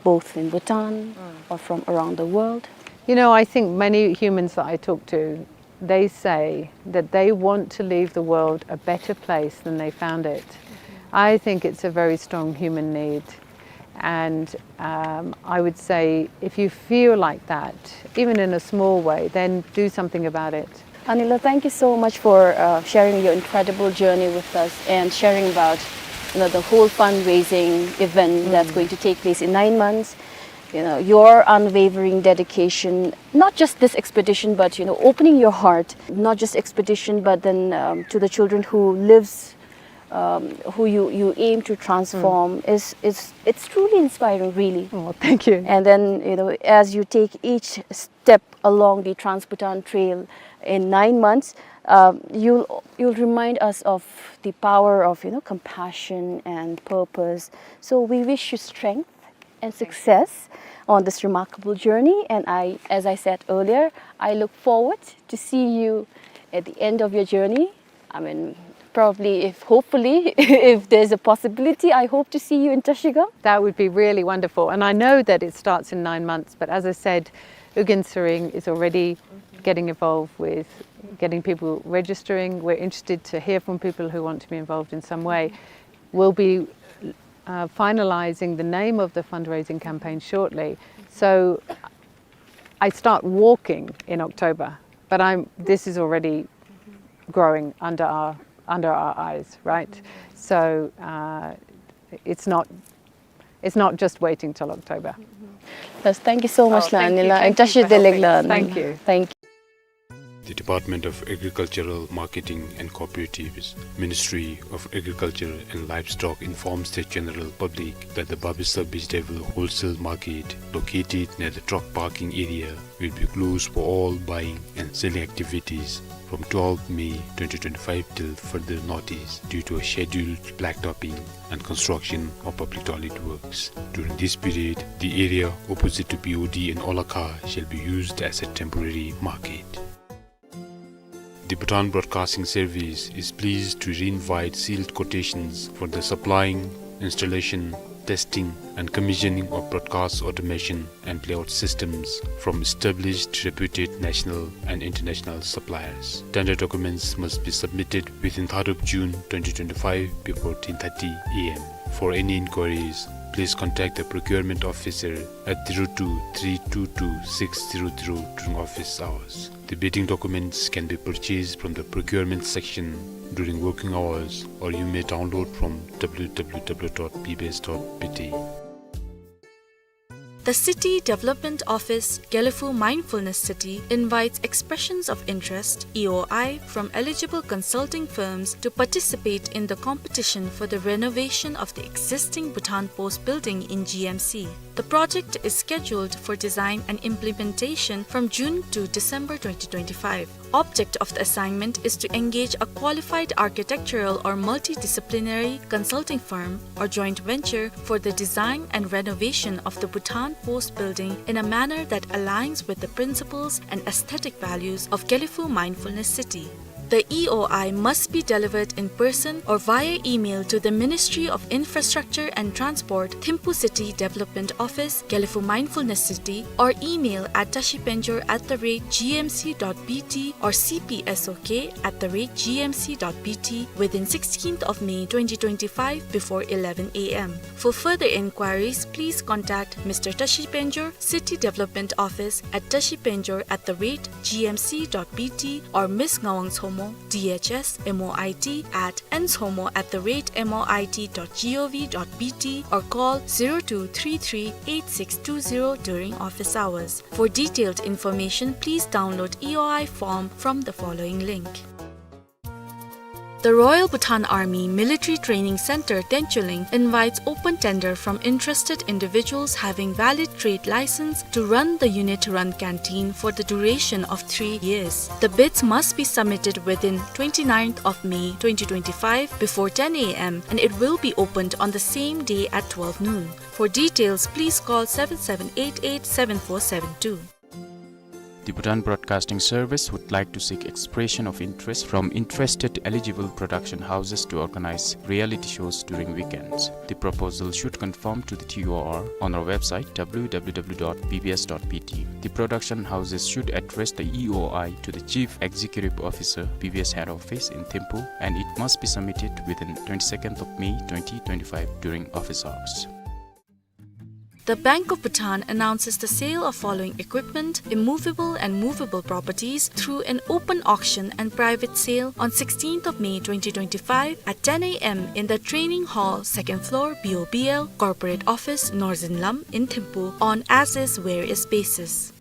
both in Bhutan or from around the world? You know, I think many humans that I talk to, they say that they want to leave the world a better place than they found it. I think it's a very strong human need. And I would say if you feel like that, even in a small way, then do something about it. Anila, thank you so much for sharing your incredible journey with us and sharing about, you know, the whole fundraising event that's going to take place in 9 months. You know, your unwavering dedication, not just this expedition, but, you know, opening your heart, not just expedition, but then to the children who lives, who you aim to transform, it's truly inspiring, really. Oh, thank you. And then, you know, as you take each step along the Trans-Bhutan Trail in 9 months, you'll remind us of the power of, you know, compassion and purpose. So we wish you strength and success on this remarkable journey, and as I said earlier, I look forward to see you at the end of your journey. I mean, probably, hopefully, if there's a possibility, I hope to see you in 𝗕𝗴𝗄𝗀. That would be really wonderful, and I know that it starts in 9 months, but as I said, 𝗂𝗀 𝗔𝗃 is already getting involved with getting people registering. We're interested to hear from people who want to be involved in some way. We'll be finalizing the name of the fundraising campaign shortly. So I start walking in October, but this is already growing under our eyes, right? So it's not just waiting till October. Yes, thank you so much, Anila. Thank you. Thank you. The Department of Agricultural Marketing and Cooperatives, Ministry of Agriculture and Livestock informs the general public that the 𝗵𝗠 vegetable wholesale market located near the truck parking area will be closed for all buying and selling activities from 12 May 2025 till further notice due to a scheduled blacktopping and construction of public toilet works. During this period, the area opposite to BOD and Olakha shall be used as a temporary market. The Bhutan Broadcasting Service is pleased to re-invite sealed quotations for the supplying, installation, testing and commissioning of broadcast automation and playout systems from established reputed national and international suppliers. Tender documents must be submitted within 3rd of June 2025 before 10:30 AM. For any inquiries, please contact the procurement officer at 02-322-600 during office hours. The bidding documents can be purchased from the procurement section during working hours, or you may download from www.ppbase.pt. The City Development Office 𝗕𝗕𝗦 Mindfulness City invites expressions of interest (EOI) from eligible consulting firms to participate in the competition for the renovation of the existing Bhutan Post building in GMC. The project is scheduled for design and implementation from June to December 2025. Object of the assignment is to engage a qualified architectural or multidisciplinary consulting firm or joint venture for the design and renovation of the Bhutan Post building in a manner that aligns with the principles and aesthetic values of 𝗕𝗕𝗦 Mindfulness City. The EOI must be delivered in person or via email to the Ministry of Infrastructure and Transport, Thimphu City Development Office, 𝗕𝗕𝗦 Mindfulness City, or email at @𝗕𝗕𝗫𝗀@gmc.bt or cpsok@gmc.bt within 16th of May 2025 before 11 a.m. For further inquiries, please contact Mr. 𝗕𝗕𝗫𝗀, City Development Office at 𝗕𝗕𝗫𝗀@gmc.bt or Ms. 𝗕𝗏𝗠𝗠, DHS MOIT at nshomo@moit.gov.bt or call 0233-8620 during office hours. For detailed information, please download EOI form from the following link. The Royal Bhutan Army Military Training Center 𝗕𝗕𝗫 invites open tender from interested individuals having valid trade license to run the unit-run canteen for the duration of 3 years. The bids must be submitted within 29th of May 2025 before 10 a.m. and it will be opened on the same day at 12 noon. For details, please call 7788-7472. The Bhutan Broadcasting Service would like to seek expression of interest from interested eligible production houses to organize reality shows during weekends. The proposal should conform to the TOR on our website www.ppbase.pt. The production houses should address the EOI to the Chief Executive Officer, PBS Head Office in Thimphu, and it must be submitted within 22nd of May 2025 during office hours. The Bank of Bhutan announces the sale of following equipment, immovable and movable properties through an open auction and private sale on 16th of May 2025 at 10 a.m. in the Training Hall, 2nd floor, BOBL, Corporate Office, Northern Lum in Thimphu on as-is, where-is basis.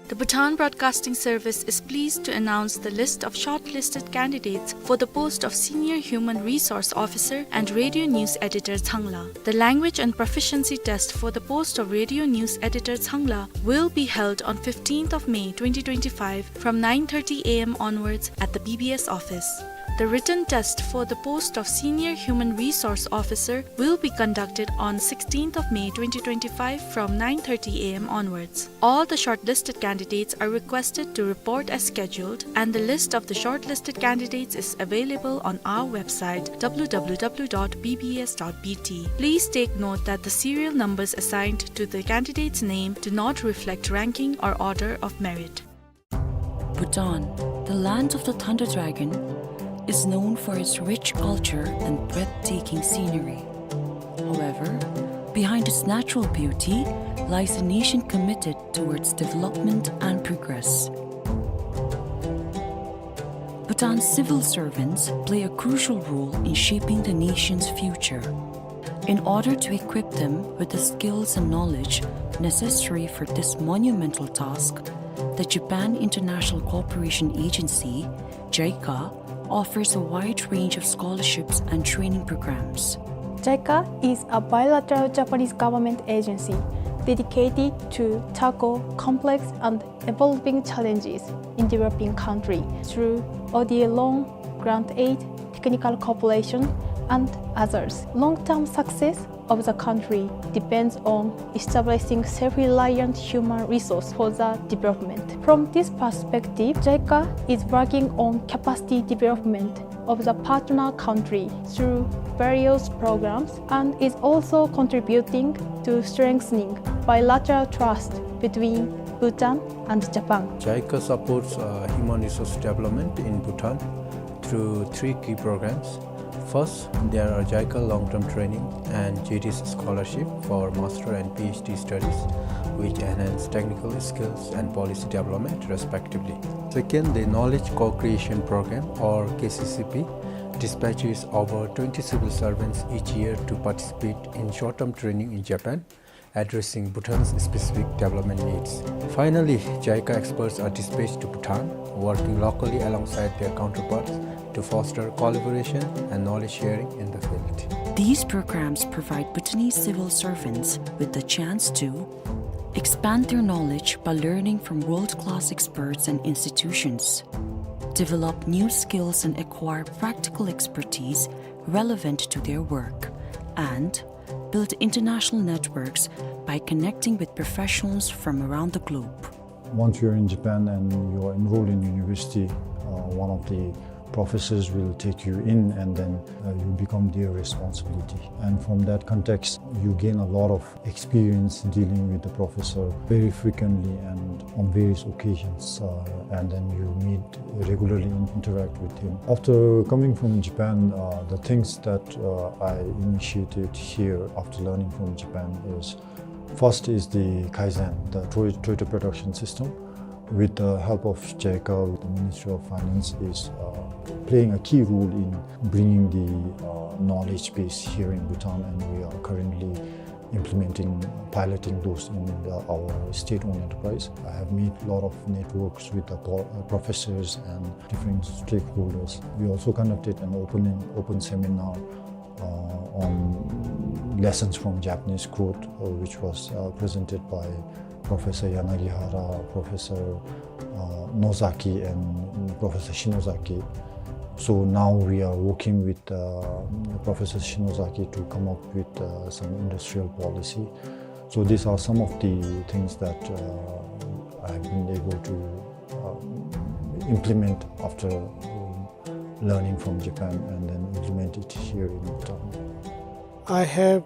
The Bhutan Broadcasting Service is pleased to announce the list of shortlisted candidates for the post of Senior Human Resource Officer and Radio News Editor 𝗓𝗏. The language and proficiency test for the post of Radio News Editor 𝗓𝗏 will be held on 15th of May 2025 from 9:30 a.m. onwards at the BBS office. The written test for the post of Senior Human Resource Officer will be conducted on 16th of May 2025 from 9:30 a.m. onwards. All the shortlisted candidates are requested to report as scheduled, and the list of the shortlisted candidates is available on our website www.ppbase.bt. Please take note that the serial numbers assigned to the candidate's name do not reflect ranking or order of merit. Bhutan, the land of the Thunder Dragon, is known for its rich culture and breathtaking scenery. However, behind its natural beauty lies a nation committed towards development and progress. Bhutan's civil servants play a crucial role in shaping the nation's future. In order to equip them with the skills and knowledge necessary for this monumental task, the Japan International Cooperation Agency, JICA, offers a wide range of scholarships and training programs. JICA is a bilateral Japanese government agency dedicated to tackle complex and evolving challenges in developing countries through ODA loan, grant aid, technical cooperation, and others. Long-term success of the country depends on establishing self-reliant human resource for the development. From this perspective, JICA is working on capacity development of the partner country through various programs and is also contributing to strengthening bilateral trust between Bhutan and Japan. JICA supports human resource development in Bhutan through 3 key programs. First, there are 𝗕𝗂𝗄 long-term training and 𝗘𝗵𝗏 scholarship for master and PhD studies, which enhance technical skills and policy development respectively. Second, the Knowledge Co-Creation Program or KCCP dispatches over 20 civil servants each year to participate in short-term training in Japan, addressing Bhutan's specific development needs. Finally, 𝗕𝗂𝗄 experts are dispatched to Bhutan, working locally alongside their counterparts to foster collaboration and knowledge sharing in the field. These programs provide Bhutanese civil servants with the chance to expand their knowledge by learning from world-class experts and institutions, develop new skills and acquire practical expertise relevant to their work, and build international networks by connecting with professionals from around the globe. Once you're in Japan and you're enrolled in university, one of the professors will take you in, and then you become their responsibility. And from that context, you gain a lot of experience dealing with the professor very frequently and on various occasions, and then you meet regularly and interact with him. After coming from Japan, the things that I initiated here after learning from Japan is, first is the Kaizen, the Toyota production system. With the help of 𝗕𝗂𝗄, with the Ministry of Finance is playing a key role in bringing the knowledge base here in Bhutan, and we are currently piloting those in our state-owned enterprise. I have made a lot of networks with the professors and different stakeholders. We also conducted an open seminar on lessons from Japanese growth, which was presented by Professor Yanagihara, Professor Nozaki, and Professor Shinozaki. So now we are working with Professor Shinozaki to come up with some industrial policy. So these are some of the things that I have been able to implement after learning from Japan and then implement it here in Bhutan. I have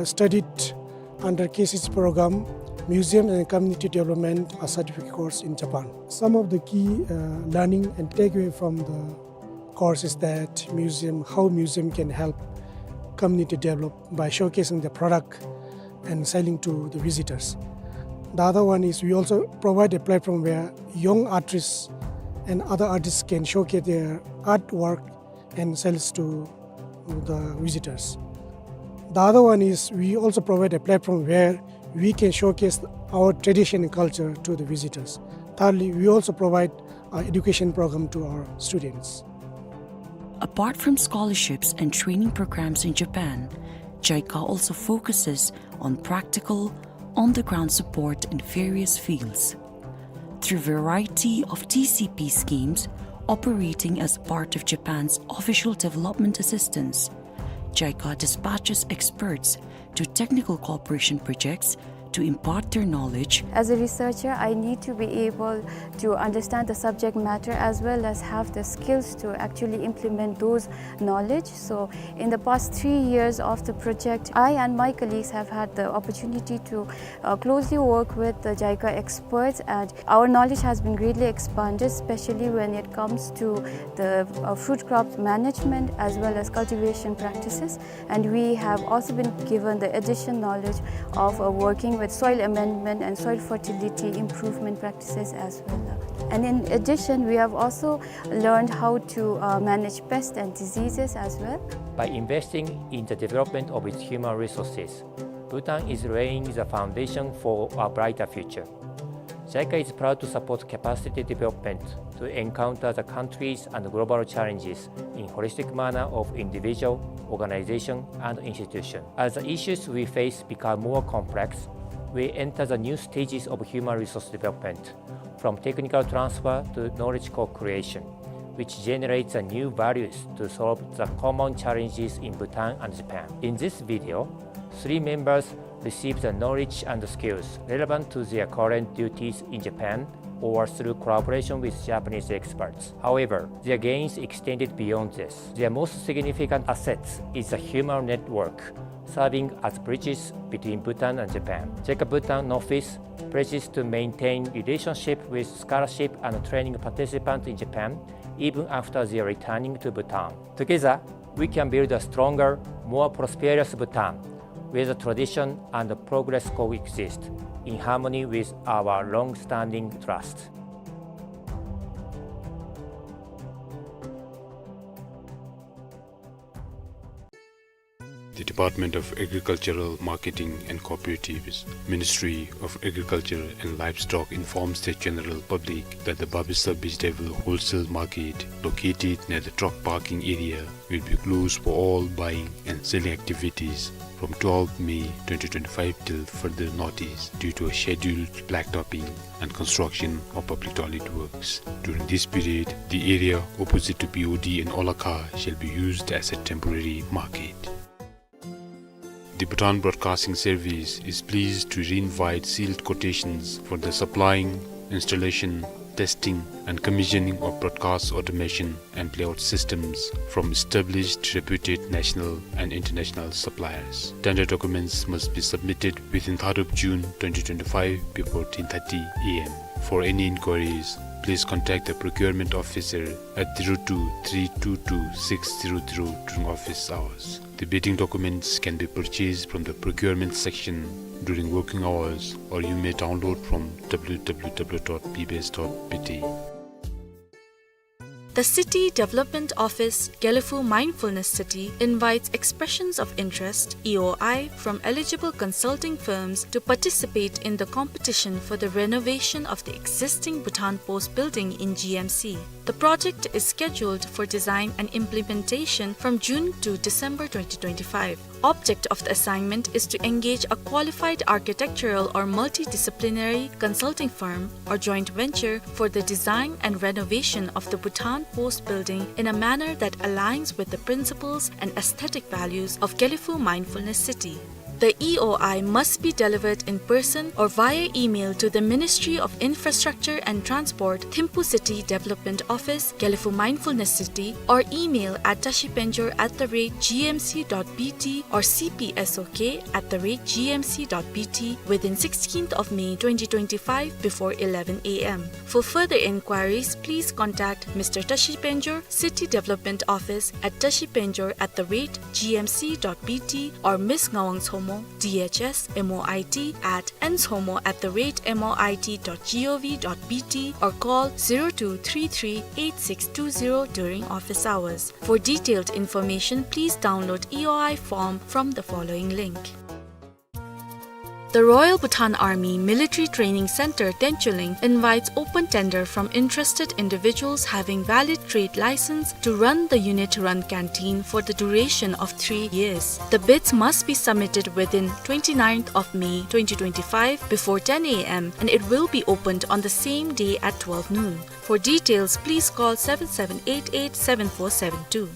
studied under 𝗕𝗵𝗄 program, Museum and Community Development, a certificate course in Japan. Some of the key learning and takeaway from the course is that how museum can help community develop by showcasing the product and selling to the visitors. The other one is we also provide a platform where young artists and other artists can showcase their artwork and sell to the visitors. The other one is we also provide a platform where we can showcase our tradition and culture to the visitors. Thirdly, we also provide an education program to our students. Apart from scholarships and training programs in Japan, 𝗕𝗂𝗄 also focuses on practical, on-the-ground support in various fields. Through a variety of TCP schemes operating as part of Japan's official development assistance, 𝗕𝗂𝗄 dispatches experts to technical cooperation projects to impart their knowledge. As a researcher, I need to be able to understand the subject matter as well as have the skills to actually implement those knowledge. So in the past 3 years of the project, I and my colleagues have had the opportunity to closely work with the 𝗕𝗂𝗄 experts, and our knowledge has been greatly expanded, especially when it comes to the fruit crop management as well as cultivation practices. And we have also been given the additional knowledge of working with soil amendment and soil fertility improvement practices as well. And in addition, we have also learned how to manage pests and diseases as well. By investing in the development of its human resources, Bhutan is laying the foundation for a brighter future. 𝗕𝗂𝗄 is proud to support capacity development to encounter the countries and global challenges in holistic manner of individual, organization, and institution. As the issues we face become more complex, we enter the new stages of human resource development, from technical transfer to knowledge co-creation, which generates a new values to solve the common challenges in Bhutan and Japan. In this video, 3 members receive the knowledge and skills relevant to their current duties in Japan or through collaboration with Japanese experts. However, their gains extended beyond this. Their most significant assets is the human network, serving as bridges between Bhutan and Japan. 𝗕𝗂𝗄 Bhutan office pledges to maintain relationship with scholarship and training participants in Japan even after their returning to Bhutan. Together, we can build a stronger, more prosperous Bhutan, where the tradition and progress coexist in harmony with our long-standing trust. The Department of Agricultural Marketing and Cooperatives, Ministry of Agriculture and Livestock informs the general public that the 𝗕𝗠 vegetable wholesale market located near the truck parking area will be closed for all buying and selling activities from 12 May 2025 till further notice due to a scheduled blacktopping and construction of public toilet works. During this period, the area opposite to BOD and 𝗕𝗏 shall be used as a temporary market. The Bhutan Broadcasting Service is pleased to re-invite sealed quotations for the supplying, installation, testing and commissioning of broadcast automation and playout systems from established reputed national and international suppliers. Tender documents must be submitted within 3rd of June 2025 before 10:30 AM. For any inquiries, please contact the procurement officer at 02-322-600 during office hours. The bidding documents can be purchased from the procurement section during working hours, or you may download from www.ppbs.pt. The City Development Office 𝗕𝗕𝗦 Mindfulness City invites expressions of interest (EOI) from eligible consulting firms to participate in the competition for the renovation of the existing Bhutan Post building in GMC. The project is scheduled for design and implementation from June to December 2025. Object of the assignment is to engage a qualified architectural or multidisciplinary consulting firm or joint venture for the design and renovation of the Bhutan Post building in a manner that aligns with the principles and aesthetic values of 𝗕𝗕𝗦 Mindfulness City. The EOI must be delivered in person or via email to the Ministry of Infrastructure and Transport, Thimphu City Development Office, 𝗕𝗕𝗦 Mindfulness City, or email at @𝗕𝗕𝗫𝗫𝗠@gmc.bt or cpsok@gmc.bt within 16th of May 2025 before 11 AM. For further inquiries, please contact Mr. 𝗕𝗕𝗫𝗫𝗠, City Development Office at 𝗕𝗕𝗫𝗫𝗠@gmc.bt or Ms. 𝗕𝗏𝗠 DHS MOIT at nshomo@moit.gov.bt or call 0233-8620 during office hours. For detailed information, please download EOI form from the following link. The Royal Bhutan Army Military Training Center Tenchuling invites open tender from interested individuals having valid trade license to run the unit-run canteen for the duration of 3 years. The bids must be submitted within 29th of May 2025 before 10 AM and it will be opened on the same day at 12 noon. For details, please call 7788-7472.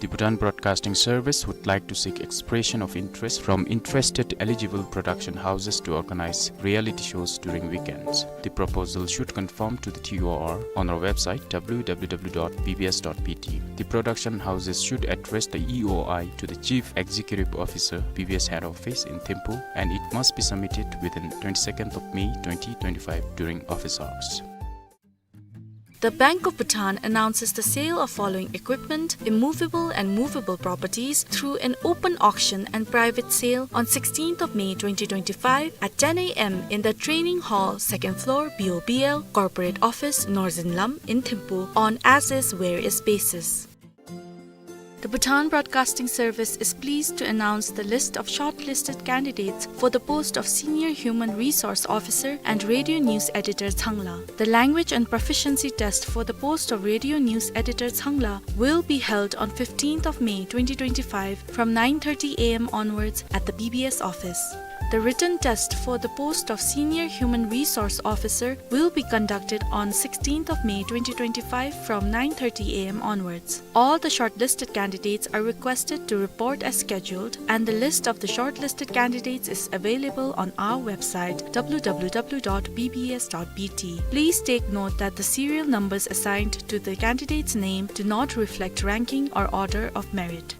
The Bhutan Broadcasting Service would like to seek expression of interest from interested eligible production houses to organize reality shows during weekends. The proposal should conform to the TOR on our website www.ppbs.pt. The production houses should address the EOI to the Chief Executive Officer, PBS Head Office in Thimphu, and it must be submitted within 22nd of May 2025 during office hours. The Bank of Bhutan announces the sale of following equipment, immovable and movable properties through an open auction and private sale on 16th of May 2025 at 10 AM in the Training Hall, 2nd floor, BOBL, Corporate Office, Northern Lum in Thimphu on as-is, where-is basis. The Bhutan Broadcasting Service is pleased to announce the list of shortlisted candidates for the post of Senior Human Resource Officer and Radio News Editor 𝗙𝗏𝗏. The language and proficiency test for the post of Radio News Editor 𝗙𝗏𝗏 will be held on 15th of May 2025 from 9:30 AM onwards at the BBS office. The written test for the post of Senior Human Resource Officer will be conducted on 16th of May 2025 from 9:30 AM onwards. All the shortlisted candidates are requested to report as scheduled, and the list of the shortlisted candidates is available on our website www.ppbs.bt. Please take note that the serial numbers assigned to the candidate's name do not reflect ranking or order of merit.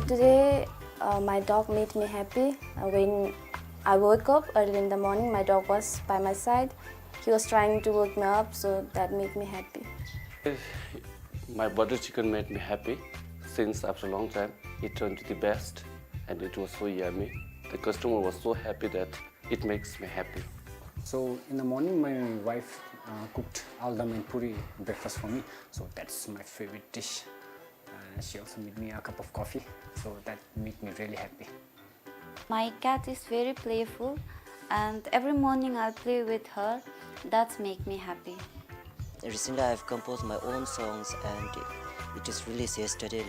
Today, my dog made me happy. When I woke up early in the morning, my dog was by my side. he was trying to work me up, so that made me happy. My butter chicken made me happy. Since after a long time, it turned to the best, and it was so yummy. The customer was so happy that it makes me happy. So in the morning, my wife cooked aldam and puri breakfast for me. So that's my favorite dish. She also made me a cup of coffee. So that made me really happy. My cat is very playful, and every morning I'll play with her. That makes me happy. Recently I've composed my own songs, and it is released yesterday.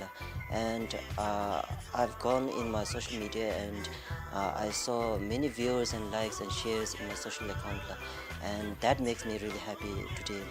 And I've gone in my social media, and I saw many viewers and likes and shares in my social account, and that makes me really happy today.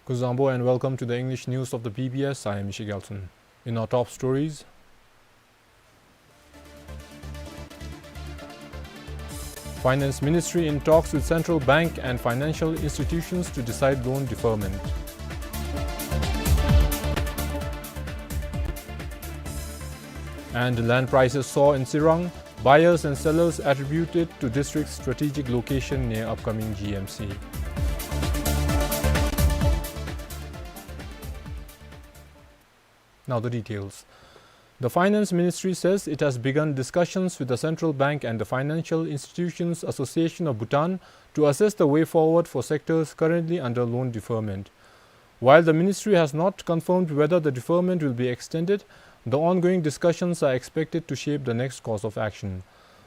Kuzambo and welcome to the English news of the BBS. I am 𝗕𝗕𝗦. In our top stories, Finance Ministry in talks with central bank and financial institutions to decide loan deferment. And land prices soar in Sirang. Buyers and sellers attribute it to district's strategic location near upcoming GMC. Now the details. The Finance Ministry says it has begun discussions with the Central Bank and the Financial Institutions Association of Bhutan to assess the way forward for sectors currently under loan deferment. While the ministry has not confirmed whether the deferment will be extended, the ongoing discussions are expected to shape the next course of action.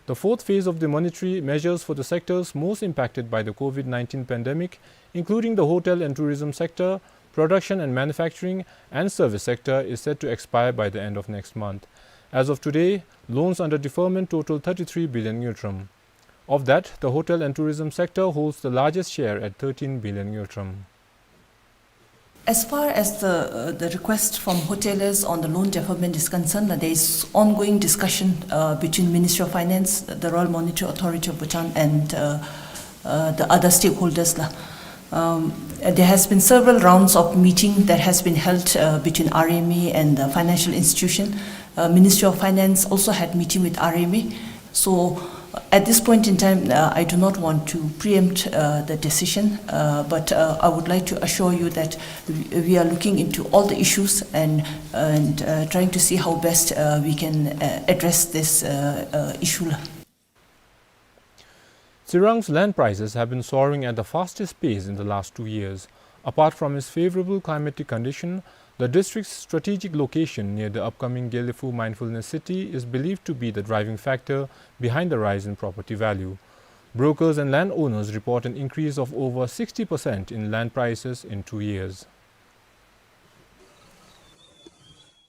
The fourth phase of the monetary measures for the sectors most impacted by the COVID-19 pandemic, including the hotel and tourism sector, production and manufacturing and service sector, is set to expire by the end of next month. As of today, loans under deferment total 33 billion 𝗔. Of that, the hotel and tourism sector holds the largest share at 13 billion 𝗔. As far as the request from hoteliers on the loan deferment is concerned, there is ongoing discussion between Ministry of Finance, the Royal Monetary Authority of Bhutan, and the other stakeholders. There has been several rounds of meeting that has been held between RME and the financial institution. Ministry of Finance also had meeting with RME. So at this point in time, I do not want to preempt the decision, but I would like to assure you that we are looking into all the issues and trying to see how best we can address this issue. Sirang's land prices have been soaring at the fastest pace in the last 2 years. Apart from its favorable climatic condition, the district's strategic location near the upcoming 𝗕𝗕𝗦 Mindfulness City is believed to be the driving factor behind the rise in property value. Brokers and landowners report an increase of over 60% in land prices in 2 years.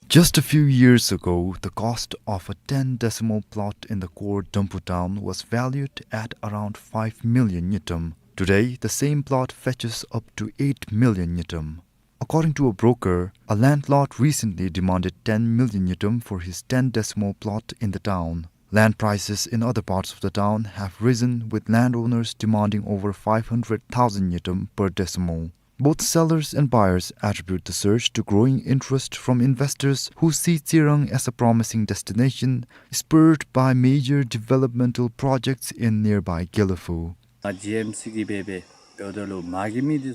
Just a few years ago, the cost of a 10-decimal plot in the core Dumputown was valued at around 5 million 𝗔. Today, the same plot fetches up to 8 million 𝗔. According to a broker, a landlord recently demanded 10 million 𝗔 for his 10-decimal plot in the town. Land prices in other parts of the town have risen, with landowners demanding over 500,000 𝗔 per decimal. Both sellers and buyers attribute the surge to growing interest from investors who see Sirang as a promising destination, spurred by major developmental projects in nearby 𝗕𝗕𝗦.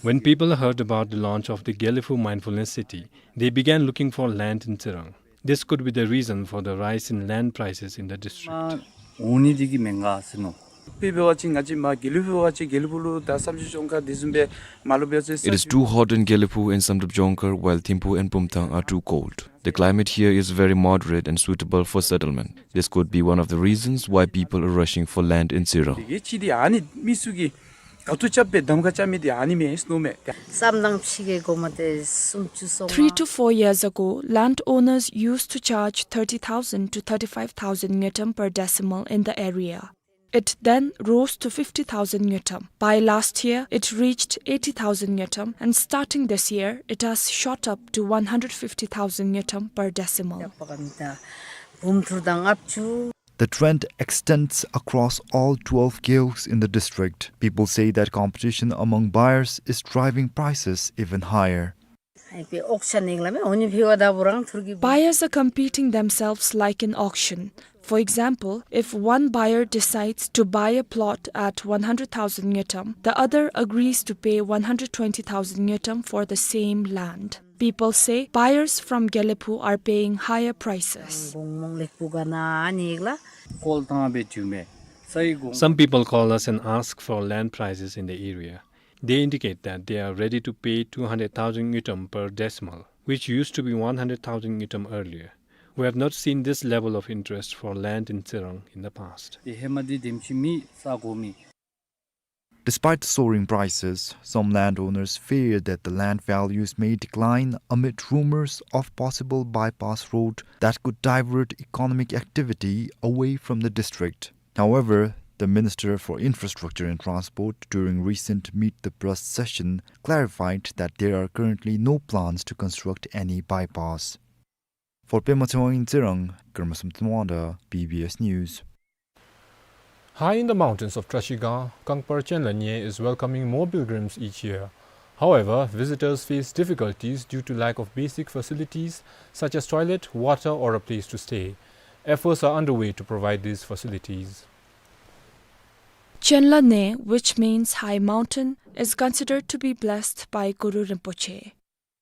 When people heard about the launch of the 𝗕𝗕𝗦 Mindfulness City, they began looking for land in Sirang. This could be the reason for the rise in land prices in the district. It is too hot in 𝗕𝗕𝗦 and 𝗕𝗕𝗬𝗏, while 𝗕𝗵𝗏 and 𝗵𝗏 are too cold. The climate here is very moderate and suitable for settlement. This could be one of the reasons why people are rushing for land in 𝗕𝗒. 3 to 4 years ago, landowners used to charge 30,000 to 35,000 _Nh per decimal in the area. It then rose to 50,000 _Nh. By last year, it reached 80,000 _Nh, and starting this year, it has shot up to 150,000 _Nh per decimal. The trend extends across all 12 guilds in the district. People say that competition among buyers is driving prices even higher. Buyers are competing themselves like an auction. For example, if one buyer decides to buy a plot at 100,000 _Nh, the other agrees to pay 120,000 _Nh for the same land. People say buyers from 𝗕𝗕𝗦 are paying higher prices. Some people call us and ask for land prices in the area. They indicate that they are ready to pay 200,000 _Nh per decimal, which used to be 100,000 _Nh earlier. We have not seen this level of interest for land in 𝗕𝗏 in the past. Despite soaring prices, some landowners fear that the land values may decline amid rumors of possible bypass road that could divert economic activity away from the district. However, the Minister for Infrastructure and Transport during recent Meet the Press session clarified that there are currently no plans to construct any bypass. For 𝗕𝗏𝗄 in 𝗕𝗏, 𝗕𝗏𝗦, PBS News. High in the mountains of 𝗕𝗏𝗃, Kangpar Chenlanhye is welcoming more pilgrims each year. However, visitors face difficulties due to lack of basic facilities such as toilet, water or a place to stay. Efforts are underway to provide these facilities. Chenlanhye, which means high mountain, is considered to be blessed by Guru Rinpoche.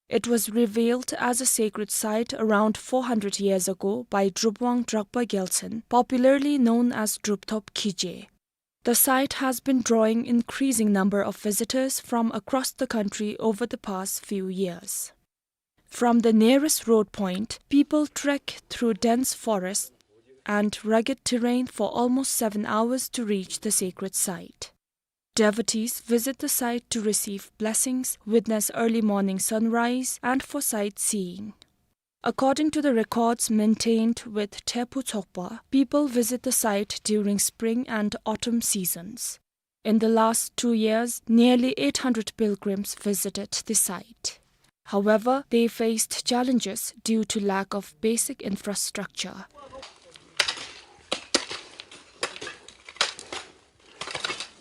It was revealed as a sacred site around 400 years ago by Drupwang Dragpa Gyaltsen, popularly known as Drupthop Khije. The site has been drawing increasing number of visitors from across the country over the past few years. From the nearest road point, people trek through dense forests and rugged terrain for almost 7 hours to reach the sacred site. Devotees visit the site to receive blessings, witness early morning sunrise, and for sightseeing. According to the records maintained with 𝗕𝗵𝗄 𝗕𝗏, people visit the site during spring and autumn seasons. In the last 2 years, nearly 800 pilgrims visited the site. However, they faced challenges due to lack of basic infrastructure.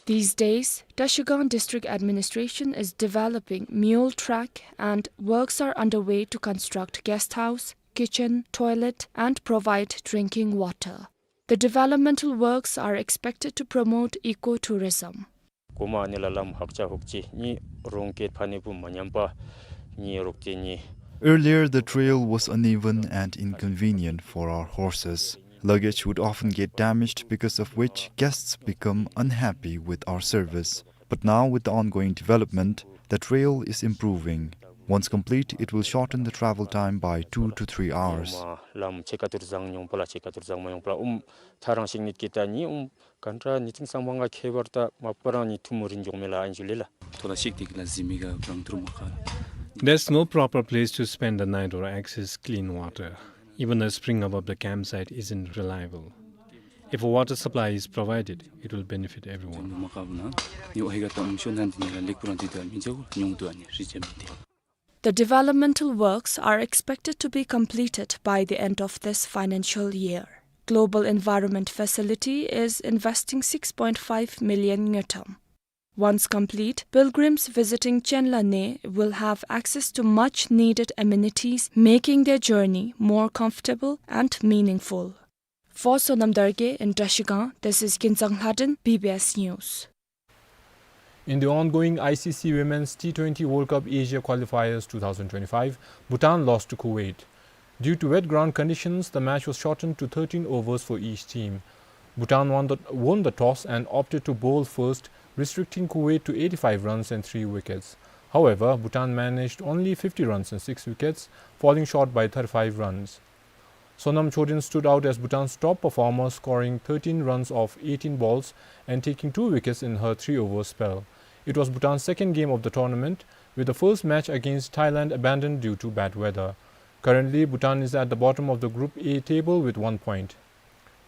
These days, Dashigan District Administration is developing mule track and works are underway to construct guest house, kitchen, toilet and provide drinking water. The developmental works are expected to promote ecotourism. Earlier, the trail was uneven and inconvenient for our horses. Luggage would often get damaged, because of which guests become unhappy with our service. But now, with the ongoing development, the trail is improving. Once complete, it will shorten the travel time by 2 to 3 hours. There's no proper place to spend the night or access clean water. Even a spring above the campsite isn't reliable. If a water supply is provided, it will benefit everyone. The developmental works are expected to be completed by the end of this financial year. Global Environment Facility is investing 6.5 million _Nh. Once complete, pilgrims visiting Chenlanhye will have access to much needed amenities, making their journey more comfortable and meaningful. For Sonam Darge in Dashigan, this is Ginzang Haden, PBS News. In the ongoing ICC Women's T20 World Cup Asia Qualifiers 2025, Bhutan lost to Kuwait. Due to wet ground conditions, the match was shortened to 13 overs for each team. Bhutan won the toss and opted to bowl first, restricting Kuwait to 85 runs and 3 wickets. However, Bhutan managed only 50 runs and 6 wickets, falling short by 35 runs. Sonam Chodin stood out as Bhutan's top performer, scoring 13 runs off 18 balls and taking 2 wickets in her 3-over spell. It was Bhutan's second game of the tournament, with the first match against Thailand abandoned due to bad weather. Currently, Bhutan is at the bottom of the Group A table with 1 point.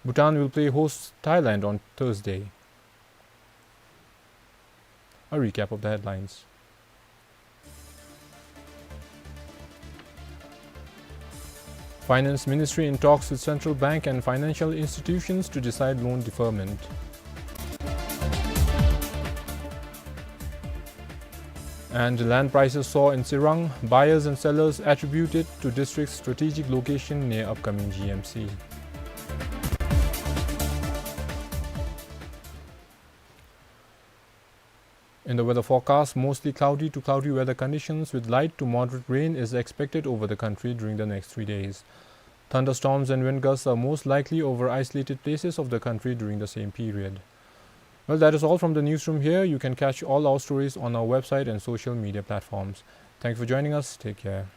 Bhutan will play host Thailand on Thursday. A recap of the headlines. Finance Ministry in talks with central bank and financial institutions to decide loan deferment. And land prices soar in Sirang, buyers and sellers attribute it to district's strategic location near upcoming GMC. In the weather forecast, mostly cloudy to cloudy weather conditions with light to moderate rain is expected over the country during the next 3 days. Thunderstorms and wind gusts are most likely over isolated places of the country during the same period. Well, that is all from the newsroom here. You can catch all our stories on our website and social media platforms. Thanks for joining us. Take care.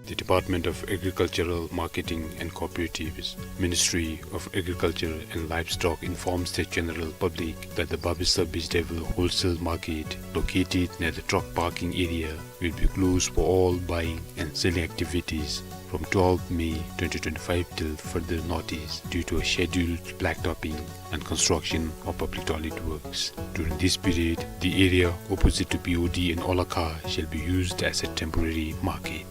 The Department of Agricultural Marketing and Cooperatives, Ministry of Agriculture and Livestock informs the general public that the 𝗕𝗠 vegetable wholesale market located near the truck parking area will be closed for all buying and selling activities from 12 May 2025 till further notice due to a scheduled blacktopping and construction of public toilet works. During this period, the area opposite to BOD and Olakha shall be used as a temporary market.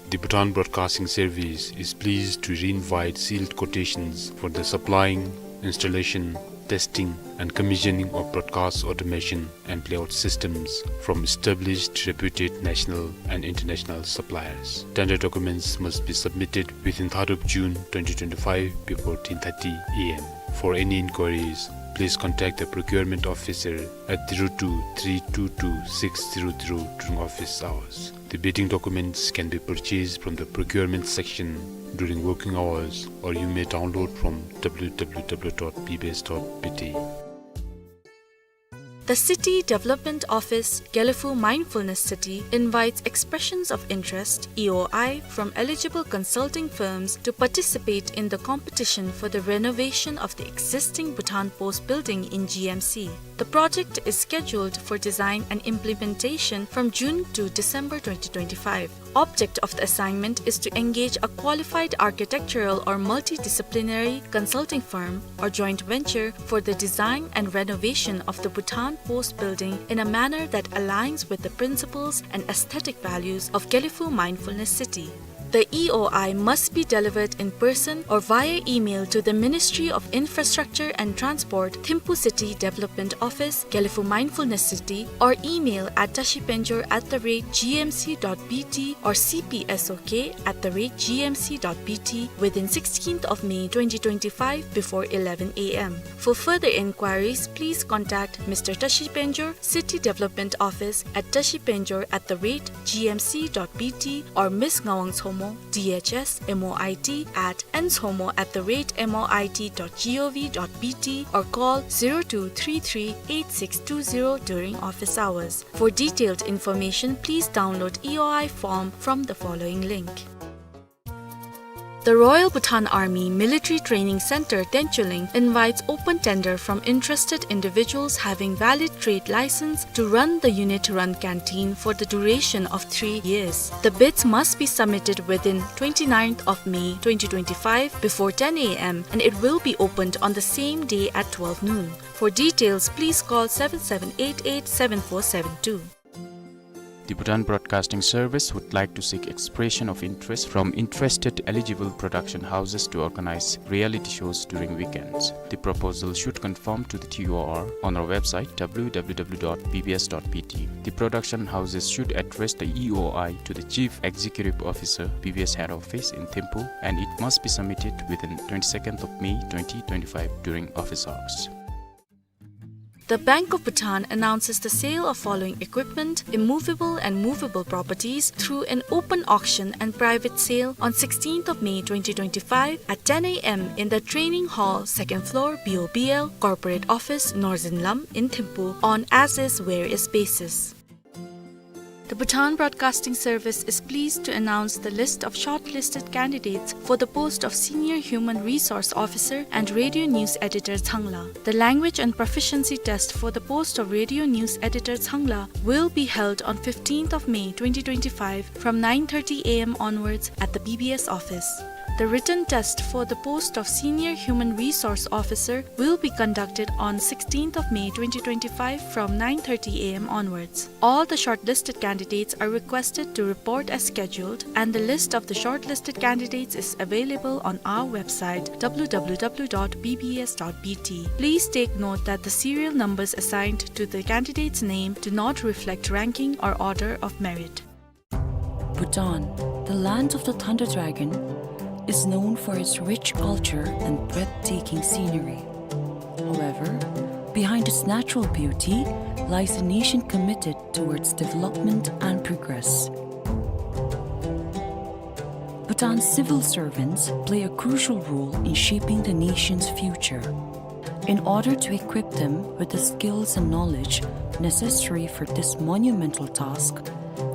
The Bhutan Broadcasting Service is pleased to re-invite sealed quotations for the supplying, installation, testing and commissioning of broadcast automation and playout systems from established reputed national and international suppliers. Tender documents must be submitted within 3rd of June 2025 before 10:30 am. For any inquiries, please contact the procurement officer at 02-322-600 during office hours. The bidding documents can be purchased from the procurement section during working hours, or you may download from www.ppbase.pt. The City Development Office, 𝗕𝗕𝗦 Mindfulness City, invites expressions of interest, EOI, from eligible consulting firms to participate in the competition for the renovation of the existing Bhutan Post building in GMC. The project is scheduled for design and implementation from June to December 2025. Object of the assignment is to engage a qualified architectural or multidisciplinary consulting firm or joint venture for the design and renovation of the Bhutan Post building in a manner that aligns with the principles and aesthetic values of 𝗕𝗕𝗦 Mindfulness City. The EOI must be delivered in person or via email to the Ministry of Infrastructure and Transport, Thimphu City Development Office, 𝗕𝗕𝗦 Mindfulness City, or email at @𝗕𝗕𝗫𝗪@gmc.bt or cpsok@gmc.bt within 16th of May 2025 before 11 am. For further inquiries, please contact Mr. 𝗕𝗕𝗫𝗪, City Development Office at 𝗕𝗕𝗫𝗪@gmc.bt or Ms. Ngawang's DHS MOIT at nshomo@moit.gov.bt or call 0233-8620 during office hours. For detailed information, please download EOI form from the following link. The Royal Bhutan Army Military Training Center 𝗕𝗕𝗦 invites open tender from interested individuals having valid trade license to run the unit-run canteen for the duration of 3 years. The bids must be submitted within 29th of May 2025 before 10 a.m. and it will be opened on the same day at 12 noon. For details, please call 7788-7472. The Bhutan Broadcasting Service would like to seek expression of interest from interested eligible production houses to organize reality shows during weekends. The proposal should conform to the TOR on our website www.ppbs.pt. The production houses should address the EOI to the Chief Executive Officer, PBS Head Office in Thimphu, and it must be submitted within 22nd of May 2025 during office hours. The Bank of Bhutan announces the sale of following equipment, immovable and movable properties through an open auction and private sale on 16th of May 2025 at 10 a.m. in the Training Hall, 2nd floor, BOBL, Corporate Office, Northern Lum in Thimphu on as-is, where-is basis. The Bhutan Broadcasting Service is pleased to announce the list of shortlisted candidates for the post of Senior Human Resource Officer and Radio News Editor 𝗙𝗏. The language and proficiency test for the post of Radio News Editor 𝗙𝗏 will be held on 15th of May 2025 from 9:30 a.m. onwards at the BBS office. The written test for the post of Senior Human Resource Officer will be conducted on 16th of May 2025 from 9:30 a.m. onwards. All the shortlisted candidates are requested to report as scheduled, and the list of the shortlisted candidates is available on our website www.ppbs.pt. Please take note that the serial numbers assigned to the candidate's name do not reflect ranking or order of merit. Bhutan, the land of the Thunder Dragon, is known for its rich culture and breathtaking scenery. However, behind its natural beauty lies a nation committed towards development and progress. Bhutan's civil servants play a crucial role in shaping the nation's future. In order to equip them with the skills and knowledge necessary for this monumental task,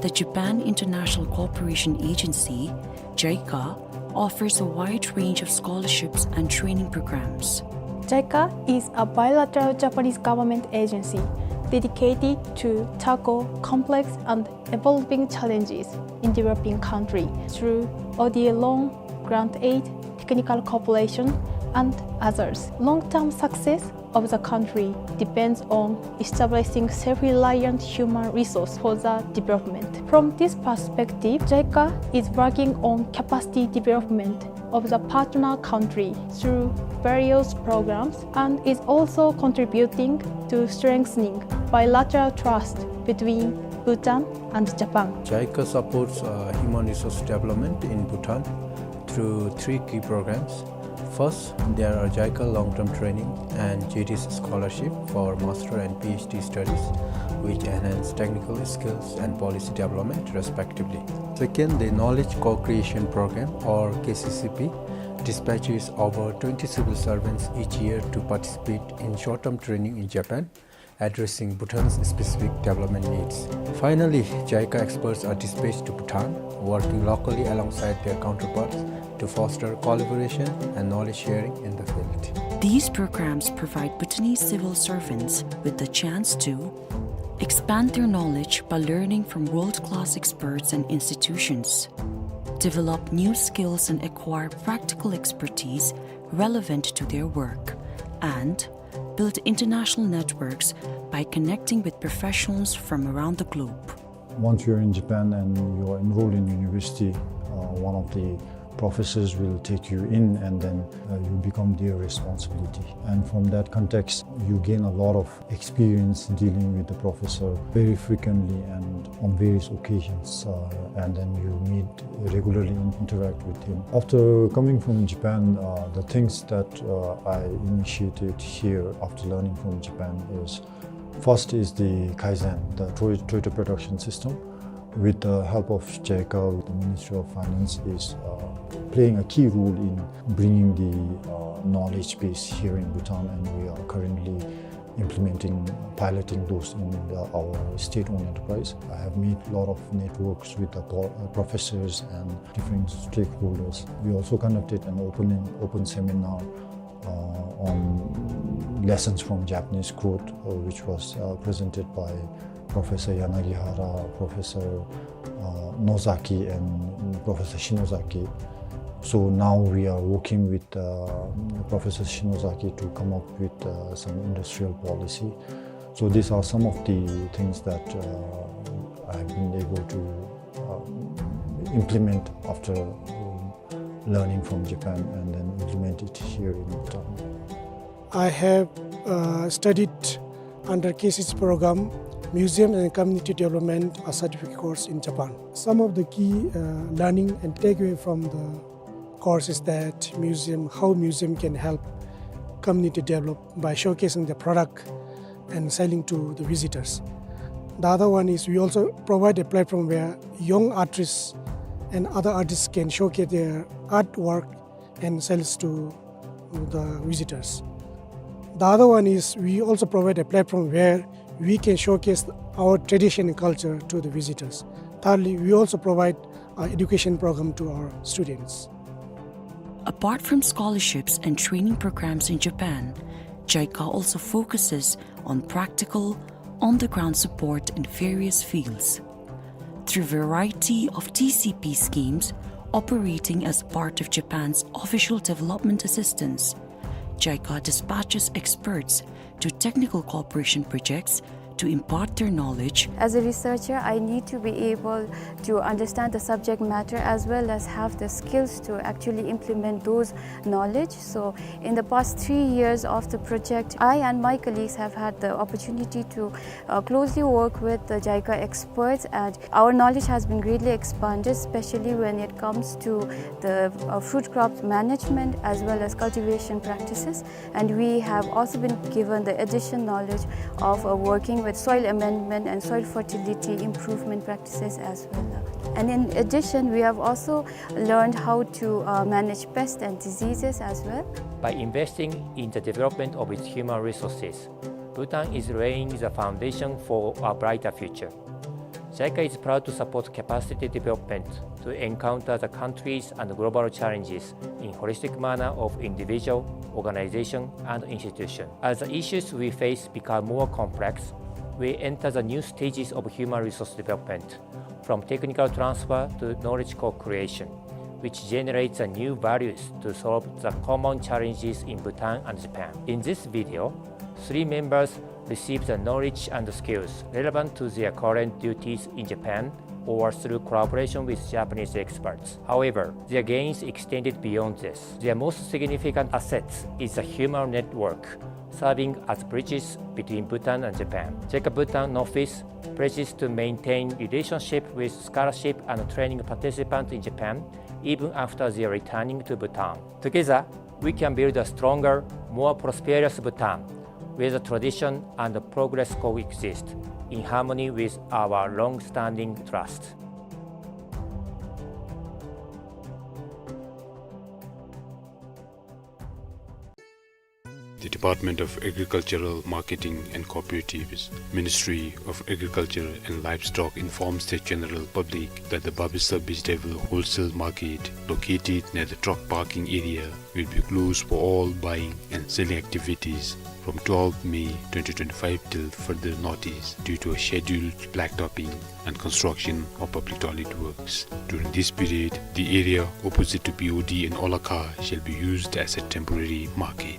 the Japan International Cooperation Agency, JICA, offers a wide range of scholarships and training programs. JICA is a bilateral Japanese government agency dedicated to tackle complex and evolving challenges in developing countries through ODA loan, grant aid, technical cooperation, and others. Long-term success of the country depends on establishing self-reliant human resource for the development. From this perspective, JICA is working on capacity development of the partner country through various programs and is also contributing to strengthening bilateral trust between Bhutan and Japan. JICA supports human resource development in Bhutan through 3 key programs. First, there are JICA long-term training and 𝗕𝗕cie scholarship for master and PhD studies, which enhance technical skills and policy development respectively. Second, the Knowledge Co-Creation Program, or KCCP, dispatches over 20 civil servants each year to participate in short-term training in Japan, addressing Bhutan's specific development needs. Finally, JICA experts are dispatched to Bhutan, working locally alongside their counterparts to foster collaboration and knowledge sharing in the field. These programs provide Bhutanese civil servants with the chance to expand their knowledge by learning from world-class experts and institutions, develop new skills and acquire practical expertise relevant to their work, and build international networks by connecting with professionals from around the globe. Once you're in Japan and you're enrolled in university, one of the professors will take you in, and then you become their responsibility. And from that context, you gain a lot of experience dealing with the professor very frequently and on various occasions, and then you meet regularly and interact with him. After coming from Japan, the things that I initiated here after learning from Japan is, first is the Kaizen, the Toyota production system. With the help of JICA, the Ministry of Finance is playing a key role in bringing the knowledge base here in Bhutan, and we are currently piloting those in our state-owned enterprise. I have made a lot of networks with the professors and different stakeholders. We also conducted an open seminar on lessons from Japanese code, which was presented by Professor Yanagihara, Professor Nozaki, and Professor Shinozaki. So now we are working with Professor Shinozaki to come up with some industrial policy. So these are some of the things that I've been able to implement after learning from Japan and then implement it here in Bhutan. I have studied under 𝗕𝗕𝗦 program, Museum and Community Development, a certificate course in Japan. Some of the key learning and takeaway from the course is that how museum can help community develop by showcasing the product and selling to the visitors. The other one is we also provide a platform where young artists and other artists can showcase their artwork and sell to the visitors. The other one is we also provide a platform where we can showcase our tradition and culture to the visitors. Thirdly, we also provide an education program to our students. Apart from scholarships and training programs in Japan, JICA also focuses on practical, on-the-ground support in various fields. Through a variety of TCP schemes operating as part of Japan's official development assistance, JICA dispatches experts to technical cooperation projects to impart their knowledge. As a researcher, I need to be able to understand the subject matter as well as have the skills to actually implement those knowledge. So in the past 3 years of the project, I and my colleagues have had the opportunity to closely work with the JICA experts, and our knowledge has been greatly expanded, especially when it comes to the fruit crop management as well as cultivation practices. And we have also been given the additional knowledge of working with soil amendment and soil fertility improvement practices as well. And in addition, we have also learned how to manage pests and diseases as well. By investing in the development of its human resources, Bhutan is laying the foundation for a brighter future. JICA is proud to support capacity development to encounter the country's and global challenges in holistic manner of individual, organization, and institution. As the issues we face become more complex, we enter the new stages of human resource development, from technical transfer to knowledge co-creation, which generates new values to solve the common challenges in Bhutan and Japan. In this video, 3 members receive the knowledge and skills relevant to their current duties in Japan or through collaboration with Japanese experts. However, their gains extended beyond this. Their most significant assets is the human network, serving as bridges between Bhutan and Japan. JICA Bhutan office pledges to maintain relationship with scholarship and training participants in Japan even after their returning to Bhutan. Together, we can build a stronger, more prosperous Bhutan, where the tradition and the progress coexist in harmony with our long-standing trust. The Department of Agricultural Marketing and Cooperatives, Ministry of Agriculture and Livestock informs the general public that the 𝗕𝗠 vegetable wholesale market located near the truck parking area will be closed for all buying and selling activities from 12 May 2025 till further notice due to a scheduled blacktopping and construction of public toilet works. During this period, the area opposite to BOD and Olakha shall be used as a temporary market.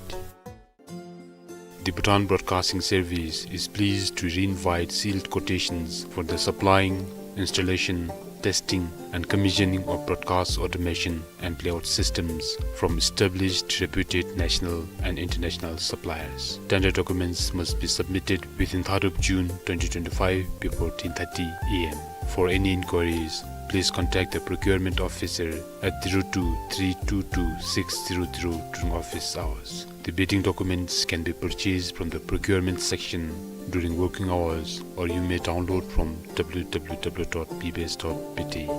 The Bhutan Broadcasting Service is pleased to re-invite sealed quotations for the supplying, installation, testing and commissioning of broadcast automation and layout systems from established reputed national and international suppliers. Tender documents must be submitted within 3rd of June 2025 before 10:30 am. For any inquiries, please contact the procurement officer at 02-322-600 during office hours. The bidding documents can be purchased from the procurement section during working hours, or you may download from www.ppbase.pt.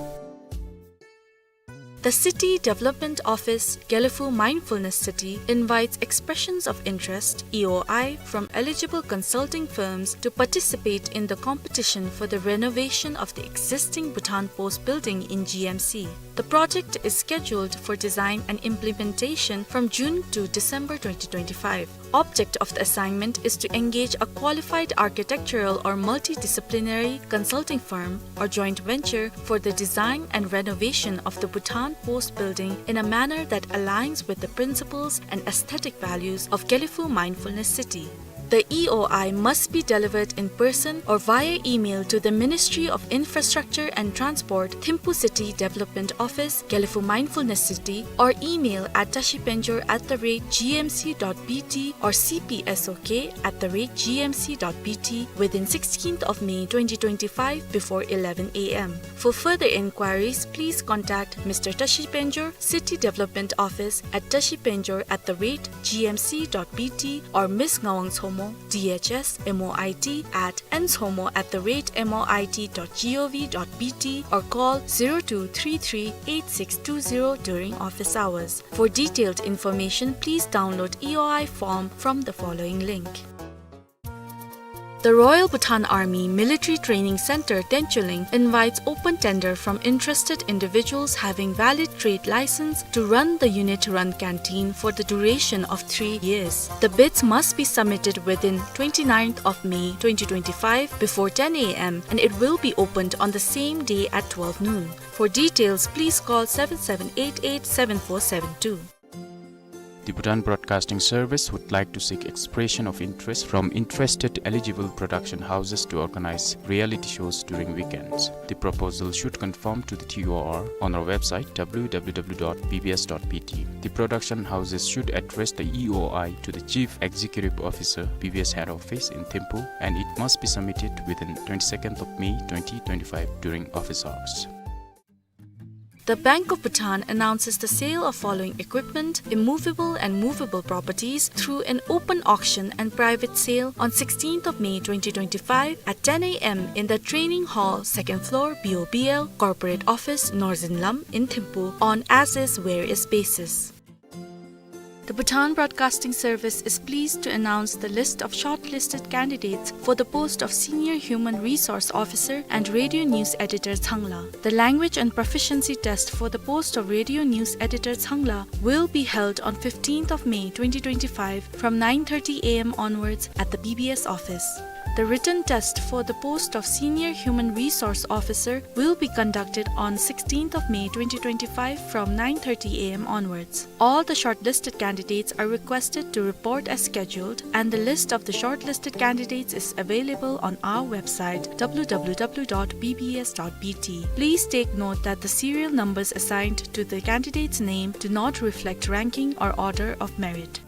The City Development Office 𝗕𝗕𝗦 Mindfulness City invites expressions of interest (EOI) from eligible consulting firms to participate in the competition for the renovation of the existing Bhutan Post building in GMC. The project is scheduled for design and implementation from June to December 2025. Object of the assignment is to engage a qualified architectural or multidisciplinary consulting firm or joint venture for the design and renovation of the Bhutan Post building in a manner that aligns with the principles and aesthetic values of 𝗕𝗕𝗦 Mindfulness City. The EOI must be delivered in person or via email to the Ministry of Infrastructure and Transport, Thimphu City Development Office, 𝗕𝗕𝗦 Mindfulness City, or email at @𝗕𝗕𝗫𝗪@gmc.bt or cpsok@gmc.bt within 16th of May 2025 before 11 a.m. For further inquiries, please contact Mr. 𝗕𝗕𝗫𝗪, City Development Office at 𝗕𝗕𝗫𝗪@gmc.bt or Ms. Ngawang's DHS MOIT at nshomo@moit.gov.bt or call 0233-8620 during office hours. For detailed information, please download EOI form from the following link. The Royal Bhutan Army Military Training Center 𝗕𝗕𝗫𝗀 invites open tender from interested individuals having valid trade license to run the unit-run canteen for the duration of 3 years. The bids must be submitted within 29th of May 2025 before 10 a.m. and it will be opened on the same day at 12 noon. For details, please call 7788-7472. The Bhutan Broadcasting Service would like to seek expression of interest from interested eligible production houses to organize reality shows during weekends. The proposal should conform to the TOR on our website www.bbs.pt. The production houses should address the EOI to the Chief Executive Officer, BBS Head Office in Thimphu, and it must be submitted within 22nd of May 2025 during office hours. The Bank of Bhutan announces the sale of following equipment, immovable and movable properties through an open auction and private sale on 16th of May 2025 at 10 a.m. in the Training Hall, 2nd floor, BOBL, Corporate Office, Northern Lum in Thimphu on as-is, where-is basis. The Bhutan Broadcasting Service is pleased to announce the list of shortlisted candidates for the post of Senior Human Resource Officer and Radio News Editor 𝗓𝗲. The language and proficiency test for the post of Radio News Editor 𝗓𝗲 will be held on 15th of May 2025 from 9:30 a.m. onwards at the BBS office. The written test for the post of Senior Human Resource Officer will be conducted on 16th of May 2025 from 9:30 a.m. onwards. All the shortlisted candidates are requested to report as scheduled, and the list of the shortlisted candidates is available on our website www.bbs.bt. Please take note that the serial numbers assigned to the candidate's name do not reflect ranking or order of merit.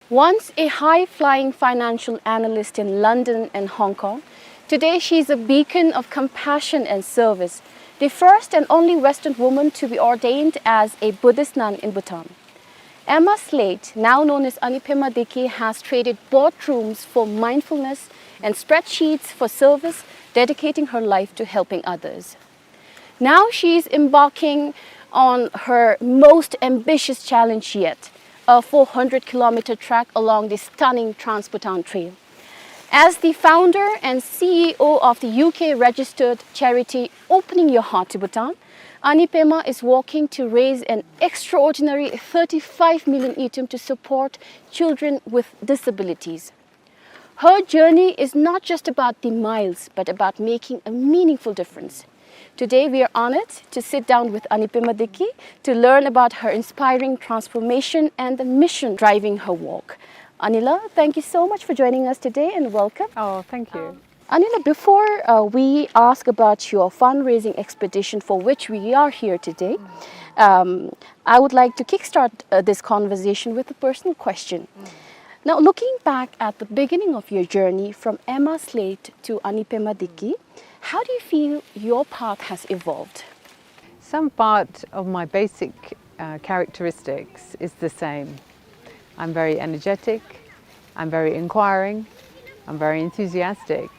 Once a high-flying financial analyst in London and Hong Kong, today she is a beacon of compassion and service, the first and only Western woman to be ordained as a Buddhist nun in Bhutan. Emma Slate, now known as 𝗕𝗕𝗦 𝗔𝗕𝗫𝗀, has traded boardrooms for mindfulness and spreadsheets for service, dedicating her life to helping others. Now she is embarking on her most ambitious challenge yet, a 400-kilometer trek along the stunning Trans-Bhutan Trail. As the founder and CEO of the UK-registered charity Opening Your Heart to Bhutan, 𝗕𝗕𝗦 is working to raise an extraordinary 35 million itum to support children with disabilities. Her journey is not just about the miles, but about making a meaningful difference. Today, we are honored to sit down with 𝗕𝗕𝗦 𝗔𝗕𝗫𝗀 to learn about her inspiring transformation and the mission driving her walk. Anila, thank you so much for joining us today and welcome. Oh, thank you. Anila, before we ask about your fundraising expedition for which we are here today, I would like to kickstart this conversation with a personal question. Now, looking back at the beginning of your journey from Emma Slate to 𝗕𝗕𝗦 𝗔𝗕𝗫𝗀, how do you feel your path has evolved? Some part of my basic characteristics is the same. I'm very energetic, I'm very inquiring, I'm very enthusiastic.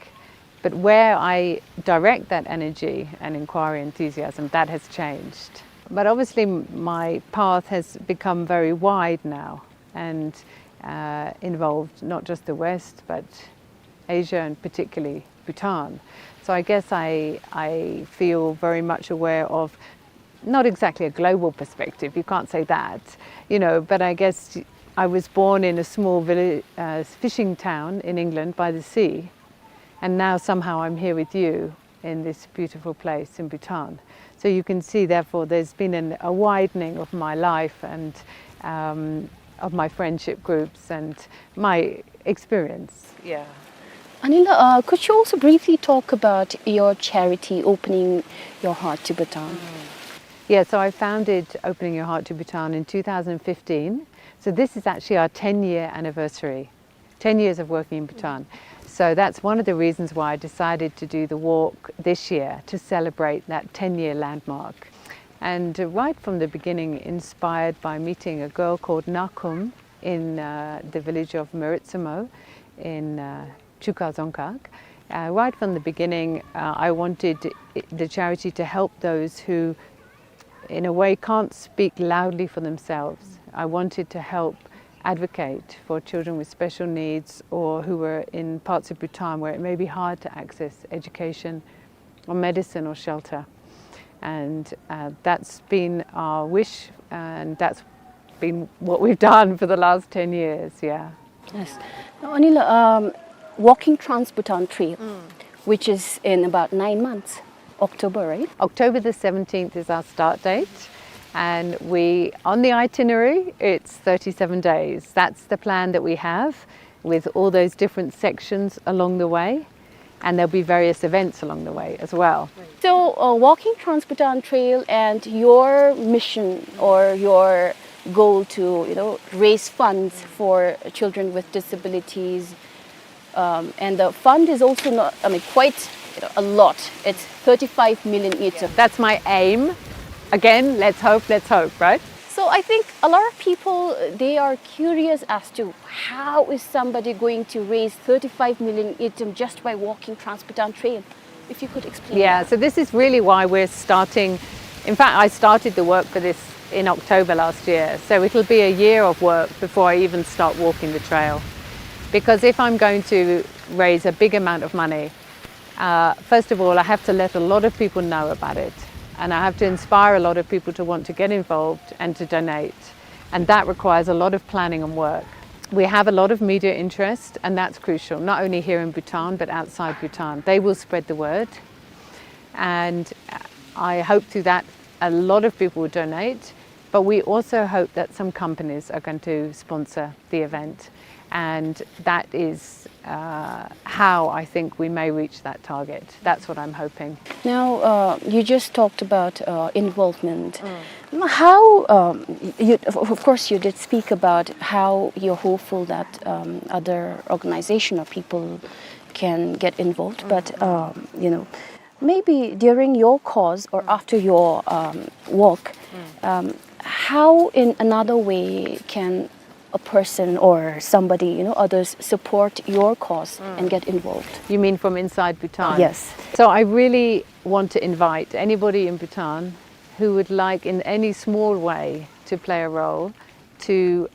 But where I direct that energy and inquiry, enthusiasm, that has changed. But obviously my path has become very wide now and involved not just the West but Asia and particularly Bhutan. So I guess I feel very much aware of not exactly a global perspective, you can't say that, you know, but I guess I was born in a small village, fishing town in England by the sea, and now somehow I'm here with you in this beautiful place in Bhutan. So you can see, therefore, there's been a widening of my life and of my friendship groups and my experience. Yeah. Anila, could you also briefly talk about your charity, Opening Your Heart to Bhutan? Yeah, so I founded Opening Your Heart to Bhutan in 2015. So this is actually our 10-year anniversary, 10 years of working in Bhutan. So that's one of the reasons why I decided to do the walk this year, to celebrate that 10-year landmark. And right from the beginning, inspired by meeting a girl called 𝗕𝗕𝗦 in the village of 𝗕𝗕𝗦 in Dzongkha. Right from the beginning, I wanted the charity to help those who, in a way, can't speak loudly for themselves. I wanted to help advocate for children with special needs or who were in parts of Bhutan where it may be hard to access education or medicine or shelter. And that's been our wish, and that's been what we've done for the last 10 years, yeah. Yes. Now, Anila, walking Trans-Bhutan Trail, which is in about 9 months, October, right? October the 17th is our start date, and on the itinerary, it's 37 days. That's the plan that we have, with all those different sections along the way, and there'll be various events along the way as well. So, walking Trans-Bhutan Trail and your mission or your goal to, you know, raise funds for children with disabilities, and the fund is also not, I mean, quite, you know, a lot. It's 35 million each. Yeah, that's my aim. Again, let's hope, right? So I think a lot of people, they are curious as to how is somebody going to raise 35 million item just by walking Trans-Bhutan Trail? If you could explain. Yeah, that. so this is really why we're starting. In fact, I started the work for this in October last year. So it'll be a year of work before I even start walking the trail. Because if I'm going to raise a big amount of money, first of all, I have to let a lot of people know about it. And I have to inspire a lot of people to want to get involved and to donate. And that requires a lot of planning and work. We have a lot of media interest, and that's crucial, not only here in Bhutan, but outside Bhutan. They will spread the word. And I hope through that a lot of people will donate, but we also hope that some companies are going to sponsor the event. And that is how I think we may reach that target. That's what I'm hoping. Now, you just talked about involvement. How, of course you did speak about how you're hopeful that other organizations or people can get involved, but you know, maybe during your cause or after your walk, how in another way can a person or somebody, you know, others support your cause and get involved? You mean from inside Bhutan? Yes. So I really want to invite anybody in Bhutan who would like in any small way to play a role to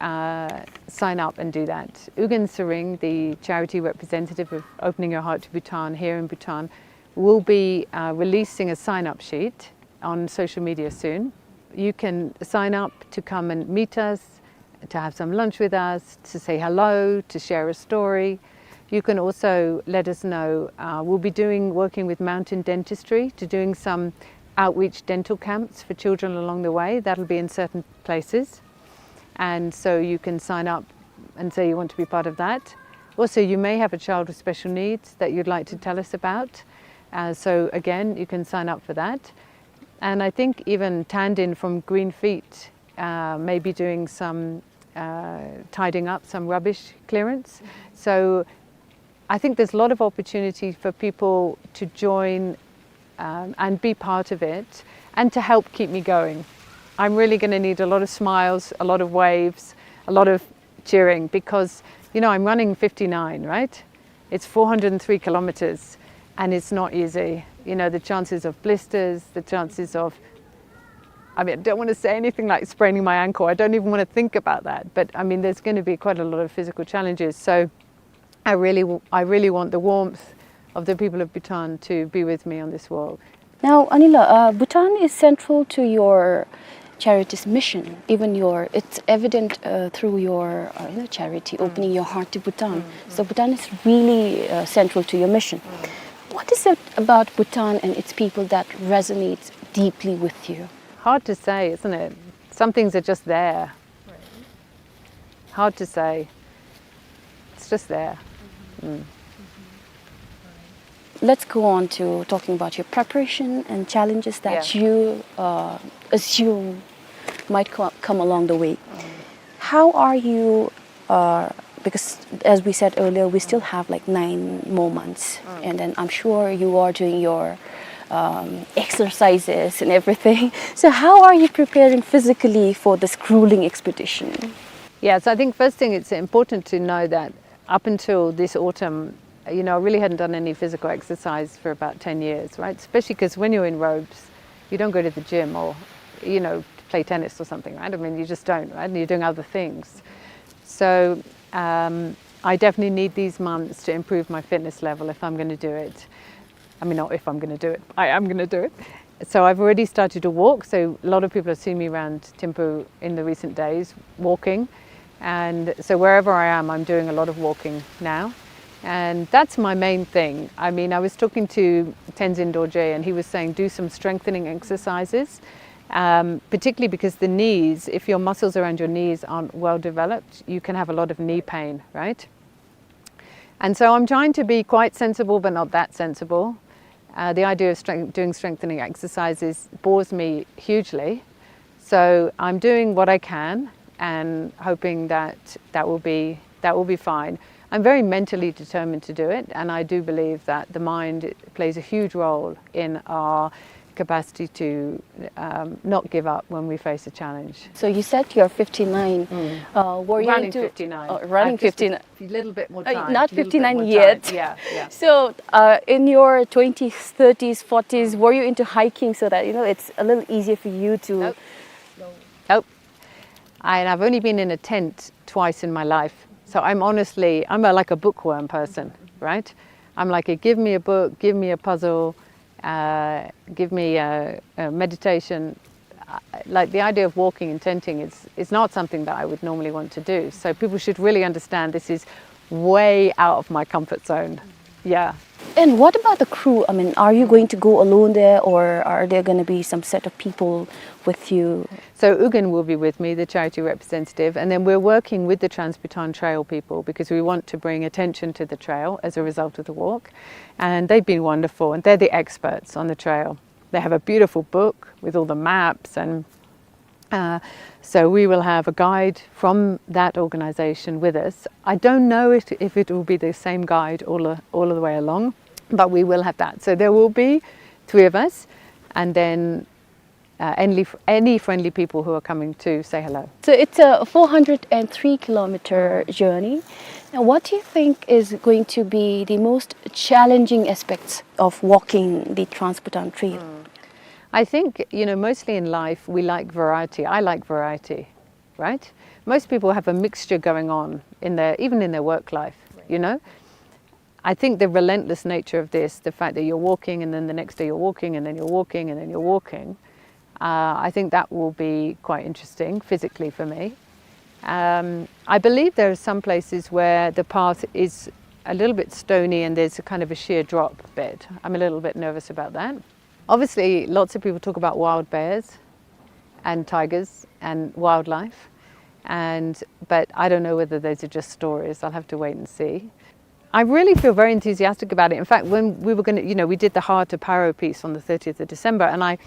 sign up and do that. 𝗕𝗕𝗦 𝗡𝗲𝗏, the charity representative of Opening Your Heart to Bhutan here in Bhutan, will be releasing a sign-up sheet on social media soon. You can sign up to come and meet us, to have some lunch with us, to say hello, to share a story. You can also let us know, we'll be working with Mountain Dentistry to doing some outreach dental camps for children along the way. That'll be in certain places. And so you can sign up and say you want to be part of that. Also, you may have a child with special needs that you'd like to tell us about. So again, you can sign up for that. And I think even Tandin from Green Feet may be doing some tidying up some rubbish clearance. So I think there's a lot of opportunity for people to join and be part of it and to help keep me going. I'm really going to need a lot of smiles, a lot of waves, a lot of cheering, because, you know, I'm running 59, right? It's 403 kilometers and it's not easy. You know, the chances of blisters, the chances of I mean, I don't want to say anything like spraining my ankle. I don't even want to think about that. But I mean, there's going to be quite a lot of physical challenges. So I really want the warmth of the people of Bhutan to be with me on this walk. Now, Anila, Bhutan is central to your charity's mission. Even it's evident through your charity, opening your heart to Bhutan. So Bhutan is really central to your mission. What is it about Bhutan and its people that resonates deeply with you? Hard to say, isn't it? Some things are just there. Right. Hard to say. It's just there. Let's go on to talking about your preparation and challenges that you assume might come along the way. How are you, because as we said earlier, we still have like 9 more months, and then I'm sure you are doing your exercises and everything. So how are you preparing physically for this grueling expedition? Yeah, so I think first thing it's important to know that up until this autumn, I really hadn't done any physical exercise for about 10 years, right? Especially because when you're in robes, you don't go to the gym or, play tennis or something, right? I mean, you just don't, right? And you're doing other things. So I definitely need these months to improve my fitness level if I'm going to do it. I mean, not if I'm going to do it, I am going to do it. So I've already started to walk. So a lot of people have seen me around Thimphu in the recent days walking. And so wherever I am, I'm doing a lot of walking now. And that's my main thing. I mean, I was talking to Tenzin Dorje and he was saying do some strengthening exercises, particularly because the knees, if your muscles around your knees aren't well developed, you can have a lot of knee pain, right? And so I'm trying to be quite sensible, but not that sensible. The idea of doing strengthening exercises bores me hugely. So I'm doing what I can and hoping that that will be fine. I'm very mentally determined to do it, and I do believe that the mind plays a huge role in our capacity to not give up when we face a challenge. So you said you're 59. Were you running into 59? Running 59. A little bit more time. Not 59 yet. Yeah. So in your 20s, 30s, 40s, were you into hiking so that it's a little easier for you to? Nope. And I've only been in a tent twice in my life. So I'm like a bookworm person, right? I'm like, give me a book, give me a puzzle, give me a meditation. Like the idea of walking and tenting is not something that I would normally want to do. So people should really understand this is way out of my comfort zone. Yeah. And what about the crew? I mean, are you going to go alone there, or are there going to be some set of people with you? So 𝗔𝗀𝗧 will be with me, the charity representative, and then we're working with the Trans-Bhutan Trail people because we want to bring attention to the trail as a result of the walk. And they've been wonderful, and they're the experts on the trail. They have a beautiful book with all the maps, and so we will have a guide from that organisation with us. I don't know if it will be the same guide all of the way along, but we will have that. So there will be 3 of us, and then any friendly people who are coming to say hello. So it's a 403-kilometer journey. Now, what do you think is going to be the most challenging aspects of walking the Trans-Bhutan Trail? I think, mostly in life we like variety. I like variety, right? Most people have a mixture going on even in their work life, I think the relentless nature of this, the fact that you're walking and then the next day you're walking and then you're walking and then you're walking, I think that will be quite interesting physically for me. I believe there are some places where the path is a little bit stony and there's a kind of a sheer drop bit. I'm a little bit nervous about that. Obviously, lots of people talk about wild bears and tigers and wildlife, but I don't know whether those are just stories. I'll have to wait and see. I really feel very enthusiastic about it. In fact, when we were going to, we did the 𝗕𝗴𝗏 piece on the 30th of December, and I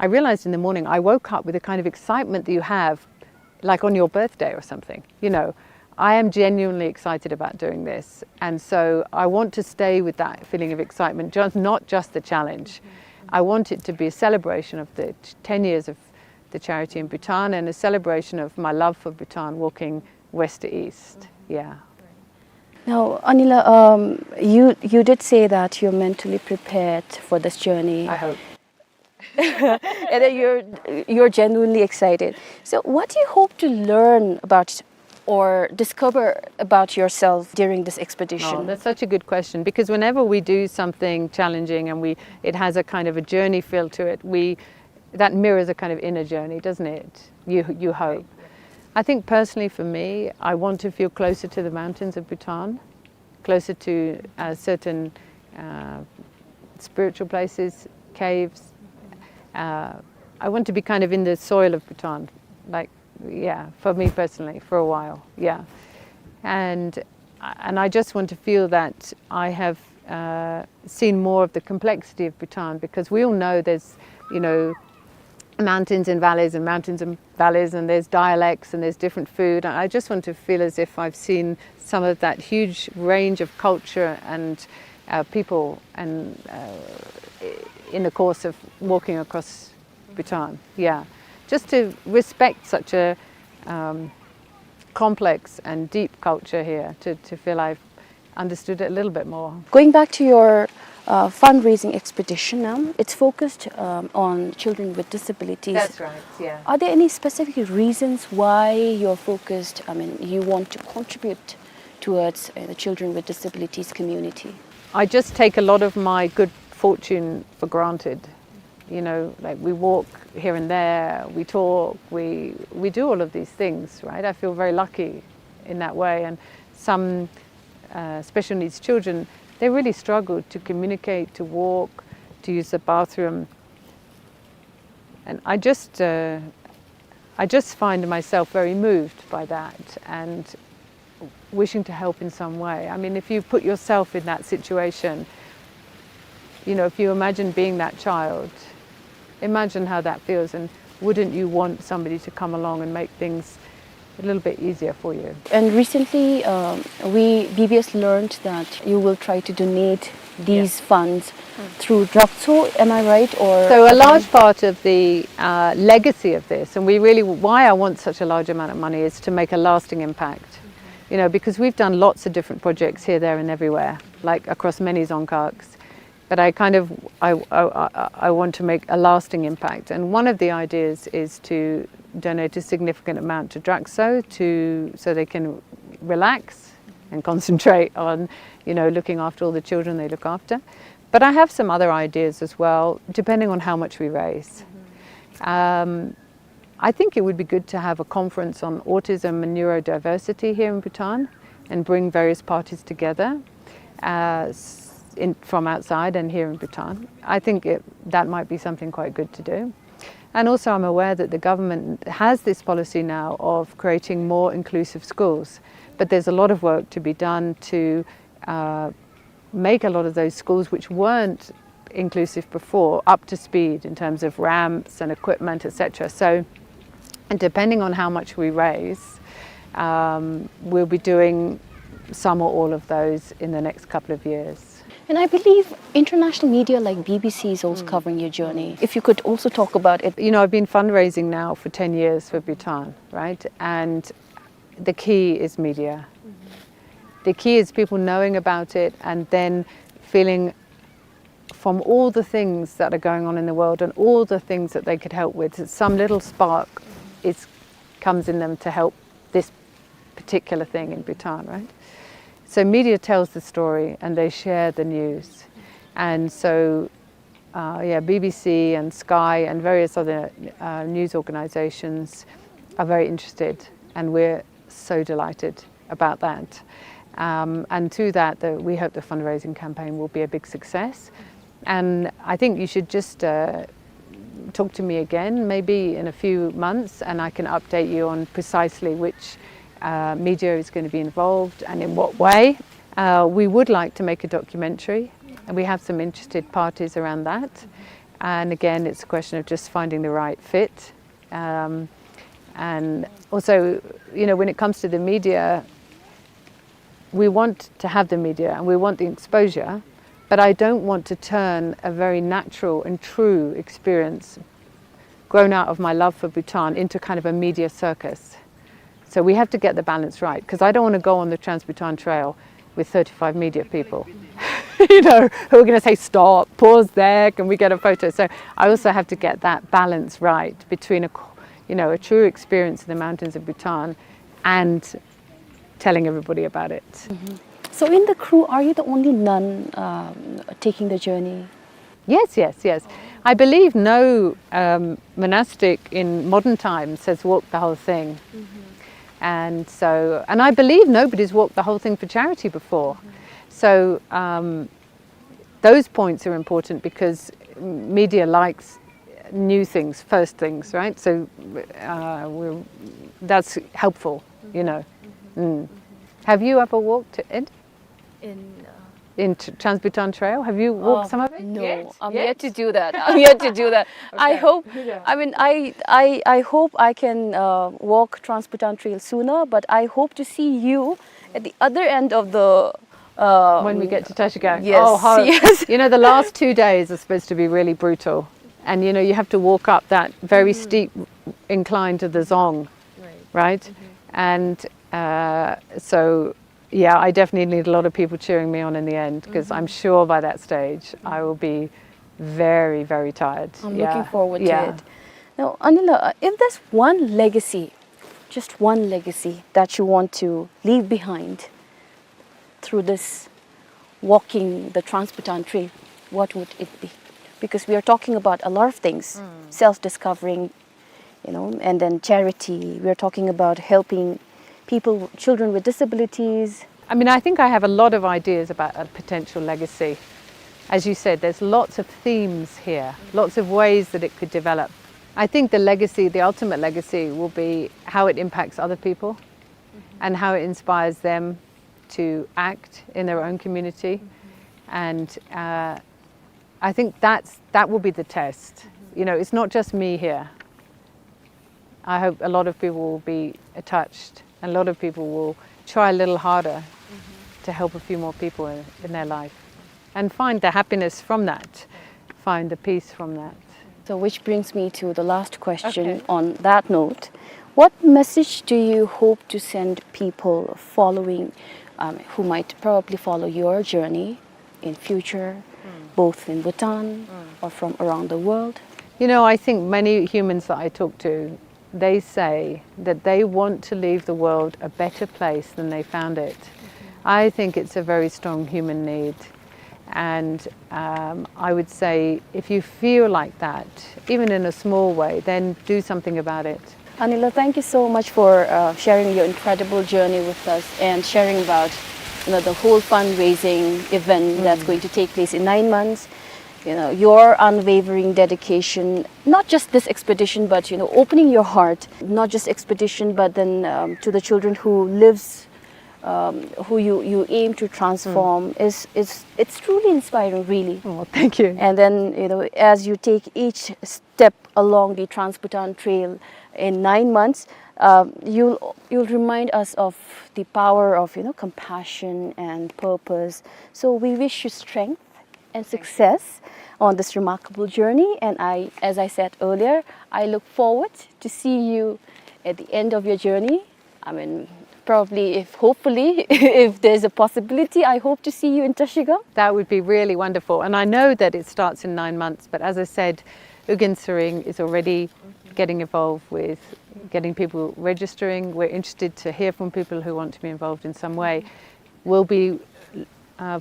realized in the morning, I woke up with a kind of excitement that you have, like on your birthday or something. I am genuinely excited about doing this. And so I want to stay with that feeling of excitement, not just the challenge. I want it to be a celebration of the 10 years of the charity in Bhutan and a celebration of my love for Bhutan, walking west to east. Yeah. Now, Anila, you did say that you're mentally prepared for this journey. I hope. And then you're genuinely excited. So what do you hope to learn about or discover about yourself during this expedition? Oh, that's such a good question, because whenever we do something challenging and it has a kind of a journey feel to it, that mirrors a kind of inner journey, doesn't it? You hope. I think personally for me, I want to feel closer to the mountains of Bhutan, closer to certain spiritual places, caves. I want to be kind of in the soil of Bhutan, like, yeah, for me personally, for a while, yeah. And I just want to feel that I have seen more of the complexity of Bhutan, because we all know there's, you know, mountains and valleys and mountains and valleys, and there's dialects and there's different food. And I just want to feel as if I've seen some of that huge range of culture and people and in the course of walking across Bhutan, yeah. Just to respect such a complex and deep culture here, to feel I've understood it a little bit more. Going back to your fundraising expedition now, it's focused on children with disabilities. That's right, yeah. Are there any specific reasons why you're focused, you want to contribute towards the children with disabilities community? I just take a lot of my good fortune for granted. You know, like we walk here and there, we talk, we do all of these things, right? I feel very lucky in that way. And some special needs children, they really struggle to communicate, to walk, to use the bathroom. And I just find myself very moved by that and wishing to help in some way. I mean, if you put yourself in that situation, you know, if you imagine being that child, imagine how that feels, and wouldn't you want somebody to come along and make things a little bit easier for you? And recently, BBS learned that you will try to donate these funds through 𝗕𝗕𝗦, am I right? Or so a large part of the legacy of this, and why I want such a large amount of money, is to make a lasting impact. You know, because we've done lots of different projects here, there, and everywhere, like across many Dzongkhas. But I want to make a lasting impact. And one of the ideas is to donate a significant amount to 𝗕𝗕𝗦 so they can relax and concentrate on, you know, looking after all the children they look after. But I have some other ideas as well, depending on how much we raise. I think it would be good to have a conference on autism and neurodiversity here in Bhutan and bring various parties together from outside and here in Bhutan. I think that might be something quite good to do. And also I'm aware that the government has this policy now of creating more inclusive schools, but there's a lot of work to be done to make a lot of those schools which weren't inclusive before up to speed in terms of ramps and equipment, etc. So, and depending on how much we raise, we'll be doing some or all of those in the next couple of years. And I believe international media like BBC is also covering your journey. If you could also talk about it. You know, I've been fundraising now for 10 years for Bhutan, right? And the key is media. The key is people knowing about it and then feeling from all the things that are going on in the world and all the things that they could help with, that some little spark comes in them to help this particular thing in Bhutan, right? So media tells the story and they share the news. And so, BBC and Sky and various other news organizations are very interested, and we're so delighted about that. And through that, we hope the fundraising campaign will be a big success. And I think you should just talk to me again, maybe in a few months, and I can update you on precisely which media is going to be involved and in what way. We would like to make a documentary, and we have some interested parties around that. And again, it's a question of just finding the right fit. And also, you know, when it comes to the media, we want to have the media and we want the exposure, but I don't want to turn a very natural and true experience grown out of my love for Bhutan into kind of a media circus. So we have to get the balance right, because I don't want to go on the Trans-Bhutan Trail with 35 media people. you know, who are going to say, stop, pause there, can we get a photo? So I also have to get that balance right between a true experience in the mountains of Bhutan and telling everybody about it. Mm-hmm. So in the crew, are you the only nun taking the journey? Yes. I believe no monastic in modern times has walked the whole thing. Mm-hmm. And I believe nobody's walked the whole thing for charity before. Mm-hmm. So those points are important because media likes new things, first things, right? So that's helpful, you know. Mm. Have you ever walked it? In Trans-Bhutan Trail? Have you walked some of it? No, I'm yet to do that. I'm yet to do that. Okay. I hope, I hope I can walk Trans-Bhutan Trail sooner, but I hope to see you at the other end of the... when we get to 𝗕𝗕𝗬𝗧. Yes, yes. You know, the last 2 days are supposed to be really brutal. And, you know, you have to walk up that very steep incline to the Dzong, right? Mm-hmm. And so... yeah, I definitely need a lot of people cheering me on in the end because I'm sure by that stage I will be very, very tired. I'm looking forward to it. Now, Anila, if there's one legacy, just one legacy that you want to leave behind through this walking the Trans-Bhutan Trail, what would it be? Because we are talking about a lot of things, self-discovering, you know, and then charity. We are talking about helping people, children with disabilities. I mean, I think I have a lot of ideas about a potential legacy. As you said, there's lots of themes here, lots of ways that it could develop. I think the legacy, the ultimate legacy, will be how it impacts other people and how it inspires them to act in their own community. And I think that will be the test. You know, it's not just me here. I hope a lot of people will be touched. And a lot of people will try a little harder to help a few more people in their life and find the happiness from that, find the peace from that. So which brings me to the last question on that note. What message do you hope to send people following, who might probably follow your journey in future, both in Bhutan or from around the world? You know, I think many humans that I talk to, they say that they want to leave the world a better place than they found it. I think it's a very strong human need. And I would say if you feel like that, even in a small way, then do something about it. Anila, thank you so much for sharing your incredible journey with us and sharing about, you know, the whole fundraising event that's going to take place in 9 months. You know, your unwavering dedication, not just this expedition, but, you know, opening your heart, not just expedition, but then to the children who lives, who you aim to transform, it's truly inspiring, really. Oh, thank you. And then, you know, as you take each step along the Trans-Bhutan Trail in 9 months, you'll remind us of the power of, you know, compassion and purpose. So we wish you strength and success on this remarkable journey, and as I said earlier, I look forward to see you at the end of your journey. I mean, probably, hopefully, if there's a possibility, I hope to see you in 𝗕𝗕𝗬𝗧. That would be really wonderful, and I know that it starts in 9 months, but as I said, 𝗕𝗕𝗬𝗧 is already getting involved with getting people registering. We're interested to hear from people who want to be involved in some way. We'll be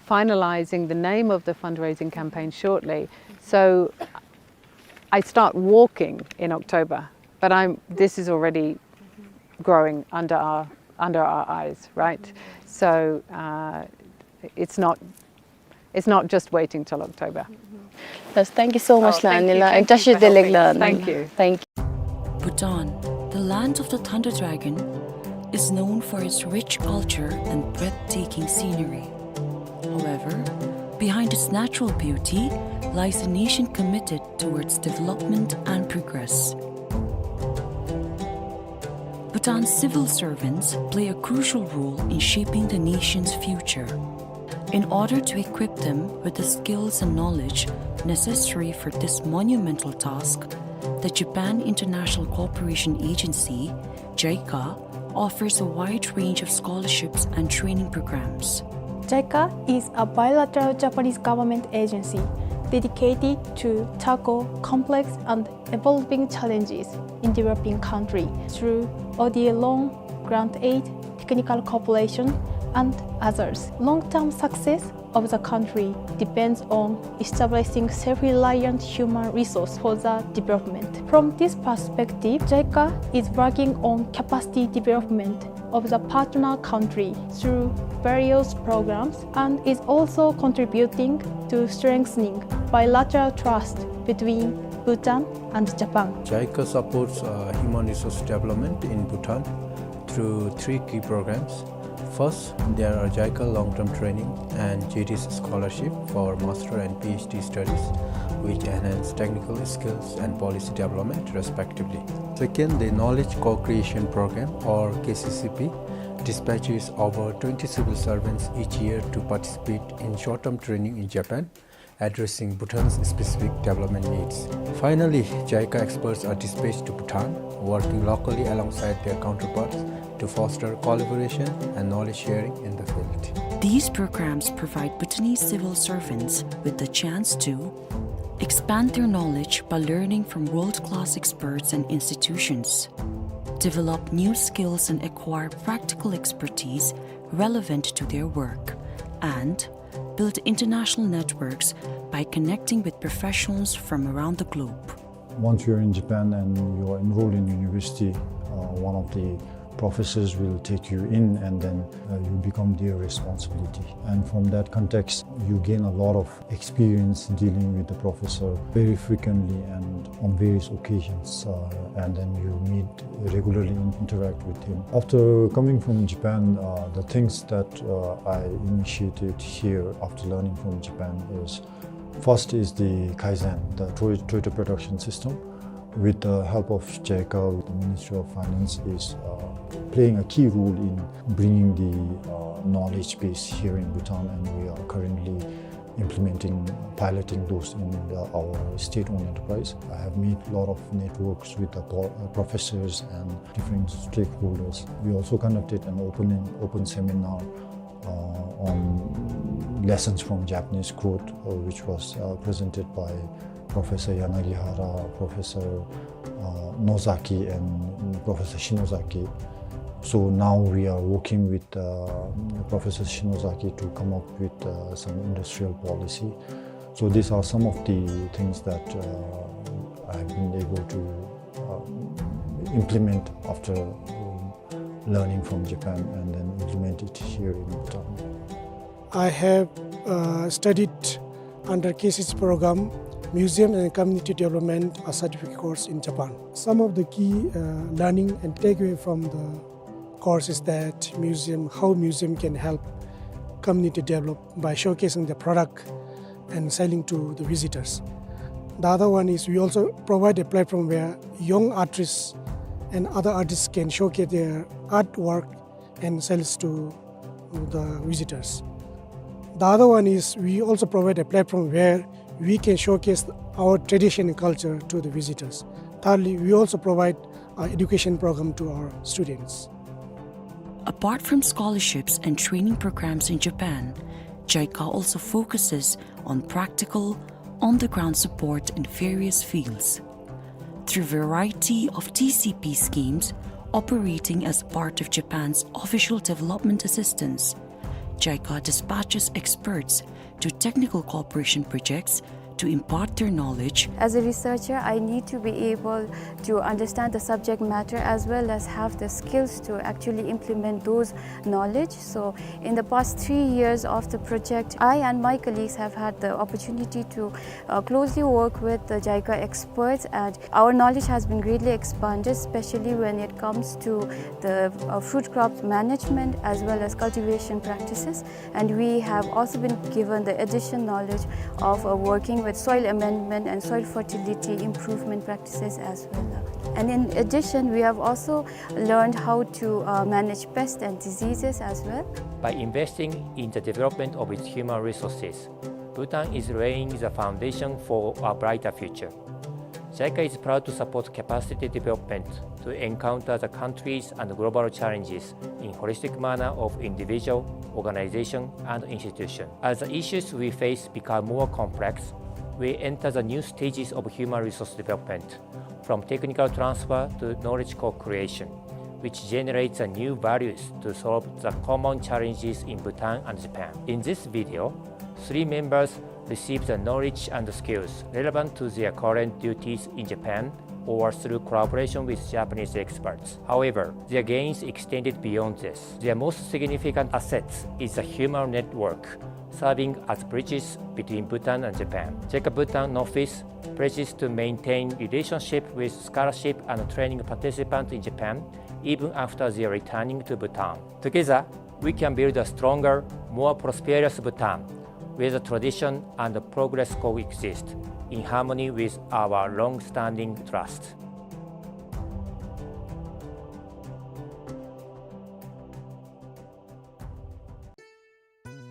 finalizing the name of the fundraising campaign shortly. So I start walking in October, but this is already growing under our eyes, right? So it's not just waiting till October. Yes, thank you so much, Anila. And Thank you. Thank you. Bhutan, the land of the thunder dragon, is known for its rich culture and breathtaking scenery. However, behind its natural beauty lies a nation committed towards development and progress. Bhutan's civil servants play a crucial role in shaping the nation's future. In order to equip them with the skills and knowledge necessary for this monumental task, the Japan International Cooperation Agency, JICA, offers a wide range of scholarships and training programs. 𝗕𝗂 is a bilateral Japanese government agency dedicated to tackle complex and evolving challenges in developing countries through ODA loan, grant aid, technical cooperation, and others. Long-term success of the country depends on establishing self-reliant human resource for the development. From this perspective, 𝗕𝗂 is working on capacity development of the partner country through various programs and is also contributing to strengthening bilateral trust between Bhutan and Japan. 𝗕𝗂 supports human resource development in Bhutan through 3 key programs. First, there are 𝗕𝗂 long-term training and 𝗕𝗵𝗏 scholarship for master and PhD studies, which enhance technical skills and policy development respectively. Second, the Knowledge Co-Creation Program, or KCCP, dispatches over 20 civil servants each year to participate in short-term training in Japan, addressing Bhutan's specific development needs. Finally, 𝗕𝗂 experts are dispatched to Bhutan, working locally alongside their counterparts to foster collaboration and knowledge sharing in the field. These programs provide Bhutanese civil servants with the chance to expand their knowledge by learning from world-class experts and institutions, develop new skills and acquire practical expertise relevant to their work, and build international networks by connecting with professionals from around the globe. Once you're in Japan and you're enrolled in university, one of the professors will take you in, and then you become their responsibility. And from that context, you gain a lot of experience dealing with the professor very frequently and on various occasions, and then you meet regularly and interact with him. After coming from Japan, the things that I initiated here after learning from Japan is, first is the Kaizen, the Toyota production system. With the help of 𝗕𝗂, the Ministry of Finance is playing a key role in bringing the knowledge base here in Bhutan, and we are currently piloting those in our state-owned enterprise. I have made a lot of networks with the professors and different stakeholders. We also conducted an open seminar on lessons from Japanese growth, which was presented by Professor Yanagihara, Professor Nozaki, and Professor Shinozaki. So now we are working with Professor Shinozaki to come up with some industrial policy. So these are some of the things that I've been able to implement after learning from Japan and then implement it here in Bhutan. I have studied under 𝗕𝗕𝗦 program, Museum and Community Development, a certificate course in Japan. Some of the key learning and takeaway from the course is that how museum can help community develop by showcasing the product and selling to the visitors. The other one is we also provide a platform where young artists and other artists can showcase their artwork and sell to the visitors. The other one is we also provide a platform where we can showcase our tradition and culture to the visitors. Thirdly, we also provide an education program to our students. Apart from scholarships and training programs in Japan, 𝗕𝗂 also focuses on practical, on-the-ground support in various fields. Through a variety of TCP schemes operating as part of Japan's official development assistance, 𝗕𝗂 dispatches experts to technical cooperation projects to impart their knowledge. As a researcher, I need to be able to understand the subject matter as well as have the skills to actually implement those knowledge. So in the past 3 years of the project, I and my colleagues have had the opportunity to closely work with the 𝗕𝗂 experts, and our knowledge has been greatly expanded, especially when it comes to the fruit crop management as well as cultivation practices. And we have also been given the additional knowledge of working with soil amendment and soil fertility improvement practices as well. And in addition, we have also learned how to manage pests and diseases as well. By investing in the development of its human resources, Bhutan is laying the foundation for a brighter future. ＪICA is proud to support capacity development to encounter the countries and global challenges in holistic manner of individual, organization, and institution. As the issues we face become more complex, we enter the new stages of human resource development, from technical transfer to knowledge co-creation, which generates new values to solve the common challenges in Bhutan and Japan. In this video, 3 members receive the knowledge and skills relevant to their current duties in Japan or through collaboration with Japanese experts. However, their gains extended beyond this. Their most significant assets is the human network, serving as bridges between Bhutan and Japan. JICA Bhutan office pledges to maintain relationship with scholarship and training participants in Japan even after their returning to Bhutan. Together, we can build a stronger, more prosperous Bhutan, where the tradition and progress coexist in harmony with our long-standing trust.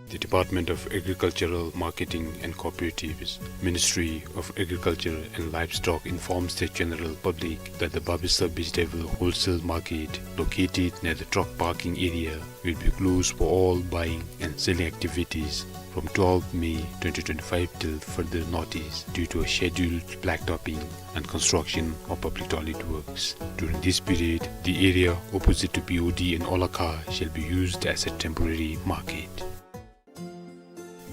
The Department of Agricultural Marketing and Cooperatives, Ministry of Agriculture and Livestock informs the general public that the 𝗕𝗠 vegetable wholesale market located near the truck parking area will be closed for all buying and selling activities from 12 May 2025 till further notice due to a scheduled blacktopping and construction of public toilet works. During this period, the area opposite to BOD and Olakha shall be used as a temporary market.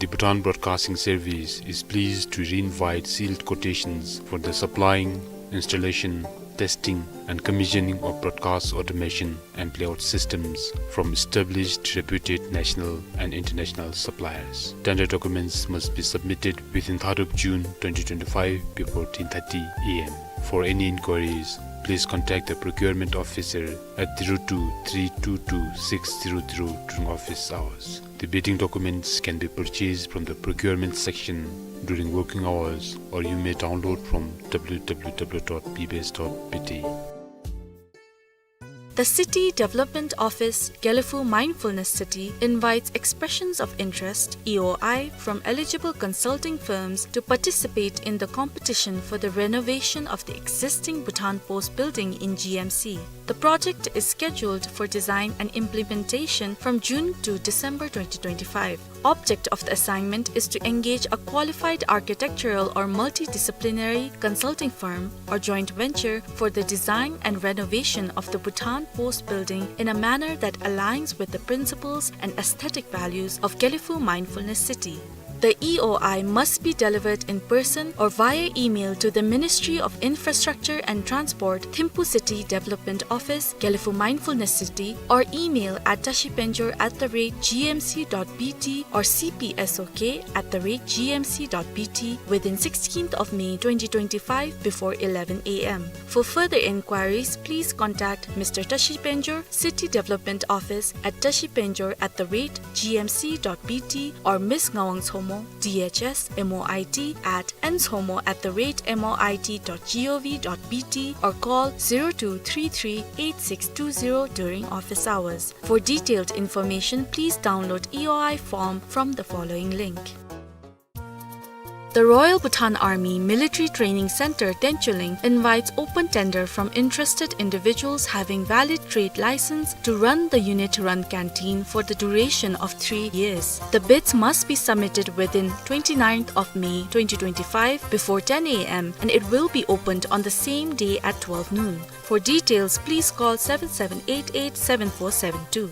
The Bhutan Broadcasting Service is pleased to re-invite sealed quotations for the supplying, installation, testing and commissioning of broadcast automation and playout systems from established reputed national and international suppliers. Tender documents must be submitted within 3rd of June 2025 before 10:30 AM. For any inquiries, please contact the procurement officer at 02-322-600 during office hours. The bidding documents can be purchased from the procurement section during working hours, or you may download from www.ppbase.pt. The City Development Office 𝗕𝗕𝗦 Mindfulness City invites expressions of interest (EOI) from eligible consulting firms to participate in the competition for the renovation of the existing Bhutan Post building in GMC. The project is scheduled for design and implementation from June to December 2025. Object of the assignment is to engage a qualified architectural or multidisciplinary consulting firm or joint venture for the design and renovation of the Bhutan Post building in a manner that aligns with the principles and aesthetic values of 𝗕𝗕𝗦 Mindfulness City. The EOI must be delivered in person or via email to the Ministry of Infrastructure and Transport, Thimphu City Development Office, 𝗕𝗕𝗦 Mindfulness City, or email at @𝗕𝗕𝗫𝗪@gmc.bt or cpsok@gmc.bt within 16th of May 2025 before 11 AM. For further inquiries, please contact Mr. 𝗕𝗕𝗫𝗪, City Development Office at 𝗕𝗕𝗫𝗪@gmc.bt or Ms. Ngawang's DHS MOIT at nshomo@moit.gov.bt or call 0233-8620 during office hours. For detailed information, please download EOI form from the following link. The Royal Bhutan Army Military Training Center Tenchuling invites open tender from interested individuals having valid trade license to run the unit-run canteen for the duration of 3 years. The bids must be submitted within 29th of May 2025 before 10 AM and it will be opened on the same day at 12 noon. For details, please call 7788-7472.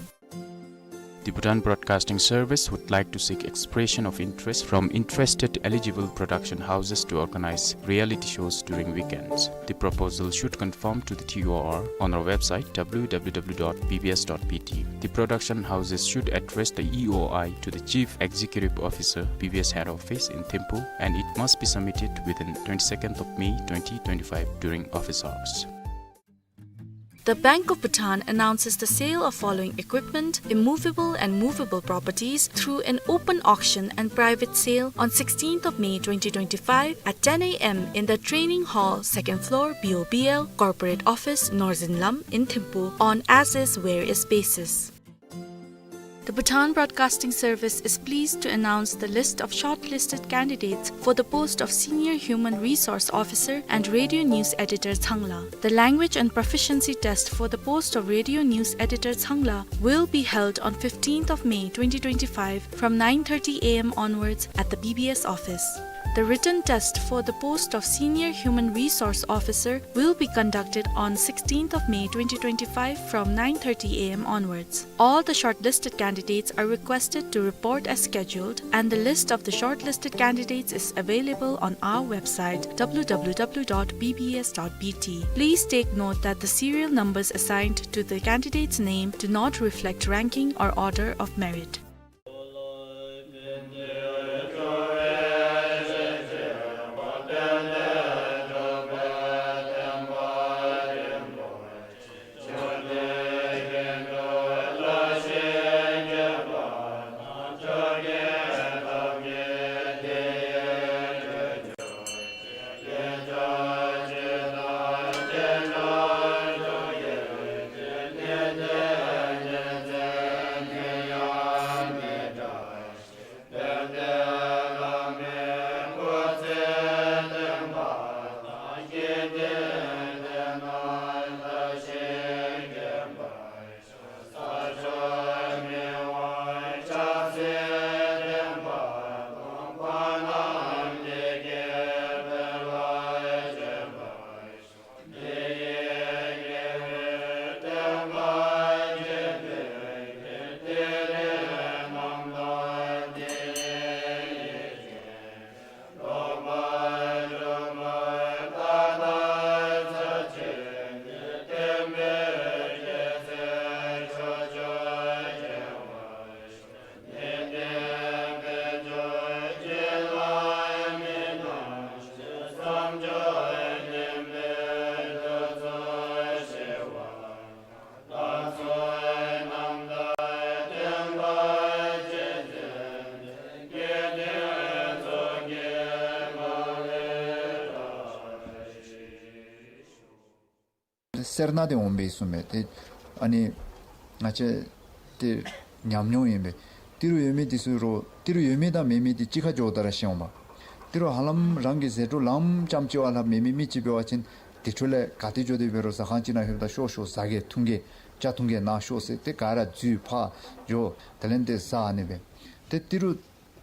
The Bhutan Broadcasting Service would like to seek expression of interest from interested eligible production houses to organize reality shows during weekends. The proposal should conform to the TOR on our website www.ppbs.pt. The production houses should address the EOI to the Chief Executive Officer, PBS Head Office in Thimphu, and it must be submitted within 22nd of May 2025 during office hours. The Bank of Bhutan announces the sale of following equipment, immovable and movable properties through an open auction and private sale on 16th of May 2025 at 10 AM in the Training Hall, 2nd floor, BOBL, Corporate Office, Northern Lum in Thimphu on as-is, where-is basis. The Bhutan Broadcasting Service is pleased to announce the list of shortlisted candidates for the post of Senior Human Resource Officer and Radio News Editor 𝗙𝗂. The language and proficiency test for the post of Radio News Editor 𝗙𝗂 will be held on 15th of May 2025 from 9:30 a.m. onwards at the BBS office. The written test for the post of Senior Human Resource Officer will be conducted on 16th of May 2025 from 9:30 a.m. onwards. All the shortlisted candidates are requested to report as scheduled, and the list of the shortlisted candidates is available on our website www.bbs.bt. Please take note that the serial numbers assigned to the candidate's name do not reflect ranking or order of merit. 세르나데 온베 있으면 아니 나체 데 냠뇽이메 디루 예메디스로 디루 예메다 메미디 찍어 줘더라 시오마 디루 할람 랑게세로 람 잠치와라 메미미 집에 와친 디출레 가티조데 베로사 한치나 hir다 쇼쇼 사게 퉁게 자퉁게 나 쇼세 때 가라 주파 요 탤런트 사네베 데 디루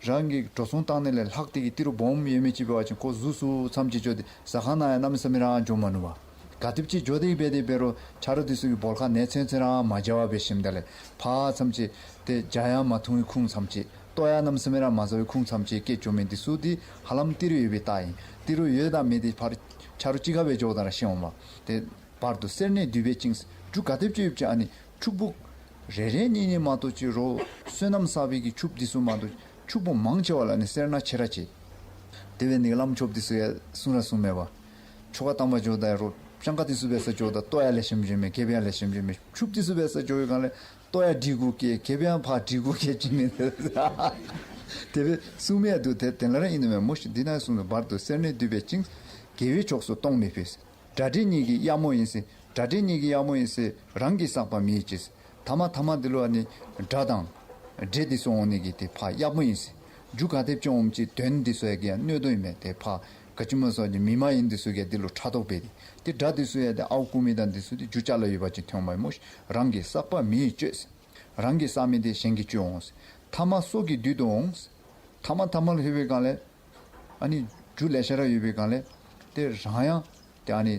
랑게 조송탄네레 학디기 디루 봄 예메 집에 와친 고 주수 참지조데 사하나야 남스미라 조마누와 가tip지 조데이 베데베로 차르디스기 볼카 네센세라 마자와 베심달레 파 참지 데 자야 마퉁이 쿵 참지 또야 남스메라 마자위 쿵 참지 게 조멘디 수디 할람 띠르 베타이 띠르 예다 메디 파 차르지가 베조다라 시오마 데 파르도 세네 디베칭스 주 가tip지 입지 아니 축북 레레니니 마토치로 스남사비기 축디수 마도 축북 망쳐와라네 세르나 체라치 데베니람 촉디스야 수나수메와 초가타마 조다로 샹가디스베서 조다 또야레 심지메 개비알레 심지메 춥디스베서 조이간레 또야 디구게 개비안 파 디구게 지네 데베 수메도 데텐라레 이노메 모시 디나수노 바르도 세네 디베칭 개위 촉소 똥메페스 다디니기 야모인세 다디니기 야모인세 랑기 상파 미치스 타마타마들로 아니 다당 제디소오니기 데파 야모인세 주가데 좀 om지 된디소에게 뇌도이메 데파 가지면서 미마인디스게 딜로 차도베디 디 다디스에데 아우쿠미단디스디 주잘로 이바지 템마이모시 랑게 사파 미체스 랑게 사미디 생기ció옹스 타마 속이 디동스 타마타말 헤베간레 아니 줄레샤라 유베간레 데 라야 데 아니